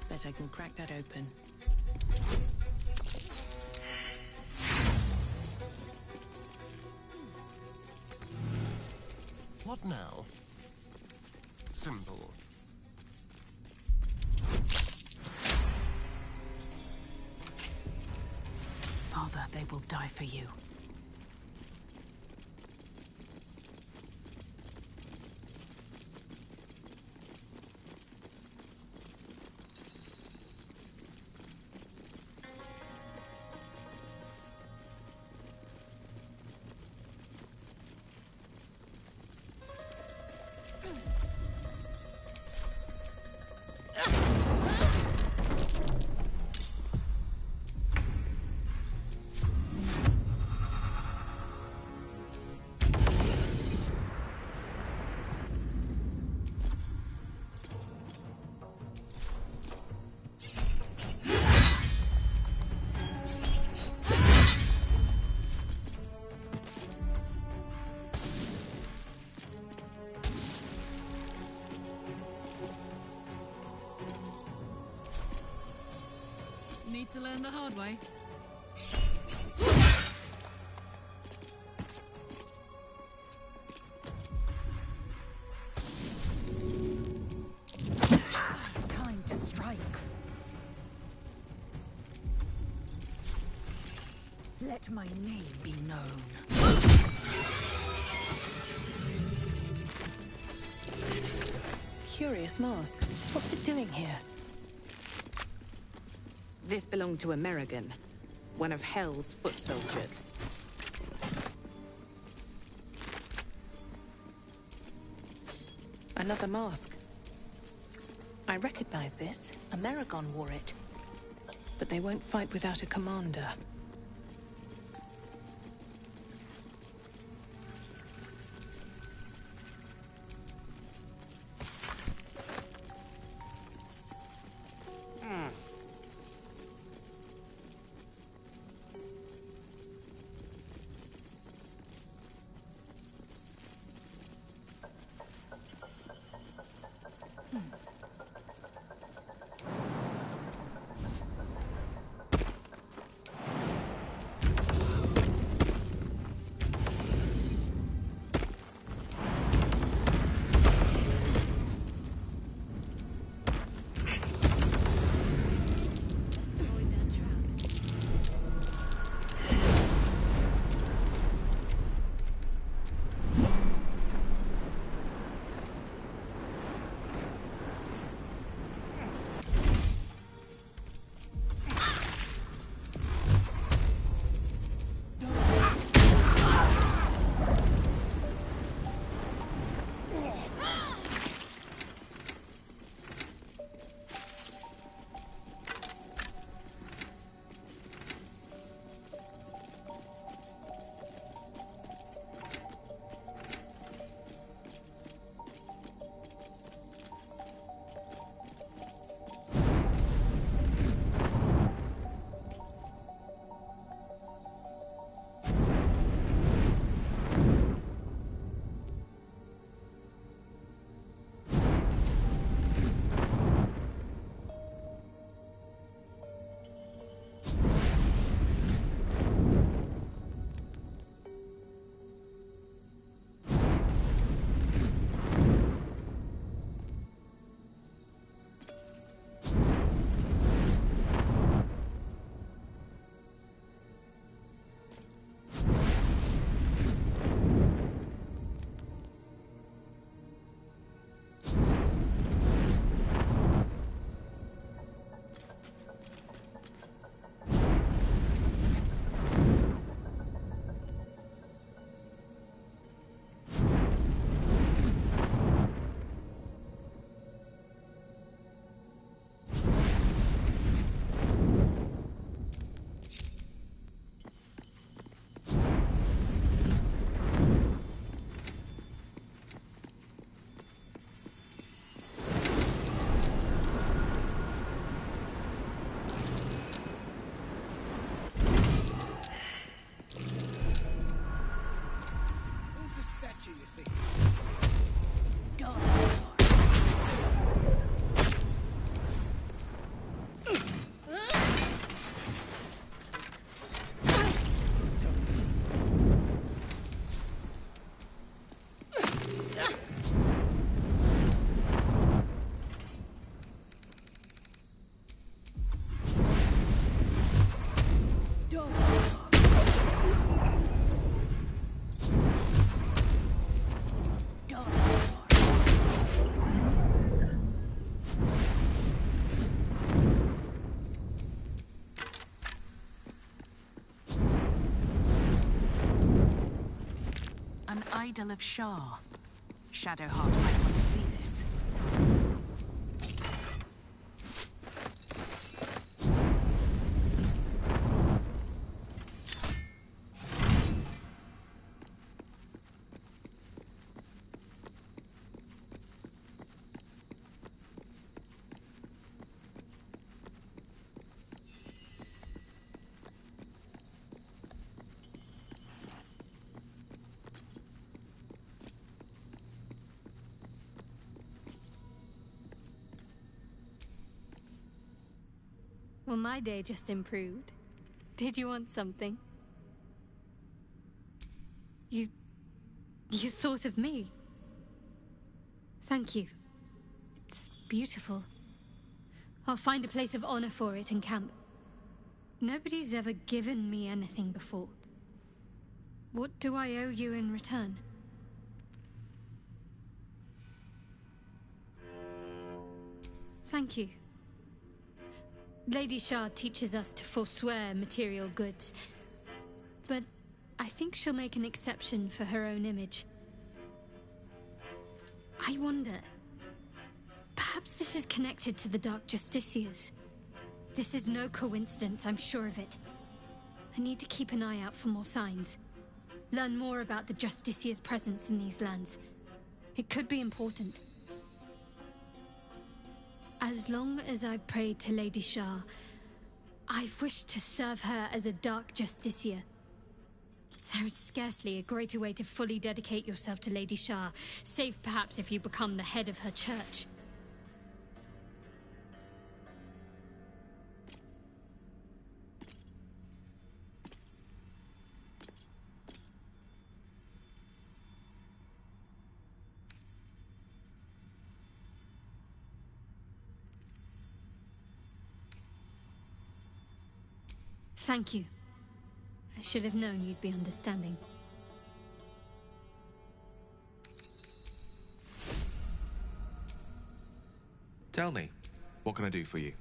Bet I can crack that open. What now? Simple. Father, they will die for you. Need to learn the hard way. Time to strike. Let my name be known. Curious mask. What's it doing here? This belonged to American, one of Hell's foot soldiers. Another mask. I recognize this. Amerigon wore it. But they won't fight without a commander. do you think? Dog. An idol of Shah. Shadowheart might want to see this. Well, my day just improved. Did you want something? You thought of me. Thank you. It's beautiful. I'll find a place of honor for it in camp. Nobody's ever given me anything before. What do I owe you in return? Thank you. Lady Shard teaches us to forswear material goods, but I think she'll make an exception for her own image. I wonder, perhaps this is connected to the Dark Justiciars. This is no coincidence, I'm sure of it. I need to keep an eye out for more signs. Learn more about the Justiciars' presence in these lands. It could be important. As long as I've prayed to Lady Shah, I've wished to serve her as a Dark Justiciar. There is scarcely a greater way to fully dedicate yourself to Lady Shah, save perhaps if you become the head of her church. Thank you. I should have known you'd be understanding. Tell me, what can I do for you?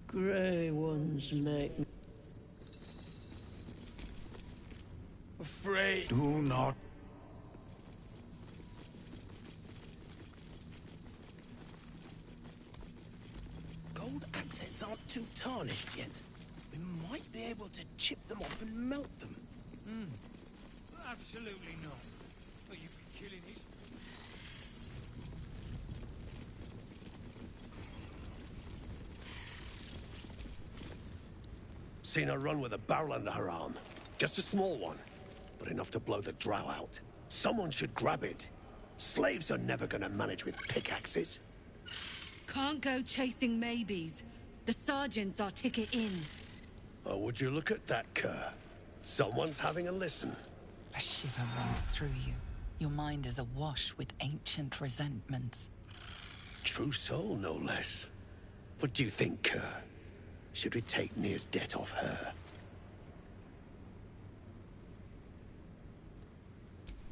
Grey ones make me afraid. Do not. Gold accents aren't too tarnished yet. We might be able to chip them off and melt them. Absolutely not. Are you killing these? Seen her run with a barrel under her arm. Just a small one, but enough to blow the drow out. Someone should grab it. Slaves are never gonna manage with pickaxes. Can't go chasing maybes. The sergeant's our ticket in. Oh, would you look at that, Kerr? Someone's having a listen. A shiver runs through you. Your mind is awash with ancient resentments. True soul, no less. What do you think, Kerr? Should we take Nir's debt off her?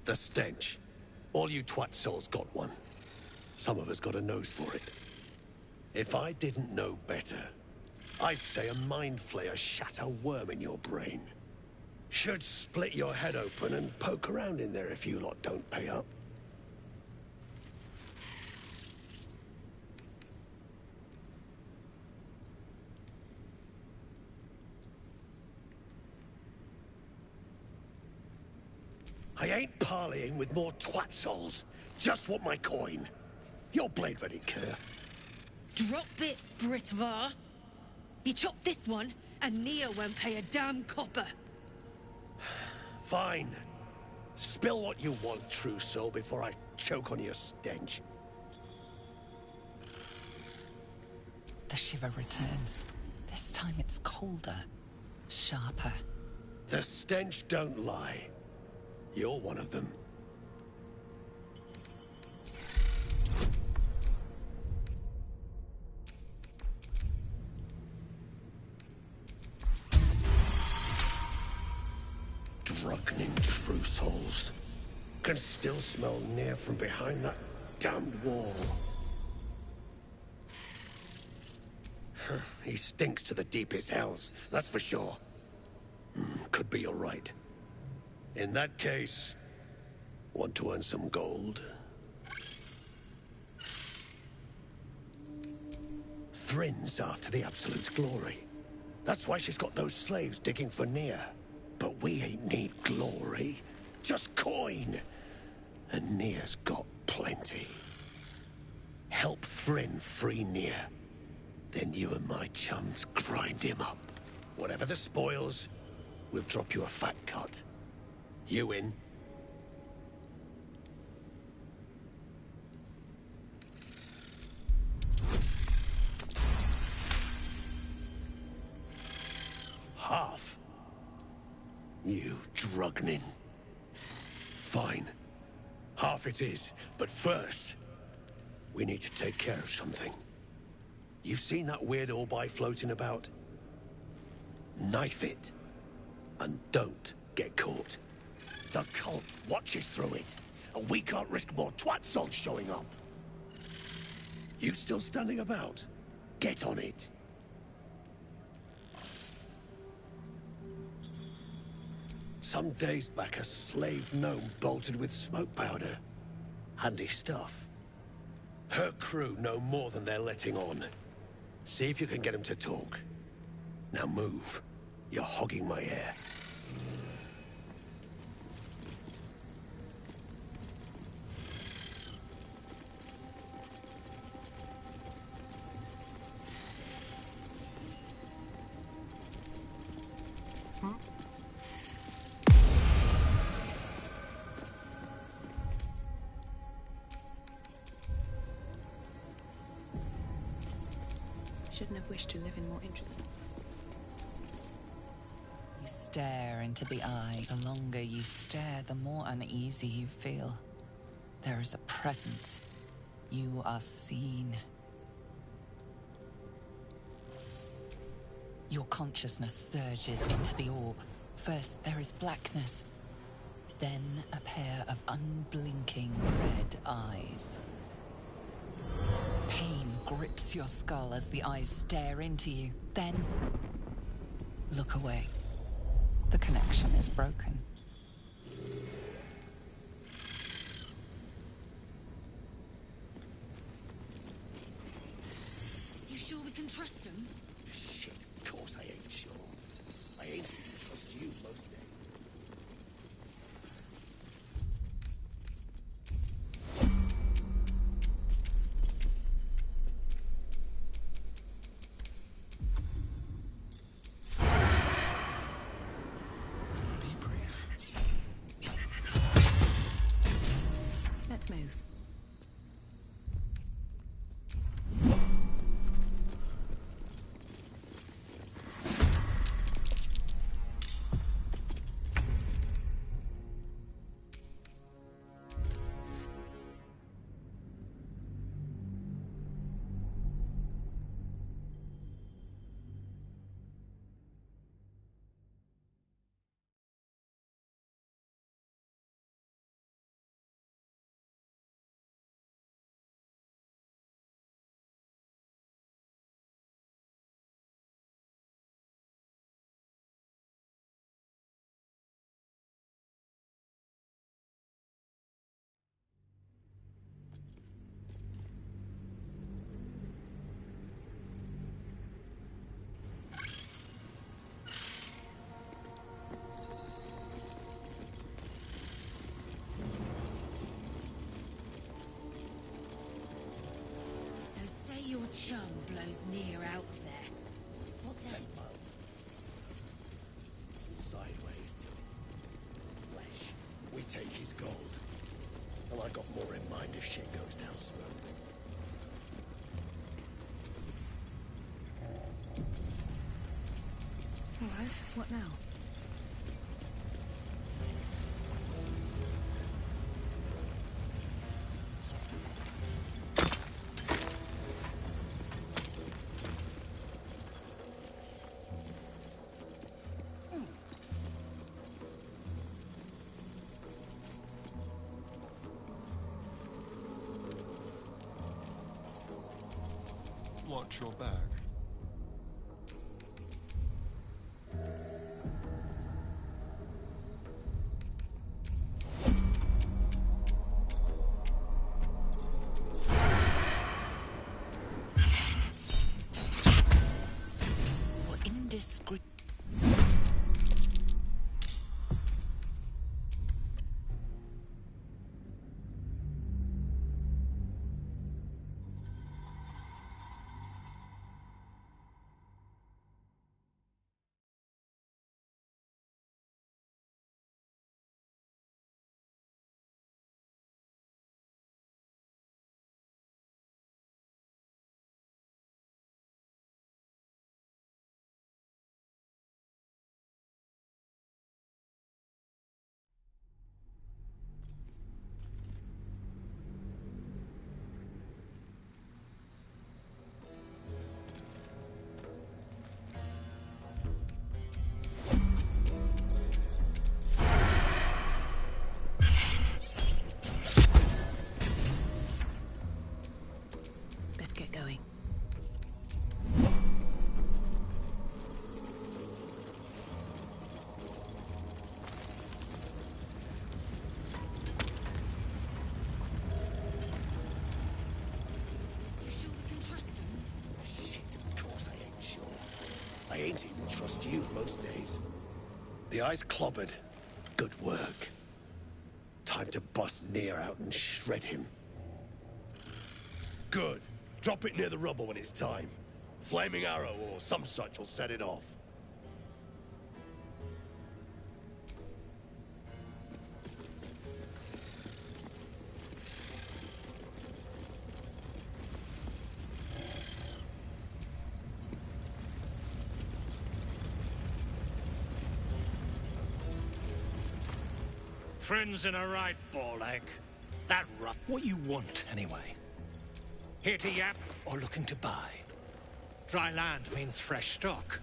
The stench. All you twat souls got one. Some of us got a nose for it. If I didn't know better, I'd say a mind flayer shat a worm in your brain. Should split your head open and poke around in there if you lot don't pay up. I ain't parleying with more twat souls. Just want my coin. Your blade ready, Kerr. Drop it, Britvar. You chop this one, and Nia won't pay a damn copper. Fine. Spill what you want, true soul, before I choke on your stench. The shiver returns. This time it's colder, sharper. The stench don't lie. You're one of them. Drugnin true souls. Can still smell near from behind that damned wall. He stinks to the deepest hells, that's for sure. Could be you're right. In that case, want to earn some gold? Thrin's after the Absolute's glory. That's why she's got those slaves digging for Nia. But we ain't need glory, just coin. And Nia's got plenty. Help Thrin free Nia. Then you and my chums grind him up. Whatever the spoils, we'll drop you a fat cut. You in? Half? You drugnin. Fine. Half it is. But first, we need to take care of something. You've seen that weird orbi floating about? Knife it. And don't get caught. The cult watches through it, and we can't risk more twat souls showing up. You still standing about? Get on it. Some days back, a slave gnome bolted with smoke powder. Handy stuff. Her crew know more than they're letting on. See if you can get them to talk. Now move. You're hogging my air. Shouldn't have wished to live in more interesting. You stare into the eye. The longer you stare, the more uneasy you feel. There is a presence. You are seen. Your consciousness surges into the orb. First, there is blackness. Then, a pair of unblinking red eyes. Pain grips your skull as the eyes stare into you. Then, look away. The connection is broken. You sure we can trust him? Shit, of course I ain't sure. I ain't even trust you most days. Let's move. Your chum blows near out of there. What then? Sideways to flesh. We take his gold. And I got more in mind if shit goes down smooth. All right, what now? Watch your back. Or indiscreet. Best get going. You sure we can trust him? Shit, of course I ain't sure. I ain't even trust you most days. The eye's clobbered. Good work. Time to bust Near out and shred him. Good. Drop it near the rubble when it's time. Flaming arrow or some such will set it off. Friends in a right, ball egg. That right. What you want, anyway? Here to yap or looking to buy? Dry land means fresh stock.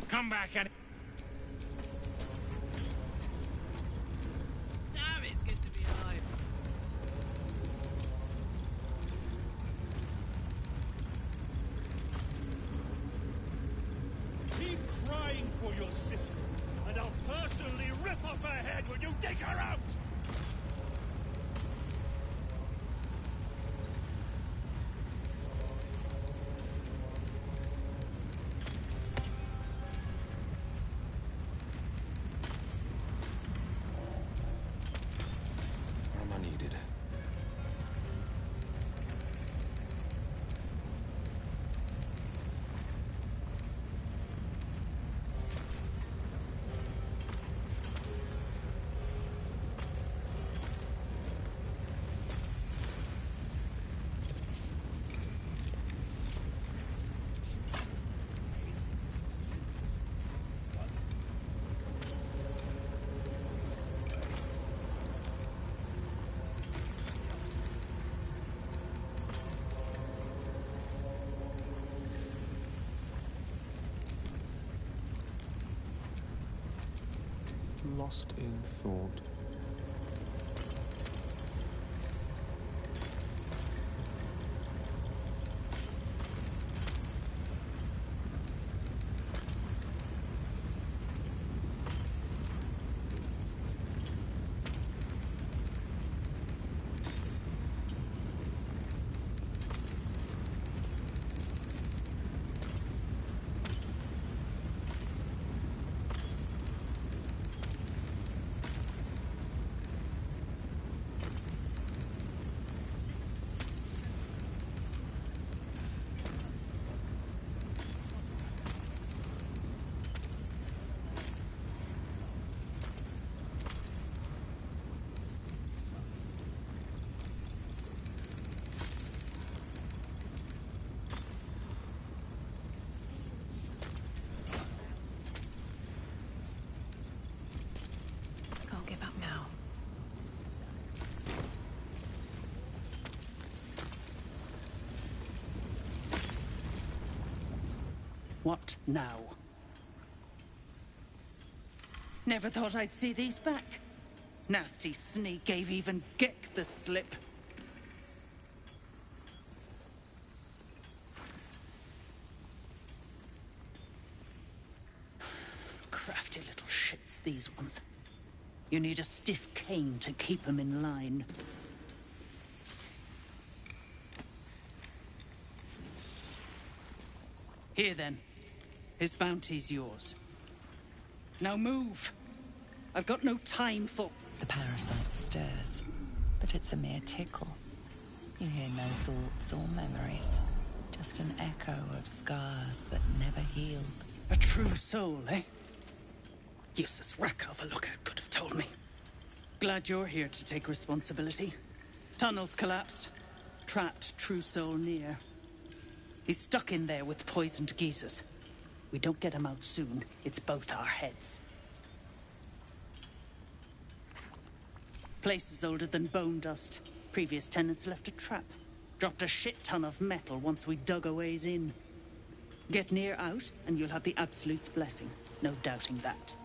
Come back and... Damn, it's good to be alive. Keep crying for your sister, and I'll personally rip off her head when you dig her out! lost in thought. Can't give up now. What now? Never thought I'd see these back. Nasty sneak gave even Gick the slip. Crafty little shits, these ones. You need a stiff cane to keep them in line. Here then. His bounty's yours. Now move! I've got no time for... The parasite stirs, but it's a mere tickle. You hear no thoughts or memories, just an echo of scars that never healed. A true soul, eh? Useless wreck of a lookout could have told me. Glad you're here to take responsibility. Tunnels collapsed. Trapped true soul near. He's stuck in there with poisoned geezers. We don't get him out soon, it's both our heads. Place is older than bone dust. Previous tenants left a trap. Dropped a shit ton of metal once we dug a ways in. Get near out, and you'll have the Absolute's blessing. No doubting that.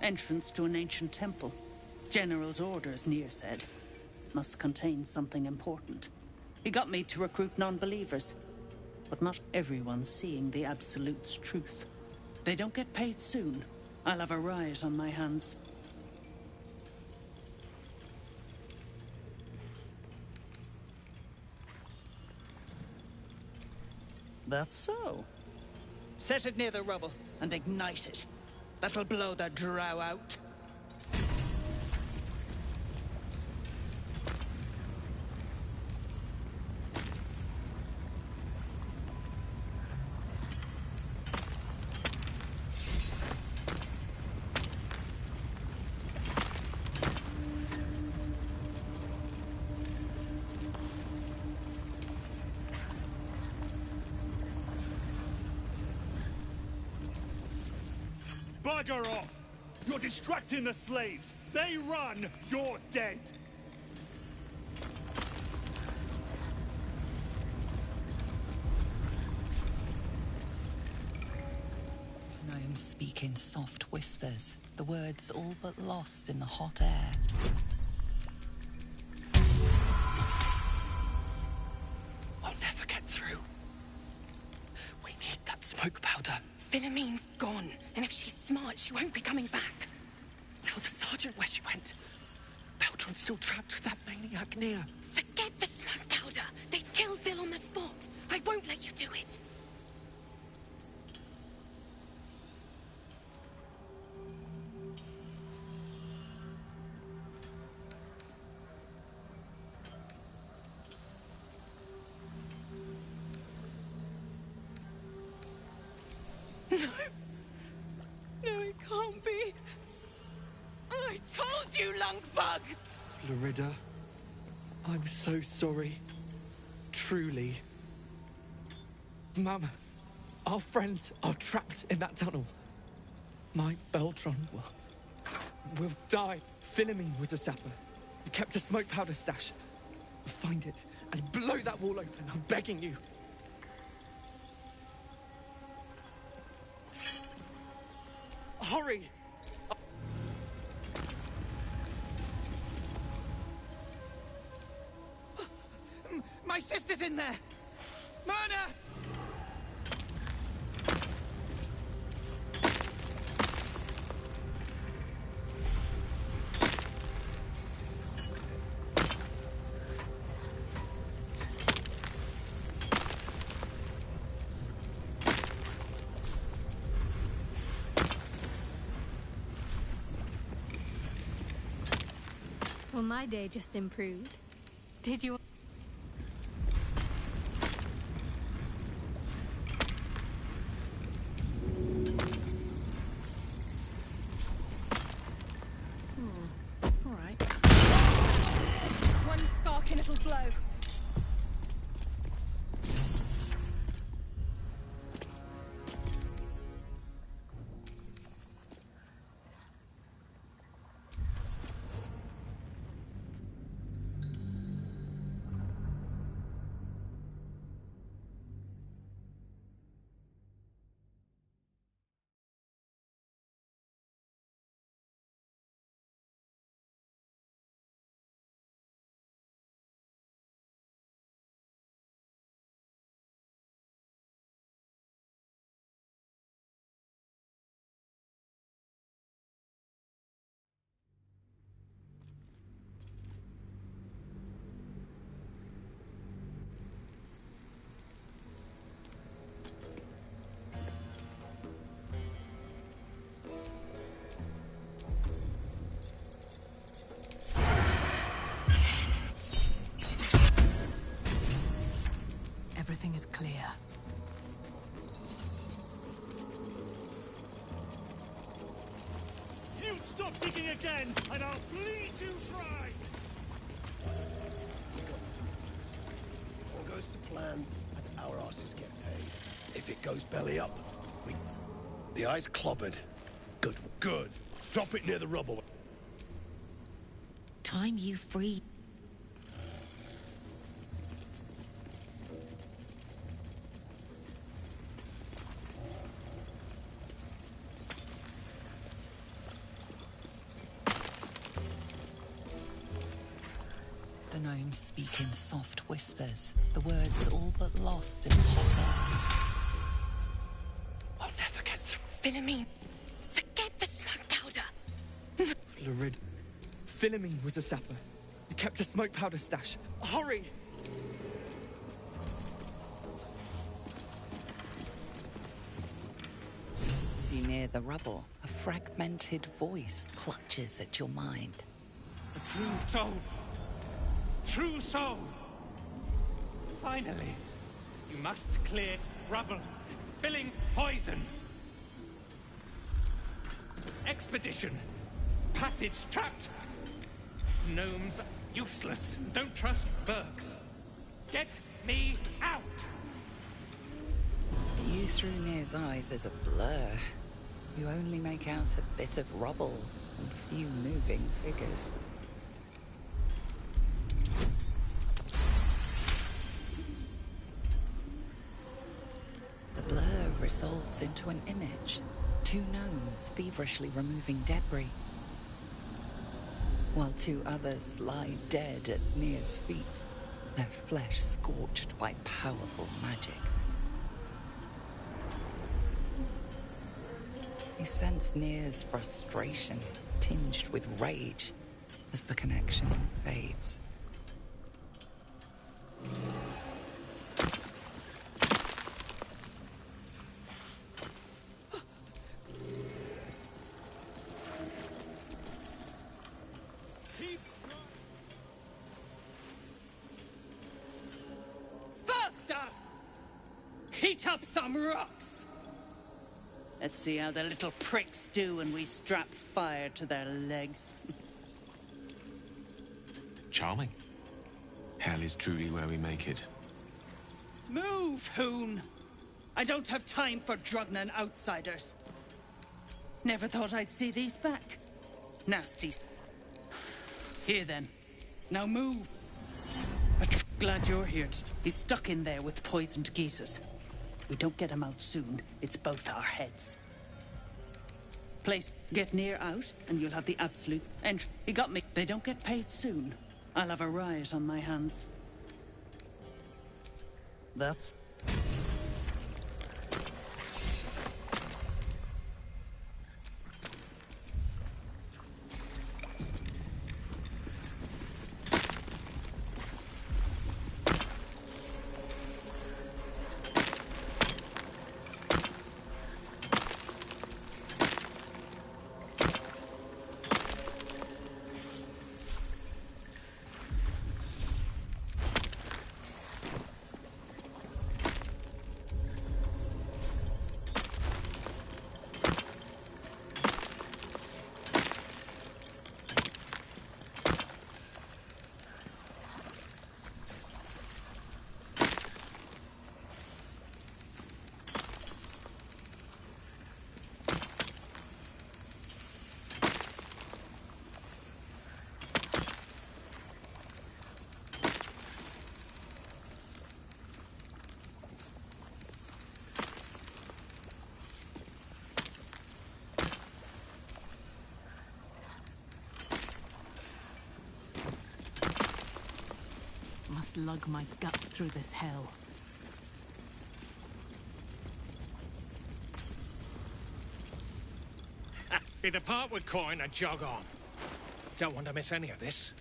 Entrance to an ancient temple. General's orders, Near said. Must contain something important. He got me to recruit non-believers. But not everyone's seeing the Absolute's truth. They don't get paid soon. I'll have a riot on my hands. That's so. Set it near the rubble and ignite it. That'll blow the drow out. Bugger off! You're distracting the slaves! They run, you're dead! Gnomes speak in soft whispers, the words all but lost in the hot air. We'll never get through. We need that smoke powder. Philommene's gone, and if she's smart, she won't be coming back. Tell the sergeant where she went. Beltron's still trapped with that maniac near. Forget the smoke powder. They'd kill Phil on the spot. I won't let you do it. No, it can't be. I told you, Lunkbug! Larida, I'm so sorry. Truly. Mum, our friends are trapped in that tunnel. My Beltron will die. Philomene was a sapper. He kept a smoke powder stash. Find it and blow that wall open. I'm begging you. My sister's in there! Murder! Well, my day just improved. Did you... All right. One spark and it'll blow. Everything is clear. You stop digging again, and I'll bleed you dry! All goes to plan, and our asses get paid. If it goes belly up, we... The eye's clobbered. Good, good. Drop it near the rubble. Time you free. The gnomes speak in soft whispers, the words all but lost in hot I'll never get through. Philomene, forget the smoke powder. Lurid. Philomene was a sapper. He kept a smoke powder stash. Hurry! As you near the rubble, a fragmented voice clutches at your mind. A true soul. True soul. Finally. You must clear rubble. Filling poison. Expedition. Passage trapped. Gnomes useless. Don't trust Burks. Get me out. You through Near's eyes as a blur. You only make out a bit of rubble and few moving figures. The blur resolves into an image. Two gnomes feverishly removing debris, while two others lie dead at Near's feet, their flesh scorched by powerful magic. You sense Near's frustration, tinged with rage, as the connection fades. Faster! Heat up some rocks! Let's see how the little pricks do when we strap fire to their legs. Charming. Hell is truly where we make it. Move, Hoon! I don't have time for Drugnan outsiders. Never thought I'd see these back. Nasty. Here then. Now move. Glad you're here. He's stuck in there with poisoned geezers. We don't get him out soon, it's both our heads. Place, get Near out, and you'll have the absolute entry. He got me. They don't get paid soon. I'll have a riot on my hands. That's... Must lug my guts through this hell. Be the part with coin and jog on. Don't want to miss any of this.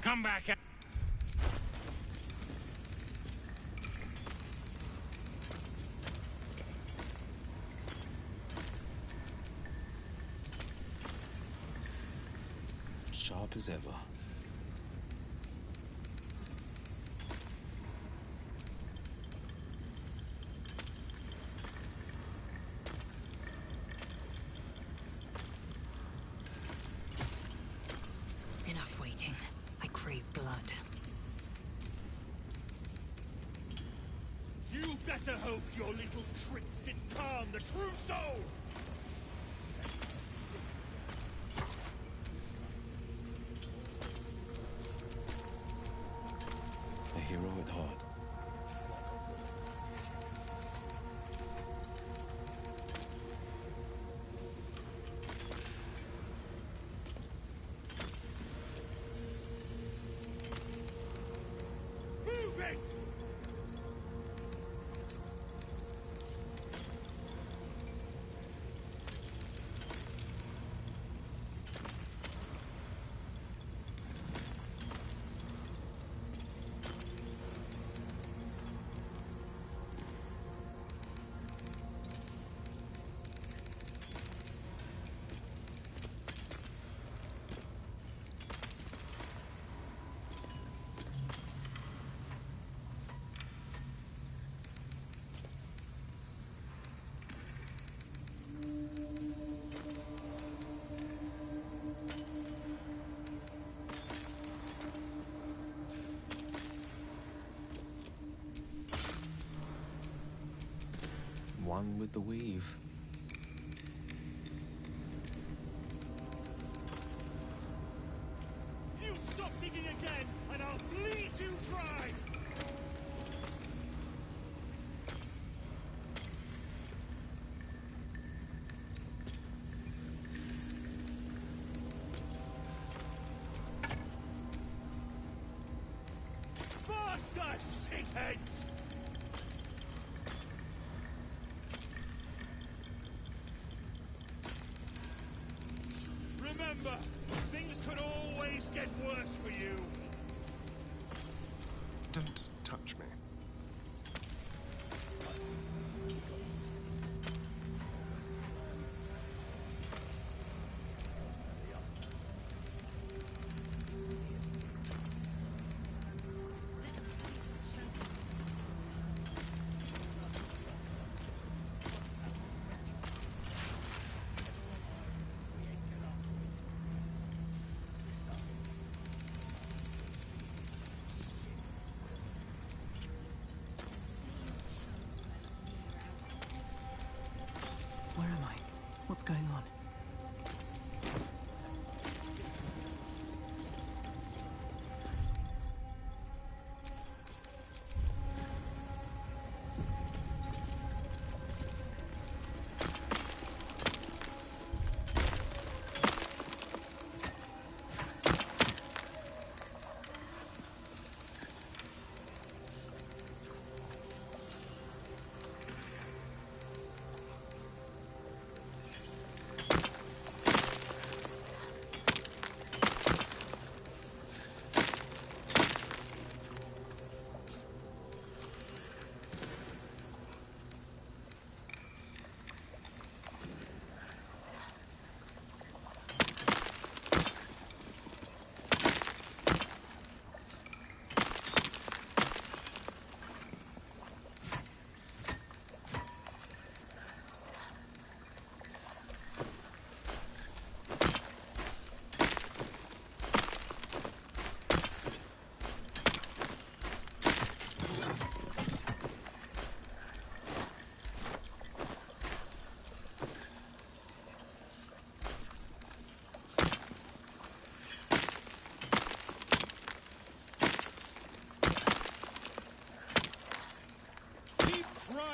Come back. Sharp as ever. Enough waiting. I crave blood. You better hope your little tricks didn't harm the true soul! A hero at heart. Move it! One with the weave. You stop digging again, and I'll bleed you dry! Faster, shitheads! Remember, things could always get worse for you. Don't touch me.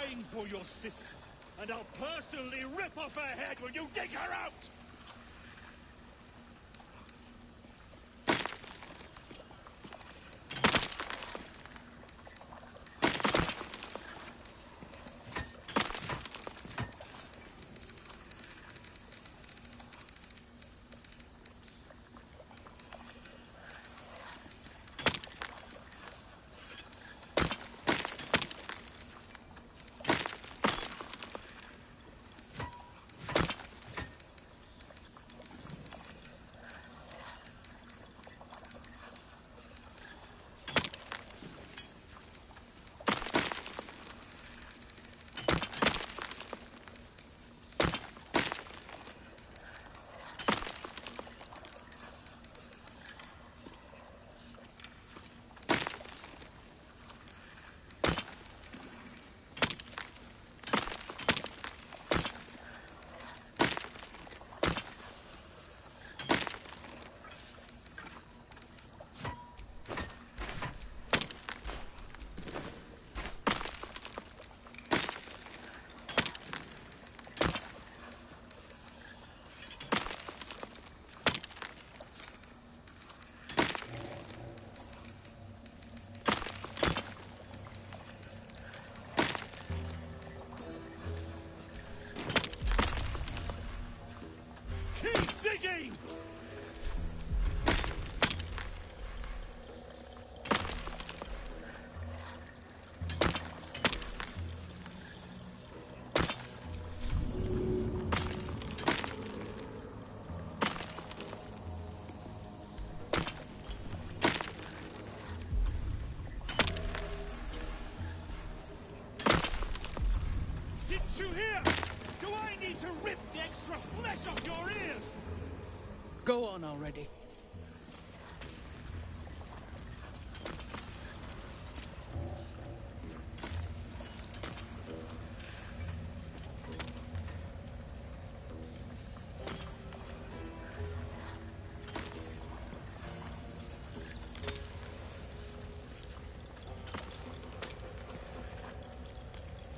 paying for your sister, and I'll personally rip off her head when you dig her out! Digging! Didn't you hear? Do I need to rip the extra flesh off your ears? Go on already.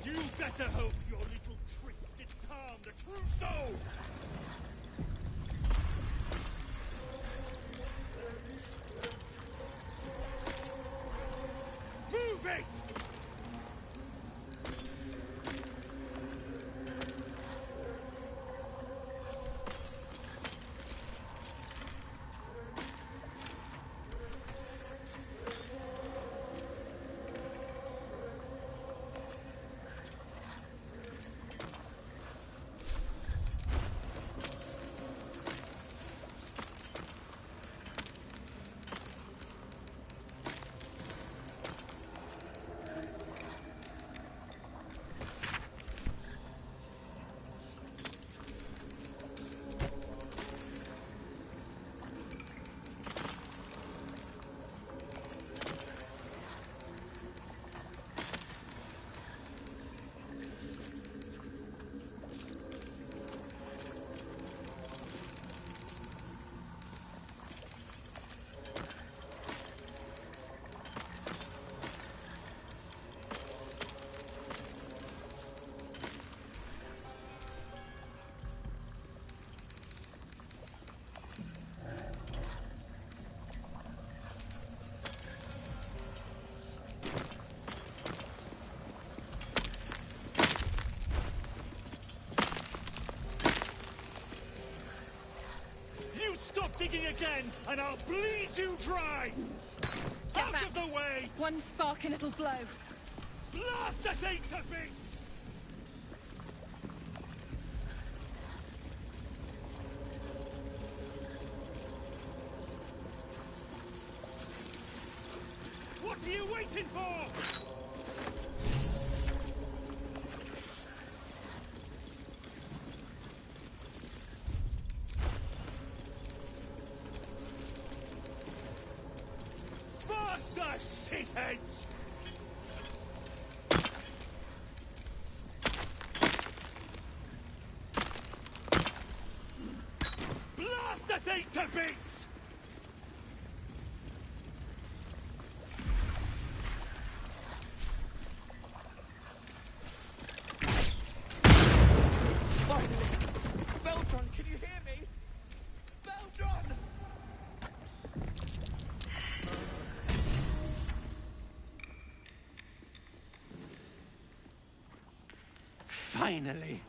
You better hope your little tricks didn't harm the true soul! Move it! Stop digging again, and I'll bleed you dry! Get Out back. of the way! One spark and it'll blow. Blast the thing to bits! What are you waiting for? Faster, shitheads! Blast the thing to bits! Finally.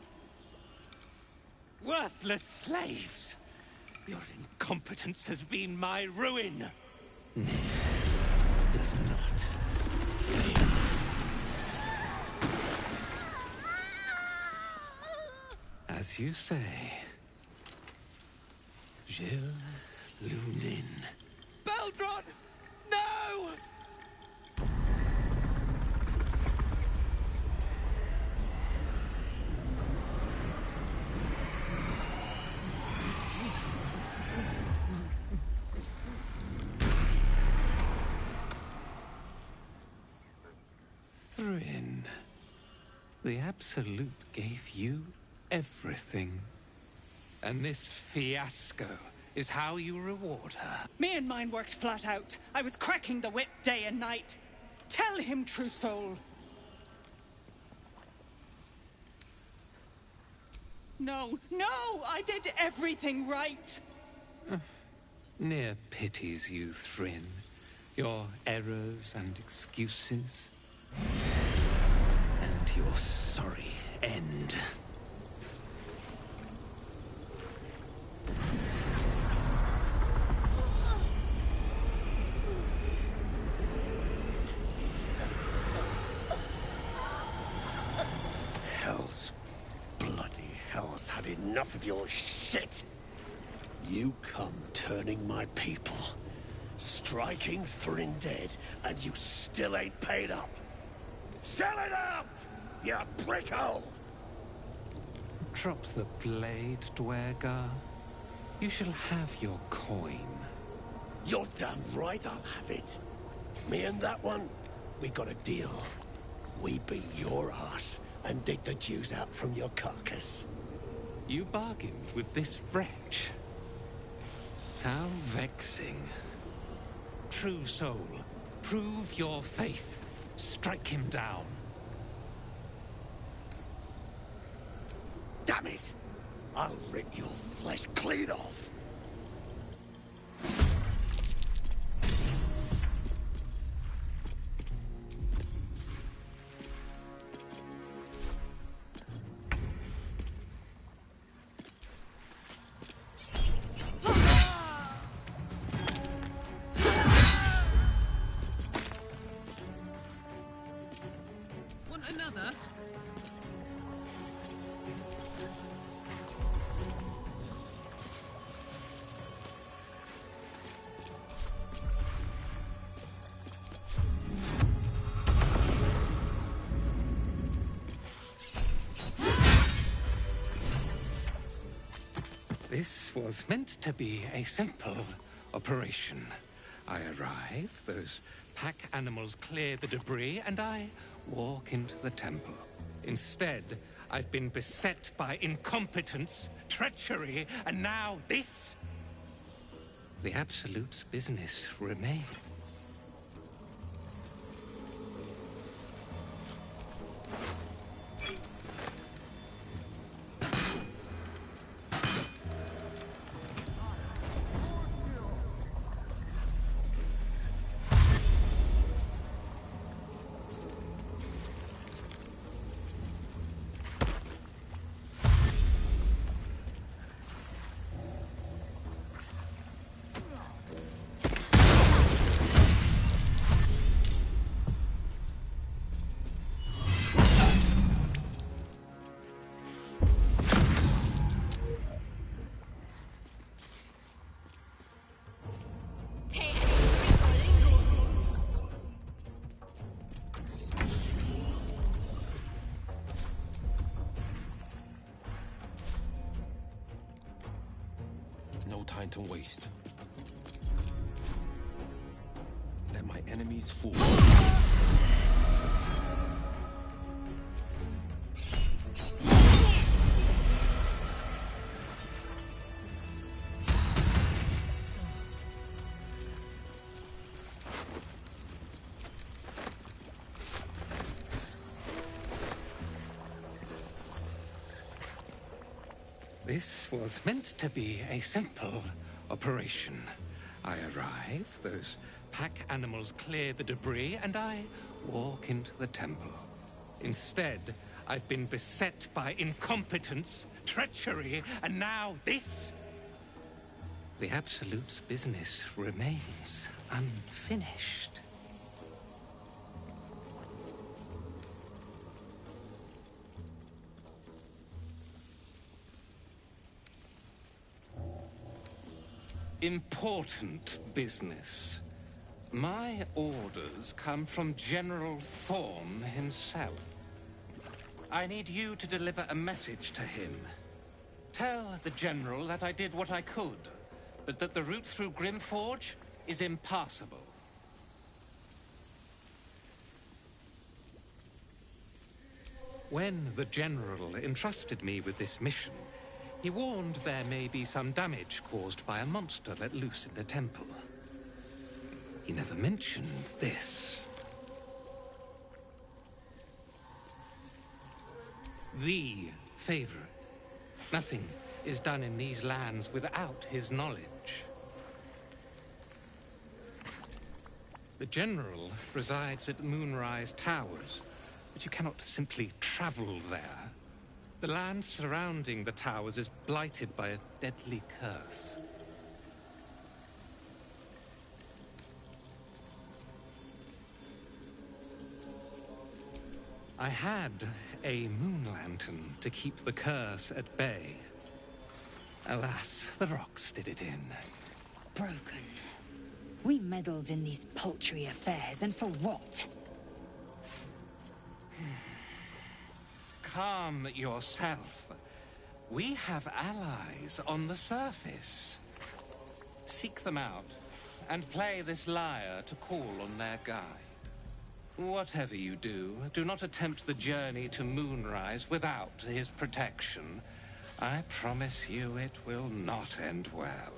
Worthless slaves. Your incompetence has been my ruin. Does not. As you say. Gilles Lunin. Beldron! No! Thrin. The Absolute gave you everything. And this fiasco is how you reward her. Me and mine worked flat out. I was cracking the whip day and night. Tell him, true soul. No, I did everything right. Near pities you, Thrin. Your errors and excuses. And your sorry end. Hell's had enough of your shit. You come turning my people, striking Thrin dead, and you still ain't paid up. Sell it out, you brickhole! Drop the blade, Dwergar. You shall have your coin. You're damn right I'll have it. Me and that one, we got a deal. We beat your ass and dig the Jews out from your carcass. You bargained with this wretch. How vexing. True soul, prove your faith. Strike him down. Damn it! I'll rip your flesh clean off. Want another? This was meant to be a simple operation. I arrive, those pack animals clear the debris, and I walk into the temple. Instead, I've been beset by incompetence, treachery, and now this. The Absolute's business remains. No time to waste. Let my enemies fall. This was meant to be a simple operation. I arrive, those pack animals clear the debris, and I walk into the temple. Instead, I've been beset by incompetence, treachery, and now this? The Absolute's business remains unfinished. Important business. My orders come from General Thorne himself. I need you to deliver a message to him. Tell the General that I did what I could, but that the route through Grimforge is impassable. When the General entrusted me with this mission, he warned there may be some damage caused by a monster let loose in the temple. He never mentioned this. The favorite. Nothing is done in these lands without his knowledge. The General resides at Moonrise Towers, but you cannot simply travel there. The land surrounding the towers is blighted by a deadly curse. I had a moon lantern to keep the curse at bay. Alas, the rocks did it in. Broken. We meddled in these paltry affairs, and for what? Calm yourself. We have allies on the surface. Seek them out, and play this lyre to call on their guide. Whatever you do, do not attempt the journey to Moonrise without his protection. I promise you it will not end well.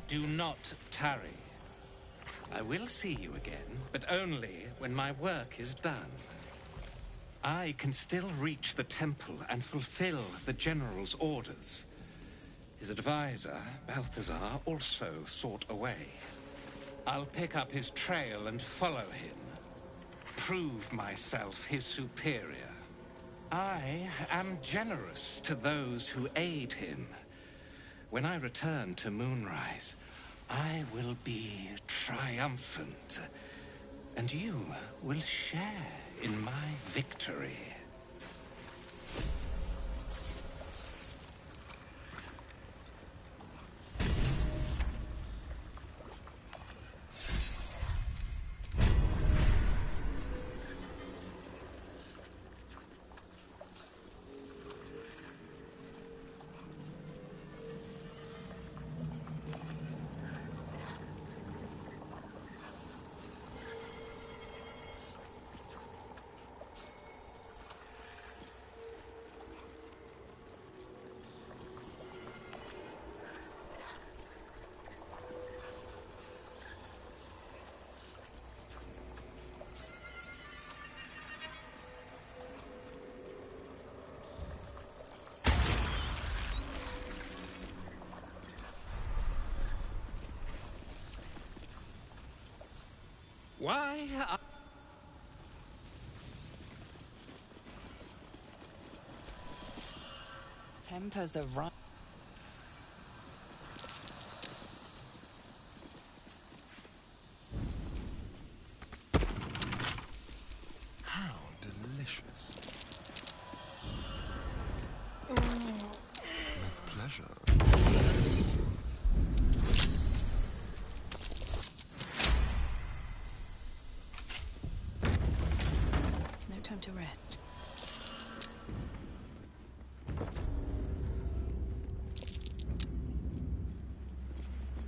Do not tarry. I will see you again, but only when my work is done. I can still reach the temple and fulfill the General's orders. His advisor, Balthazar, also sought away. I'll pick up his trail and follow him. Prove myself his superior. I am generous to those who aid him. When I return to Moonrise, I will be triumphant, and you will share in my victory. Why? Tempers are right. How delicious. With pleasure. Time to rest.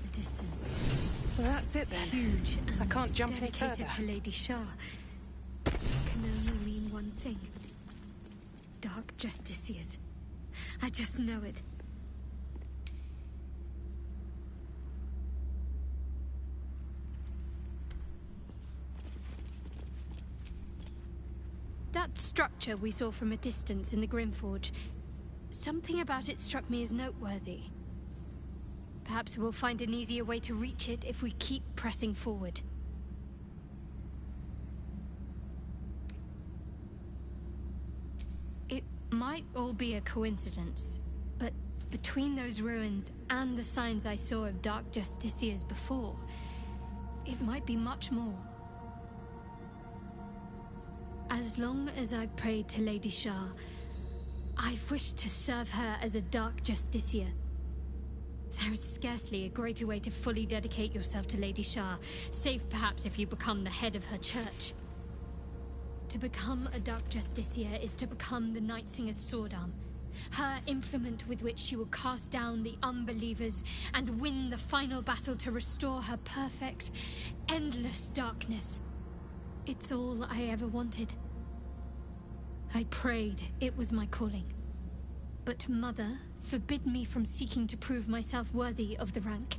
The distance. Well, that's it then. Huge. And I can't jump any dedicated further. to Lady Shah. Can only mean one thing. Dark Justiciars. I just know it. That structure we saw from a distance in the Grimforge, something about it struck me as noteworthy. Perhaps we'll find an easier way to reach it if we keep pressing forward. might all be a coincidence, but between those ruins and the signs I saw of Dark Justiciars before, it might be much more. As long as I've prayed to Lady Shah, I've wished to serve her as a Dark Justiciar. There is scarcely a greater way to fully dedicate yourself to Lady Shah, save perhaps if you become the head of her church. To become a Dark Justiciar is to become the Night Singer's sword arm, her implement with which she will cast down the unbelievers and win the final battle to restore her perfect, endless darkness. It's all I ever wanted. I prayed it was my calling. But Mother forbid me from seeking to prove myself worthy of the rank.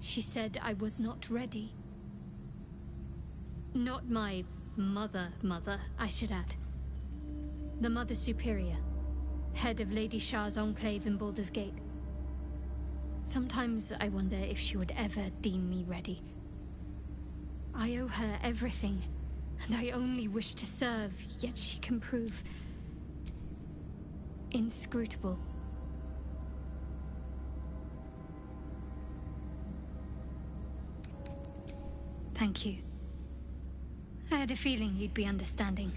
She said I was not ready. Not my mother, I should add. The Mother Superior, head of Lady Shah's enclave in Baldur's Gate. Sometimes I wonder if she would ever deem me ready. I owe her everything, and I only wish to serve, yet she can prove inscrutable. Thank you. I had a feeling you'd be understanding.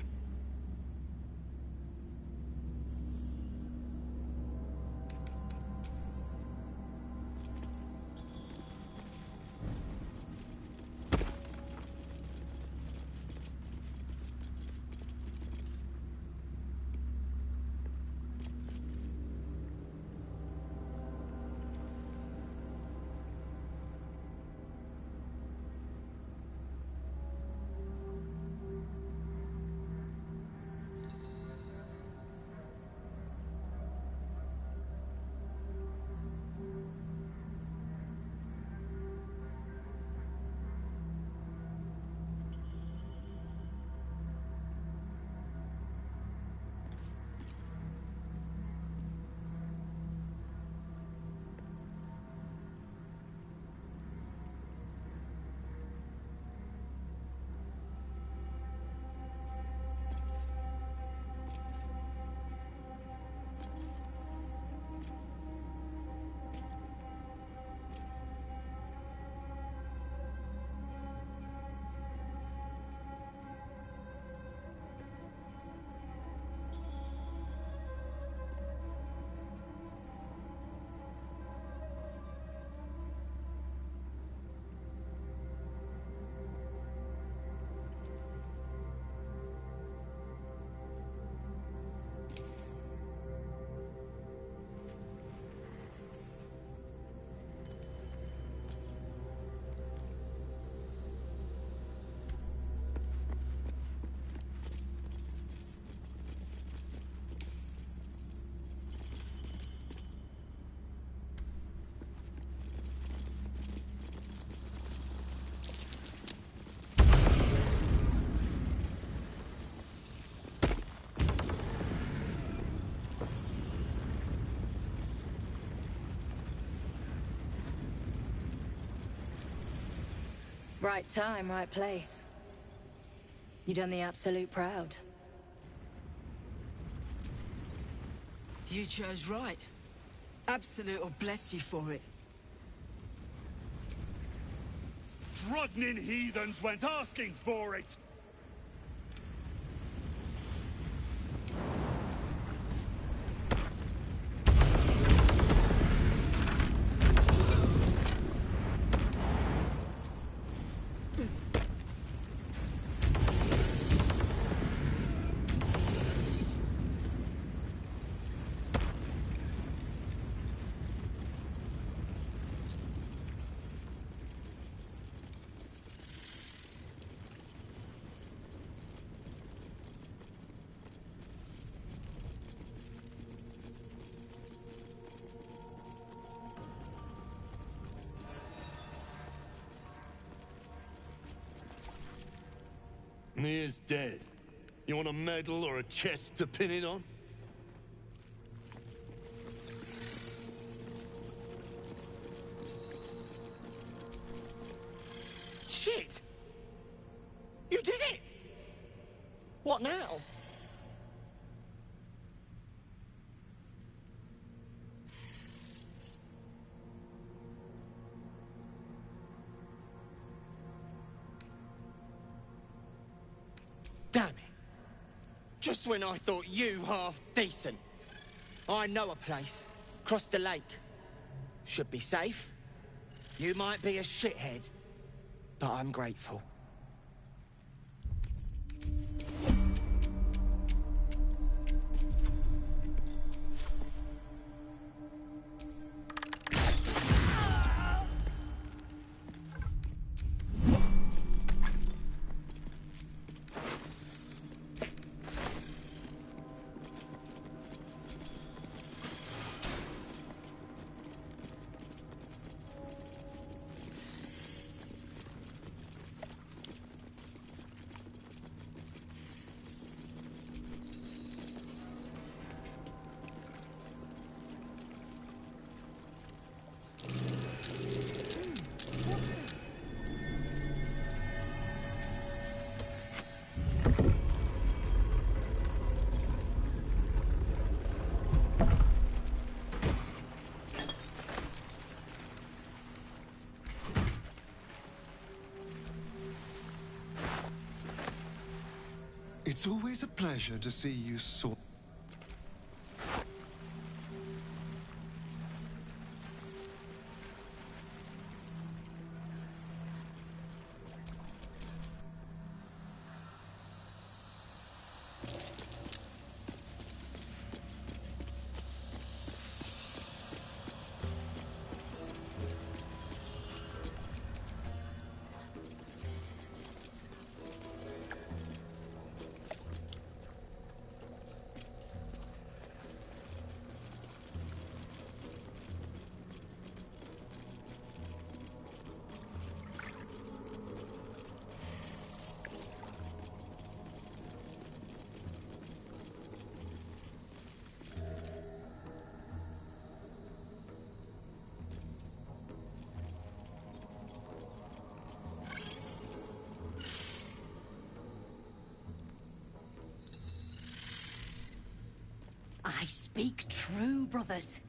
Right time, right place. You done the absolute proud. You chose right. Absolute will bless you for it. Trodden heathens went asking for it! Nia's dead. You want a medal or a chest to pin it on? Shit! You did it! What now? Damn it. Just when I thought you half decent. I know a place. Across the lake. Should be safe. You might be a shithead, but I'm grateful. It's always a pleasure to see you sort. I speak true, brothers.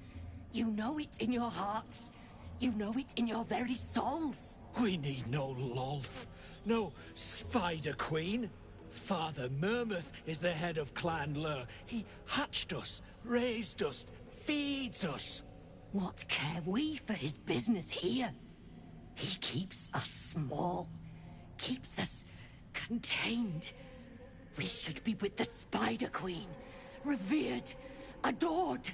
You know it in your hearts. You know it in your very souls. We need no Lolth, no Spider Queen. Father Mermouth is the head of Clan Lur. He hatched us, raised us, feeds us. What care we for his business here? He keeps us small, keeps us contained. We should be with the Spider Queen, revered, adored.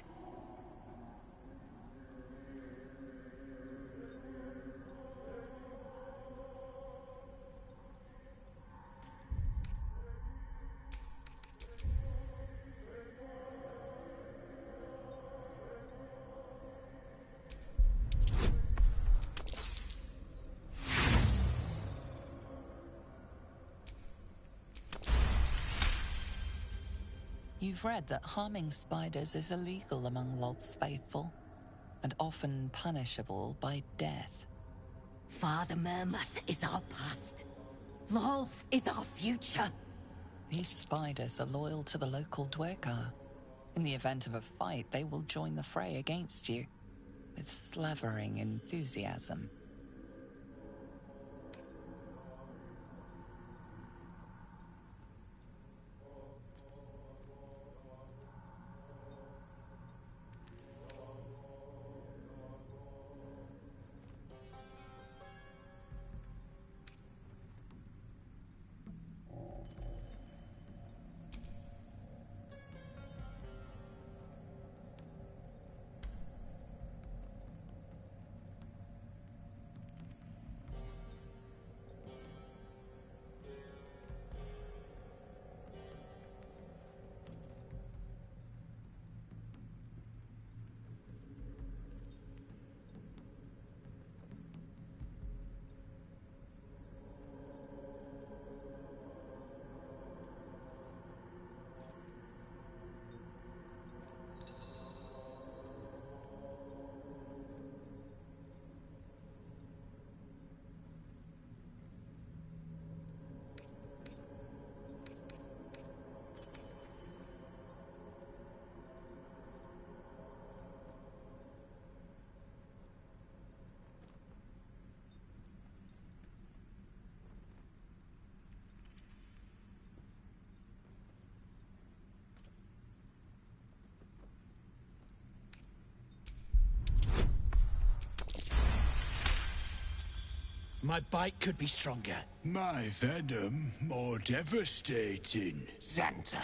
You've read that harming spiders is illegal among Lolth's faithful, and often punishable by death. Father Mermouth is our past. Lolth is our future. These spiders are loyal to the local Dwergar. In the event of a fight, they will join the fray against you, with slavering enthusiasm. My bite could be stronger. My venom more devastating. Xanta,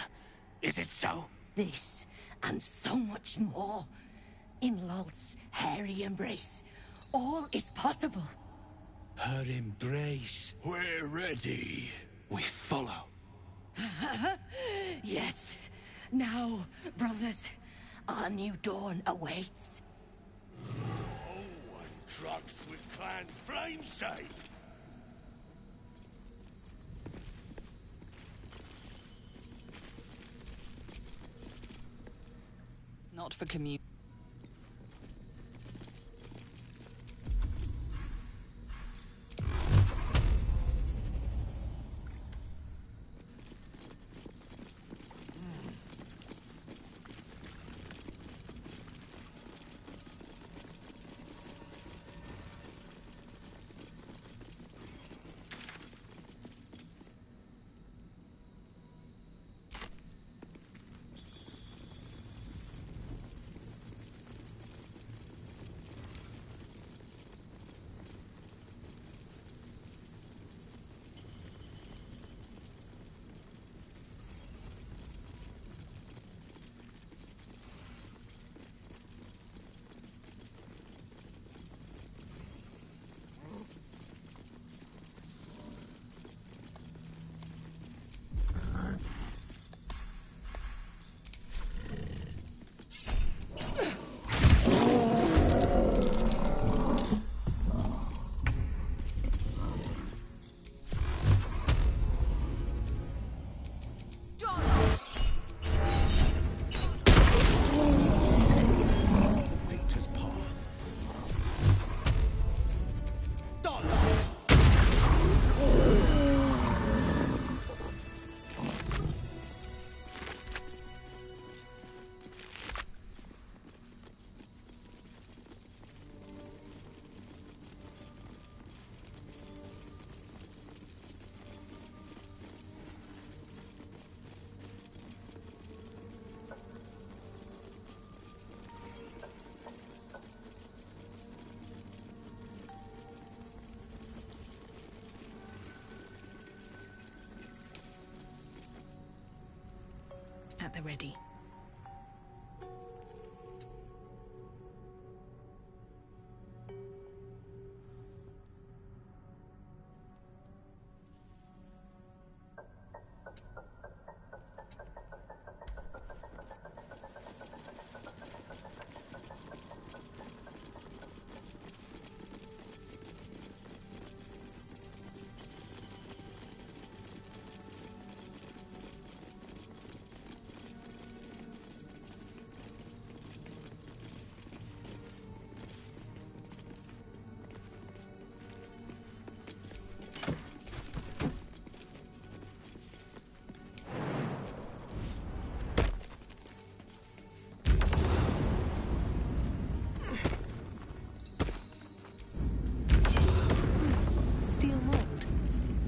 is it so? This, and so much more. In Lolth's hairy embrace, all is possible. Her embrace. We're ready. We follow. Yes. Now, brothers, our new dawn awaits. Oh, and drugs with clan flameshade. Not for commute. At the ready.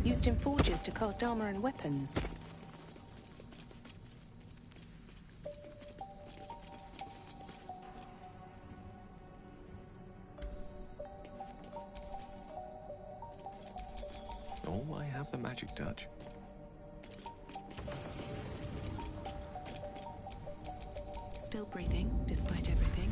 Used in forges to cast armor and weapons. Oh, I have the magic touch. Still breathing, despite everything.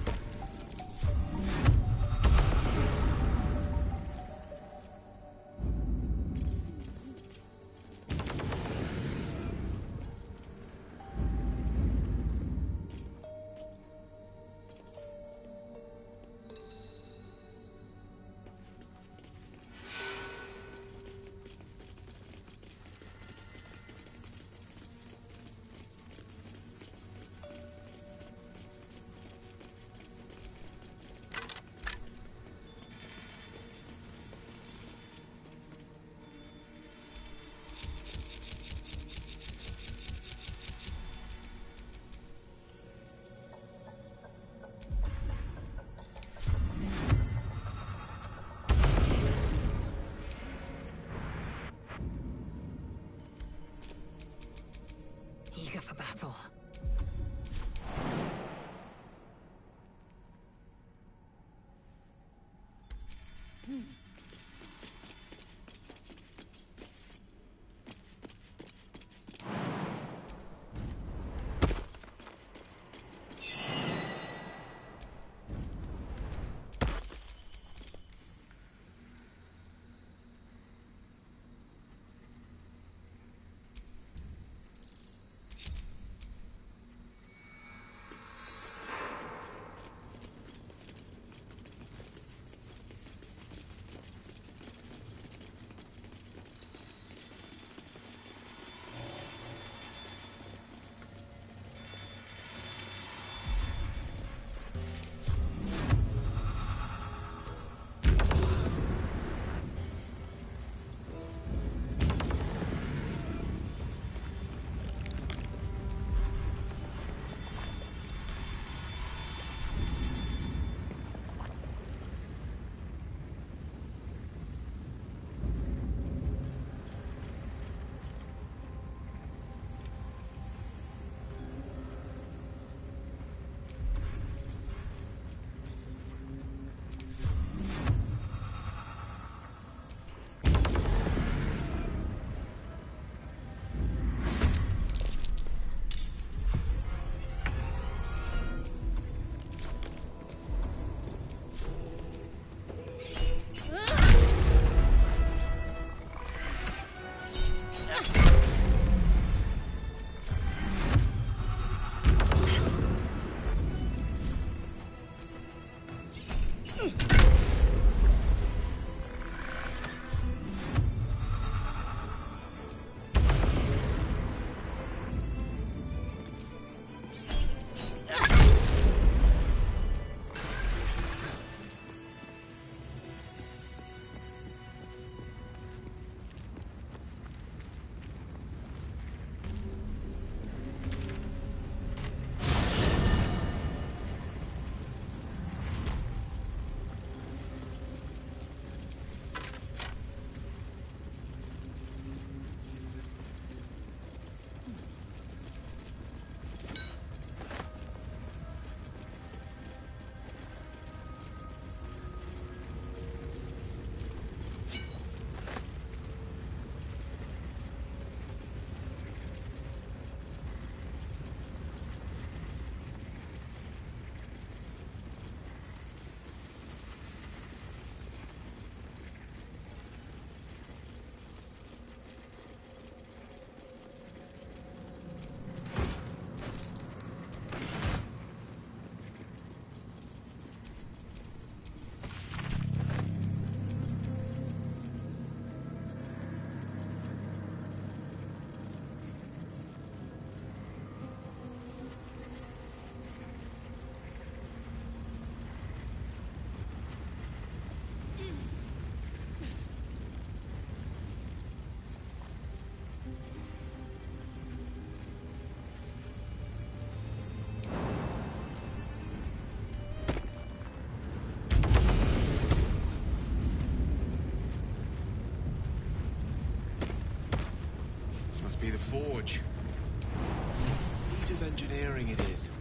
be the forge. What a feat of engineering it is.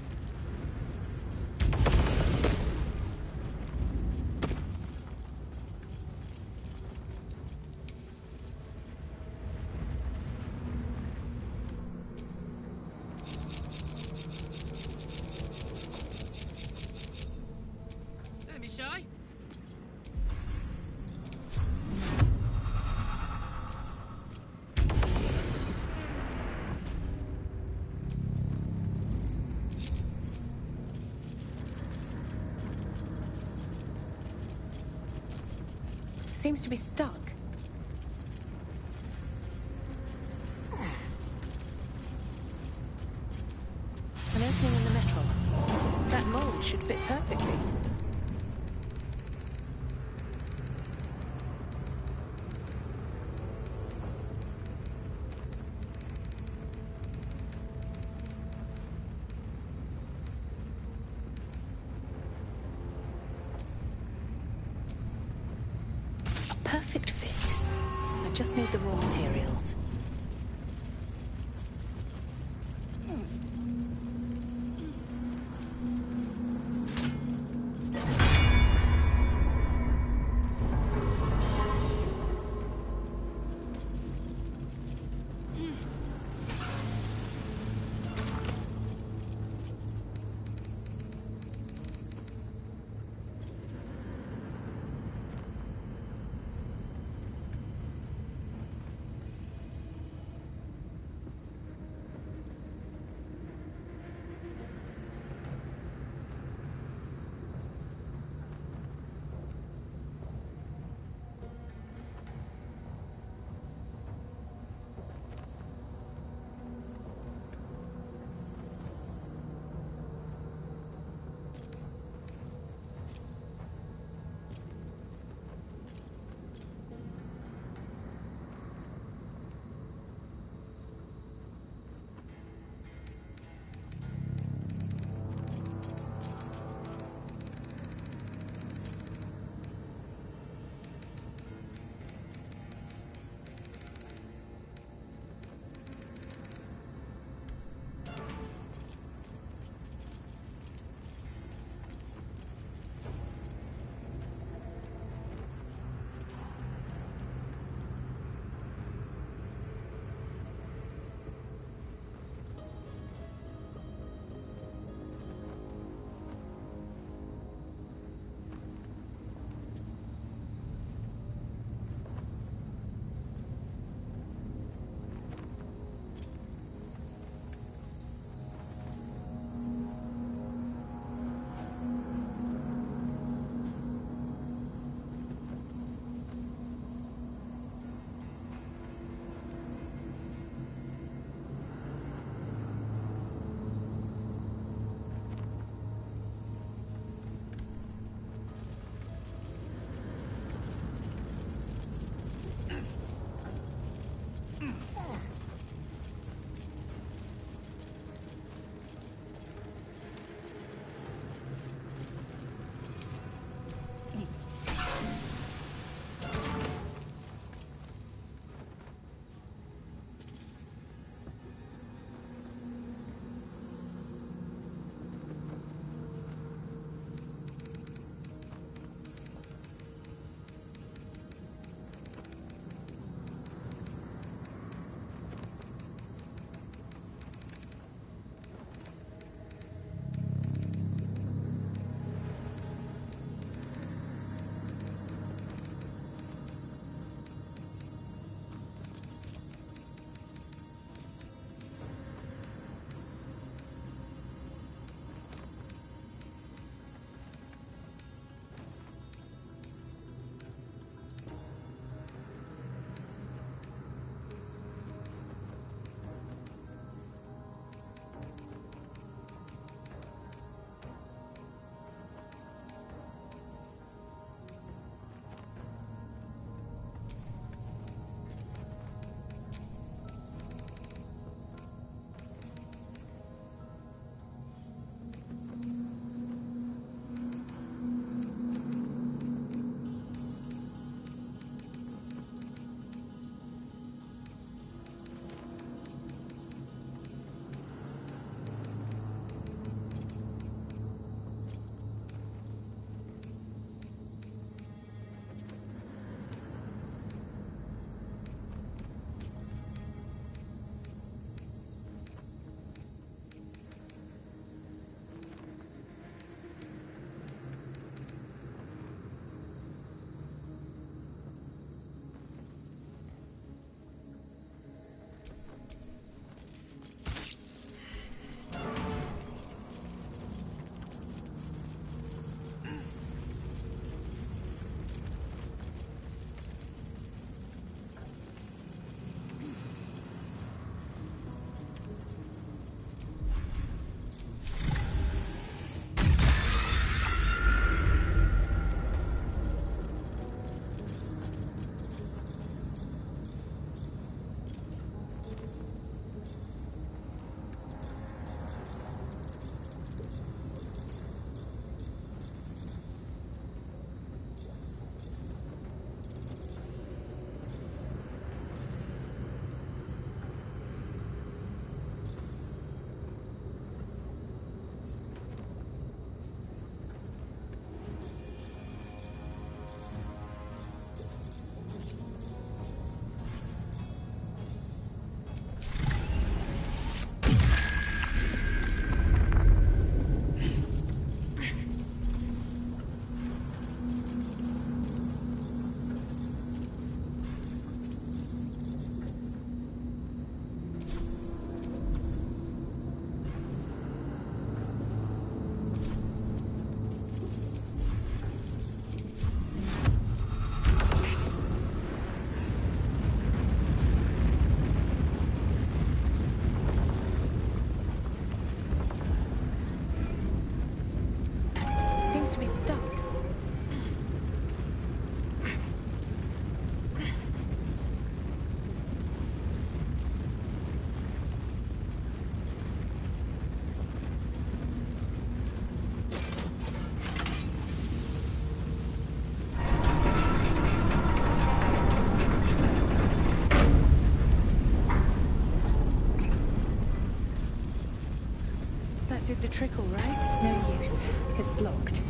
Don't be shy. Seems to be stuck. An opening in the metal. That mold should fit perfectly. Perfect fit. I just need the raw materials. with the trickle, right? No use. It's blocked.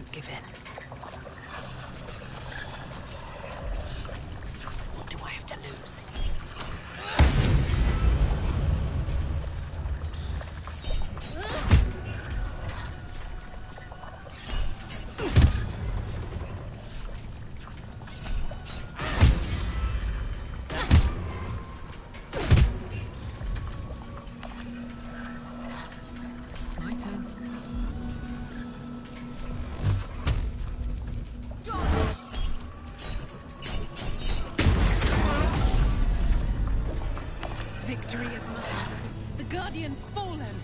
won't give in. What do I have to lose? My turn. Victory is mine. The Guardian's fallen.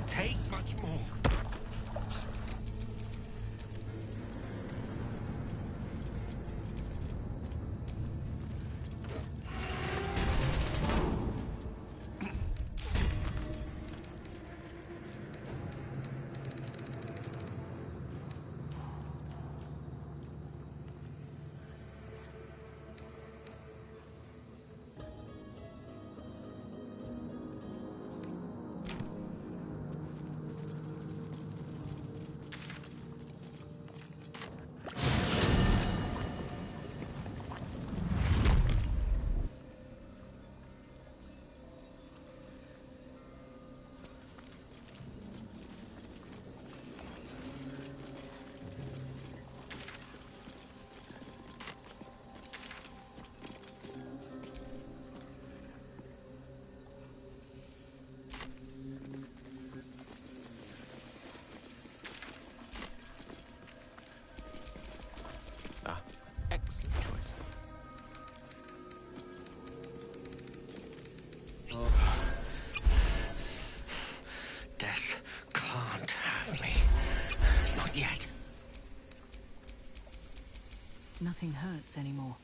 Take much more. Excellent choice. Death can't have me. Not yet. Nothing hurts anymore.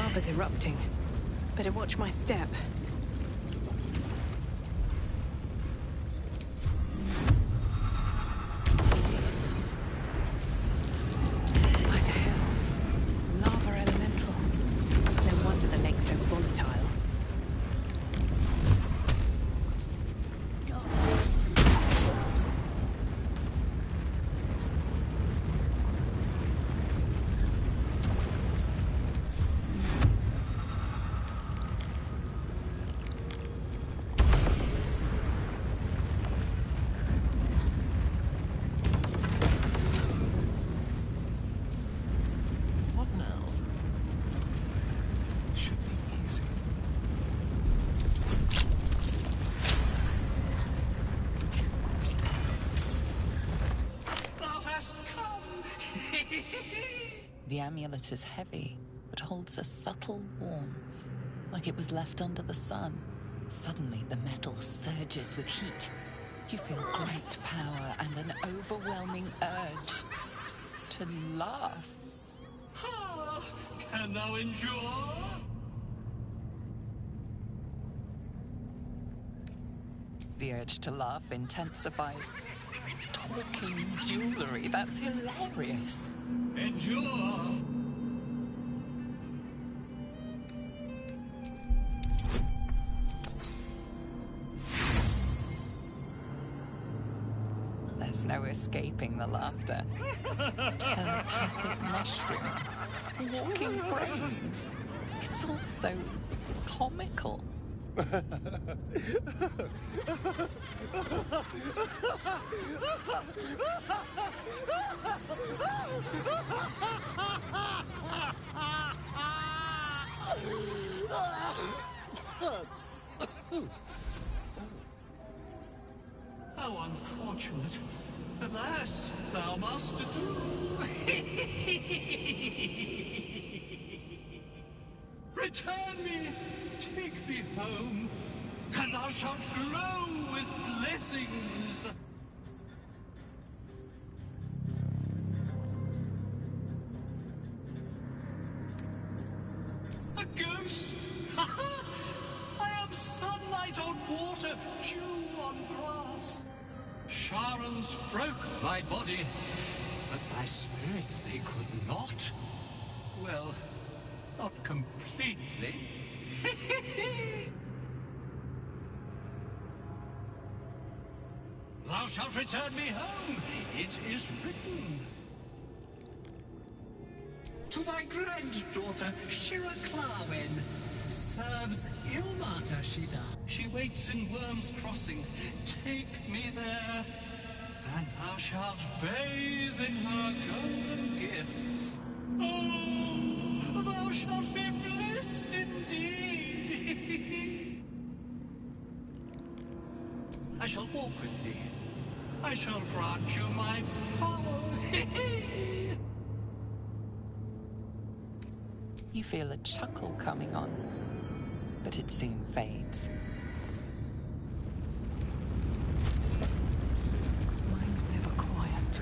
Lava's erupting. Better watch my step. By the hells. Lava elemental. No wonder the lake's so volatile. What now? Should be easy. Thou hast come! The amulet is heavy, but holds a subtle warmth, like it was left under the sun. Suddenly, the metal surges with heat. You feel great power and an overwhelming urge to laugh. Ah, can thou endure? The urge to laugh intensifies. Talking jewelry, that's hilarious. Endure! There's no escaping the laughter. Telepathic mushrooms, walking brains. It's all so comical. How unfortunate. Alas, thou must do. Return me, take me home, and thou shalt glow with blessings. A ghost? I am sunlight on water, dew on grass. Sharon's broken my body, but my spirit they could not. Well, not completely. Thou shalt return me home, it is written. To thy granddaughter, Shira Clarwen, serves Ilmata Shida. She waits in Worm's Crossing. Take me there, and thou shalt bathe in her golden gifts. Oh, thou shalt be blessed indeed. I shall walk with thee. I shall grant you my power. You feel a chuckle coming on, but it soon fades. Mine's never quiet.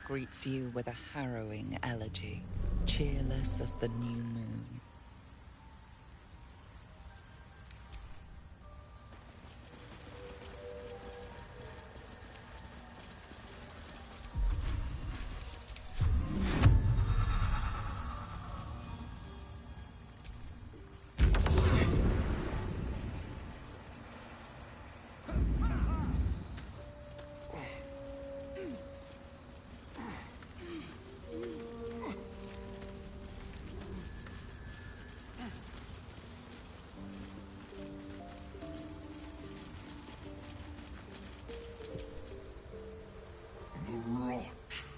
greets you with a harrowing elegy, cheerless as the new moon.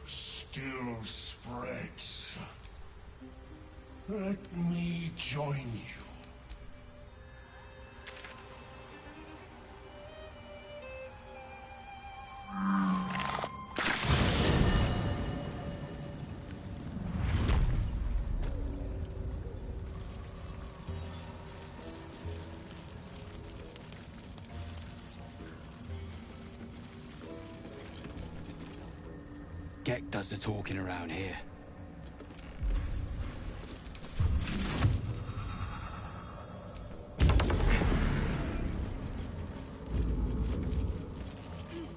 Still spreads. Let me join you. Gek does the talking around here.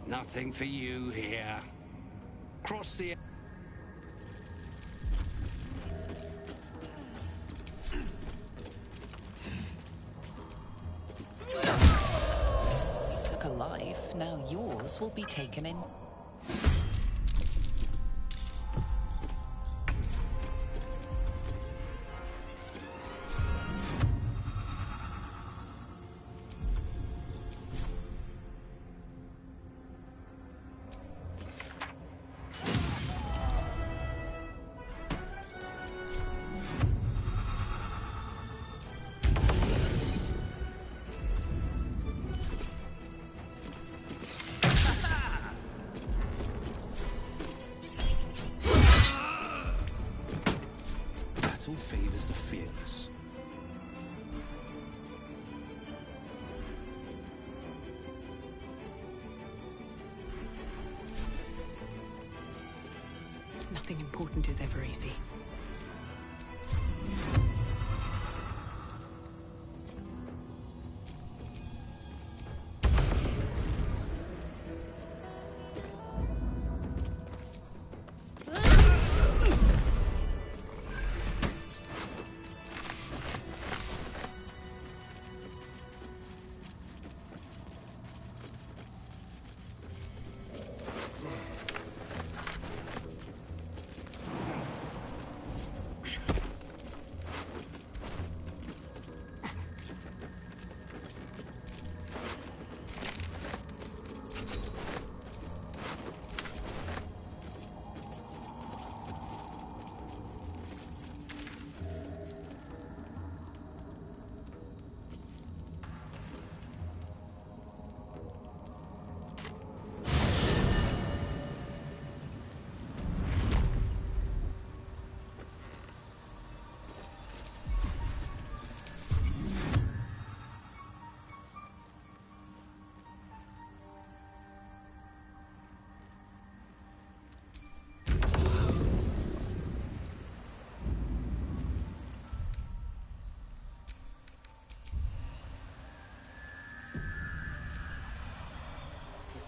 Nothing for you here. Cross the... You took a life, now yours will be taken in. Battle favors the fearless. Nothing important is ever easy.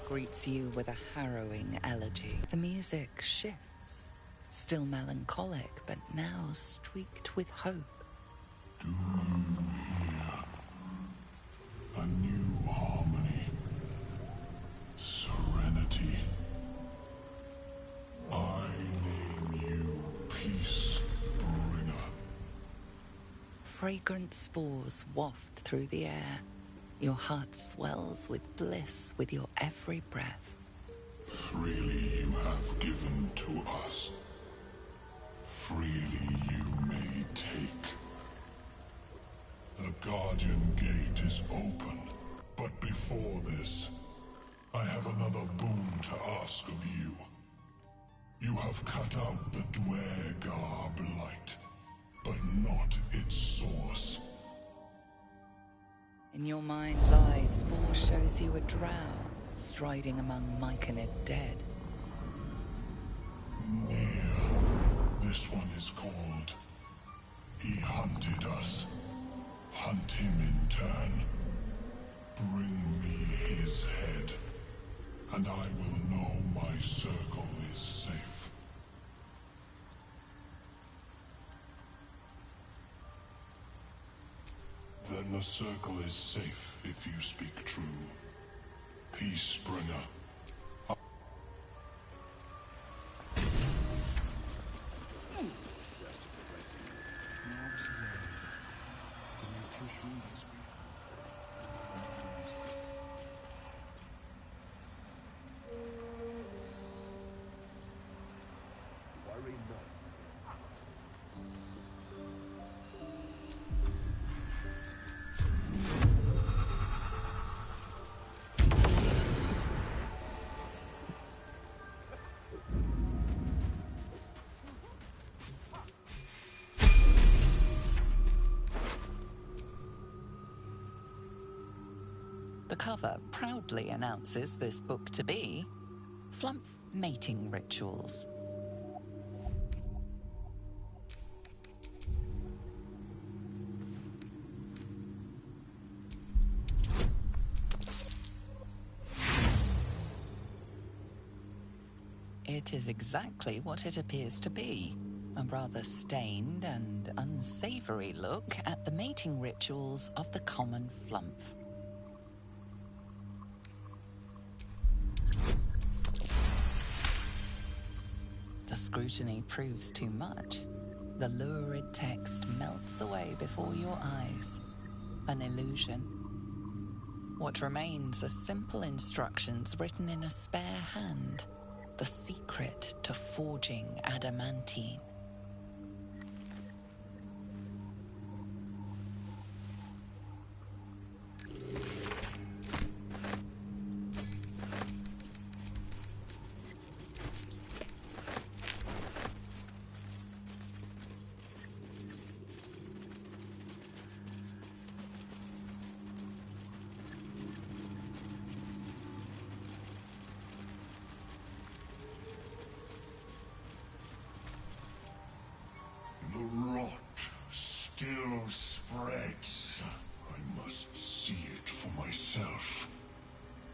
Greets you with a harrowing elegy. The music shifts, still melancholic, but now streaked with hope. Do you hear? A new harmony. Serenity. I name you Peace Bringer. Fragrant spores waft through the air. Your heart swells with bliss with your every breath. Freely you have given to us. Freely you may take. The Guardian Gate is open, but before this, I have another boon to ask of you. You have cut out the Dwergar blight, but not its source. In your mind's eye, Spore shows you a drow, striding among Myconid dead. This one is called He Hunted Us. Hunt him in turn. Bring me his head, and I will know my circle is safe. Then the circle is safe if you speak true. Peacebringer. Worry not. The cover proudly announces this book to be Flumph Mating Rituals. It is exactly what it appears to be. A rather stained and unsavory look at the mating rituals of the common flumph. The scrutiny proves too much. The lurid text melts away before your eyes. An illusion. What remains are simple instructions written in a spare hand. The secret to forging adamantine. The rot still spreads. I must see it for myself.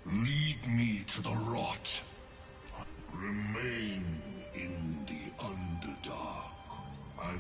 Lead me to the rot. Remain in the Underdark, and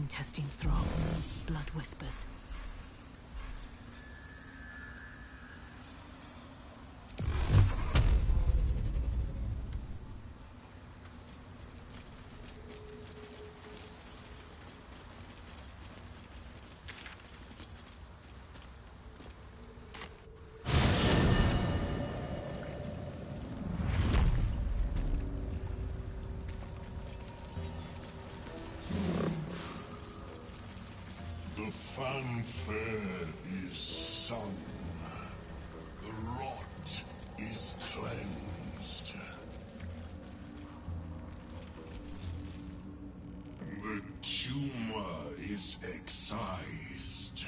Intestines throb. Blood whispers. The fanfare is sung. The rot is cleansed. The tumor is excised.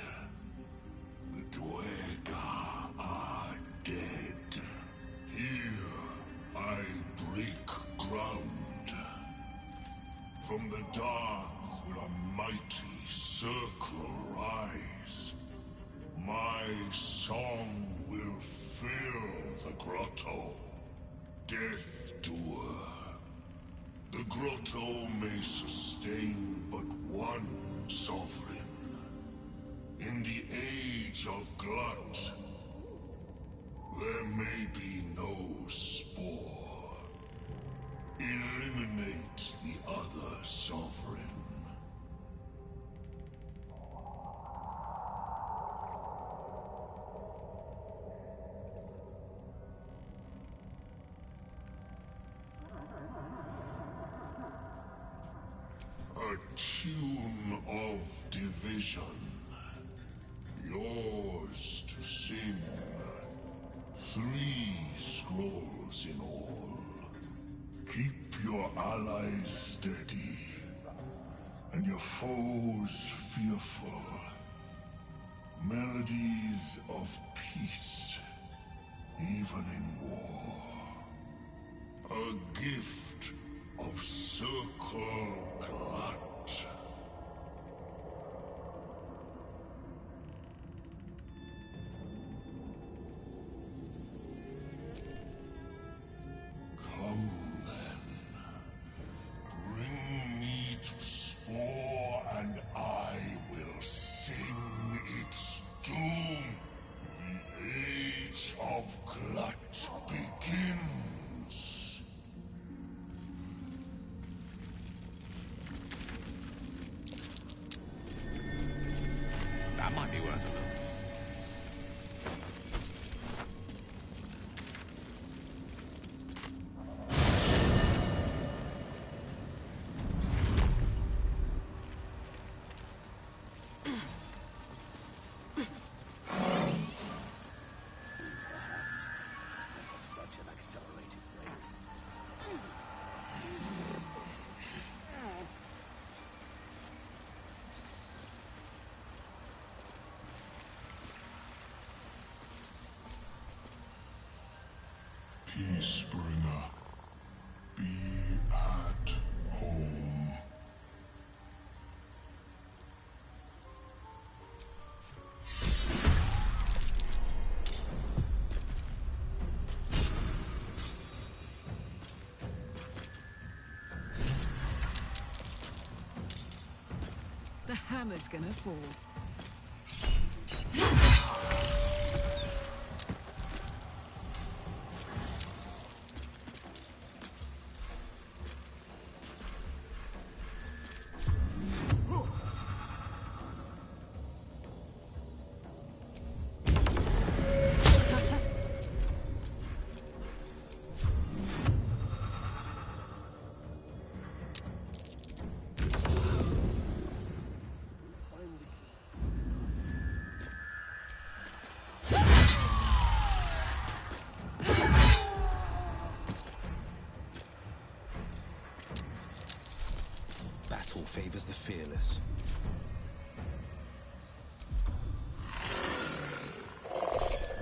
The Dwega are dead. Here I break ground. From the dark will a mighty circle rise. My song will fill the grotto. Death doer. The grotto may sustain but one sovereign. In the age of glut, there may be no spore. Eliminate the other sovereign. A tune of division. Yours to sing. 3 scrolls in all. Keep your allies steady, and your foes fearful. Melodies of peace, even in war. A gift of circle glut. Come then. Bring me to Spore, and I will sing its doom. The age of glut begins. That might be worth a look. Such an accelerated rate. Peacebringer, be at home. The hammer's gonna fall. Battle favors the fearless.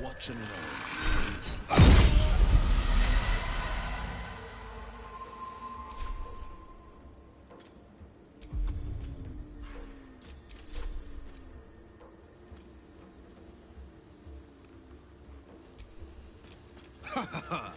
Watch and learn. Ha ha ha!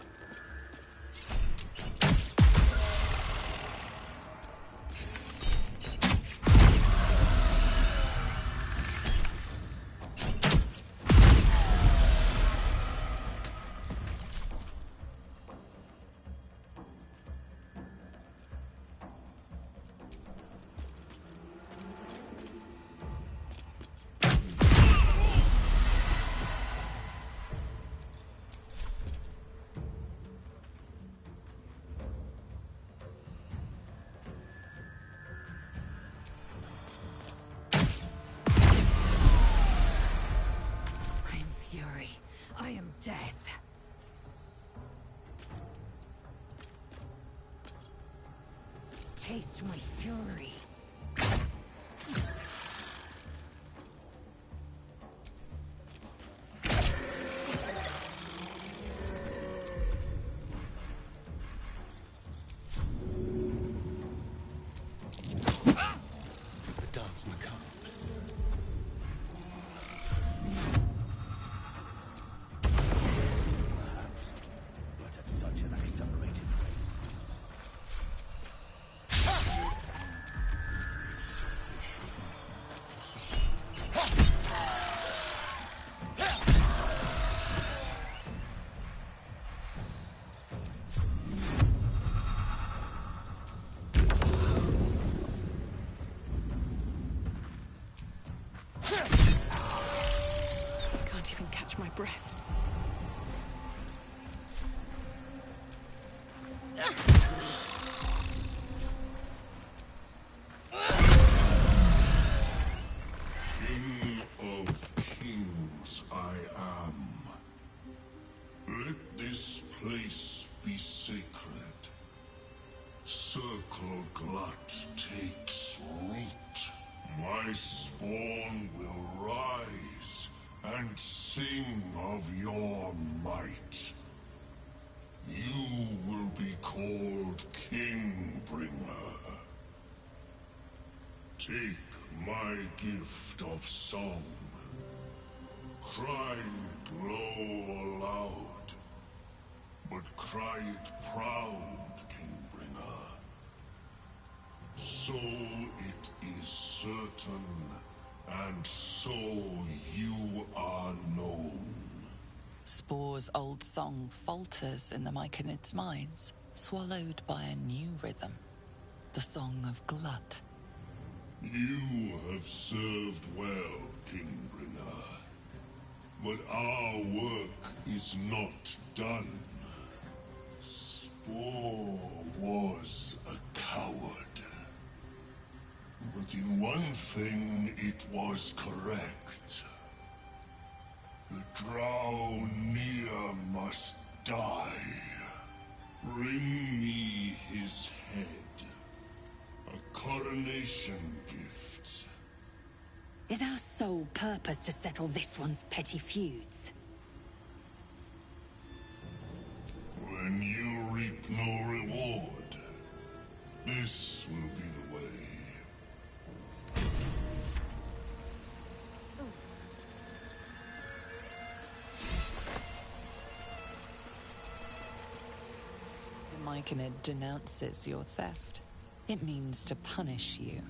taste my fury. The dance macabre. Perhaps, but at such an accelerated rate. I can't even catch my breath. King of kings I am. Let this place be sacred. Circle Glut takes root. My spawn will rise and sing of your might. You will be called Kingbringer. Take my gift of song. Cry it low or loud, but cry it proud, Kingbringer. So it is certain, and so you are known. Spore's old song falters in the Myconids' minds, swallowed by a new rhythm. The song of Glut. You have served well, Kingbringer. But our work is not done. Spore was a coward. But in one thing it was correct. The Drow Nia must die. Bring me his head. A coronation gift. Is our sole purpose to settle this one's petty feuds? When you reap no reward, this will be the way. The Myconid denounces your theft. It means to punish you.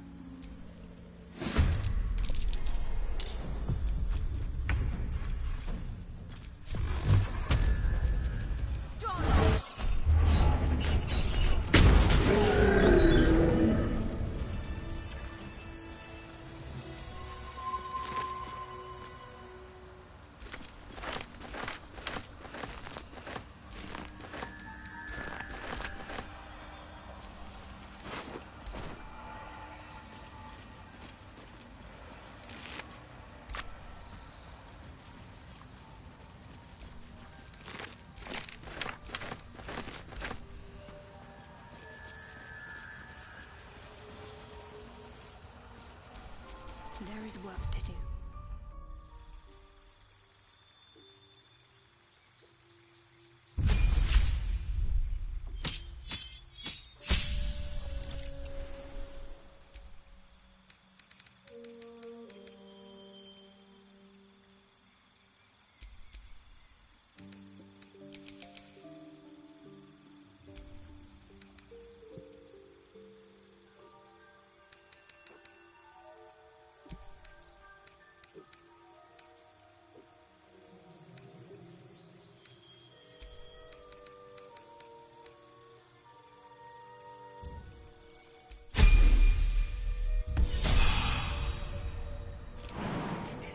There is work to do.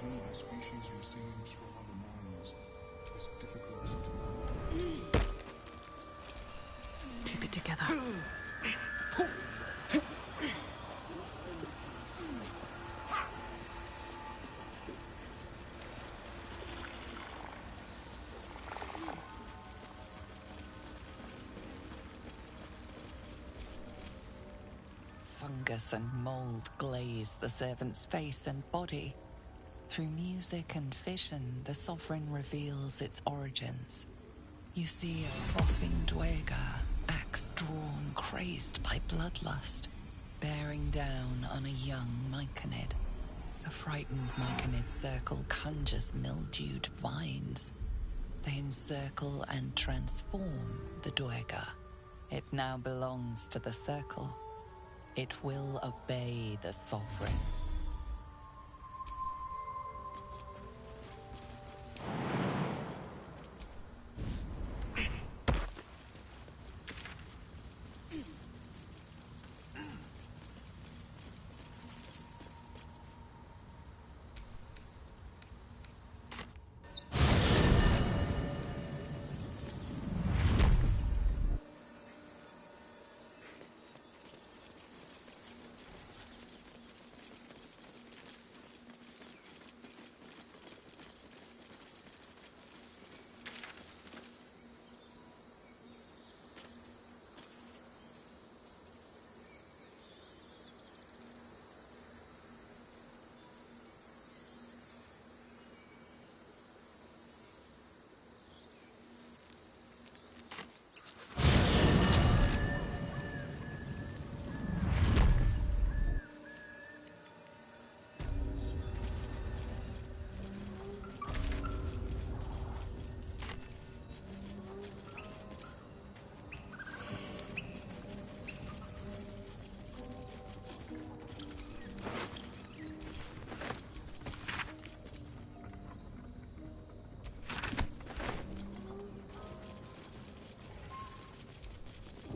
My species receives from other minds is difficult to Keep it together. fungus and mold glaze the servant's face and body. Through music and vision, the Sovereign reveals its origins. You see a frothing Dwegar, axe drawn, crazed by bloodlust, bearing down on a young Myconid. The frightened Myconid circle conjures mildewed vines. They encircle and transform the Dwegar. It now belongs to the circle. It will obey the Sovereign.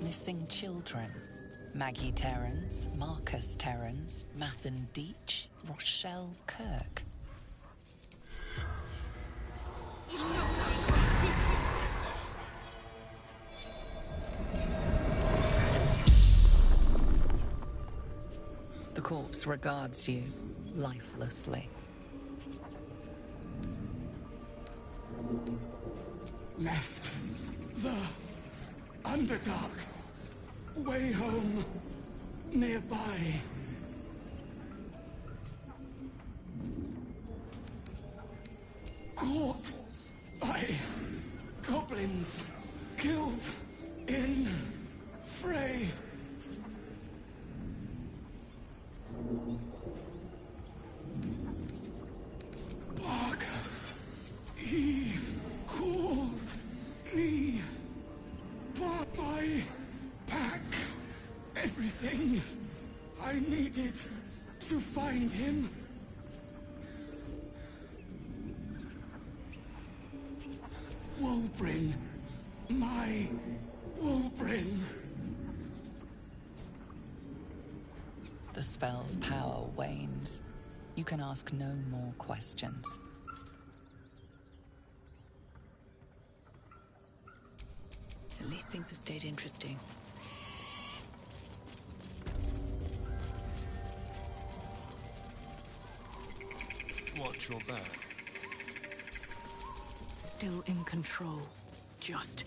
Missing children. Maggie Terrans, Marcus Terrans, Mathan Deach, Rochelle Kirk. The corpse regards you lifelessly. Left the Underdark. Way home. Nearby. Caught by goblins. Killed in fray. Barkus. He called me. My pack. Everything I needed to find him. Wulbrin. My Wulbrin. The spell's power wanes. You can ask no more questions. At least things have stayed interesting. Watch your back. Still in control. Just